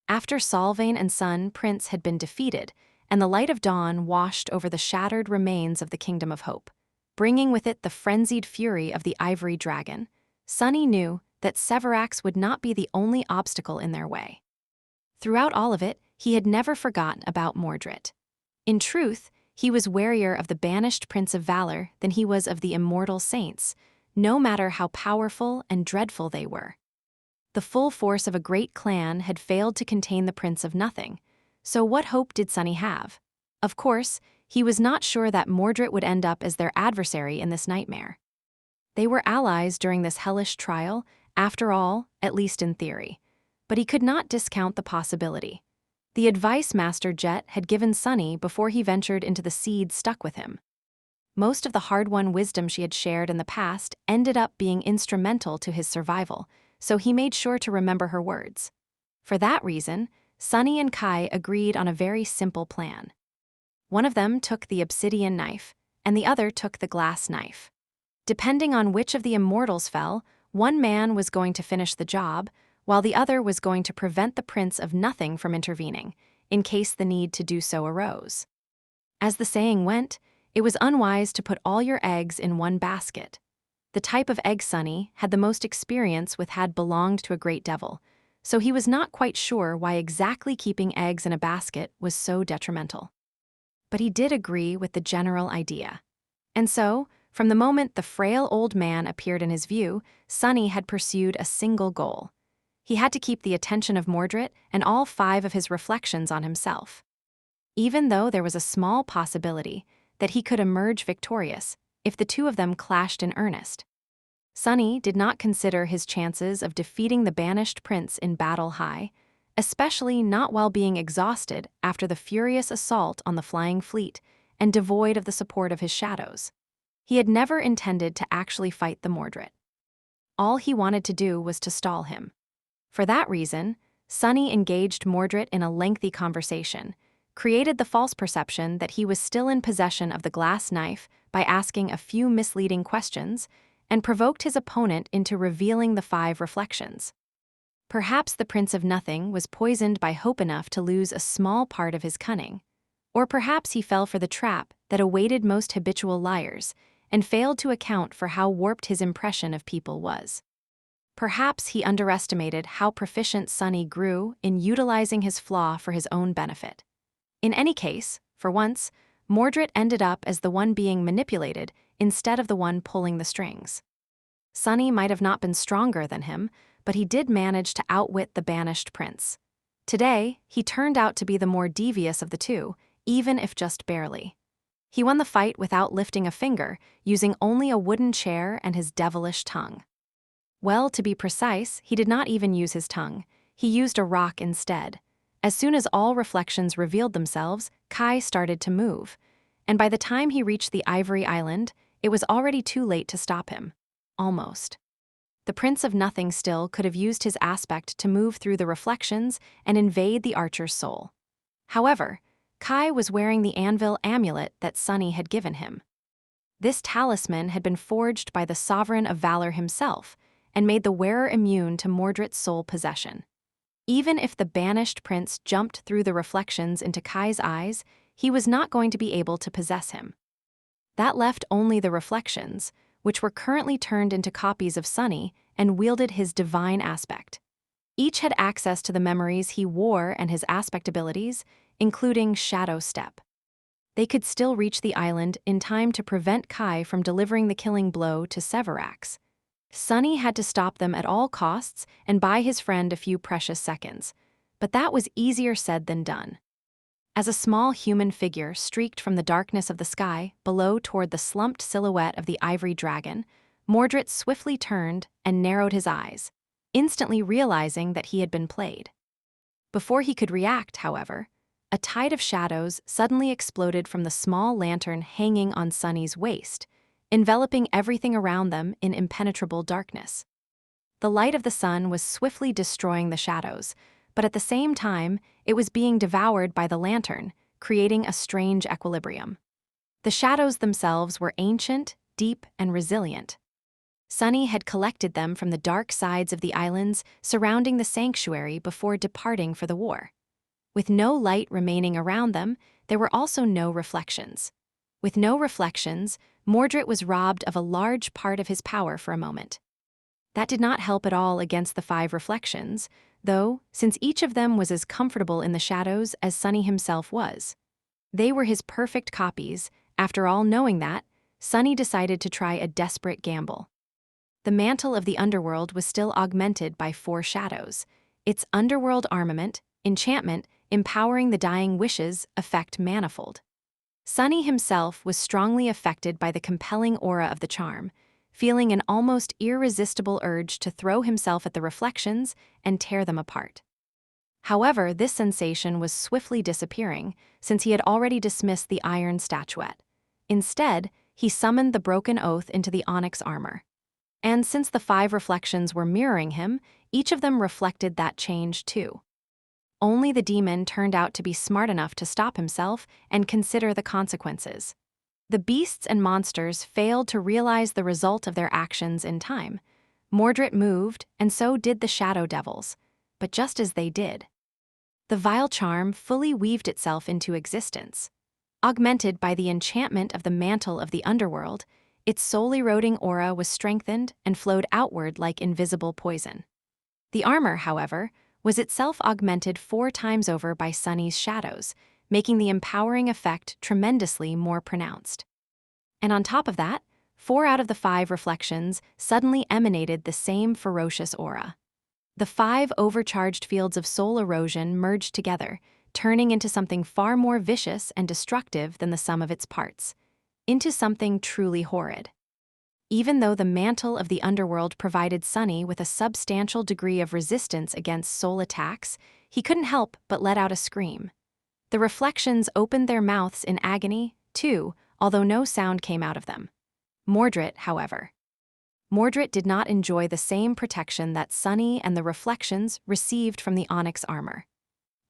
After Solvane and Sun Prince had been defeated, and the light of dawn washed over the shattered remains of the Kingdom of Hope, bringing with it the frenzied fury of the Ivory Dragon, Sunny knew that Severax would not be the only obstacle in their way. Throughout all of it, he had never forgotten about Mordred. In truth, he was warier of the banished Prince of Valor than he was of the immortal saints, no matter how powerful and dreadful they were. The full force of a great clan had failed to contain the Prince of Nothing, so what hope did Sunny have? Of course, he was not sure that Mordred would end up as their adversary in this nightmare. They were allies during this hellish trial, after all, at least in theory. But he could not discount the possibility. The advice Master Jet had given Sunny before he ventured into the seed stuck with him. Most of the hard-won wisdom she had shared in the past ended up being instrumental to his survival, so he made sure to remember her words. For that reason, Sunny and Kai agreed on a very simple plan. One of them took the obsidian knife, and the other took the glass knife. Depending on which of the immortals fell, one man was going to finish the job, while the other was going to prevent the Prince of Nothing from intervening, in case the need to do so arose. As the saying went, it was unwise to put all your eggs in one basket. The type of egg Sunny had the most experience with had belonged to a great devil, so he was not quite sure why exactly keeping eggs in a basket was so detrimental. But he did agree with the general idea. And so, from the moment the frail old man appeared in his view, Sunny had pursued a single goal. He had to keep the attention of Mordred and all 5 of his reflections on himself. Even though there was a small possibility that he could emerge victorious if the 2 of them clashed in earnest, Sunny did not consider his chances of defeating the banished prince in battle high, especially not while being exhausted after the furious assault on the flying fleet and devoid of the support of his shadows. He had never intended to actually fight the Mordred. All he wanted to do was to stall him. For that reason, Sunny engaged Mordred in a lengthy conversation, created the false perception that he was still in possession of the glass knife by asking a few misleading questions, and provoked his opponent into revealing the 5 reflections. Perhaps the Prince of Nothing was poisoned by hope enough to lose a small part of his cunning, or perhaps he fell for the trap that awaited most habitual liars and failed to account for how warped his impression of people was. Perhaps he underestimated how proficient Sunny grew in utilizing his flaw for his own benefit. In any case, for once, Mordred ended up as the one being manipulated instead of the one pulling the strings. Sunny might have not been stronger than him, but he did manage to outwit the banished prince. Today, he turned out to be the more devious of the 2, even if just barely. He won the fight without lifting a finger, using only a wooden chair and his devilish tongue. Well, to be precise, he did not even use his tongue. He used a rock instead. As soon as all reflections revealed themselves, Kai started to move, and by the time he reached the Ivory Island, it was already too late to stop him. Almost. The Prince of Nothing still could have used his aspect to move through the reflections and invade the archer's soul. However, Kai was wearing the anvil amulet that Sunny had given him. This talisman had been forged by the Sovereign of Valor himself and made the wearer immune to Mordred's soul possession. Even if the banished prince jumped through the reflections into Kai's eyes, he was not going to be able to possess him. That left only the reflections, which were currently turned into copies of Sunny and wielded his divine aspect. Each had access to the memories he wore and his aspect abilities, including Shadow Step. They could still reach the island in time to prevent Kai from delivering the killing blow to Severax. Sunny had to stop them at all costs and buy his friend a few precious seconds, but that was easier said than done. As a small human figure streaked from the darkness of the sky below toward the slumped silhouette of the ivory dragon, Mordred swiftly turned and narrowed his eyes, instantly realizing that he had been played. Before he could react, however, a tide of shadows suddenly exploded from the small lantern hanging on Sunny's waist, enveloping everything around them in impenetrable darkness. The light of the sun was swiftly destroying the shadows, but at the same time, it was being devoured by the lantern, creating a strange equilibrium. The shadows themselves were ancient, deep, and resilient. Sunny had collected them from the dark sides of the islands surrounding the sanctuary before departing for the war. With no light remaining around them, there were also no reflections. With no reflections, Mordred was robbed of a large part of his power for a moment. That did not help at all against the 5 reflections, though, since each of them was as comfortable in the shadows as Sunny himself was. They were his perfect copies. After all, knowing that, Sunny decided to try a desperate gamble. The mantle of the underworld was still augmented by 4 shadows. Its underworld armament, enchantment, empowering the dying wishes, effect manifold. Sunny himself was strongly affected by the compelling aura of the charm, feeling an almost irresistible urge to throw himself at the reflections and tear them apart. However, this sensation was swiftly disappearing, since he had already dismissed the iron statuette. Instead, he summoned the broken oath into the onyx armor. And since the 5 reflections were mirroring him, each of them reflected that change too. Only the demon turned out to be smart enough to stop himself and consider the consequences. The beasts and monsters failed to realize the result of their actions in time. Mordred moved, and so did the shadow devils. But just as they did, the vile charm fully weaved itself into existence. Augmented by the enchantment of the mantle of the underworld, its soul-eroding aura was strengthened and flowed outward like invisible poison. The armor, however, was itself augmented 4 times over by Sunny's shadows, making the empowering effect tremendously more pronounced. And on top of that, 4 out of the 5 reflections suddenly emanated the same ferocious aura. The 5 overcharged fields of soul erosion merged together, turning into something far more vicious and destructive than the sum of its parts, into something truly horrid. Even though the mantle of the underworld provided Sunny with a substantial degree of resistance against soul attacks, he couldn't help but let out a scream. The reflections opened their mouths in agony, too, although no sound came out of them. Mordred, however. Mordred did not enjoy the same protection that Sunny and the reflections received from the onyx armor.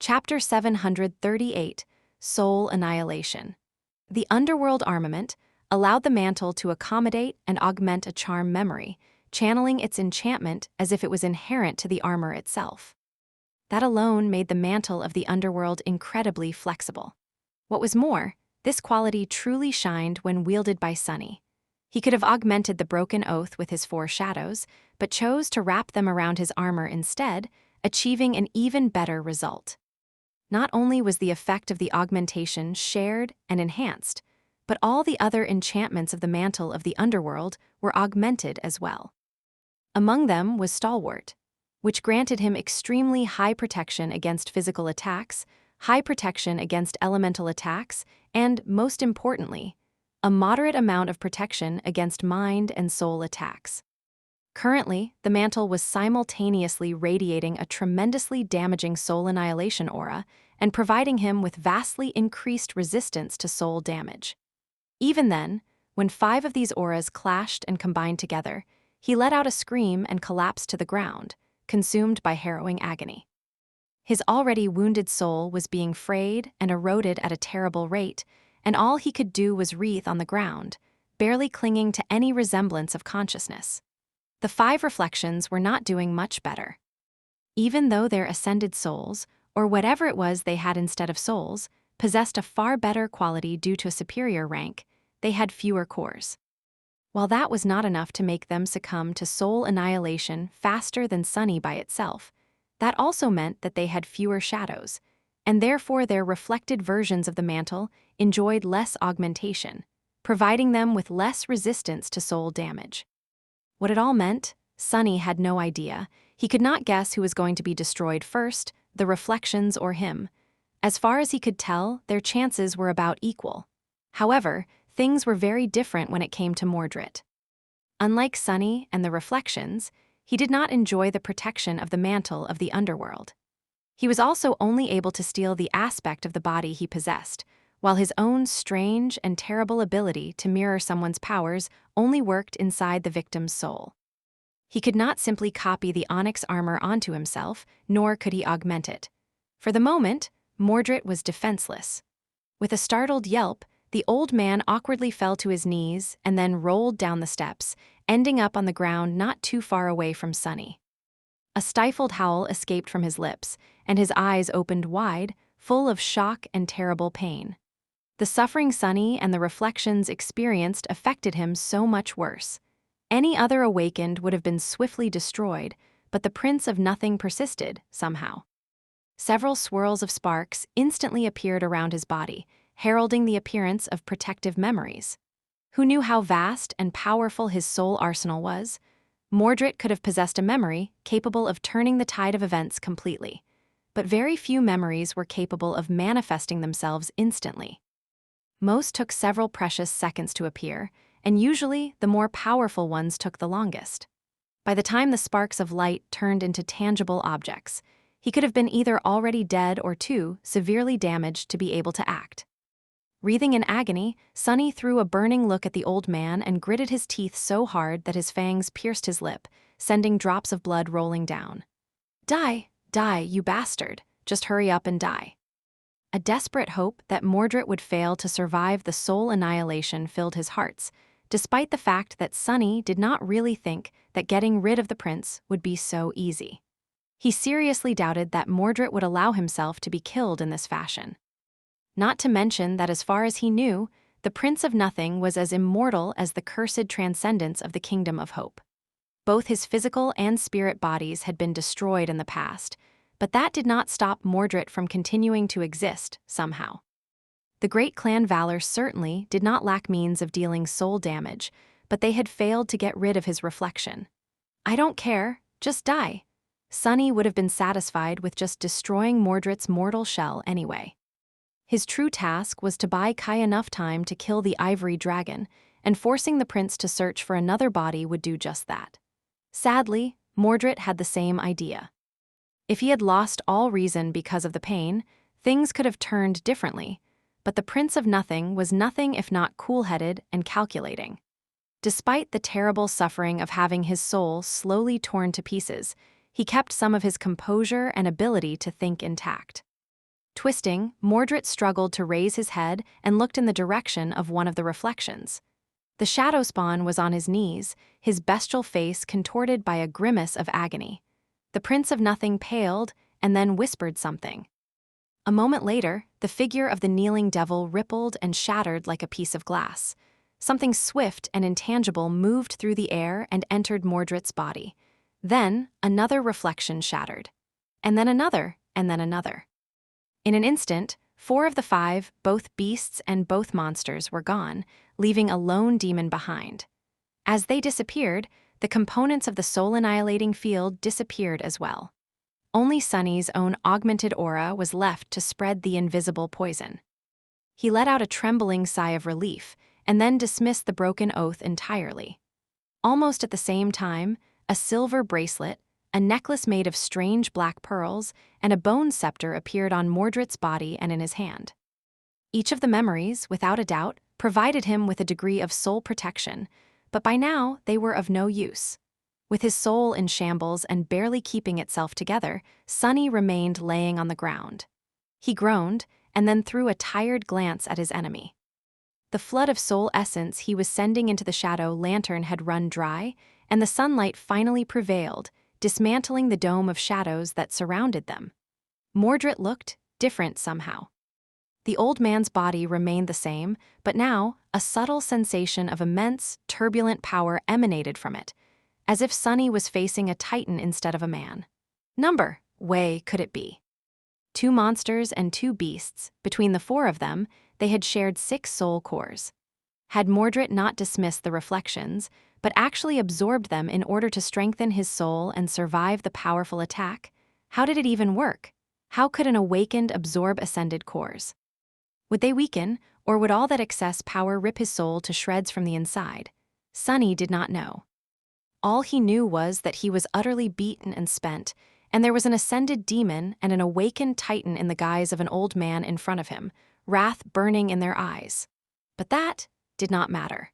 Chapter 738, Soul Annihilation. The underworld armament allowed the mantle to accommodate and augment a charm memory, channeling its enchantment as if it was inherent to the armor itself. That alone made the mantle of the underworld incredibly flexible. What was more, this quality truly shined when wielded by Sunny. He could have augmented the broken oath with his 4 shadows, but chose to wrap them around his armor instead, achieving an even better result. Not only was the effect of the augmentation shared and enhanced, but all the other enchantments of the mantle of the underworld were augmented as well. Among them was Stalwart, which granted him extremely high protection against physical attacks, high protection against elemental attacks, and, most importantly, a moderate amount of protection against mind and soul attacks. Currently, the mantle was simultaneously radiating a tremendously damaging soul annihilation aura and providing him with vastly increased resistance to soul damage. Even then, when 5 of these auras clashed and combined together, he let out a scream and collapsed to the ground, consumed by harrowing agony. His already wounded soul was being frayed and eroded at a terrible rate, and all he could do was writhe on the ground, barely clinging to any resemblance of consciousness. The 5 reflections were not doing much better. Even though their ascended souls, or whatever it was they had instead of souls, possessed a far better quality due to a superior rank, they had fewer cores. While that was not enough to make them succumb to soul annihilation faster than Sunny by itself, that also meant that they had fewer shadows, and therefore their reflected versions of the mantle enjoyed less augmentation, providing them with less resistance to soul damage. What it all meant, Sunny had no idea. He could not guess who was going to be destroyed first, the reflections or him. As far as he could tell, their chances were about equal. However, things were very different when it came to Mordred. Unlike Sunny and the reflections, he did not enjoy the protection of the mantle of the underworld. He was also only able to steal the aspect of the body he possessed, while his own strange and terrible ability to mirror someone's powers only worked inside the victim's soul. He could not simply copy the onyx armor onto himself, nor could he augment it. For the moment, Mordred was defenseless. With a startled yelp, the old man awkwardly fell to his knees and then rolled down the steps, ending up on the ground not too far away from Sunny. A stifled howl escaped from his lips, and his eyes opened wide, full of shock and terrible pain. The suffering Sunny and the reflections experienced affected him so much worse. Any other awakened would have been swiftly destroyed, but the Prince of Nothing persisted, somehow. Several swirls of sparks instantly appeared around his body, heralding the appearance of protective memories. Who knew how vast and powerful his soul arsenal was? Mordred could have possessed a memory capable of turning the tide of events completely, but very few memories were capable of manifesting themselves instantly. Most took several precious seconds to appear, and usually the more powerful ones took the longest. By the time the sparks of light turned into tangible objects, he could have been either already dead or too severely damaged to be able to act. Wreathing in agony, Sunny threw a burning look at the old man and gritted his teeth so hard that his fangs pierced his lip, sending drops of blood rolling down. "Die, die, you bastard. Just hurry up and die." A desperate hope that Mordred would fail to survive the soul annihilation filled his hearts, despite the fact that Sunny did not really think that getting rid of the prince would be so easy. He seriously doubted that Mordred would allow himself to be killed in this fashion. Not to mention that as far as he knew, the Prince of Nothing was as immortal as the cursed transcendence of the Kingdom of Hope. Both his physical and spirit bodies had been destroyed in the past, but that did not stop Mordred from continuing to exist, somehow. The great clan Valor certainly did not lack means of dealing soul damage, but they had failed to get rid of his reflection. "I don't care, just die." Sunny would have been satisfied with just destroying Mordred's mortal shell anyway. His true task was to buy Kai enough time to kill the ivory dragon, and forcing the prince to search for another body would do just that. Sadly, Mordred had the same idea. If he had lost all reason because of the pain, things could have turned differently, but the Prince of Nothing was nothing if not cool-headed and calculating. Despite the terrible suffering of having his soul slowly torn to pieces, he kept some of his composure and ability to think intact. Twisting, Mordred struggled to raise his head and looked in the direction of one of the reflections. The shadow spawn was on his knees, his bestial face contorted by a grimace of agony. The Prince of Nothing paled and then whispered something. A moment later, the figure of the kneeling devil rippled and shattered like a piece of glass. Something swift and intangible moved through the air and entered Mordred's body. Then, another reflection shattered. And then another, and then another. In an instant, 4 of the 5, both beasts and both monsters, were gone, leaving a lone demon behind. As they disappeared, the components of the soul-annihilating field disappeared as well. Only Sunny's own augmented aura was left to spread the invisible poison. He let out a trembling sigh of relief, and then dismissed the broken oath entirely. Almost at the same time, a silver bracelet, a necklace made of strange black pearls, and a bone scepter appeared on Mordred's body and in his hand. Each of the memories, without a doubt, provided him with a degree of soul protection, but by now they were of no use. With his soul in shambles and barely keeping itself together, Sunny remained laying on the ground. He groaned, and then threw a tired glance at his enemy. The flood of soul essence he was sending into the shadow lantern had run dry, and the sunlight finally prevailed, dismantling the dome of shadows that surrounded them. Mordred looked different somehow. The old man's body remained the same, but now a subtle sensation of immense, turbulent power emanated from it, as if Sunny was facing a titan instead of a man. Number way could it be? 2 monsters and 2 beasts, between the 4 of them, they had shared 6 soul cores. Had Mordred not dismissed the reflections, but actually absorbed them in order to strengthen his soul and survive the powerful attack? How did it even work? How could an awakened absorb ascended cores? Would they weaken, or would all that excess power rip his soul to shreds from the inside? Sunny did not know. All he knew was that he was utterly beaten and spent, and there was an ascended demon and an awakened titan in the guise of an old man in front of him, wrath burning in their eyes. But that did not matter.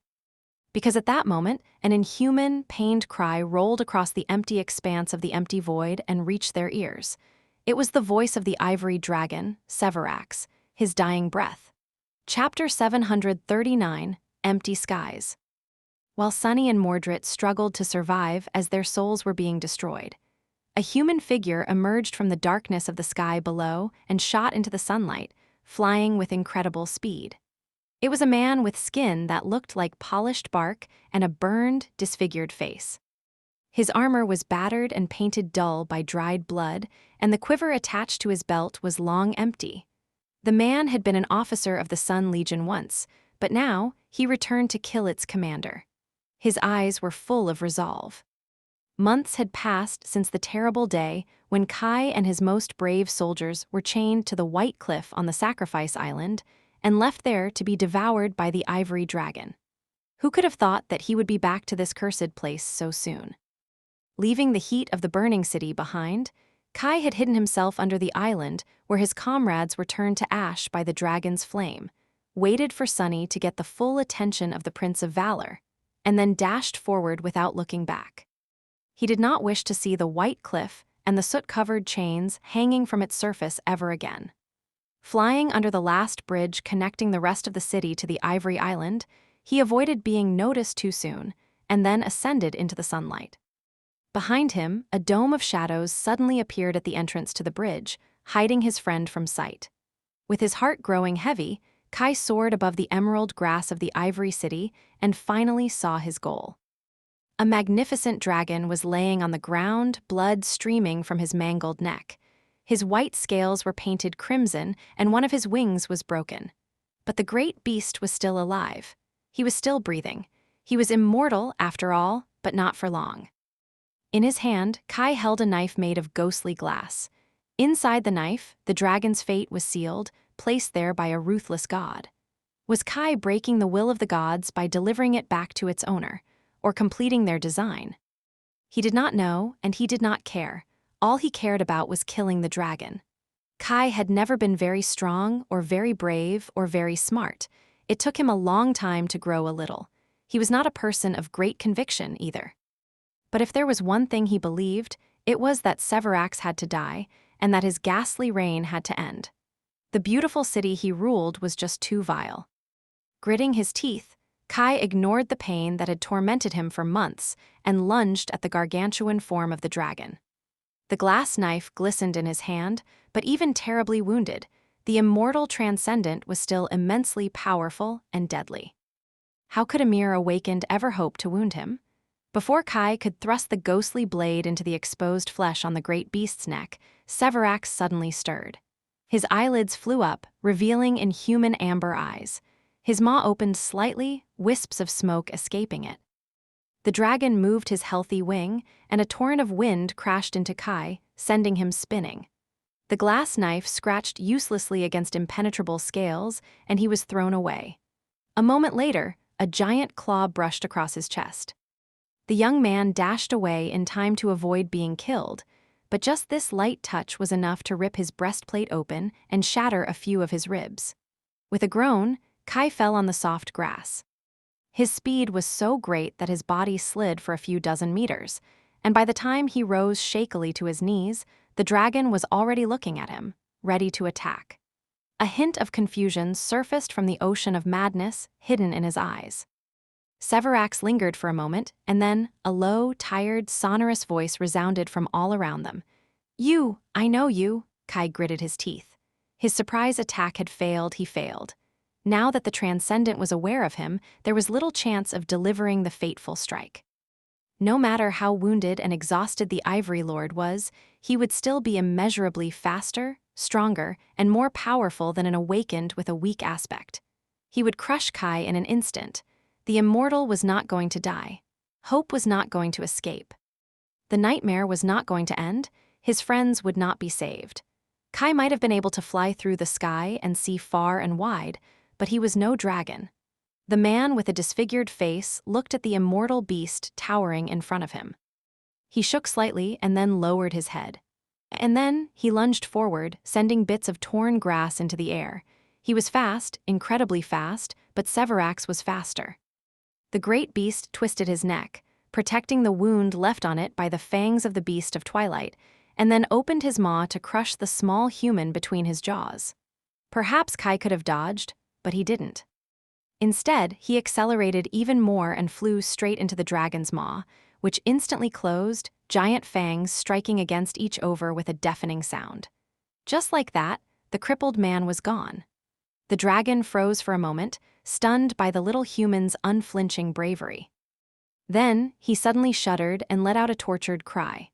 Because at that moment, an inhuman, pained cry rolled across the empty expanse of the empty void and reached their ears. It was the voice of the ivory dragon, Severax, his dying breath. Chapter 739, Empty Skies. While Sunny and Mordred struggled to survive as their souls were being destroyed, a human figure emerged from the darkness of the sky below and shot into the sunlight, flying with incredible speed. It was a man with skin that looked like polished bark and a burned, disfigured face. His armor was battered and painted dull by dried blood, and the quiver attached to his belt was long empty. The man had been an officer of the Sun Legion once, but now he returned to kill its commander. His eyes were full of resolve. Months had passed since the terrible day when Kai and his most brave soldiers were chained to the white cliff on the Sacrifice Island and left there to be devoured by the ivory dragon. Who could have thought that he would be back to this cursed place so soon? Leaving the heat of the burning city behind, Kai had hidden himself under the island where his comrades were turned to ash by the dragon's flame, waited for Sunny to get the full attention of the Prince of Valor, and then dashed forward without looking back. He did not wish to see the white cliff and the soot-covered chains hanging from its surface ever again. Flying under the last bridge connecting the rest of the city to the Ivory Island, he avoided being noticed too soon, and then ascended into the sunlight. Behind him, a dome of shadows suddenly appeared at the entrance to the bridge, hiding his friend from sight. With his heart growing heavy, Kai soared above the emerald grass of the Ivory City and finally saw his goal. A magnificent dragon was laying on the ground, blood streaming from his mangled neck. His white scales were painted crimson, and one of his wings was broken. But the great beast was still alive. He was still breathing. He was immortal, after all, but not for long. In his hand, Kai held a knife made of ghostly glass. Inside the knife, the dragon's fate was sealed, placed there by a ruthless god. Was Kai breaking the will of the gods by delivering it back to its owner, or completing their design? He did not know, and he did not care. All he cared about was killing the dragon. Kai had never been very strong, or very brave, or very smart. It took him a long time to grow a little. He was not a person of great conviction, either. But if there was one thing he believed, it was that Severax had to die, and that his ghastly reign had to end. The beautiful city he ruled was just too vile. Gritting his teeth, Kai ignored the pain that had tormented him for months and lunged at the gargantuan form of the dragon. The glass knife glistened in his hand, but even terribly wounded, the immortal transcendent was still immensely powerful and deadly. How could a mere awakened ever hope to wound him? Before Kai could thrust the ghostly blade into the exposed flesh on the great beast's neck, Severax suddenly stirred. His eyelids flew up, revealing inhuman amber eyes. His maw opened slightly, wisps of smoke escaping it. The dragon moved his healthy wing, and a torrent of wind crashed into Kai, sending him spinning. The glass knife scratched uselessly against impenetrable scales, and he was thrown away. A moment later, a giant claw brushed across his chest. The young man dashed away in time to avoid being killed, but just this light touch was enough to rip his breastplate open and shatter a few of his ribs. With a groan, Kai fell on the soft grass. His speed was so great that his body slid for a few dozen meters, and by the time he rose shakily to his knees, the dragon was already looking at him, ready to attack. A hint of confusion surfaced from the ocean of madness hidden in his eyes. Severax lingered for a moment, and then a low, tired, sonorous voice resounded from all around them. "You, I know you," Kai gritted his teeth. His surprise attack had failed, he failed. Now that the Transcendent was aware of him, there was little chance of delivering the fateful strike. No matter how wounded and exhausted the Ivory Lord was, he would still be immeasurably faster, stronger, and more powerful than an awakened with a weak aspect. He would crush Kai in an instant. The immortal was not going to die. Hope was not going to escape. The nightmare was not going to end. His friends would not be saved. Kai might have been able to fly through the sky and see far and wide, but he was no dragon. The man with a disfigured face looked at the immortal beast towering in front of him. He shook slightly and then lowered his head. And then he lunged forward, sending bits of torn grass into the air. He was fast, incredibly fast, but Severax was faster. The great beast twisted his neck, protecting the wound left on it by the fangs of the beast of twilight, and then opened his maw to crush the small human between his jaws. Perhaps Kai could have dodged, but he didn't. Instead, he accelerated even more and flew straight into the dragon's maw, which instantly closed, giant fangs striking against each over with a deafening sound. Just like that, the crippled man was gone. The dragon froze for a moment, stunned by the little human's unflinching bravery. Then, he suddenly shuddered and let out a tortured cry.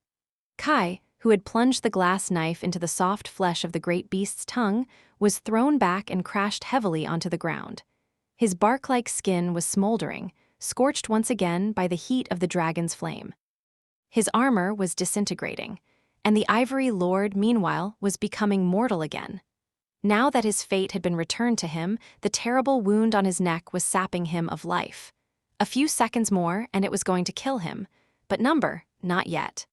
Kai, who had plunged the glass knife into the soft flesh of the great beast's tongue, was thrown back and crashed heavily onto the ground. His bark-like skin was smoldering, scorched once again by the heat of the dragon's flame. His armor was disintegrating, and the Ivory Lord, meanwhile, was becoming mortal again. Now that his fate had been returned to him, the terrible wound on his neck was sapping him of life. A few seconds more, and it was going to kill him, but not yet.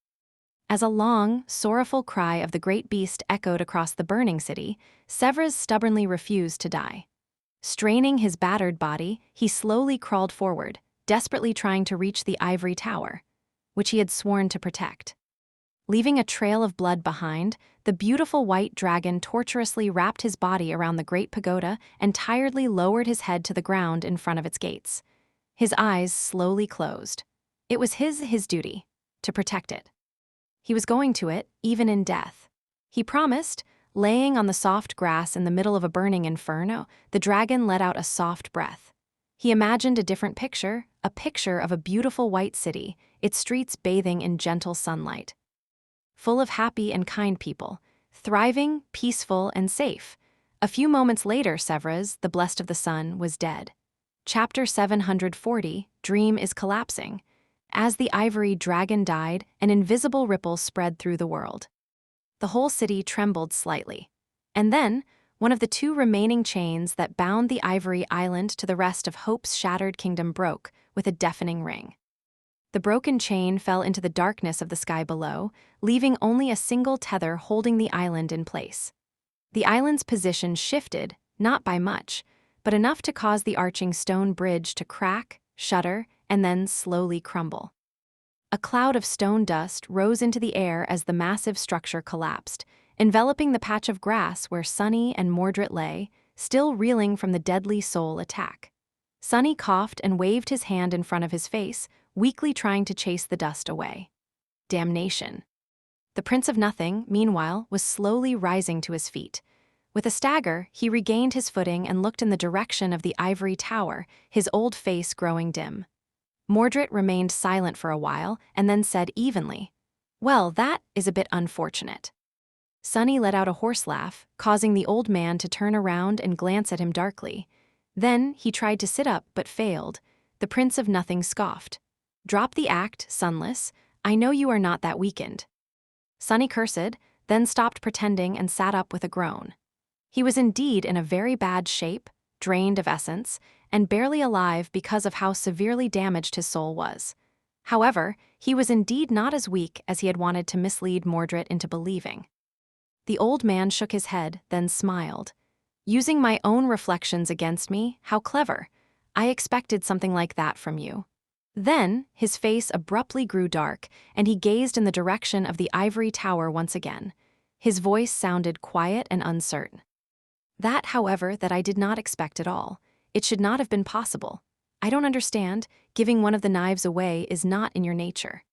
As a long, sorrowful cry of the great beast echoed across the burning city, Severax stubbornly refused to die. Straining his battered body, he slowly crawled forward, desperately trying to reach the ivory tower, which he had sworn to protect. Leaving a trail of blood behind, the beautiful white dragon torturously wrapped his body around the great pagoda and tiredly lowered his head to the ground in front of its gates. His eyes slowly closed. It was his duty to protect it. He was going to it, even in death. He promised, Laying on the soft grass in the middle of a burning inferno, the dragon let out a soft breath. He imagined a different picture, a picture of a beautiful white city, its streets bathing in gentle sunlight. Full of happy and kind people, thriving, peaceful, and safe. A few moments later, Severus, the blessed of the sun, was dead. Chapter 740, Dream is Collapsing. As the ivory dragon died, an invisible ripple spread through the world. The whole city trembled slightly. And then, one of the two remaining chains that bound the ivory island to the rest of Hope's shattered kingdom broke with a deafening ring. The broken chain fell into the darkness of the sky below, leaving only a single tether holding the island in place. The island's position shifted, not by much, but enough to cause the arching stone bridge to crack, shudder, and then slowly crumble. A cloud of stone dust rose into the air as the massive structure collapsed, enveloping the patch of grass where Sunny and Mordred lay, still reeling from the deadly soul attack. Sunny coughed and waved his hand in front of his face, weakly trying to chase the dust away. Damnation. The Prince of Nothing, meanwhile, was slowly rising to his feet. With a stagger, he regained his footing and looked in the direction of the ivory tower, his old face growing dim. Mordred remained silent for a while and then said evenly, "Well, that is a bit unfortunate." Sunny let out a horse laugh, causing the old man to turn around and glance at him darkly. Then he tried to sit up but failed. The Prince of Nothing scoffed. "Drop the act, Sunless. I know you are not that weakened." Sunny cursed, then stopped pretending and sat up with a groan. He was indeed in a very bad shape, drained of essence, and barely alive because of how severely damaged his soul was. However, he was indeed not as weak as he had wanted to mislead Mordred into believing. The old man shook his head, then smiled. "Using my own reflections against me, how clever. I expected something like that from you." Then, his face abruptly grew dark, and he gazed in the direction of the ivory tower once again. His voice sounded quiet and uncertain. "That, however, that I did not expect at all. It should not have been possible. I don't understand. Giving one of the knives away is not in your nature.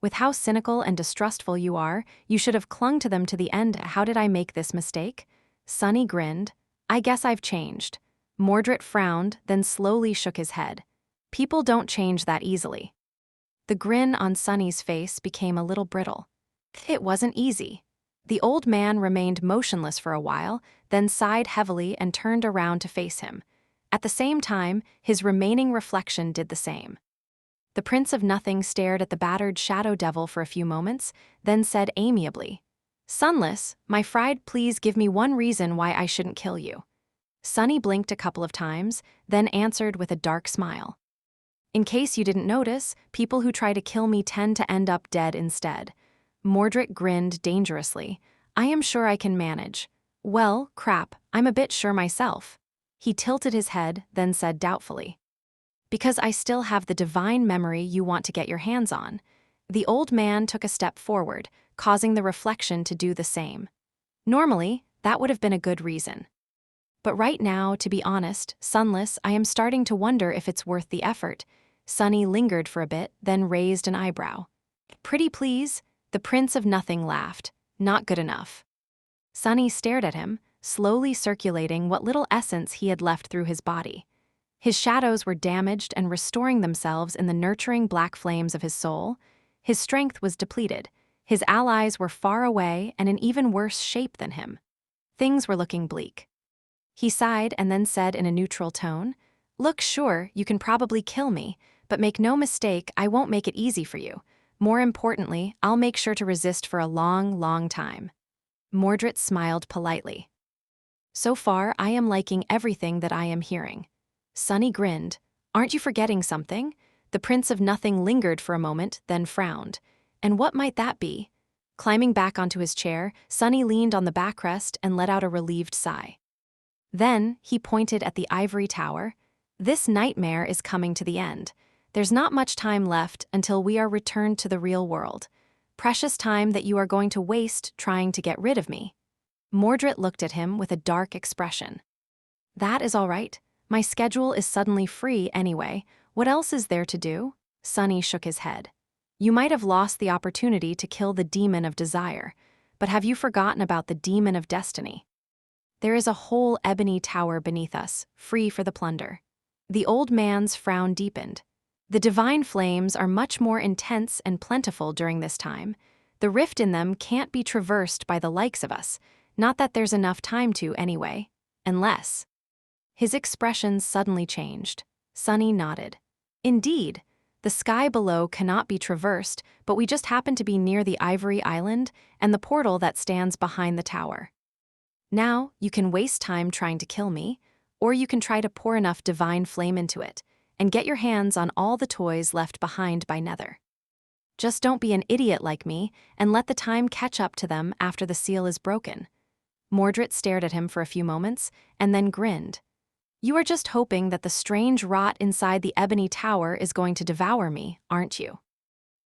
With how cynical and distrustful you are, you should have clung to them to the end. How did I make this mistake?" Sunny grinned. "I guess I've changed." Mordred frowned, then slowly shook his head. "People don't change that easily." The grin on Sunny's face became a little brittle. "It wasn't easy." The old man remained motionless for a while, then sighed heavily and turned around to face him. At the same time, his remaining reflection did the same. The Prince of Nothing stared at the battered shadow devil for a few moments, then said amiably, "Sunless, my friend, please give me one reason why I shouldn't kill you." Sunny blinked a couple of times, then answered with a dark smile. "In case you didn't notice, people who try to kill me tend to end up dead instead." Mordred grinned dangerously. "I am sure I can manage." "Well, crap, I'm a bit sure myself." He tilted his head, then said doubtfully, "Because I still have the divine memory you want to get your hands on." The old man took a step forward, causing the reflection to do the same. Normally, that would have been a good reason. But right now, to be honest, Sunless, I am starting to wonder if it's worth the effort. Sunny lingered for a bit, then raised an eyebrow. "Pretty please?" The Prince of Nothing laughed. "Not good enough." Sunny stared at him, slowly circulating what little essence he had left through his body. His shadows were damaged and restoring themselves in the nurturing black flames of his soul. His strength was depleted. His allies were far away and in even worse shape than him. Things were looking bleak. He sighed and then said in a neutral tone, "Look, sure, you can probably kill me, but make no mistake, I won't make it easy for you. More importantly, I'll make sure to resist for a long, long time." Mordred smiled politely. "So far, I am liking everything that I am hearing." Sunny grinned. "Aren't you forgetting something?" The Prince of Nothing lingered for a moment, then frowned. "And what might that be?" Climbing back onto his chair, Sunny leaned on the backrest and let out a relieved sigh. Then, he pointed at the ivory tower. "This nightmare is coming to the end. There's not much time left until we are returned to the real world. Precious time that you are going to waste trying to get rid of me." Mordred looked at him with a dark expression. "That is all right. My schedule is suddenly free anyway. What else is there to do?" Sunny shook his head. "You might have lost the opportunity to kill the demon of desire. But have you forgotten about the demon of destiny? There is a whole ebony tower beneath us, free for the plunder. The old man's frown deepened. The divine flames are much more intense and plentiful during this time. The rift in them can't be traversed by the likes of us, not that there's enough time to anyway, unless. His expression suddenly changed. Sunny nodded. Indeed, the sky below cannot be traversed, but we just happen to be near the Ivory Island and the portal that stands behind the tower. Now, you can waste time trying to kill me, or you can try to pour enough divine flame into it and get your hands on all the toys left behind by Nether. Just don't be an idiot like me and let the time catch up to them after the seal is broken. Mordred stared at him for a few moments and then grinned. You are just hoping that the strange rot inside the ebony tower is going to devour me, aren't you?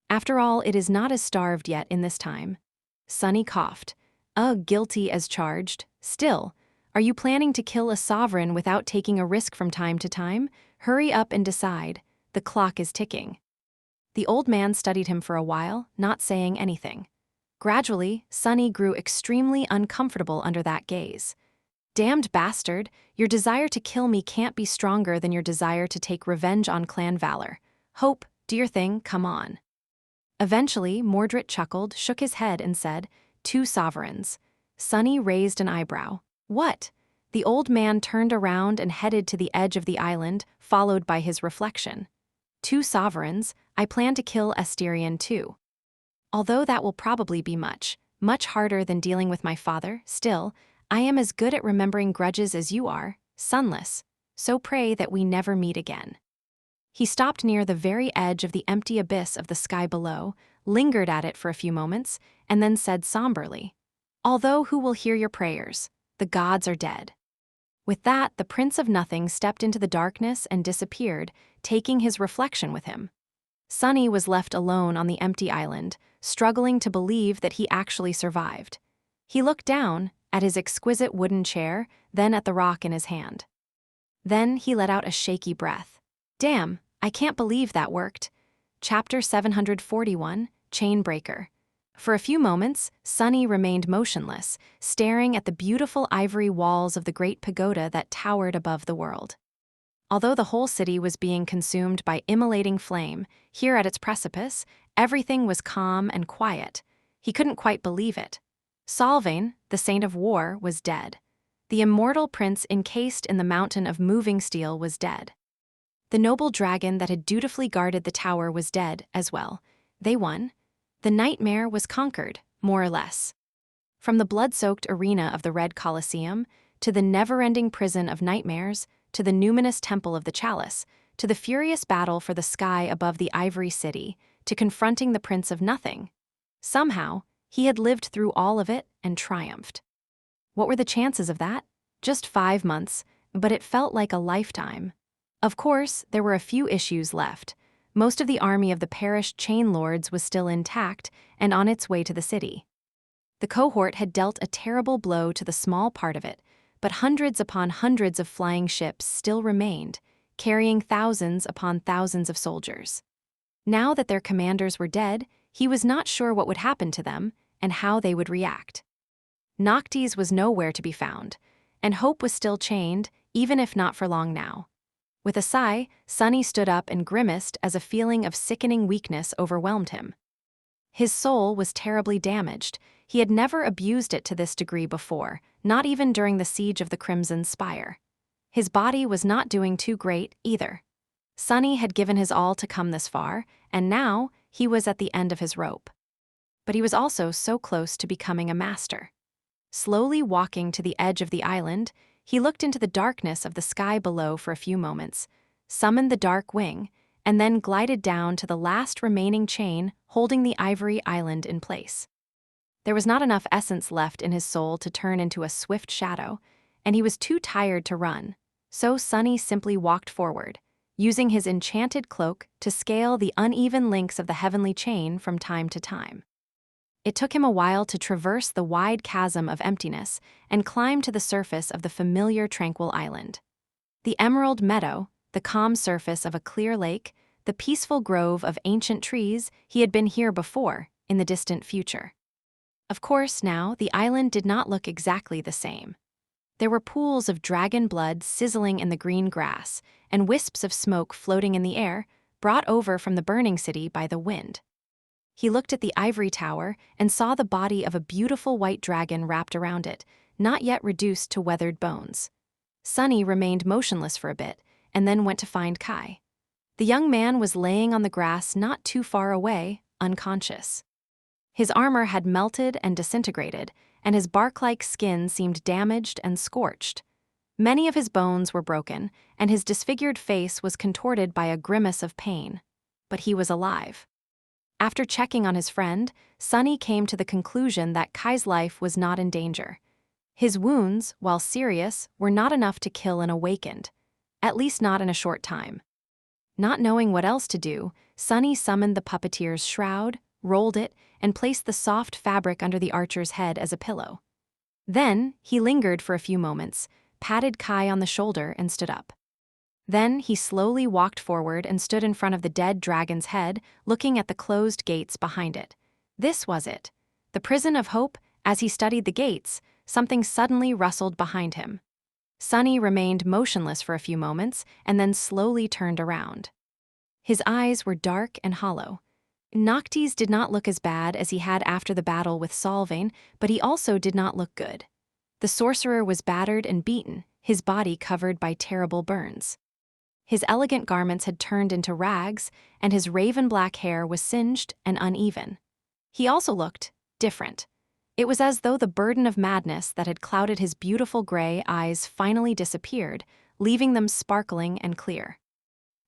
After all, it is not as starved yet in this time. Sunny coughed. Guilty as charged. Still, are you planning to kill a sovereign without taking a risk from time to time? Hurry up and decide. The clock is ticking. The old man studied him for a while, not saying anything. Gradually, Sunny grew extremely uncomfortable under that gaze. Damned bastard, your desire to kill me can't be stronger than your desire to take revenge on Clan Valor. Hope, do your thing, come on. Eventually, Mordred chuckled, shook his head, and said, 2 sovereigns. Sunny raised an eyebrow. What? The old man turned around and headed to the edge of the island, followed by his reflection. 2 sovereigns, I plan to kill Asterion too. Although that will probably be much harder than dealing with my father, still, I am as good at remembering grudges as you are, Sunless, so pray that we never meet again. He stopped near the very edge of the empty abyss of the sky below, lingered at it for a few moments, and then said somberly, Although who will hear your prayers? The gods are dead. With that, the Prince of Nothing stepped into the darkness and disappeared, taking his reflection with him. Sunny was left alone on the empty island, struggling to believe that he actually survived. He looked down, at his exquisite wooden chair, then at the rock in his hand. Then he let out a shaky breath. Damn, I can't believe that worked. Chapter 741, Chainbreaker. For a few moments, Sunny remained motionless, staring at the beautiful ivory walls of the great pagoda that towered above the world. Although the whole city was being consumed by immolating flame, here at its precipice, everything was calm and quiet. He couldn't quite believe it. Solvain, the saint of war, was dead. The immortal prince encased in the mountain of moving steel was dead. The noble dragon that had dutifully guarded the tower was dead as well. They won. The nightmare was conquered, more or less. From the blood-soaked arena of the Red Colosseum, to the never-ending prison of nightmares, to the numinous temple of the Chalice, to the furious battle for the sky above the Ivory City, to confronting the Prince of Nothing. Somehow, he had lived through all of it and triumphed. What were the chances of that? Just 5 months, but it felt like a lifetime. Of course, there were a few issues left. Most of the army of the perished chain lords was still intact and on its way to the city. The cohort had dealt a terrible blow to the small part of it, but hundreds upon hundreds of flying ships still remained, carrying thousands upon thousands of soldiers. Now that their commanders were dead, he was not sure what would happen to them and how they would react. Noctis was nowhere to be found, and Hope was still chained, even if not for long now. With a sigh, Sunny stood up and grimaced as a feeling of sickening weakness overwhelmed him. His soul was terribly damaged. He had never abused it to this degree before, not even during the siege of the Crimson Spire. His body was not doing too great either. Sunny had given his all to come this far, and now he was at the end of his rope. But he was also so close to becoming a master. Slowly walking to the edge of the island, he looked into the darkness of the sky below for a few moments, summoned the dark wing, and then glided down to the last remaining chain holding the Ivory Island in place. There was not enough essence left in his soul to turn into a swift shadow, and he was too tired to run, so Sunny simply walked forward, using his enchanted cloak to scale the uneven links of the heavenly chain from time to time. It took him a while to traverse the wide chasm of emptiness and climb to the surface of the familiar tranquil island. The emerald meadow, the calm surface of a clear lake, the peaceful grove of ancient trees, he had been here before, in the distant future. Of course, now, the island did not look exactly the same. There were pools of dragon blood sizzling in the green grass, and wisps of smoke floating in the air, brought over from the burning city by the wind. He looked at the ivory tower and saw the body of a beautiful white dragon wrapped around it, not yet reduced to weathered bones. Sunny remained motionless for a bit, and then went to find Kai. The young man was laying on the grass not too far away, unconscious. His armor had melted and disintegrated, and his bark-like skin seemed damaged and scorched. Many of his bones were broken, and his disfigured face was contorted by a grimace of pain. But he was alive. After checking on his friend, Sunny came to the conclusion that Kai's life was not in danger. His wounds, while serious, were not enough to kill an awakened, at least not in a short time. Not knowing what else to do, Sunny summoned the puppeteer's shroud, rolled it, and placed the soft fabric under the archer's head as a pillow. Then, he lingered for a few moments, patted Kai on the shoulder, and stood up. Then, he slowly walked forward and stood in front of the dead dragon's head, looking at the closed gates behind it. This was it. The prison of hope. As he studied the gates, something suddenly rustled behind him. Sunny remained motionless for a few moments and then slowly turned around. His eyes were dark and hollow. Noctis did not look as bad as he had after the battle with Solvane, but he also did not look good. The sorcerer was battered and beaten, his body covered by terrible burns. His elegant garments had turned into rags, and his raven-black hair was singed and uneven. He also looked different. It was as though the burden of madness that had clouded his beautiful gray eyes finally disappeared, leaving them sparkling and clear.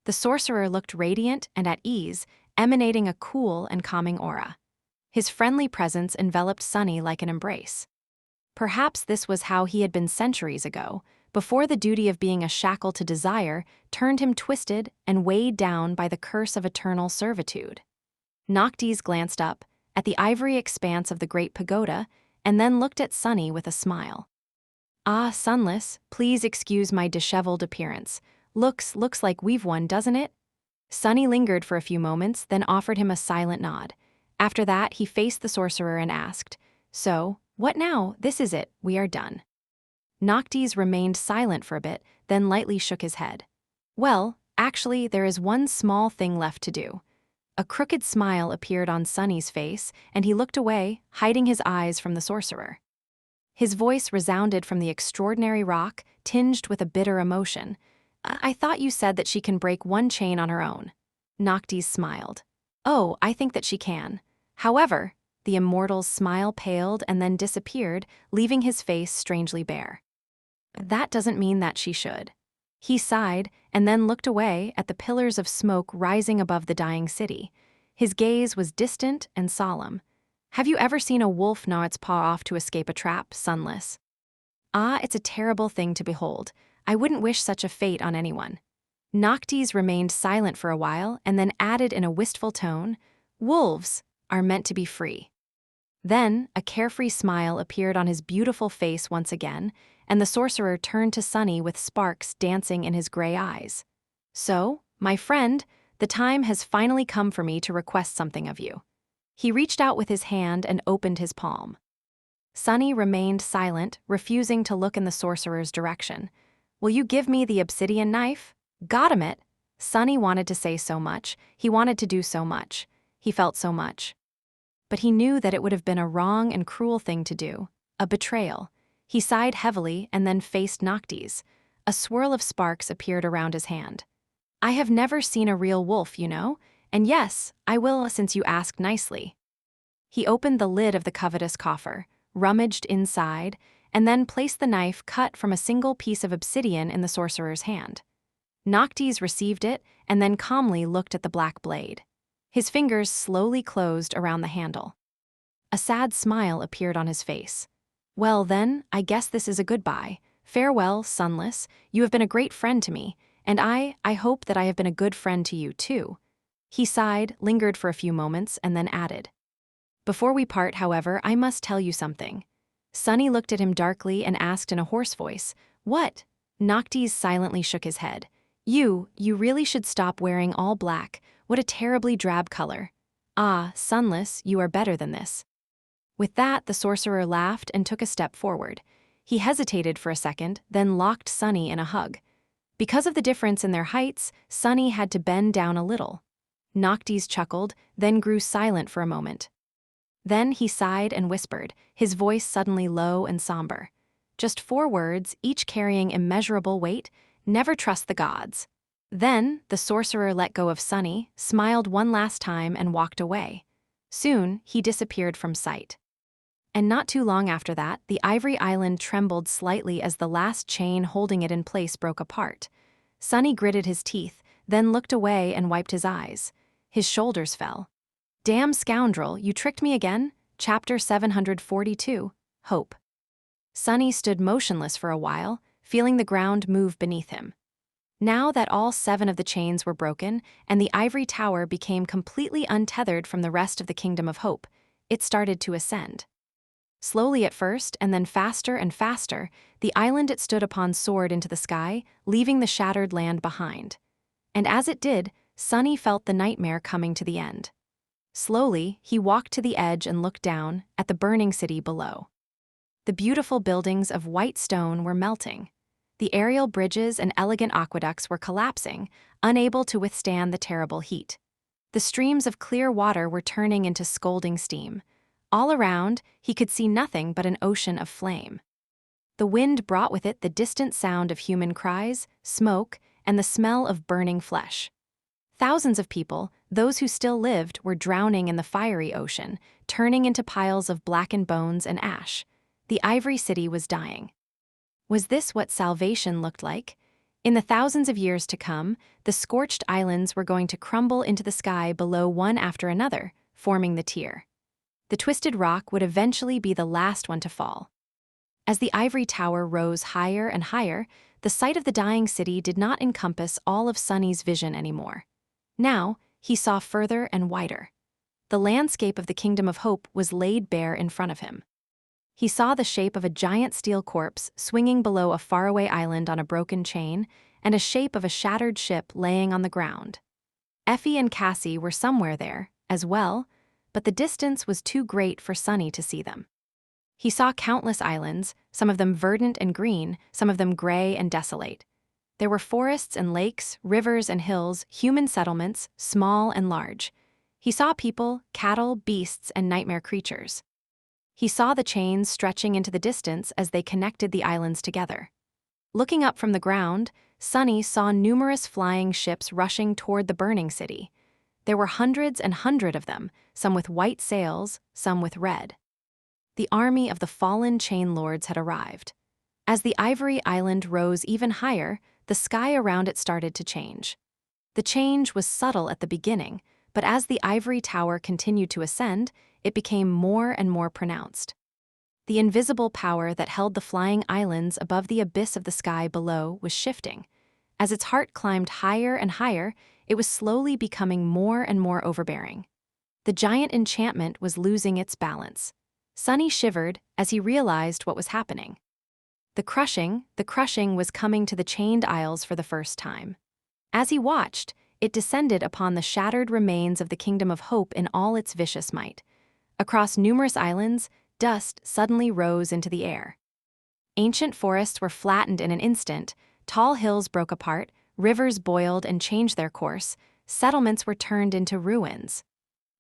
The sorcerer looked radiant and at ease, emanating a cool and calming aura. His friendly presence enveloped Sunny like an embrace. Perhaps this was how he had been centuries ago, before the duty of being a shackle to desire turned him twisted and weighed down by the curse of eternal servitude. Noctis glanced up at the ivory expanse of the great pagoda and then looked at Sunny with a smile. "Ah, Sunless, please excuse my disheveled appearance. Looks like we've won, doesn't it?" Sunny lingered for a few moments, then offered him a silent nod. After that, he faced the sorcerer and asked, "So, what now? This is it, we are done." Noctis remained silent for a bit, then lightly shook his head. "Well, actually, there is one small thing left to do." A crooked smile appeared on Sunny's face, and he looked away, hiding his eyes from the sorcerer. His voice resounded from the extraordinary rock, tinged with a bitter emotion. "I thought you said that she can break one chain on her own." Noctis smiled. "Oh, I think that she can. However," the immortal's smile paled and then disappeared, leaving his face strangely bare. "That doesn't mean that she should." He sighed and then looked away at the pillars of smoke rising above the dying city. His gaze was distant and solemn. "Have you ever seen a wolf gnaw its paw off to escape a trap, Sunless? Ah, it's a terrible thing to behold. I wouldn't wish such a fate on anyone." Noctis remained silent for a while and then added in a wistful tone, "Wolves are meant to be free." Then, a carefree smile appeared on his beautiful face once again, and the sorcerer turned to Sunny with sparks dancing in his gray eyes. "So, my friend, the time has finally come for me to request something of you." He reached out with his hand and opened his palm. Sunny remained silent, refusing to look in the sorcerer's direction. "Will you give me the obsidian knife?" "Got him it." Sunny wanted to say so much, he wanted to do so much, he felt so much. But he knew that it would have been a wrong and cruel thing to do, a betrayal. He sighed heavily and then faced Noctis. A swirl of sparks appeared around his hand. "I have never seen a real wolf, you know, and yes, I will since you asked nicely." He opened the lid of the covetous coffer, rummaged inside, and then placed the knife cut from a single piece of obsidian in the sorcerer's hand. Noctis received it and then calmly looked at the black blade. His fingers slowly closed around the handle. A sad smile appeared on his face. "Well then, I guess this is a goodbye. Farewell, Sunless, you have been a great friend to me, and I hope that I have been a good friend to you too." He sighed, lingered for a few moments, and then added, "Before we part, however, I must tell you something." Sunny looked at him darkly and asked in a hoarse voice, "What?" Noctis silently shook his head. You really should stop wearing all black. What a terribly drab color." "Ah, Sunless, you are better than this." With that, the sorcerer laughed and took a step forward. He hesitated for a second, then locked Sunny in a hug. Because of the difference in their heights, Sunny had to bend down a little. Noctis chuckled, then grew silent for a moment. Then he sighed and whispered, his voice suddenly low and somber. Just 4 words, each carrying immeasurable weight: never trust the gods. Then, the sorcerer let go of Sunny, smiled one last time and walked away. Soon, he disappeared from sight. And not too long after that, the ivory island trembled slightly as the last chain holding it in place broke apart. Sunny gritted his teeth, then looked away and wiped his eyes. His shoulders fell. Damn scoundrel, you tricked me again? Chapter 742, Hope. Sunny stood motionless for a while, feeling the ground move beneath him. Now that all 7 of the chains were broken and the ivory tower became completely untethered from the rest of the Kingdom of Hope, it started to ascend. Slowly at first, and then faster and faster, the island it stood upon soared into the sky, leaving the shattered land behind. And as it did, Sunny felt the nightmare coming to the end. Slowly, he walked to the edge and looked down at the burning city below. The beautiful buildings of white stone were melting. The aerial bridges and elegant aqueducts were collapsing, unable to withstand the terrible heat. The streams of clear water were turning into scalding steam. All around, he could see nothing but an ocean of flame. The wind brought with it the distant sound of human cries, smoke, and the smell of burning flesh. Thousands of people, those who still lived, were drowning in the fiery ocean, turning into piles of blackened bones and ash. The ivory city was dying. Was this what salvation looked like? In the thousands of years to come, the scorched islands were going to crumble into the sky below one after another, forming the tier. The twisted rock would eventually be the last one to fall. As the ivory tower rose higher and higher, the sight of the dying city did not encompass all of Sunny's vision anymore. Now, he saw further and wider. The landscape of the Kingdom of Hope was laid bare in front of him. He saw the shape of a giant steel corpse swinging below a faraway island on a broken chain, and a shape of a shattered ship laying on the ground. Effie and Cassie were somewhere there, as well, but the distance was too great for Sunny to see them. He saw countless islands, some of them verdant and green, some of them gray and desolate. There were forests and lakes, rivers and hills, human settlements, small and large. He saw people, cattle, beasts, and nightmare creatures. He saw the chains stretching into the distance as they connected the islands together. Looking up from the ground, Sunny saw numerous flying ships rushing toward the burning city. There were hundreds and hundreds of them, some with white sails, some with red. The army of the fallen chain lords had arrived. As the ivory island rose even higher, the sky around it started to change. The change was subtle at the beginning, but as the ivory tower continued to ascend, it became more and more pronounced. The invisible power that held the flying islands above the abyss of the sky below was shifting. As its heart climbed higher and higher, it was slowly becoming more and more overbearing. The giant enchantment was losing its balance. Sunny shivered as he realized what was happening. The crushing was coming to the chained isles for the first time. As he watched, it descended upon the shattered remains of the Kingdom of Hope in all its vicious might. Across numerous islands, dust suddenly rose into the air. Ancient forests were flattened in an instant, tall hills broke apart, rivers boiled and changed their course, settlements were turned into ruins.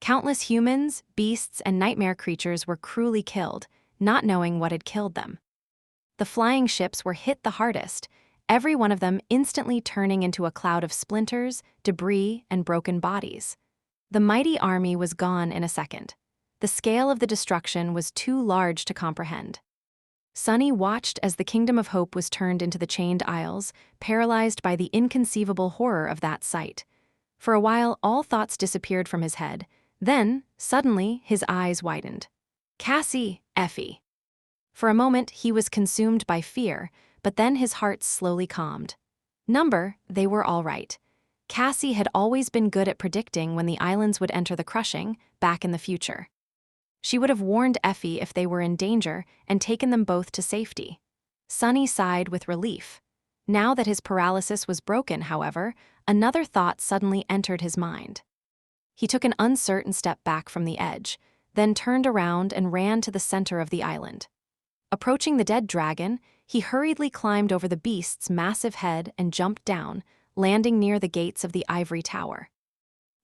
Countless humans, beasts, and nightmare creatures were cruelly killed, not knowing what had killed them. The flying ships were hit the hardest, every one of them instantly turning into a cloud of splinters, debris, and broken bodies. The mighty army was gone in a second. The scale of the destruction was too large to comprehend. Sunny watched as the Kingdom of Hope was turned into the chained isles, paralyzed by the inconceivable horror of that sight. For a while, all thoughts disappeared from his head. Then, suddenly, his eyes widened. Cassie, Effie. For a moment, he was consumed by fear, but then his heart slowly calmed. They were all right. Cassie had always been good at predicting when the islands would enter the crushing, back in the future. She would have warned Effie if they were in danger and taken them both to safety. Sunny sighed with relief. Now that his paralysis was broken, however, another thought suddenly entered his mind. He took an uncertain step back from the edge. then turned around and ran to the center of the island. Approaching the dead dragon, he hurriedly climbed over the beast's massive head and jumped down, landing near the gates of the ivory tower.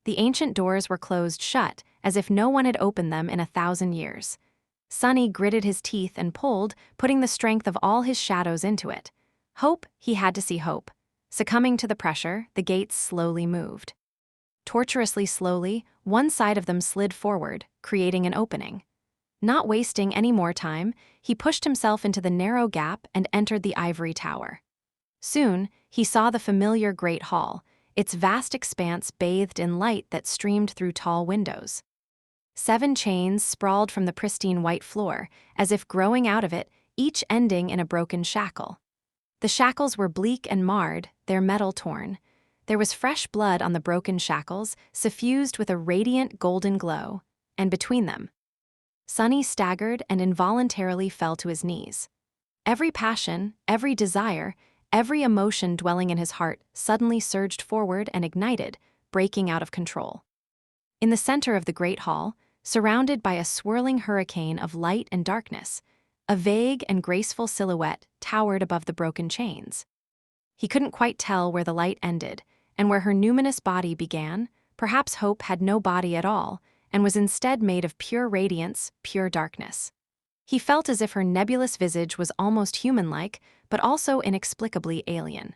The ancient doors were closed shut, as if no one had opened them in 1,000 years. Sunny gritted his teeth and pulled, putting the strength of all his shadows into it. Hope, he had to see hope. Succumbing to the pressure, the gates slowly moved. Torturously slowly, one side of them slid forward, creating an opening. Not wasting any more time, he pushed himself into the narrow gap and entered the ivory tower. Soon, he saw the familiar Great Hall, its vast expanse bathed in light that streamed through tall windows. 7 chains sprawled from the pristine white floor, as if growing out of it, each ending in a broken shackle. The shackles were bleak and marred, their metal torn. There was fresh blood on the broken shackles, suffused with a radiant golden glow, and between them, Sunny staggered and involuntarily fell to his knees. Every passion, every desire, every emotion dwelling in his heart suddenly surged forward and ignited, breaking out of control. In the center of the great hall, surrounded by a swirling hurricane of light and darkness, a vague and graceful silhouette towered above the broken chains. He couldn't quite tell where the light ended, and where her numinous body began. Perhaps Hope had no body at all, and was instead made of pure radiance, pure darkness. He felt as if her nebulous visage was almost human-like, but also inexplicably alien.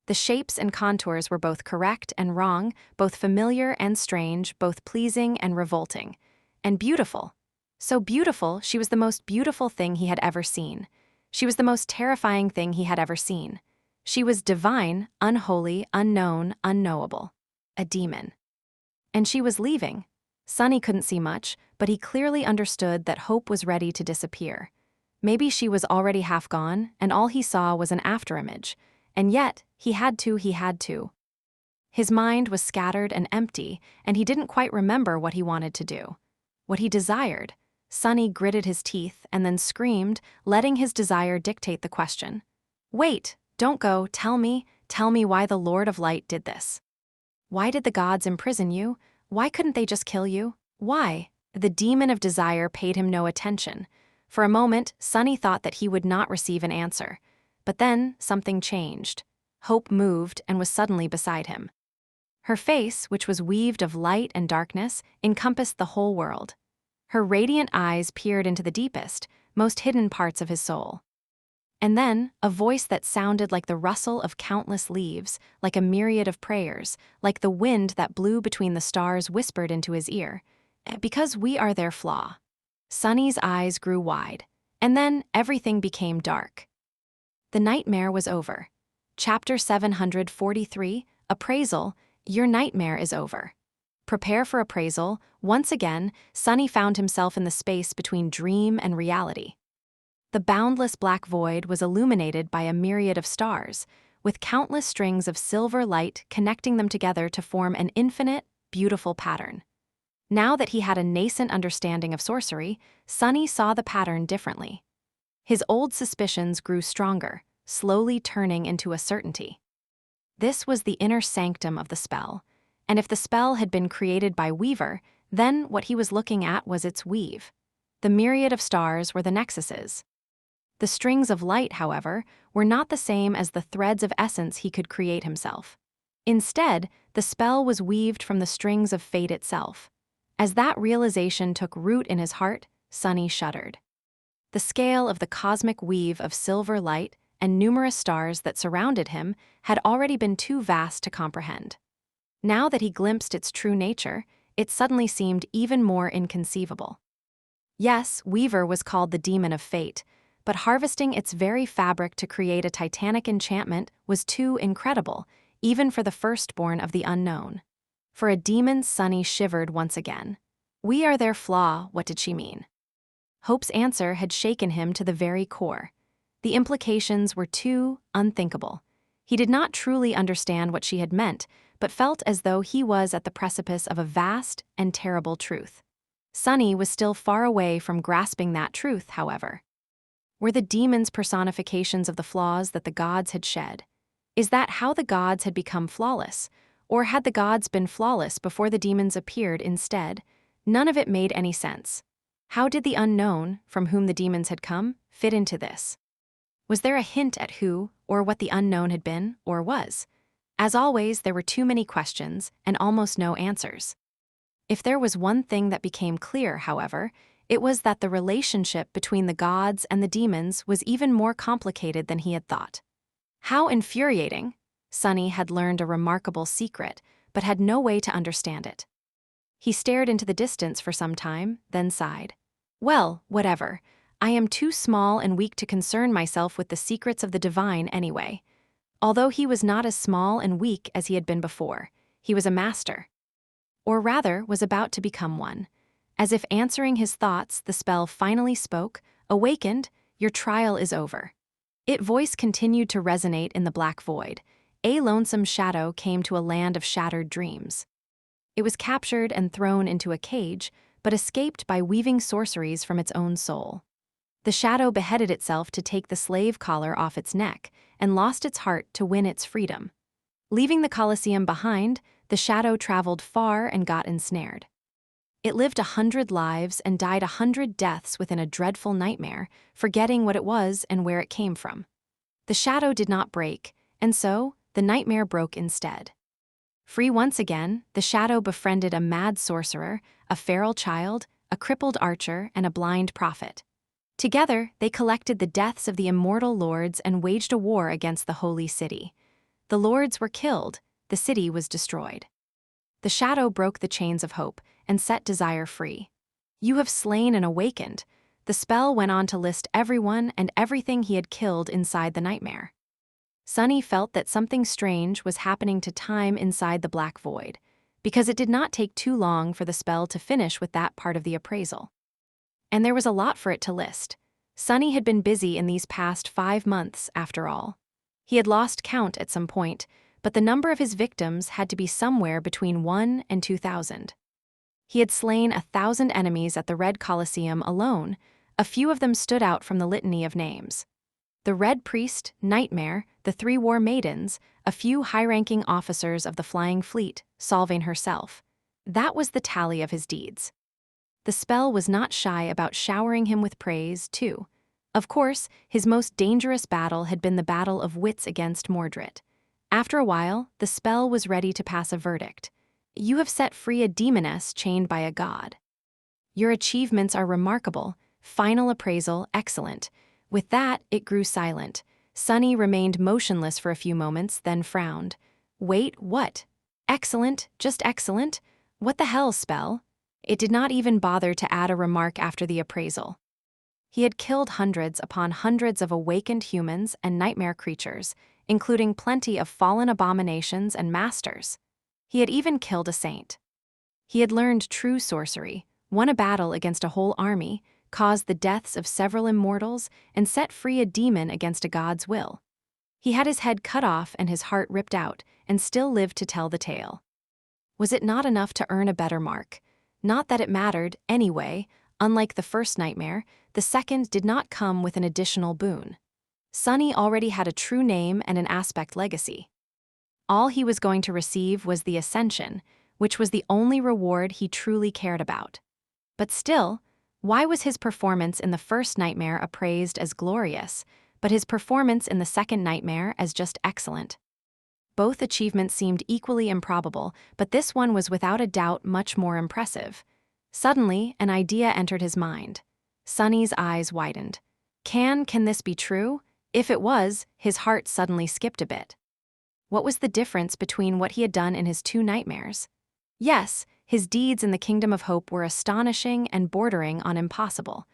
The shapes and contours were both correct and wrong, both familiar and strange, both pleasing and revolting. And beautiful. So beautiful, she was the most beautiful thing he had ever seen. She was the most terrifying thing he had ever seen. She was divine, unholy, unknown, unknowable. A demon. And she was leaving. Sunny couldn't see much, but he clearly understood that Hope was ready to disappear. Maybe she was already half gone, and all he saw was an afterimage. And yet, he had to. His mind was scattered and empty, and he didn't quite remember what he wanted to do. What he desired. Sunny gritted his teeth and then screamed, letting his desire dictate the question. Wait, don't go, tell me why the Lord of Light did this. Why did the gods imprison you? Why couldn't they just kill you? Why? The demon of desire paid him no attention. For a moment, Sunny thought that he would not receive an answer. But then, something changed. Hope moved and was suddenly beside him. Her face, which was weaved of light and darkness, encompassed the whole world. Her radiant eyes peered into the deepest, most hidden parts of his soul. And then, a voice that sounded like the rustle of countless leaves, like a myriad of prayers, like the wind that blew between the stars whispered into his ear, "Because we are their flaw." Sunny's eyes grew wide, and then everything became dark. The nightmare was over. Chapter 743, Appraisal, Your Nightmare is Over. Prepare for appraisal. Once again, Sunny found himself in the space between dream and reality. The boundless black void was illuminated by a myriad of stars, with countless strings of silver light connecting them together to form an infinite, beautiful pattern. Now that he had a nascent understanding of sorcery, Sunny saw the pattern differently. His old suspicions grew stronger, slowly turning into a certainty. This was the inner sanctum of the spell, and if the spell had been created by Weaver, then what he was looking at was its weave. The myriad of stars were the nexuses. The strings of light, however, were not the same as the threads of essence he could create himself. Instead, the spell was weaved from the strings of fate itself. As that realization took root in his heart, Sunny shuddered. The scale of the cosmic weave of silver light and numerous stars that surrounded him had already been too vast to comprehend. Now that he glimpsed its true nature, it suddenly seemed even more inconceivable. Yes, Weaver was called the demon of fate, but harvesting its very fabric to create a titanic enchantment was too incredible, even for the firstborn of the unknown. For a demon, Sunny shivered once again. We are their flaw, what did she mean? Hope's answer had shaken him to the very core. The implications were too unthinkable. He did not truly understand what she had meant, but felt as though he was at the precipice of a vast and terrible truth. Sunny was still far away from grasping that truth, however. Were the demons personifications of the flaws that the gods had shed? Is that how the gods had become flawless? Or had the gods been flawless before the demons appeared instead? None of it made any sense. How did the unknown, from whom the demons had come, fit into this? Was there a hint at who or what the unknown had been or was? As always, there were too many questions and almost no answers. If there was one thing that became clear, however, it was that the relationship between the gods and the demons was even more complicated than he had thought. How infuriating! Sunny had learned a remarkable secret, but had no way to understand it. He stared into the distance for some time, then sighed. Well, whatever. I am too small and weak to concern myself with the secrets of the divine anyway. Although he was not as small and weak as he had been before, he was a master. Or rather, was about to become one. As if answering his thoughts, the spell finally spoke, "Awakened, your trial is over." Its voice continued to resonate in the black void. A lonesome shadow came to a land of shattered dreams. It was captured and thrown into a cage, but escaped by weaving sorceries from its own soul. The shadow beheaded itself to take the slave collar off its neck, and lost its heart to win its freedom. Leaving the Colosseum behind, the shadow traveled far and got ensnared. It lived 100 lives and died 100 deaths within a dreadful nightmare, forgetting what it was and where it came from. The shadow did not break, and so, the nightmare broke instead. Free once again, the shadow befriended a mad sorcerer, a feral child, a crippled archer, and a blind prophet. Together, they collected the deaths of the immortal lords and waged a war against the holy city. The lords were killed, the city was destroyed. The shadow broke the chains of hope and set desire free. You have slain and awakened. The spell went on to list everyone and everything he had killed inside the nightmare. Sunny felt that something strange was happening to time inside the black void, because it did not take too long for the spell to finish with that part of the appraisal. And there was a lot for it to list. Sunny had been busy in these past 5 months, after all. He had lost count at some point, but the number of his victims had to be somewhere between 1 and 2,000. He had slain 1,000 enemies at the Red Colosseum alone. A few of them stood out from the litany of names. The Red Priest, Nightmare, the 3 War Maidens, a few high-ranking officers of the Flying Fleet, Solving herself. That was the tally of his deeds. The spell was not shy about showering him with praise, too. Of course, his most dangerous battle had been the battle of wits against Mordred. After a while, the spell was ready to pass a verdict. You have set free a demoness chained by a god. Your achievements are remarkable. Final appraisal, excellent. With that, it grew silent. Sunny remained motionless for a few moments, then frowned. Wait, what? Excellent, just excellent? What the hell, spell? It did not even bother to add a remark after the appraisal. He had killed hundreds upon hundreds of awakened humans and nightmare creatures, including plenty of fallen abominations and masters. He had even killed a saint. He had learned true sorcery, won a battle against a whole army, caused the deaths of several immortals, and set free a demon against a god's will. He had his head cut off and his heart ripped out, and still lived to tell the tale. Was it not enough to earn a better mark? Not that it mattered, anyway. Unlike the first nightmare, the second did not come with an additional boon. Sunny already had a true name and an aspect legacy. All he was going to receive was the ascension, which was the only reward he truly cared about. But still, why was his performance in the first nightmare appraised as glorious, but his performance in the second nightmare as just excellent? Both achievements seemed equally improbable, but this one was without a doubt much more impressive. Suddenly, an idea entered his mind. Sunny's eyes widened. Can this be true? If it was, his heart suddenly skipped a bit. What was the difference between what he had done in his 2 nightmares? Yes, his deeds in the Kingdom of Hope were astonishing and bordering on impossible,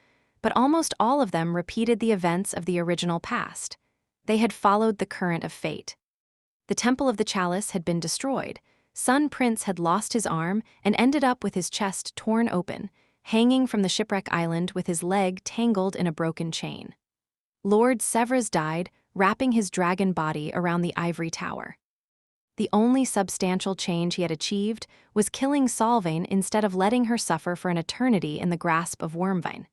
but almost all of them repeated the events of the original past. They had followed the current of fate. The Temple of the Chalice had been destroyed. Sun Prince had lost his arm and ended up with his chest torn open, hanging from the shipwreck island with his leg tangled in a broken chain. Lord Sevres died, wrapping his dragon body around the ivory tower. The only substantial change he had achieved was killing Solvane instead of letting her suffer for an eternity in the grasp of Wormvine.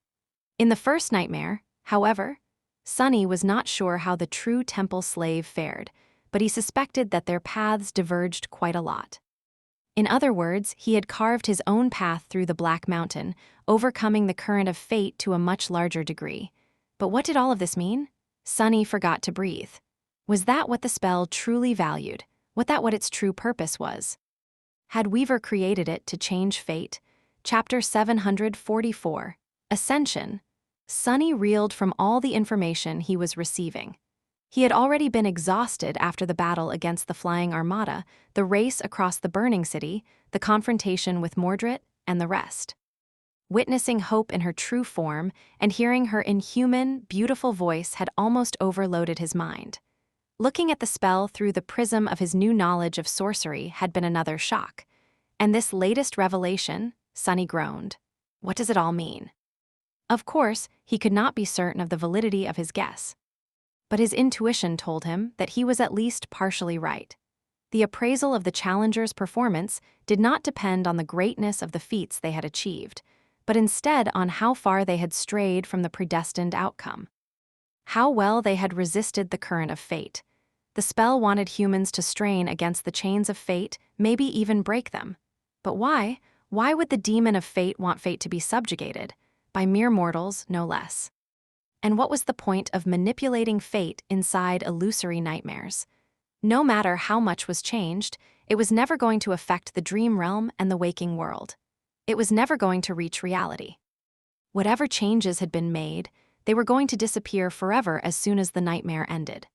In the first nightmare, however, Sunny was not sure how the true temple slave fared, but he suspected that their paths diverged quite a lot. In other words, he had carved his own path through the Black Mountain, overcoming the current of fate to a much larger degree. But what did all of this mean? Sunny forgot to breathe. Was that what the spell truly valued? Was that what its true purpose was? Had Weaver created it to change fate? Chapter 744. Ascension. Sunny reeled from all the information he was receiving. He had already been exhausted after the battle against the Flying Armada, the race across the burning city, the confrontation with Mordred, and the rest. Witnessing Hope in her true form and hearing her inhuman, beautiful voice had almost overloaded his mind. Looking at the spell through the prism of his new knowledge of sorcery had been another shock. And this latest revelation, Sunny groaned. What does it all mean? Of course, he could not be certain of the validity of his guess. But his intuition told him that he was at least partially right. The appraisal of the challengers' performance did not depend on the greatness of the feats they had achieved, but instead on how far they had strayed from the predestined outcome. How well they had resisted the current of fate. The spell wanted humans to strain against the chains of fate, maybe even break them. But why? Why would the demon of fate want fate to be subjugated? By mere mortals, no less. And what was the point of manipulating fate inside illusory nightmares? No matter how much was changed, it was never going to affect the dream realm and the waking world. It was never going to reach reality. Whatever changes had been made, they were going to disappear forever as soon as the nightmare ended.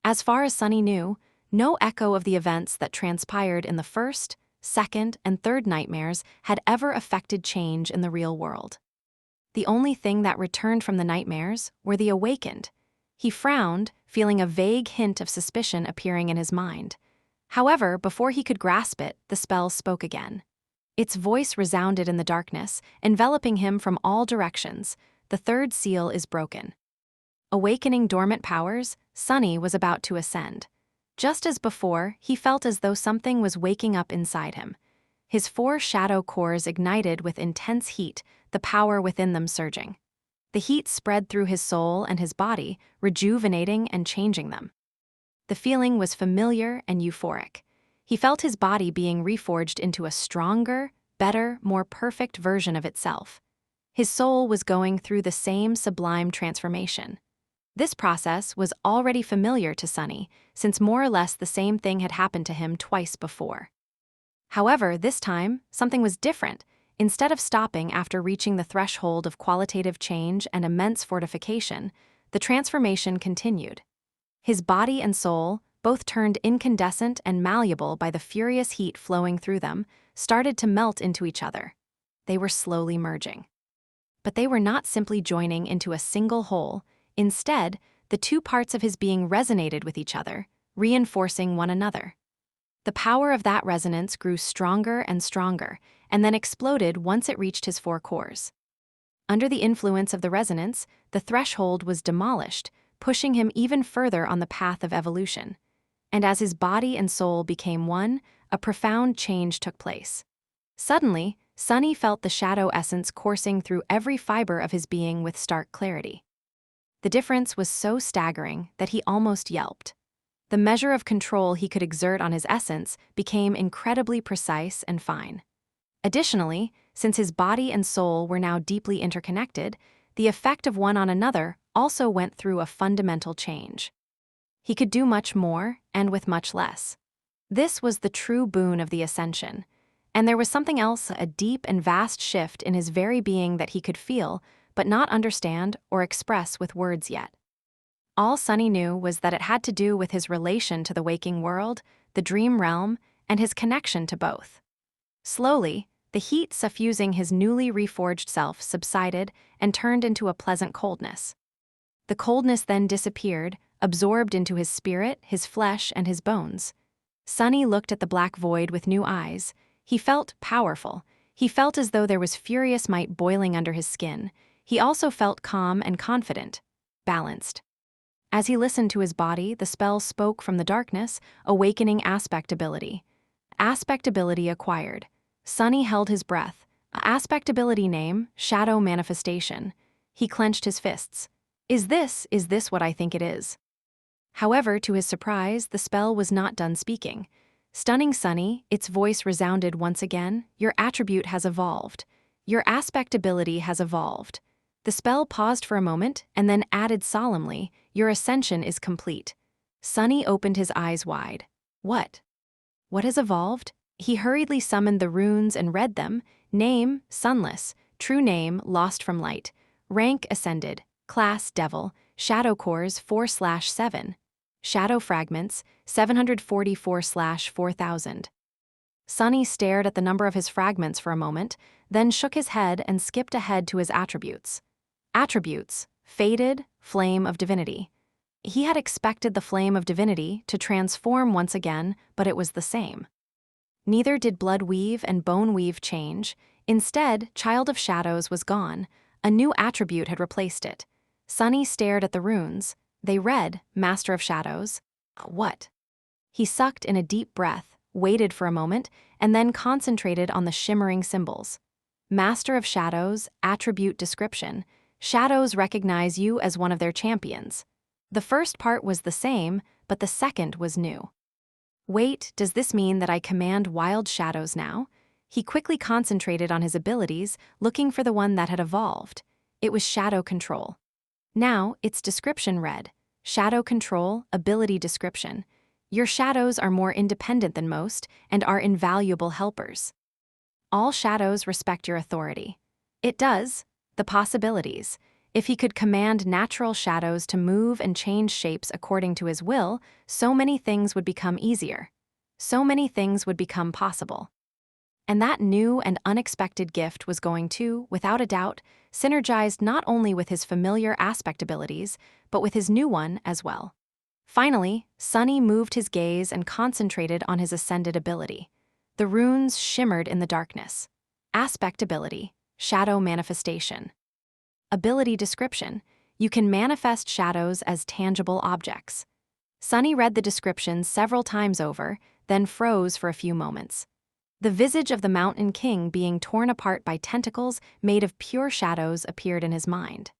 As far as Sunny knew, no echo of the events that transpired in the first, second, and third nightmares had ever affected change in the real world. The only thing that returned from the nightmares were the awakened. He frowned, feeling a vague hint of suspicion appearing in his mind. However, before he could grasp it, the spell spoke again. Its voice resounded in the darkness, enveloping him from all directions. The third seal is broken. Awakening dormant powers, Sunny was about to ascend. Just as before, he felt as though something was waking up inside him. His 4 shadow cores ignited with intense heat, the power within them surging. The heat spread through his soul and his body, rejuvenating and changing them. The feeling was familiar and euphoric. He felt his body being reforged into a stronger, better, more perfect version of itself. His soul was going through the same sublime transformation. This process was already familiar to Sunny, since more or less the same thing had happened to him twice before. However, this time, something was different. Instead of stopping after reaching the threshold of qualitative change and immense fortification, the transformation continued. His body and soul, both turned incandescent and malleable by the furious heat flowing through them, started to melt into each other. They were slowly merging. But they were not simply joining into a single whole. Instead, the 2 parts of his being resonated with each other, reinforcing one another. The power of that resonance grew stronger and stronger, and then exploded once it reached his 4 cores. Under the influence of the resonance, the threshold was demolished, pushing him even further on the path of evolution. And as his body and soul became one, a profound change took place. Suddenly, Sunny felt the shadow essence coursing through every fiber of his being with stark clarity. The difference was so staggering that he almost yelped. The measure of control he could exert on his essence became incredibly precise and fine. Additionally, since his body and soul were now deeply interconnected, the effect of one on another also went through a fundamental change. He could do much more, and with much less. This was the true boon of the ascension. And there was something else, a deep and vast shift in his very being that he could feel, but not understand or express with words yet. All Sunny knew was that it had to do with his relation to the waking world, the dream realm, and his connection to both. Slowly, the heat suffusing his newly reforged self subsided and turned into a pleasant coldness. The coldness then disappeared, absorbed into his spirit, his flesh, and his bones. Sunny looked at the black void with new eyes. He felt powerful. He felt as though there was furious might boiling under his skin. He also felt calm and confident, balanced. As he listened to his body, the spell spoke from the darkness, awakening aspect ability. Aspect ability acquired. Sunny held his breath. Aspect ability name, shadow manifestation. He clenched his fists. Is this what I think it is? However, to his surprise, the spell was not done speaking. Stunning Sunny, its voice resounded once again, your attribute has evolved. Your aspect ability has evolved. The spell paused for a moment and then added solemnly, your ascension is complete. Sunny opened his eyes wide. What? What has evolved? He hurriedly summoned the runes and read them. Name, Sunless. True name, Lost from Light. Rank, Ascended. Class, Devil. Shadow cores, 4/7. Shadow fragments, 744/4000. Sunny stared at the number of his fragments for a moment, then shook his head and skipped ahead to his attributes. Attributes: Faded, Flame of Divinity. He had expected the Flame of Divinity to transform once again, but it was the same. Neither did Blood Weave and Bone Weave change. Instead, Child of Shadows was gone. A new attribute had replaced it. Sunny stared at the runes. They read, Master of Shadows. What? He sucked in a deep breath, waited for a moment, and then concentrated on the shimmering symbols. Master of Shadows, attribute description. Shadows recognize you as one of their champions. The first part was the same, but the second was new. Wait, does this mean that I command wild shadows now? He quickly concentrated on his abilities, looking for the one that had evolved. It was Shadow Control. Now, its description read, Shadow Control, ability description. Your shadows are more independent than most and are invaluable helpers. All shadows respect your authority. It does. The possibilities. If he could command natural shadows to move and change shapes according to his will, so many things would become easier. So many things would become possible. And that new and unexpected gift was going to, without a doubt, synergize not only with his familiar aspect abilities, but with his new one as well. Finally, Sunny moved his gaze and concentrated on his ascended ability. The runes shimmered in the darkness. Aspect ability, shadow manifestation. Ability description, you can manifest shadows as tangible objects. Sunny read the description several times over, then froze for a few moments. The visage of the Mountain King being torn apart by tentacles made of pure shadows appeared in his mind.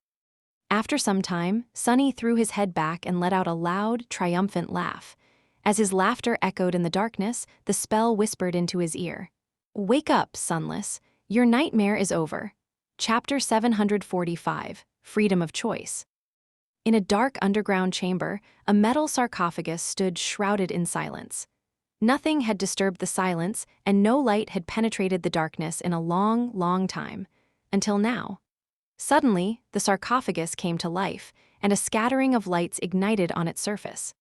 After some time, Sunny threw his head back and let out a loud, triumphant laugh. As his laughter echoed in the darkness, the spell whispered into his ear. Wake up, Sunless. Your nightmare is over. Chapter 745, Freedom of Choice. In a dark underground chamber, a metal sarcophagus stood shrouded in silence. Nothing had disturbed the silence, and no light had penetrated the darkness in a long, long time. Until now. Suddenly, the sarcophagus came to life, and a scattering of lights ignited on its surface.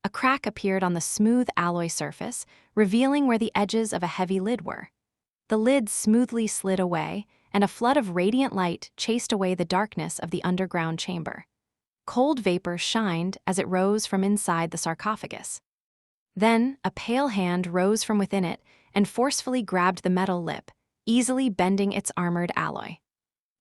A crack appeared on the smooth alloy surface, revealing where the edges of a heavy lid were. The lid smoothly slid away, and a flood of radiant light chased away the darkness of the underground chamber. Cold vapor shined as it rose from inside the sarcophagus. Then, a pale hand rose from within it and forcefully grabbed the metal lip, easily bending its armored alloy.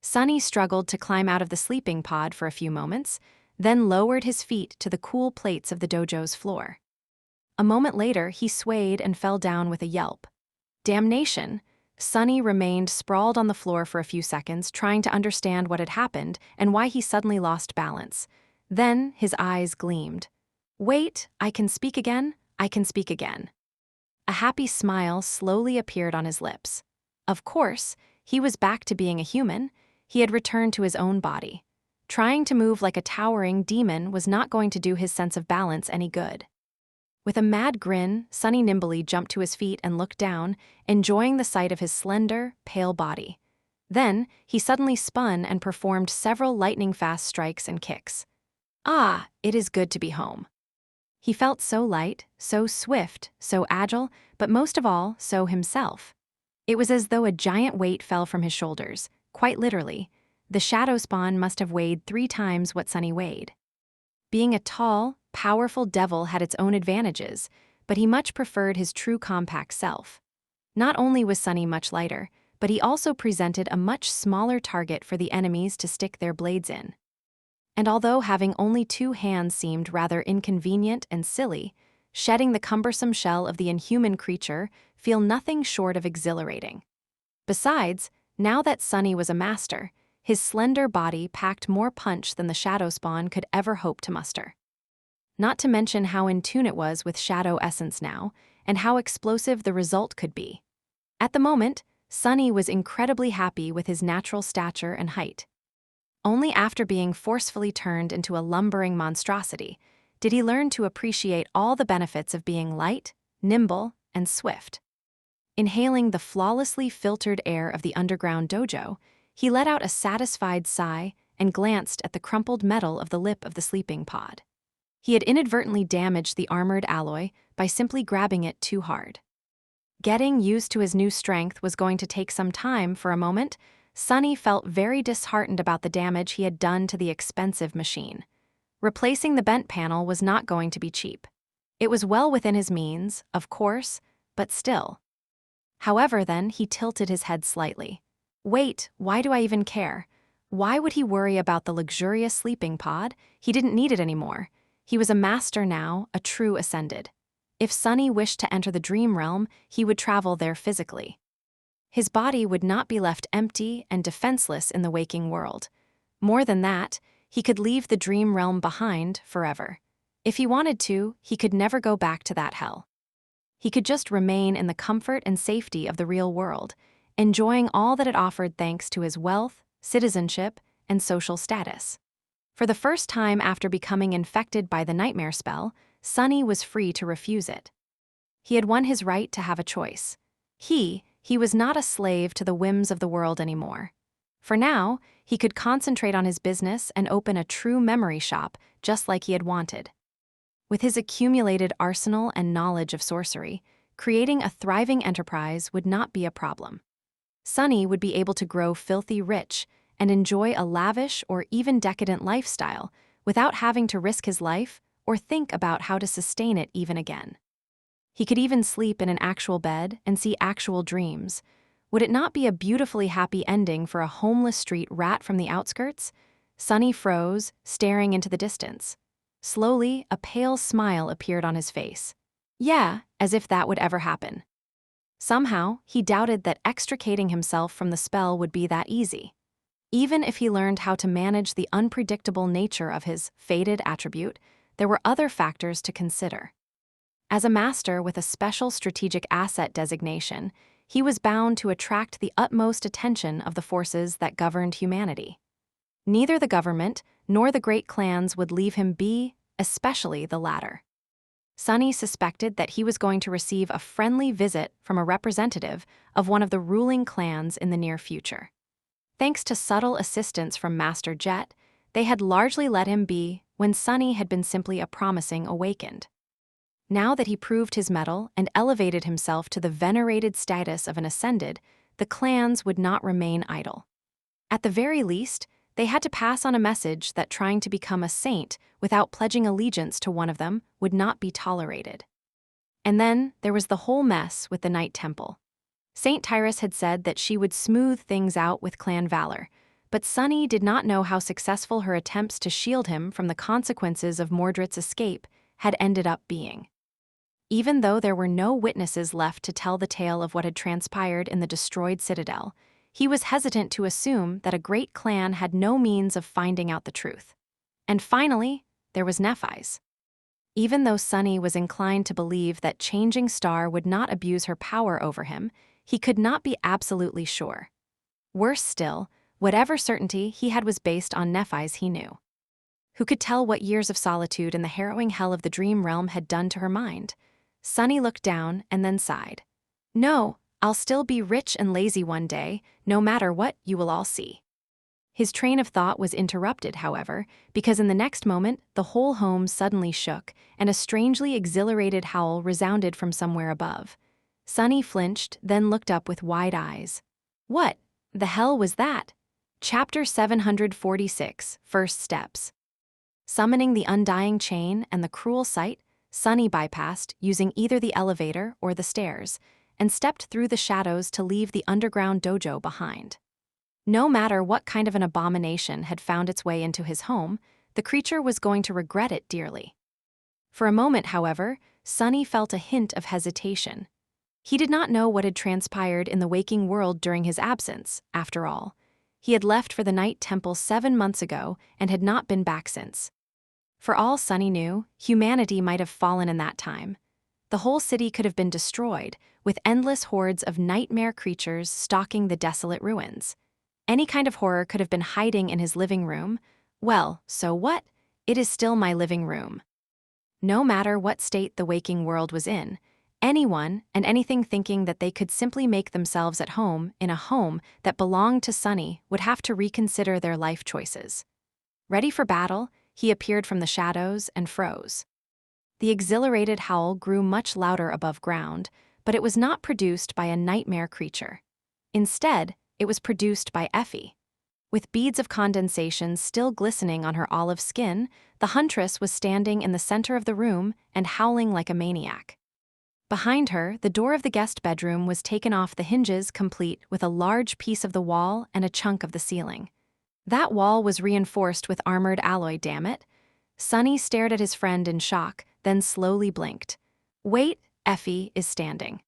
Sunny struggled to climb out of the sleeping pod for a few moments, then lowered his feet to the cool plates of the dojo's floor. A moment later, he swayed and fell down with a yelp. Damnation! Sunny remained sprawled on the floor for a few seconds, trying to understand what had happened and why he suddenly lost balance. Then his eyes gleamed. Wait, I can speak again? I can speak again. A happy smile slowly appeared on his lips. Of course, he was back to being a human. He had returned to his own body. Trying to move like a towering demon was not going to do his sense of balance any good. With a mad grin, Sunny nimbly jumped to his feet and looked down, enjoying the sight of his slender, pale body. Then, he suddenly spun and performed several lightning-fast strikes and kicks. Ah, it is good to be home. He felt so light, so swift, so agile, but most of all, so himself. It was as though a giant weight fell from his shoulders, quite literally. The shadow spawn must have weighed 3 times what Sunny weighed. Being a tall, powerful devil had its own advantages, but he much preferred his true compact self. Not only was Sunny much lighter, but he also presented a much smaller target for the enemies to stick their blades in. And although having only 2 hands seemed rather inconvenient and silly, shedding the cumbersome shell of the inhuman creature felt nothing short of exhilarating. Besides, now that Sunny was a master, his slender body packed more punch than the shadow spawn could ever hope to muster. Not to mention how in tune it was with shadow essence now, and how explosive the result could be. At the moment, Sunny was incredibly happy with his natural stature and height. Only after being forcefully turned into a lumbering monstrosity did he learn to appreciate all the benefits of being light, nimble, and swift. Inhaling the flawlessly filtered air of the underground dojo, he let out a satisfied sigh and glanced at the crumpled metal of the lip of the sleeping pod. He had inadvertently damaged the armored alloy by simply grabbing it too hard. Getting used to his new strength was going to take some time. For a moment, Sunny felt very disheartened about the damage he had done to the expensive machine. Replacing the bent panel was not going to be cheap. It was well within his means, of course, but still. However, then, he tilted his head slightly. Wait, why do I even care? Why would he worry about the luxurious sleeping pod? He didn't need it anymore. He was a master now, a true ascended. If Sunny wished to enter the dream realm, he would travel there physically. His body would not be left empty and defenseless in the waking world. More than that, he could leave the dream realm behind forever. If he wanted to, he could never go back to that hell. He could just remain in the comfort and safety of the real world, enjoying all that it offered thanks to his wealth, citizenship, and social status. For the first time after becoming infected by the nightmare spell, Sunny was free to refuse it. He had won his right to have a choice. He was not a slave to the whims of the world anymore. For now, he could concentrate on his business and open a true memory shop just like he had wanted. With his accumulated arsenal and knowledge of sorcery, creating a thriving enterprise would not be a problem. Sunny would be able to grow filthy rich and enjoy a lavish or even decadent lifestyle without having to risk his life or think about how to sustain it even again. He could even sleep in an actual bed and see actual dreams. Would it not be a beautifully happy ending for a homeless street rat from the outskirts? Sunny froze, staring into the distance. Slowly, a pale smile appeared on his face. Yeah, as if that would ever happen. Somehow, he doubted that extricating himself from the spell would be that easy. Even if he learned how to manage the unpredictable nature of his fated attribute, there were other factors to consider. As a master with a special strategic asset designation, he was bound to attract the utmost attention of the forces that governed humanity. Neither the government nor the great clans would leave him be, especially the latter. Sunny suspected that he was going to receive a friendly visit from a representative of one of the ruling clans in the near future. Thanks to subtle assistance from Master Jet, they had largely let him be when Sunny had been simply a promising awakened. Now that he proved his mettle and elevated himself to the venerated status of an ascended, the clans would not remain idle. At the very least, they had to pass on a message that trying to become a saint without pledging allegiance to one of them would not be tolerated. And then there was the whole mess with the Night Temple. Saint Tyrus had said that she would smooth things out with clan valor, but Sunny did not know how successful her attempts to shield him from the consequences of Mordred's escape had ended up being. Even though there were no witnesses left to tell the tale of what had transpired in the destroyed citadel, he was hesitant to assume that a great clan had no means of finding out the truth. And finally, there was Nephise. Even though Sunny was inclined to believe that Changing Star would not abuse her power over him, he could not be absolutely sure. Worse still, whatever certainty he had was based on Nephise he knew. Who could tell what years of solitude and the harrowing hell of the dream realm had done to her mind? Sunny looked down and then sighed. No, I'll still be rich and lazy one day, no matter what, you will all see. His train of thought was interrupted, however, because in the next moment, the whole home suddenly shook, and a strangely exhilarated howl resounded from somewhere above. Sunny flinched, then looked up with wide eyes. What the hell was that? Chapter 746, First Steps. Summoning the undying chain and the cruel sight, Sunny bypassed, using either the elevator or the stairs, and stepped through the shadows to leave the underground dojo behind. No matter what kind of an abomination had found its way into his home, the creature was going to regret it dearly. For a moment, however, Sunny felt a hint of hesitation. He did not know what had transpired in the waking world during his absence, after all. He had left for the Night Temple 7 months ago and had not been back since. For all Sunny knew, humanity might have fallen in that time. The whole city could have been destroyed, with endless hordes of nightmare creatures stalking the desolate ruins. Any kind of horror could have been hiding in his living room. Well, so what? It is still my living room. No matter what state the waking world was in, anyone and anything thinking that they could simply make themselves at home in a home that belonged to Sunny would have to reconsider their life choices. Ready for battle, he appeared from the shadows and froze. The exhilarated howl grew much louder above ground, but it was not produced by a nightmare creature. Instead, it was produced by Effie. With beads of condensation still glistening on her olive skin, the huntress was standing in the center of the room and howling like a maniac. Behind her, the door of the guest bedroom was taken off the hinges, complete with a large piece of the wall and a chunk of the ceiling. That wall was reinforced with armored alloy, damn it. Sunny stared at his friend in shock, then slowly blinked. Wait, Effie is standing.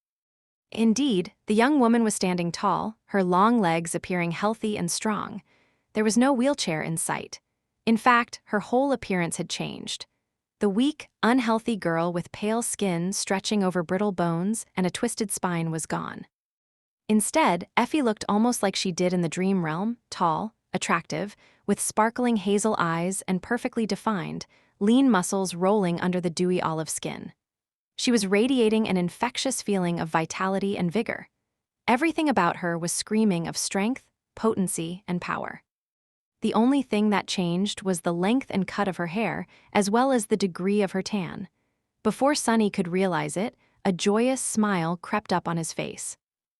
Indeed, the young woman was standing tall, her long legs appearing healthy and strong. There was no wheelchair in sight. In fact, her whole appearance had changed. The weak, unhealthy girl with pale skin stretching over brittle bones and a twisted spine was gone. Instead, Effie looked almost like she did in the dream realm, tall, attractive, with sparkling hazel eyes and perfectly defined, lean muscles rolling under the dewy olive skin. She was radiating an infectious feeling of vitality and vigor. Everything about her was screaming of strength, potency, and power. The only thing that changed was the length and cut of her hair, as well as the degree of her tan. Before Sunny could realize it, a joyous smile crept up on his face.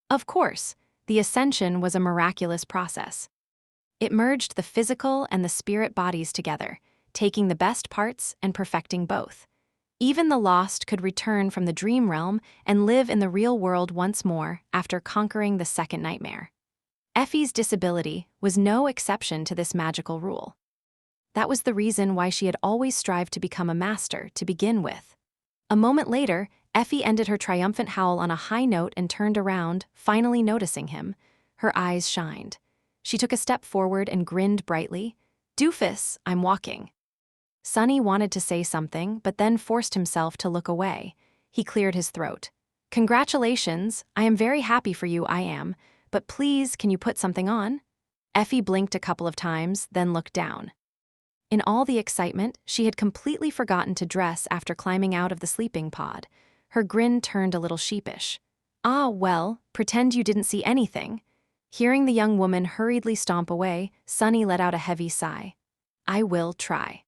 Of course, the ascension was a miraculous process. It merged the physical and the spirit bodies together, taking the best parts and perfecting both. Even the lost could return from the dream realm and live in the real world once more after conquering the second nightmare. Effie's disability was no exception to this magical rule. That was the reason why she had always strived to become a master to begin with. A moment later, Effie ended her triumphant howl on a high note and turned around, finally noticing him. Her eyes shined. She took a step forward and grinned brightly. "Doofus, I'm walking." Sunny wanted to say something, but then forced himself to look away. He cleared his throat. "Congratulations, I am very happy for you, I am. But please, can you put something on?" Effie blinked a couple of times, then looked down. In all the excitement, she had completely forgotten to dress after climbing out of the sleeping pod. Her grin turned a little sheepish. "Ah, well, pretend you didn't see anything." Hearing the young woman hurriedly stomp away, Sunny let out a heavy sigh. "I will try."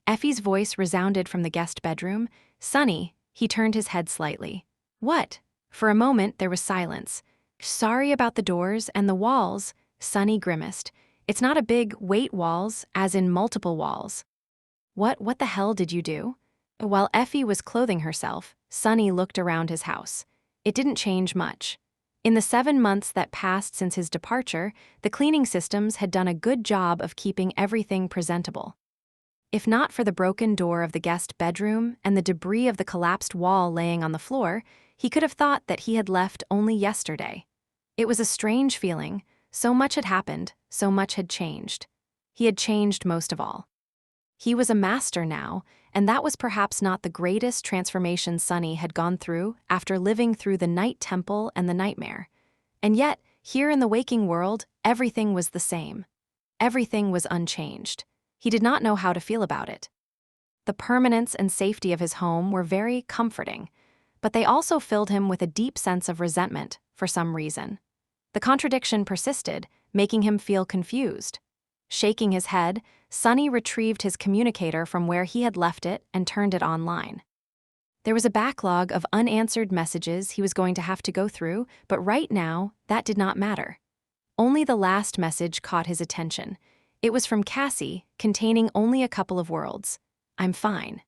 Effie's voice resounded from the guest bedroom. "Sunny," he turned his head slightly. "What?" For a moment, there was silence. "Sorry about the doors and the walls," Sunny grimaced. "It's not a big wait walls, as in multiple walls." What the hell did you do?" While Effie was clothing herself, Sunny looked around his house. It didn't change much. In the 7 months that passed since his departure, the cleaning systems had done a good job of keeping everything presentable. If not for the broken door of the guest bedroom and the debris of the collapsed wall laying on the floor, he could have thought that he had left only yesterday. It was a strange feeling. So much had happened, so much had changed. He had changed most of all. He was a master now, and that was perhaps not the greatest transformation Sunny had gone through after living through the night temple and the nightmare. And yet, here in the waking world, everything was the same. Everything was unchanged. He did not know how to feel about it. The permanence and safety of his home were very comforting, but they also filled him with a deep sense of resentment for some reason. The contradiction persisted, making him feel confused. Shaking his head, Sunny retrieved his communicator from where he had left it and turned it online. There was a backlog of unanswered messages he was going to have to go through, but right now, that did not matter. Only the last message caught his attention. It was from Cassie, containing only a couple of words. "I'm fine."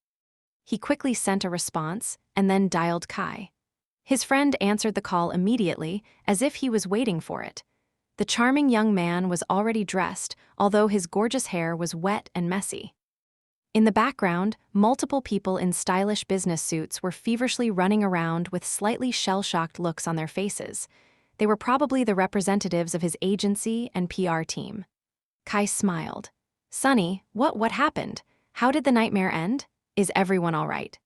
He quickly sent a response and then dialed Kai. His friend answered the call immediately, as if he was waiting for it. The charming young man was already dressed, although his gorgeous hair was wet and messy. In the background, multiple people in stylish business suits were feverishly running around with slightly shell-shocked looks on their faces. They were probably the representatives of his agency and PR team. Kai smiled. "Sunny, what happened? How did the nightmare end? Is everyone all right?"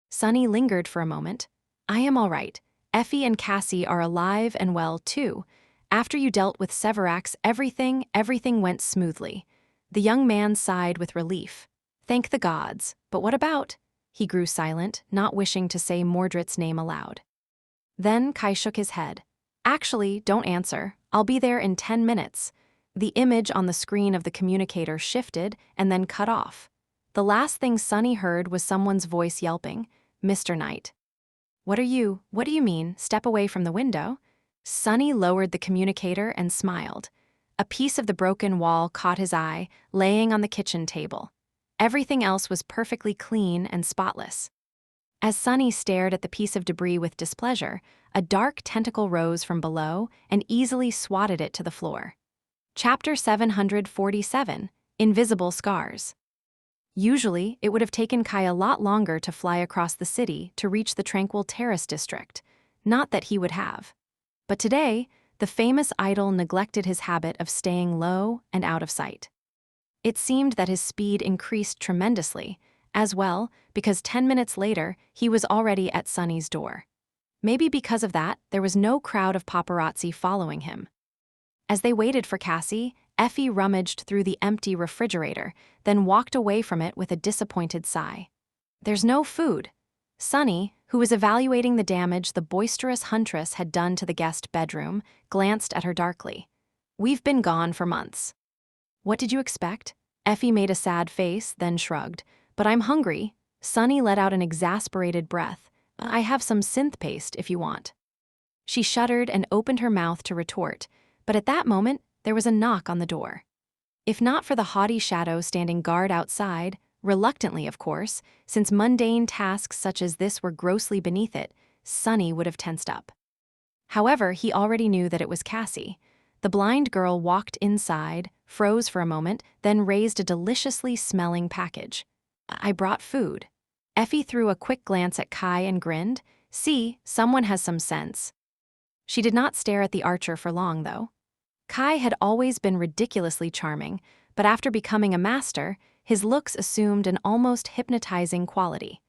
Sunny lingered for a moment. I am all right. Effie and Cassie are alive and well, too. After you dealt with Severax, everything went smoothly. The young man sighed with relief. Thank the gods. But what about? He grew silent, not wishing to say Mordred's name aloud. Then Kai shook his head. Actually, don't answer. I'll be there in 10 minutes. The image on the screen of the communicator shifted and then cut off. The last thing Sunny heard was someone's voice yelping, Mr. Knight. What do you mean, step away from the window? Sunny lowered the communicator and smiled. A piece of the broken wall caught his eye, laying on the kitchen table. Everything else was perfectly clean and spotless. As Sunny stared at the piece of debris with displeasure, a dark tentacle rose from below and easily swatted it to the floor. Chapter 747, Invisible Scars. Usually, it would have taken Kai a lot longer to fly across the city to reach the tranquil terrace district. Not that he would have. But today, the famous idol neglected his habit of staying low and out of sight. It seemed that his speed increased tremendously, as well, because 10 minutes later, he was already at Sunny's door. Maybe because of that, there was no crowd of paparazzi following him. As they waited for Cassie, Effie rummaged through the empty refrigerator, then walked away from it with a disappointed sigh. There's no food. Sunny, who was evaluating the damage the boisterous huntress had done to the guest bedroom, glanced at her darkly. We've been gone for months. What did you expect? Effie made a sad face, then shrugged. But I'm hungry. Sunny let out an exasperated breath. I have some synth paste if you want. She shuddered and opened her mouth to retort, but at that moment, there was a knock on the door. If not for the haughty shadow standing guard outside, reluctantly of course, since mundane tasks such as this were grossly beneath it, Sunny would have tensed up. However, he already knew that it was Cassie. The blind girl walked inside, froze for a moment, then raised a deliciously smelling package. I brought food. Effie threw a quick glance at Kai and grinned. See, someone has some sense. She did not stare at the archer for long, though. Kai had always been ridiculously charming, but after becoming a master, his looks assumed an almost hypnotizing quality.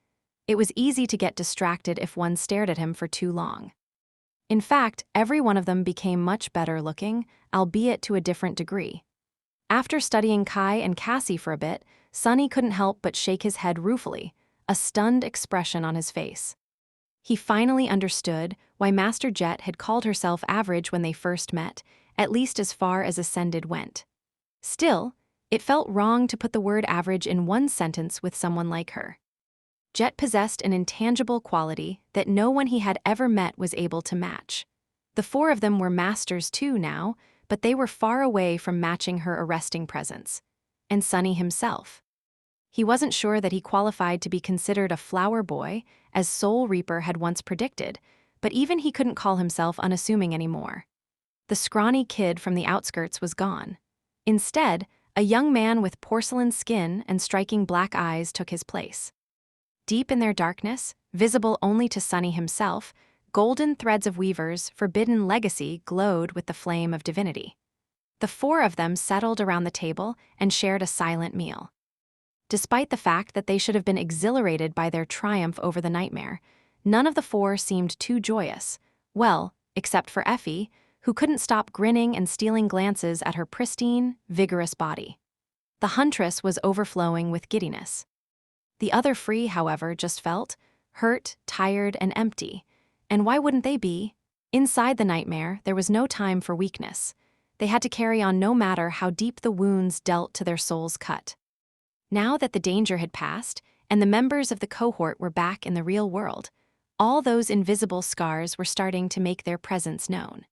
It was easy to get distracted if one stared at him for too long. In fact, every one of them became much better looking, albeit to a different degree. After studying Kai and Cassie for a bit, Sunny couldn't help but shake his head ruefully, a stunned expression on his face. He finally understood why Master Jet had called herself average when they first met, at least as far as Ascended went. Still, it felt wrong to put the word average in one sentence with someone like her. Jet possessed an intangible quality that no one he had ever met was able to match. The four of them were masters too now, but they were far away from matching her arresting presence. And Sunny himself. He wasn't sure that he qualified to be considered a flower boy, as Soul Reaper had once predicted, but even he couldn't call himself unassuming anymore. The scrawny kid from the outskirts was gone. Instead, a young man with porcelain skin and striking black eyes took his place. Deep in their darkness, visible only to Sunny himself, golden threads of Weaver's forbidden legacy glowed with the flame of divinity. The four of them settled around the table and shared a silent meal. Despite the fact that they should have been exhilarated by their triumph over the nightmare, none of the four seemed too joyous, well, except for Effie, who couldn't stop grinning and stealing glances at her pristine, vigorous body. The huntress was overflowing with giddiness. The other free, however, just felt hurt, tired, and empty. And why wouldn't they be? Inside the nightmare, there was no time for weakness. They had to carry on no matter how deep the wounds dealt to their souls cut. Now that the danger had passed, and the members of the cohort were back in the real world, all those invisible scars were starting to make their presence known.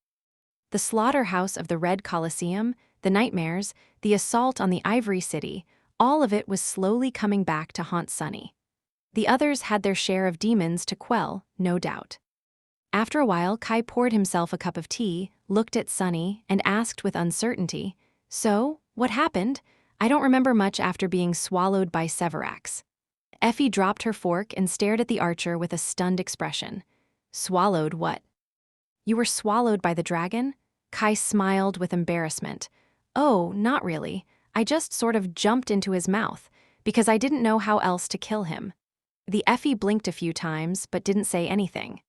The slaughterhouse of the Red Colosseum, the nightmares, the assault on the Ivory City, all of it was slowly coming back to haunt Sunny. The others had their share of demons to quell, no doubt. After a while, Kai poured himself a cup of tea, looked at Sunny, and asked with uncertainty, "So, what happened? I don't remember much after being swallowed by Severax." Effie dropped her fork and stared at the archer with a stunned expression. "Swallowed what?" "You were swallowed by the dragon?" Kai smiled with embarrassment. "Oh, not really. I just sort of jumped into his mouth, because I didn't know how else to kill him." The Effie blinked a few times but didn't say anything.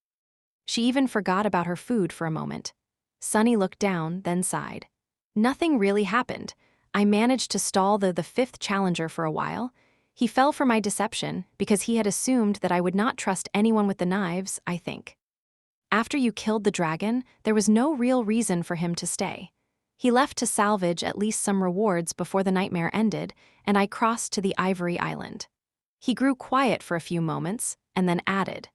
She even forgot about her food for a moment. Sunny looked down, then sighed. Nothing really happened. I managed to stall the fifth challenger for a while. He fell for my deception because he had assumed that I would not trust anyone with the knives, I think. After you killed the dragon, there was no real reason for him to stay. He left to salvage at least some rewards before the nightmare ended, and I crossed to the Ivory Island. He grew quiet for a few moments, and then added.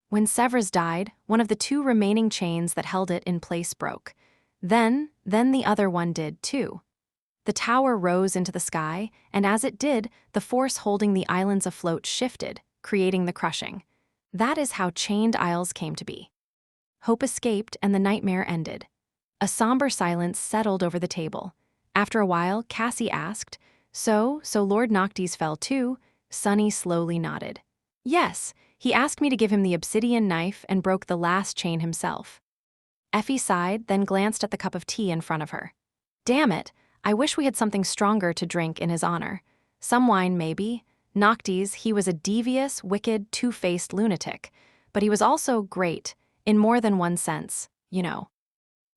When Severus died, one of the two remaining chains that held it in place broke. Then the other one did too. The tower rose into the sky, and as it did, the force holding the islands afloat shifted, creating the crushing. That is how Chained Isles came to be. Hope escaped and the nightmare ended. A somber silence settled over the table. After a while, Cassie asked, So Lord Noctis fell too?" Sunny slowly nodded. "Yes, he asked me to give him the obsidian knife and broke the last chain himself." Effie sighed, then glanced at the cup of tea in front of her. "Damn it, I wish we had something stronger to drink in his honor. Some wine, maybe. Noctis, he was a devious, wicked, two-faced lunatic. But he was also great, in more than one sense, you know."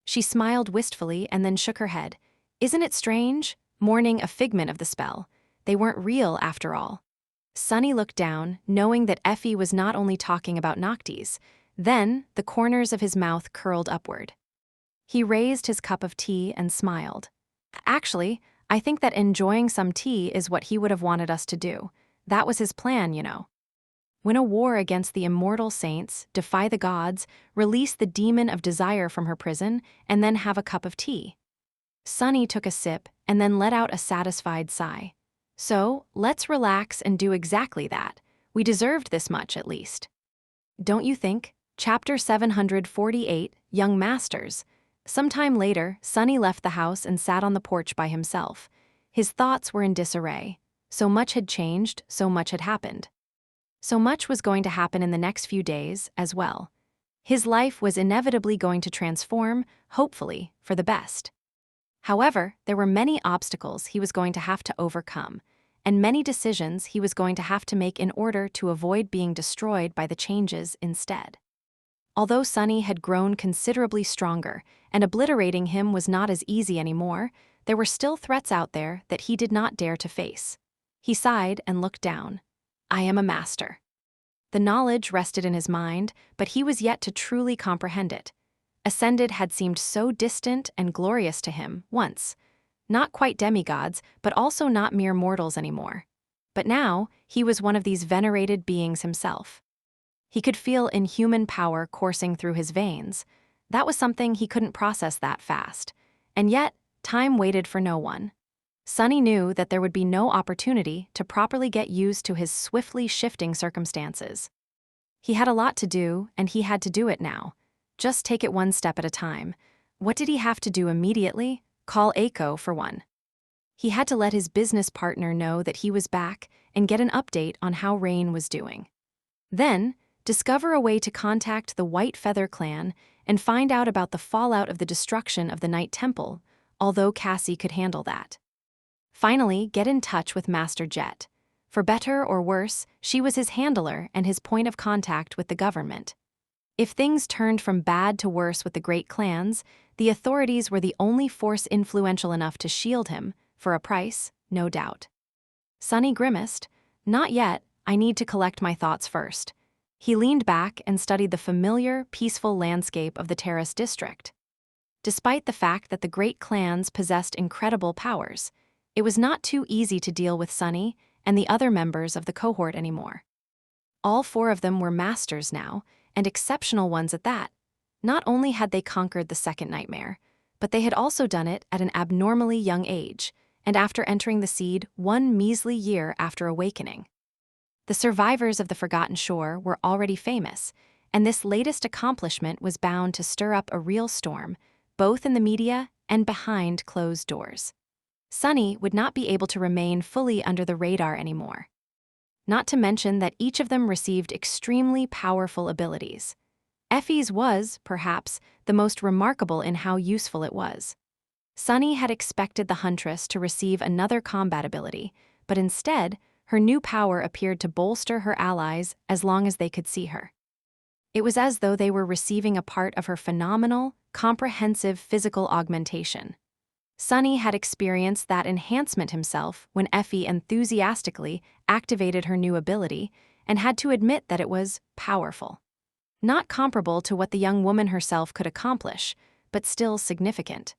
She smiled wistfully and then shook her head. "Isn't it strange? Mourning a figment of the spell. They weren't real after all." Sunny looked down, knowing that Effie was not only talking about Noctis. Then, the corners of his mouth curled upward. He raised his cup of tea and smiled. "Actually, I think that enjoying some tea is what he would have wanted us to do. That was his plan, you know. Win a war against the immortal saints, defy the gods, release the demon of desire from her prison, and then have a cup of tea." Sunny took a sip and then let out a satisfied sigh. "So, let's relax and do exactly that. We deserved this much, at least. Don't you think?" Chapter 748, Young Masters. Sometime later, Sunny left the house and sat on the porch by himself. His thoughts were in disarray. So much had changed, so much had happened. So much was going to happen in the next few days, as well. His life was inevitably going to transform, hopefully, for the best. However, there were many obstacles he was going to have to overcome, and many decisions he was going to have to make in order to avoid being destroyed by the changes instead. Although Sunny had grown considerably stronger, and obliterating him was not as easy anymore, there were still threats out there that he did not dare to face. He sighed and looked down. "I am a master." The knowledge rested in his mind, but he was yet to truly comprehend it. Ascended had seemed so distant and glorious to him, once. Not quite demigods, but also not mere mortals anymore. But now, he was one of these venerated beings himself. He could feel inhuman power coursing through his veins. That was something he couldn't process that fast. And yet, time waited for no one. Sunny knew that there would be no opportunity to properly get used to his swiftly shifting circumstances. He had a lot to do, and he had to do it now. Just take it one step at a time. What did he have to do immediately? Call Aiko, for one. He had to let his business partner know that he was back and get an update on how Rain was doing. Then, discover a way to contact the White Feather clan and find out about the fallout of the destruction of the Night Temple, although Cassie could handle that. Finally, get in touch with Master Jet. For better or worse, she was his handler and his point of contact with the government. If things turned from bad to worse with the great clans, the authorities were the only force influential enough to shield him, for a price, no doubt. Sunny grimaced. "Not yet, I need to collect my thoughts first." He leaned back and studied the familiar, peaceful landscape of the Terrace district. Despite the fact that the great clans possessed incredible powers, it was not too easy to deal with Sunny and the other members of the cohort anymore. All four of them were masters now, and exceptional ones at that. Not only had they conquered the second nightmare, but they had also done it at an abnormally young age, and after entering the seed 1 measly year after awakening. The survivors of the Forgotten Shore were already famous, and this latest accomplishment was bound to stir up a real storm, both in the media and behind closed doors. Sunny would not be able to remain fully under the radar anymore. Not to mention that each of them received extremely powerful abilities. Effie's was, perhaps, the most remarkable in how useful it was. Sunny had expected the Huntress to receive another combat ability, but instead, her new power appeared to bolster her allies as long as they could see her. It was as though they were receiving a part of her phenomenal, comprehensive physical augmentation. Sunny had experienced that enhancement himself when Effie enthusiastically activated her new ability and had to admit that it was powerful. Not comparable to what the young woman herself could accomplish, but still significant.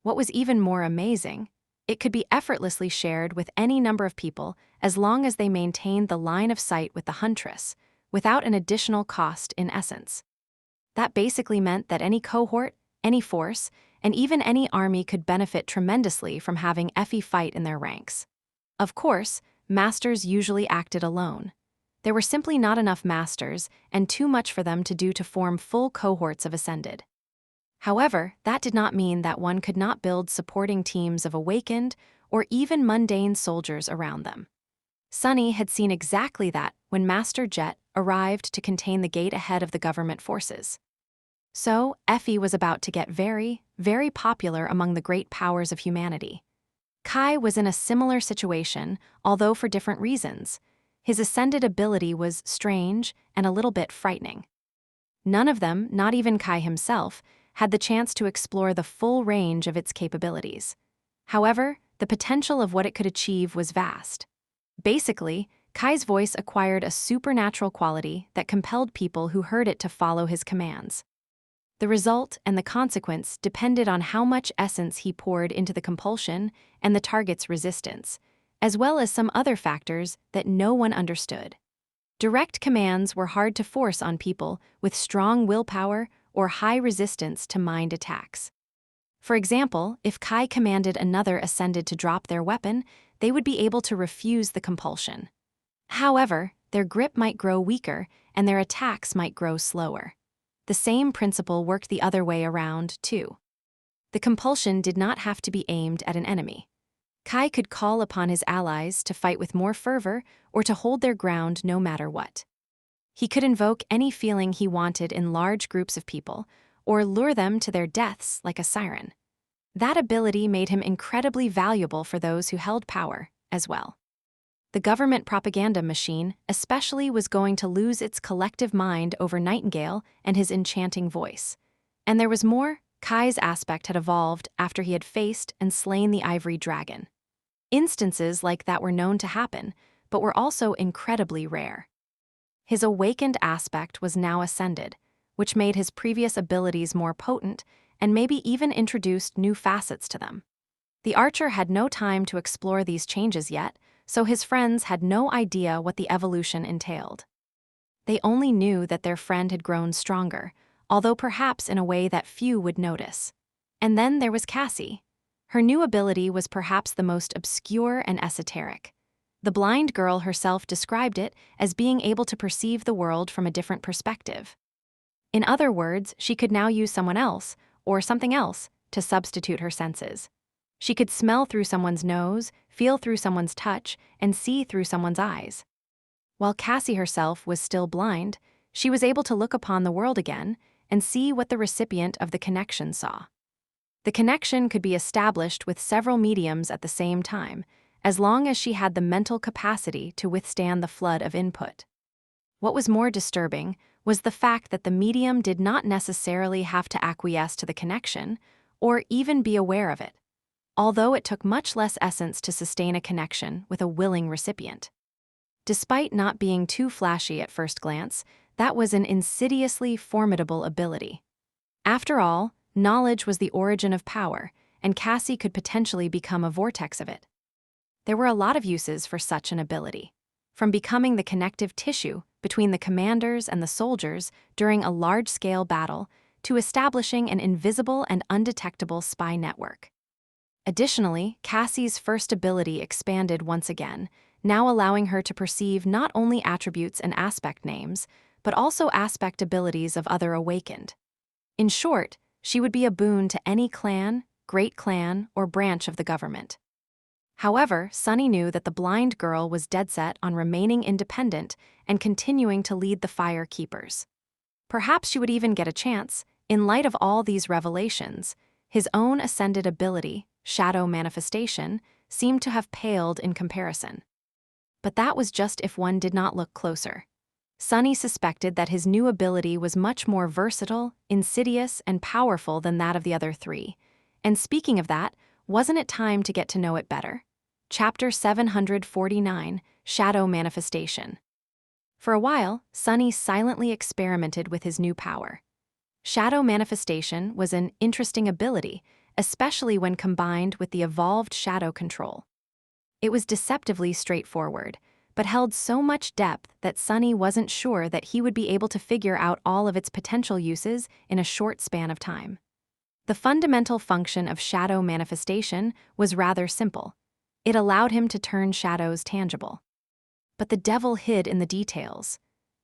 What was even more amazing, it could be effortlessly shared with any number of people as long as they maintained the line of sight with the huntress, without an additional cost in essence. That basically meant that any cohort, any force, and even any army could benefit tremendously from having Effie fight in their ranks. Of course, masters usually acted alone. There were simply not enough masters and too much for them to do to form full cohorts of Ascended. However, that did not mean that one could not build supporting teams of awakened or even mundane soldiers around them. Sunny had seen exactly that when Master Jet arrived to contain the gate ahead of the government forces. So, Effie was about to get very, very popular among the great powers of humanity. Kai was in a similar situation, although for different reasons. His ascended ability was strange and a little bit frightening. None of them, not even Kai himself, had the chance to explore the full range of its capabilities. However, the potential of what it could achieve was vast. Basically, Kai's voice acquired a supernatural quality that compelled people who heard it to follow his commands. The result and the consequence depended on how much essence he poured into the compulsion and the target's resistance, as well as some other factors that no one understood. Direct commands were hard to force on people with strong willpower or high resistance to mind attacks. For example, if Kai commanded another Ascended to drop their weapon, they would be able to refuse the compulsion. However, their grip might grow weaker and their attacks might grow slower. The same principle worked the other way around, too. The compulsion did not have to be aimed at an enemy. Kai could call upon his allies to fight with more fervor or to hold their ground no matter what. He could invoke any feeling he wanted in large groups of people, or lure them to their deaths like a siren. That ability made him incredibly valuable for those who held power, as well. The government propaganda machine especially was going to lose its collective mind over Nightingale and his enchanting voice. And there was more. Kai's aspect had evolved after he had faced and slain the ivory dragon. Instances like that were known to happen, but were also incredibly rare. His awakened aspect was now ascended, which made his previous abilities more potent and maybe even introduced new facets to them. The archer had no time to explore these changes yet, so his friends had no idea what the evolution entailed. They only knew that their friend had grown stronger, although perhaps in a way that few would notice. And then there was Cassie. Her new ability was perhaps the most obscure and esoteric. The blind girl herself described it as being able to perceive the world from a different perspective. In other words, she could now use someone else, or something else, to substitute her senses. She could smell through someone's nose, feel through someone's touch, and see through someone's eyes. While Cassie herself was still blind, she was able to look upon the world again and see what the recipient of the connection saw. The connection could be established with several mediums at the same time, as long as she had the mental capacity to withstand the flood of input. What was more disturbing was the fact that the medium did not necessarily have to acquiesce to the connection or even be aware of it, although it took much less essence to sustain a connection with a willing recipient. Despite not being too flashy at first glance, that was an insidiously formidable ability. After all, knowledge was the origin of power, and Cassie could potentially become a vortex of it. There were a lot of uses for such an ability, from becoming the connective tissue between the commanders and the soldiers during a large-scale battle to establishing an invisible and undetectable spy network. Additionally, Cassie's first ability expanded once again, now allowing her to perceive not only attributes and aspect names, but also aspect abilities of other awakened. In short, she would be a boon to any clan, great clan, or branch of the government. However, Sunny knew that the blind girl was dead set on remaining independent and continuing to lead the Fire Keepers. Perhaps she would even get a chance, in light of all these revelations. His own ascended ability, shadow manifestation, seemed to have paled in comparison. But that was just if one did not look closer. Sunny suspected that his new ability was much more versatile, insidious, and powerful than that of the other three. And speaking of that, wasn't it time to get to know it better? Chapter 749, Shadow Manifestation. For a while, Sunny silently experimented with his new power. Shadow manifestation was an interesting ability, especially when combined with the evolved shadow control. It was deceptively straightforward, but held so much depth that Sunny wasn't sure that he would be able to figure out all of its potential uses in a short span of time. The fundamental function of shadow manifestation was rather simple. It allowed him to turn shadows tangible. But the devil hid in the details.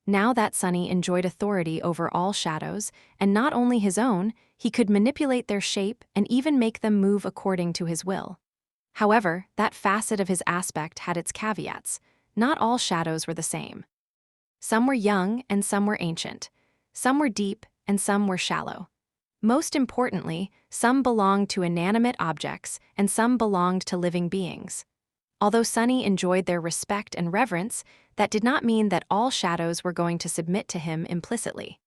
Now that Sunny enjoyed authority over all shadows, and not only his own, he could manipulate their shape and even make them move according to his will. However, that facet of his aspect had its caveats. Not all shadows were the same. Some were young and some were ancient. Some were deep and some were shallow. Most importantly, some belonged to inanimate objects and some belonged to living beings. Although Sunny enjoyed their respect and reverence, that did not mean that all shadows were going to submit to him implicitly.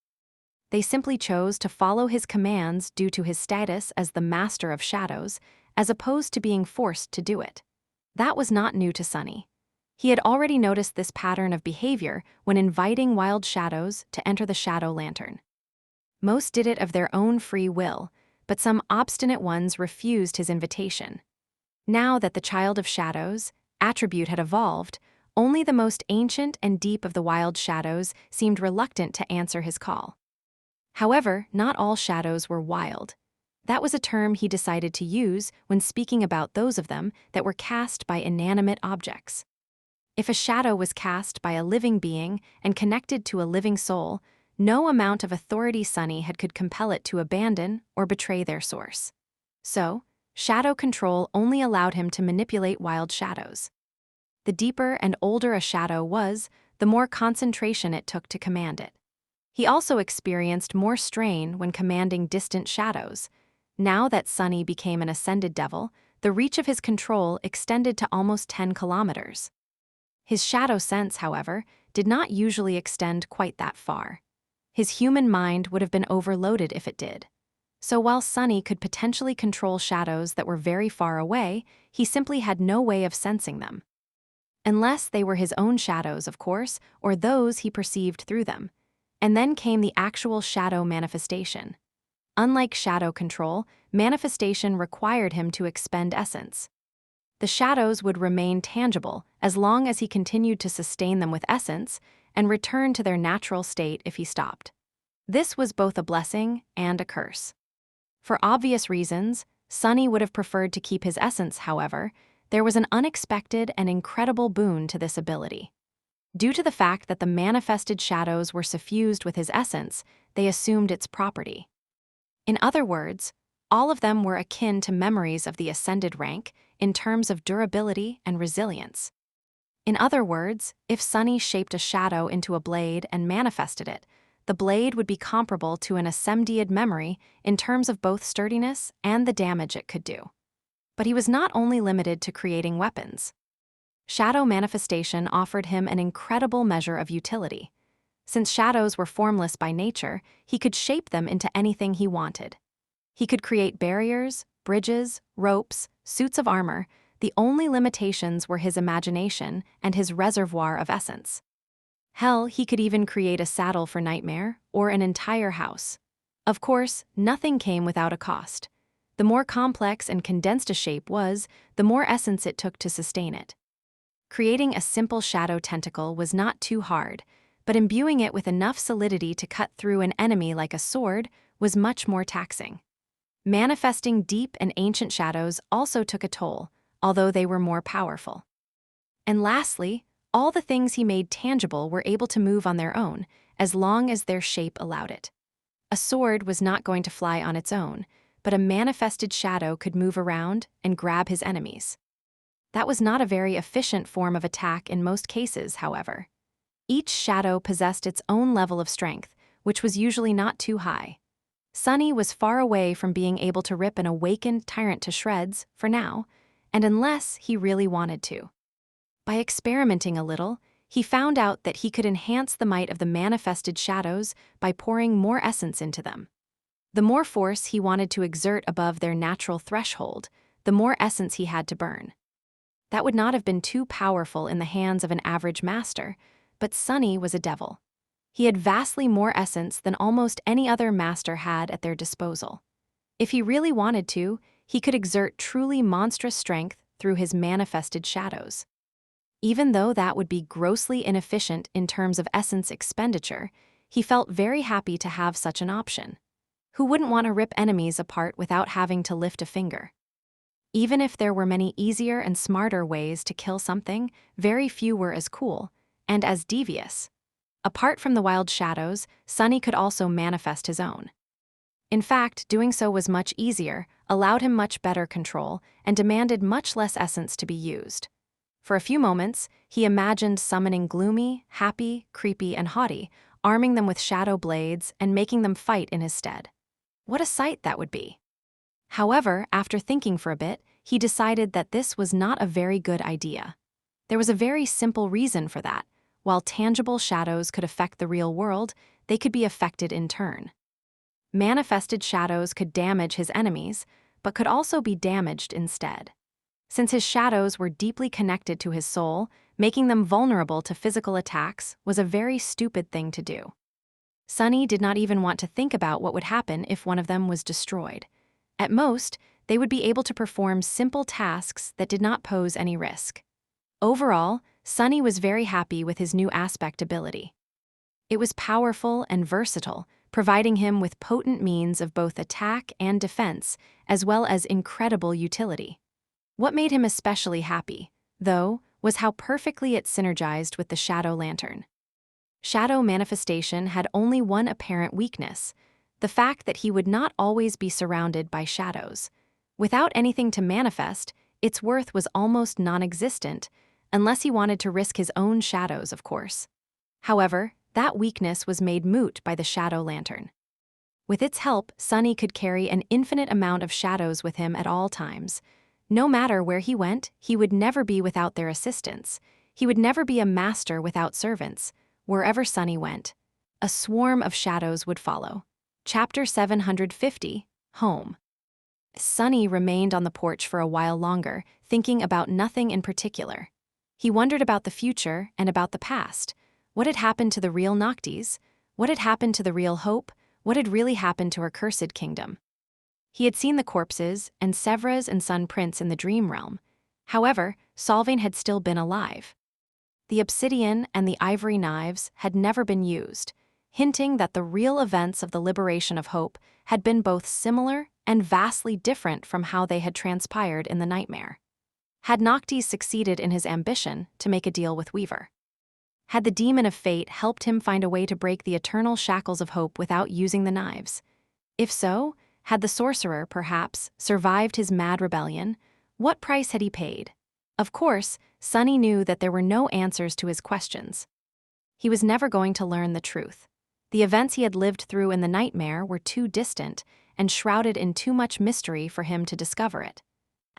They simply chose to follow his commands due to his status as the master of shadows, as opposed to being forced to do it. That was not new to Sunny. He had already noticed this pattern of behavior when inviting wild shadows to enter the shadow lantern. Most did it of their own free will, but some obstinate ones refused his invitation. Now that the child of shadows attribute had evolved, only the most ancient and deep of the wild shadows seemed reluctant to answer his call. However, not all shadows were wild. That was a term he decided to use when speaking about those of them that were cast by inanimate objects. If a shadow was cast by a living being and connected to a living soul, no amount of authority Sunny had could compel it to abandon or betray their source. So, shadow control only allowed him to manipulate wild shadows. The deeper and older a shadow was, the more concentration it took to command it. He also experienced more strain when commanding distant shadows. Now that Sunny became an ascended devil, the reach of his control extended to almost 10 kilometers. His shadow sense, however, did not usually extend quite that far. His human mind would have been overloaded if it did. So while Sunny could potentially control shadows that were very far away, he simply had no way of sensing them. Unless they were his own shadows, of course, or those he perceived through them. And then came the actual shadow manifestation. Unlike shadow control, manifestation required him to expend essence. The shadows would remain tangible as long as he continued to sustain them with essence and return to their natural state if he stopped. This was both a blessing and a curse. For obvious reasons, Sunny would have preferred to keep his essence, however, there was an unexpected and incredible boon to this ability. Due to the fact that the manifested shadows were suffused with his essence, they assumed its property. In other words, all of them were akin to memories of the ascended rank in terms of durability and resilience. In other words, if Sunny shaped a shadow into a blade and manifested it, the blade would be comparable to an ascended memory in terms of both sturdiness and the damage it could do. But he was not only limited to creating weapons. Shadow manifestation offered him an incredible measure of utility. Since shadows were formless by nature, he could shape them into anything he wanted. He could create barriers, bridges, ropes, suits of armor. The only limitations were his imagination and his reservoir of essence. Hell, he could even create a saddle for Nightmare or an entire house. Of course, nothing came without a cost. The more complex and condensed a shape was, the more essence it took to sustain it. Creating a simple shadow tentacle was not too hard, but imbuing it with enough solidity to cut through an enemy like a sword was much more taxing. Manifesting deep and ancient shadows also took a toll, although they were more powerful. And lastly, all the things he made tangible were able to move on their own, as long as their shape allowed it. A sword was not going to fly on its own, but a manifested shadow could move around and grab his enemies. That was not a very efficient form of attack in most cases, however. Each shadow possessed its own level of strength, which was usually not too high. Sunny was far away from being able to rip an awakened tyrant to shreds, for now, and unless he really wanted to. By experimenting a little, he found out that he could enhance the might of the manifested shadows by pouring more essence into them. The more force he wanted to exert above their natural threshold, the more essence he had to burn. That would not have been too powerful in the hands of an average master, but Sunny was a devil. He had vastly more essence than almost any other master had at their disposal. If he really wanted to, he could exert truly monstrous strength through his manifested shadows. Even though that would be grossly inefficient in terms of essence expenditure, he felt very happy to have such an option. Who wouldn't want to rip enemies apart without having to lift a finger? Even if there were many easier and smarter ways to kill something, very few were as cool and as devious. Apart from the wild shadows, Sunny could also manifest his own. In fact, doing so was much easier, allowed him much better control, and demanded much less essence to be used. For a few moments, he imagined summoning Gloomy, Happy, Creepy, and Haughty, arming them with shadow blades and making them fight in his stead. What a sight that would be! However, after thinking for a bit, he decided that this was not a very good idea. There was a very simple reason for that. While tangible shadows could affect the real world, they could be affected in turn. Manifested shadows could damage his enemies, but could also be damaged instead. Since his shadows were deeply connected to his soul, making them vulnerable to physical attacks was a very stupid thing to do. Sunny did not even want to think about what would happen if one of them was destroyed. At most, they would be able to perform simple tasks that did not pose any risk. Overall, Sunny was very happy with his new aspect ability. It was powerful and versatile, providing him with potent means of both attack and defense, as well as incredible utility. What made him especially happy, though, was how perfectly it synergized with the shadow lantern. Shadow manifestation had only one apparent weakness: the fact that he would not always be surrounded by shadows. Without anything to manifest, its worth was almost non-existent, unless he wanted to risk his own shadows, of course. However, that weakness was made moot by the shadow lantern. With its help, Sunny could carry an infinite amount of shadows with him at all times. No matter where he went, he would never be without their assistance. He would never be a master without servants. Wherever Sunny went, a swarm of shadows would follow. Chapter 750, Home. Sunny remained on the porch for a while longer, thinking about nothing in particular. He wondered about the future and about the past. What had happened to the real Noctis? What had happened to the real Hope? What had really happened to her cursed kingdom? He had seen the corpses and Sevres and Sun Prince in the dream realm. However, Solvang had still been alive. The obsidian and the ivory knives had never been used, hinting that the real events of the liberation of Hope had been both similar and vastly different from how they had transpired in the nightmare. Had Noctis succeeded in his ambition to make a deal with Weaver? Had the demon of fate helped him find a way to break the eternal shackles of Hope without using the knives? If so, had the sorcerer, perhaps, survived his mad rebellion? What price had he paid? Of course, Sunny knew that there were no answers to his questions. He was never going to learn the truth. The events he had lived through in the nightmare were too distant and shrouded in too much mystery for him to discover it.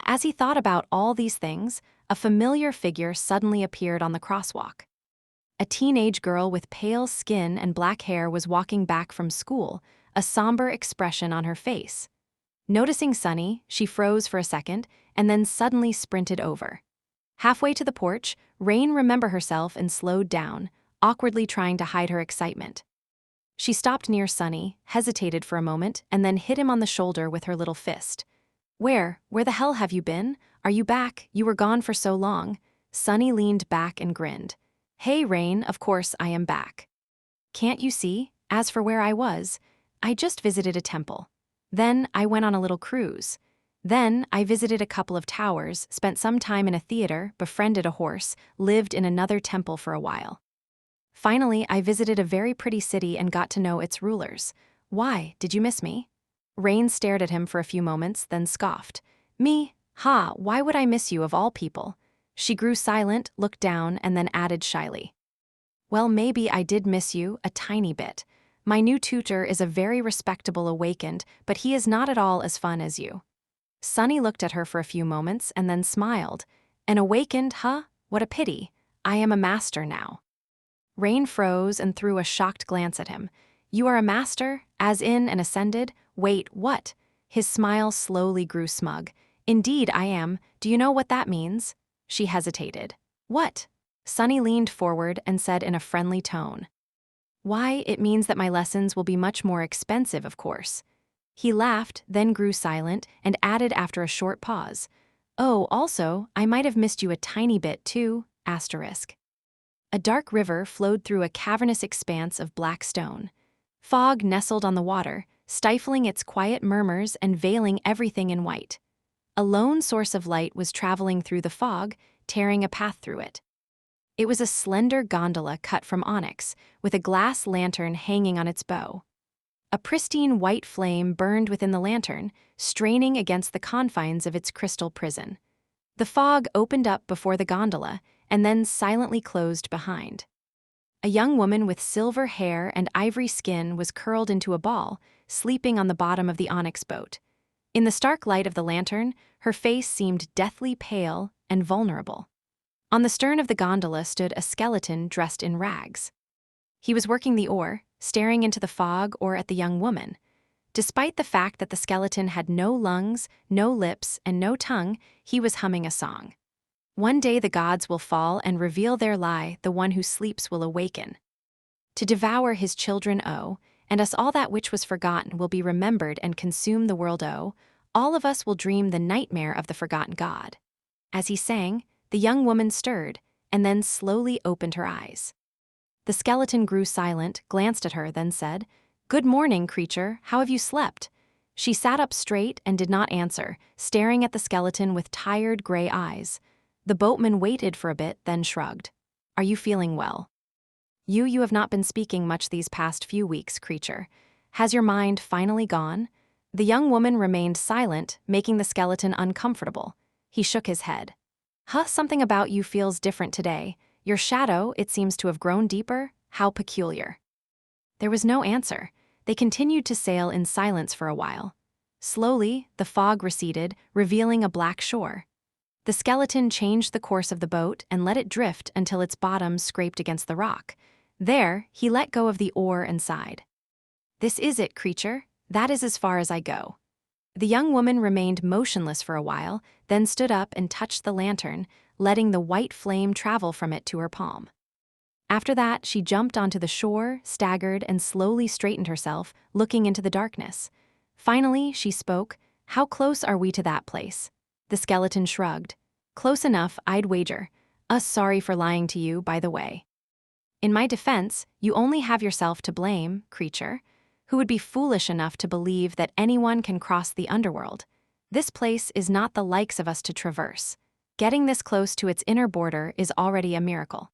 As he thought about all these things, a familiar figure suddenly appeared on the crosswalk. A teenage girl with pale skin and black hair was walking back from school, a somber expression on her face. Noticing Sunny, she froze for a second and then suddenly sprinted over. Halfway to the porch, Rain remembered herself and slowed down, awkwardly trying to hide her excitement. She stopped near Sunny, hesitated for a moment, and then hit him on the shoulder with her little fist. Where the hell have you been? Are you back? You were gone for so long." Sunny leaned back and grinned. "Hey, Rain, of course I am back. Can't you see? As for where I was, I just visited a temple. Then I went on a little cruise. Then I visited a couple of towers, spent some time in a theater, befriended a horse, lived in another temple for a while. Finally, I visited a very pretty city and got to know its rulers. Why, did you miss me?" Rain stared at him for a few moments, then scoffed. "Me? Ha, why would I miss you of all people?" She grew silent, looked down, and then added shyly. "Well, maybe I did miss you, a tiny bit. My new tutor is a very respectable awakened, but he is not at all as fun as you." Sunny looked at her for a few moments and then smiled. "An awakened, huh? What a pity. I am a master now. Rain froze and threw a shocked glance at him. You are a master? As in and ascended? Wait, what? His smile slowly grew smug. Indeed, I am. Do you know what that means? She hesitated. What? Sunny leaned forward and said in a friendly tone. Why, it means that my lessons will be much more expensive, of course. He laughed, then grew silent, and added after a short pause. Oh, also, I might have missed you a tiny bit, too, asterisk. A dark river flowed through a cavernous expanse of black stone. Fog nestled on the water, stifling its quiet murmurs and veiling everything in white. A lone source of light was traveling through the fog, tearing a path through it. It was a slender gondola cut from onyx, with a glass lantern hanging on its bow. A pristine white flame burned within the lantern, straining against the confines of its crystal prison. The fog opened up before the gondola and then silently closed behind. A young woman with silver hair and ivory skin was curled into a ball, sleeping on the bottom of the onyx boat. In the stark light of the lantern, her face seemed deathly pale and vulnerable. On the stern of the gondola stood a skeleton dressed in rags. He was working the oar, staring into the fog or at the young woman. Despite the fact that the skeleton had no lungs, no lips, and no tongue, he was humming a song. One day the gods will fall and reveal their lie, the one who sleeps will awaken. To devour his children and us all that which was forgotten will be remembered and consume the world all of us will dream the nightmare of the forgotten god. As he sang, the young woman stirred, and then slowly opened her eyes. The skeleton grew silent, glanced at her, then said, Good morning, creature, how have you slept? She sat up straight and did not answer, staring at the skeleton with tired gray eyes. The boatman waited for a bit, then shrugged. Are you feeling well? You have not been speaking much these past few weeks, creature. Has your mind finally gone? The young woman remained silent, making the skeleton uncomfortable. He shook his head. Something about you feels different today. Your shadow, it seems to have grown deeper. How peculiar. There was no answer. They continued to sail in silence for a while. Slowly, the fog receded, revealing a black shore. The skeleton changed the course of the boat and let it drift until its bottom scraped against the rock. There, he let go of the oar and sighed. This is it, creature. That is as far as I go. The young woman remained motionless for a while, then stood up and touched the lantern, letting the white flame travel from it to her palm. After that, she jumped onto the shore, staggered, and slowly straightened herself, looking into the darkness. Finally, she spoke, How close are we to that place? The skeleton shrugged. Close enough, I'd wager. Sorry for lying to you, by the way. In my defense, you only have yourself to blame, creature. Who would be foolish enough to believe that anyone can cross the underworld? This place is not the likes of us to traverse. Getting this close to its inner border is already a miracle.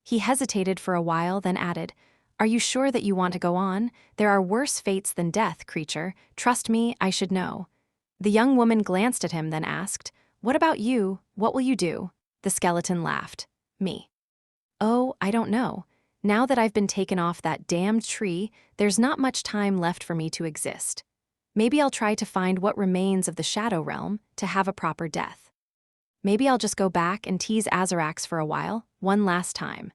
He hesitated for a while, then added, Are you sure that you want to go on? There are worse fates than death, creature. Trust me, I should know. The young woman glanced at him, then asked, What about you? What will you do? The skeleton laughed. Me. Oh, I don't know. Now that I've been taken off that damned tree, there's not much time left for me to exist. Maybe I'll try to find what remains of the shadow realm to have a proper death. Maybe I'll just go back and tease Azarax for a while, one last time.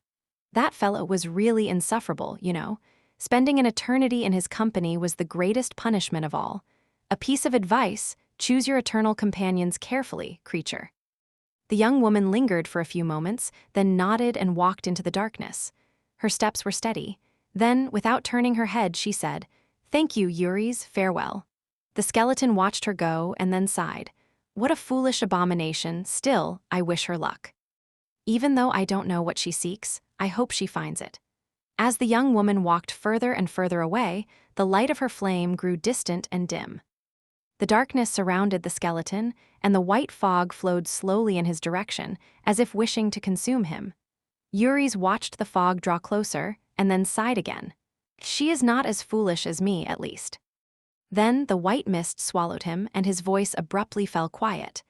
That fellow was really insufferable, you know. Spending an eternity in his company was the greatest punishment of all. A piece of advice, choose your eternal companions carefully, creature. The young woman lingered for a few moments, then nodded and walked into the darkness. Her steps were steady. Then, without turning her head, she said, Thank you, Uris, farewell. The skeleton watched her go and then sighed. What a foolish abomination, still, I wish her luck. Even though I don't know what she seeks, I hope she finds it. As the young woman walked further and further away, the light of her flame grew distant and dim. The darkness surrounded the skeleton, and the white fog flowed slowly in his direction, as if wishing to consume him. Uris watched the fog draw closer, and then sighed again. She is not as foolish as me, at least. Then the white mist swallowed him, and his voice abruptly fell quiet.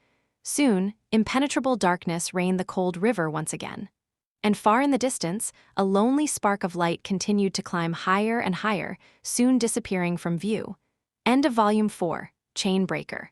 Soon, impenetrable darkness reigned the cold river once again. And far in the distance, a lonely spark of light continued to climb higher and higher, soon disappearing from view. End of Volume 4, Chainbreaker.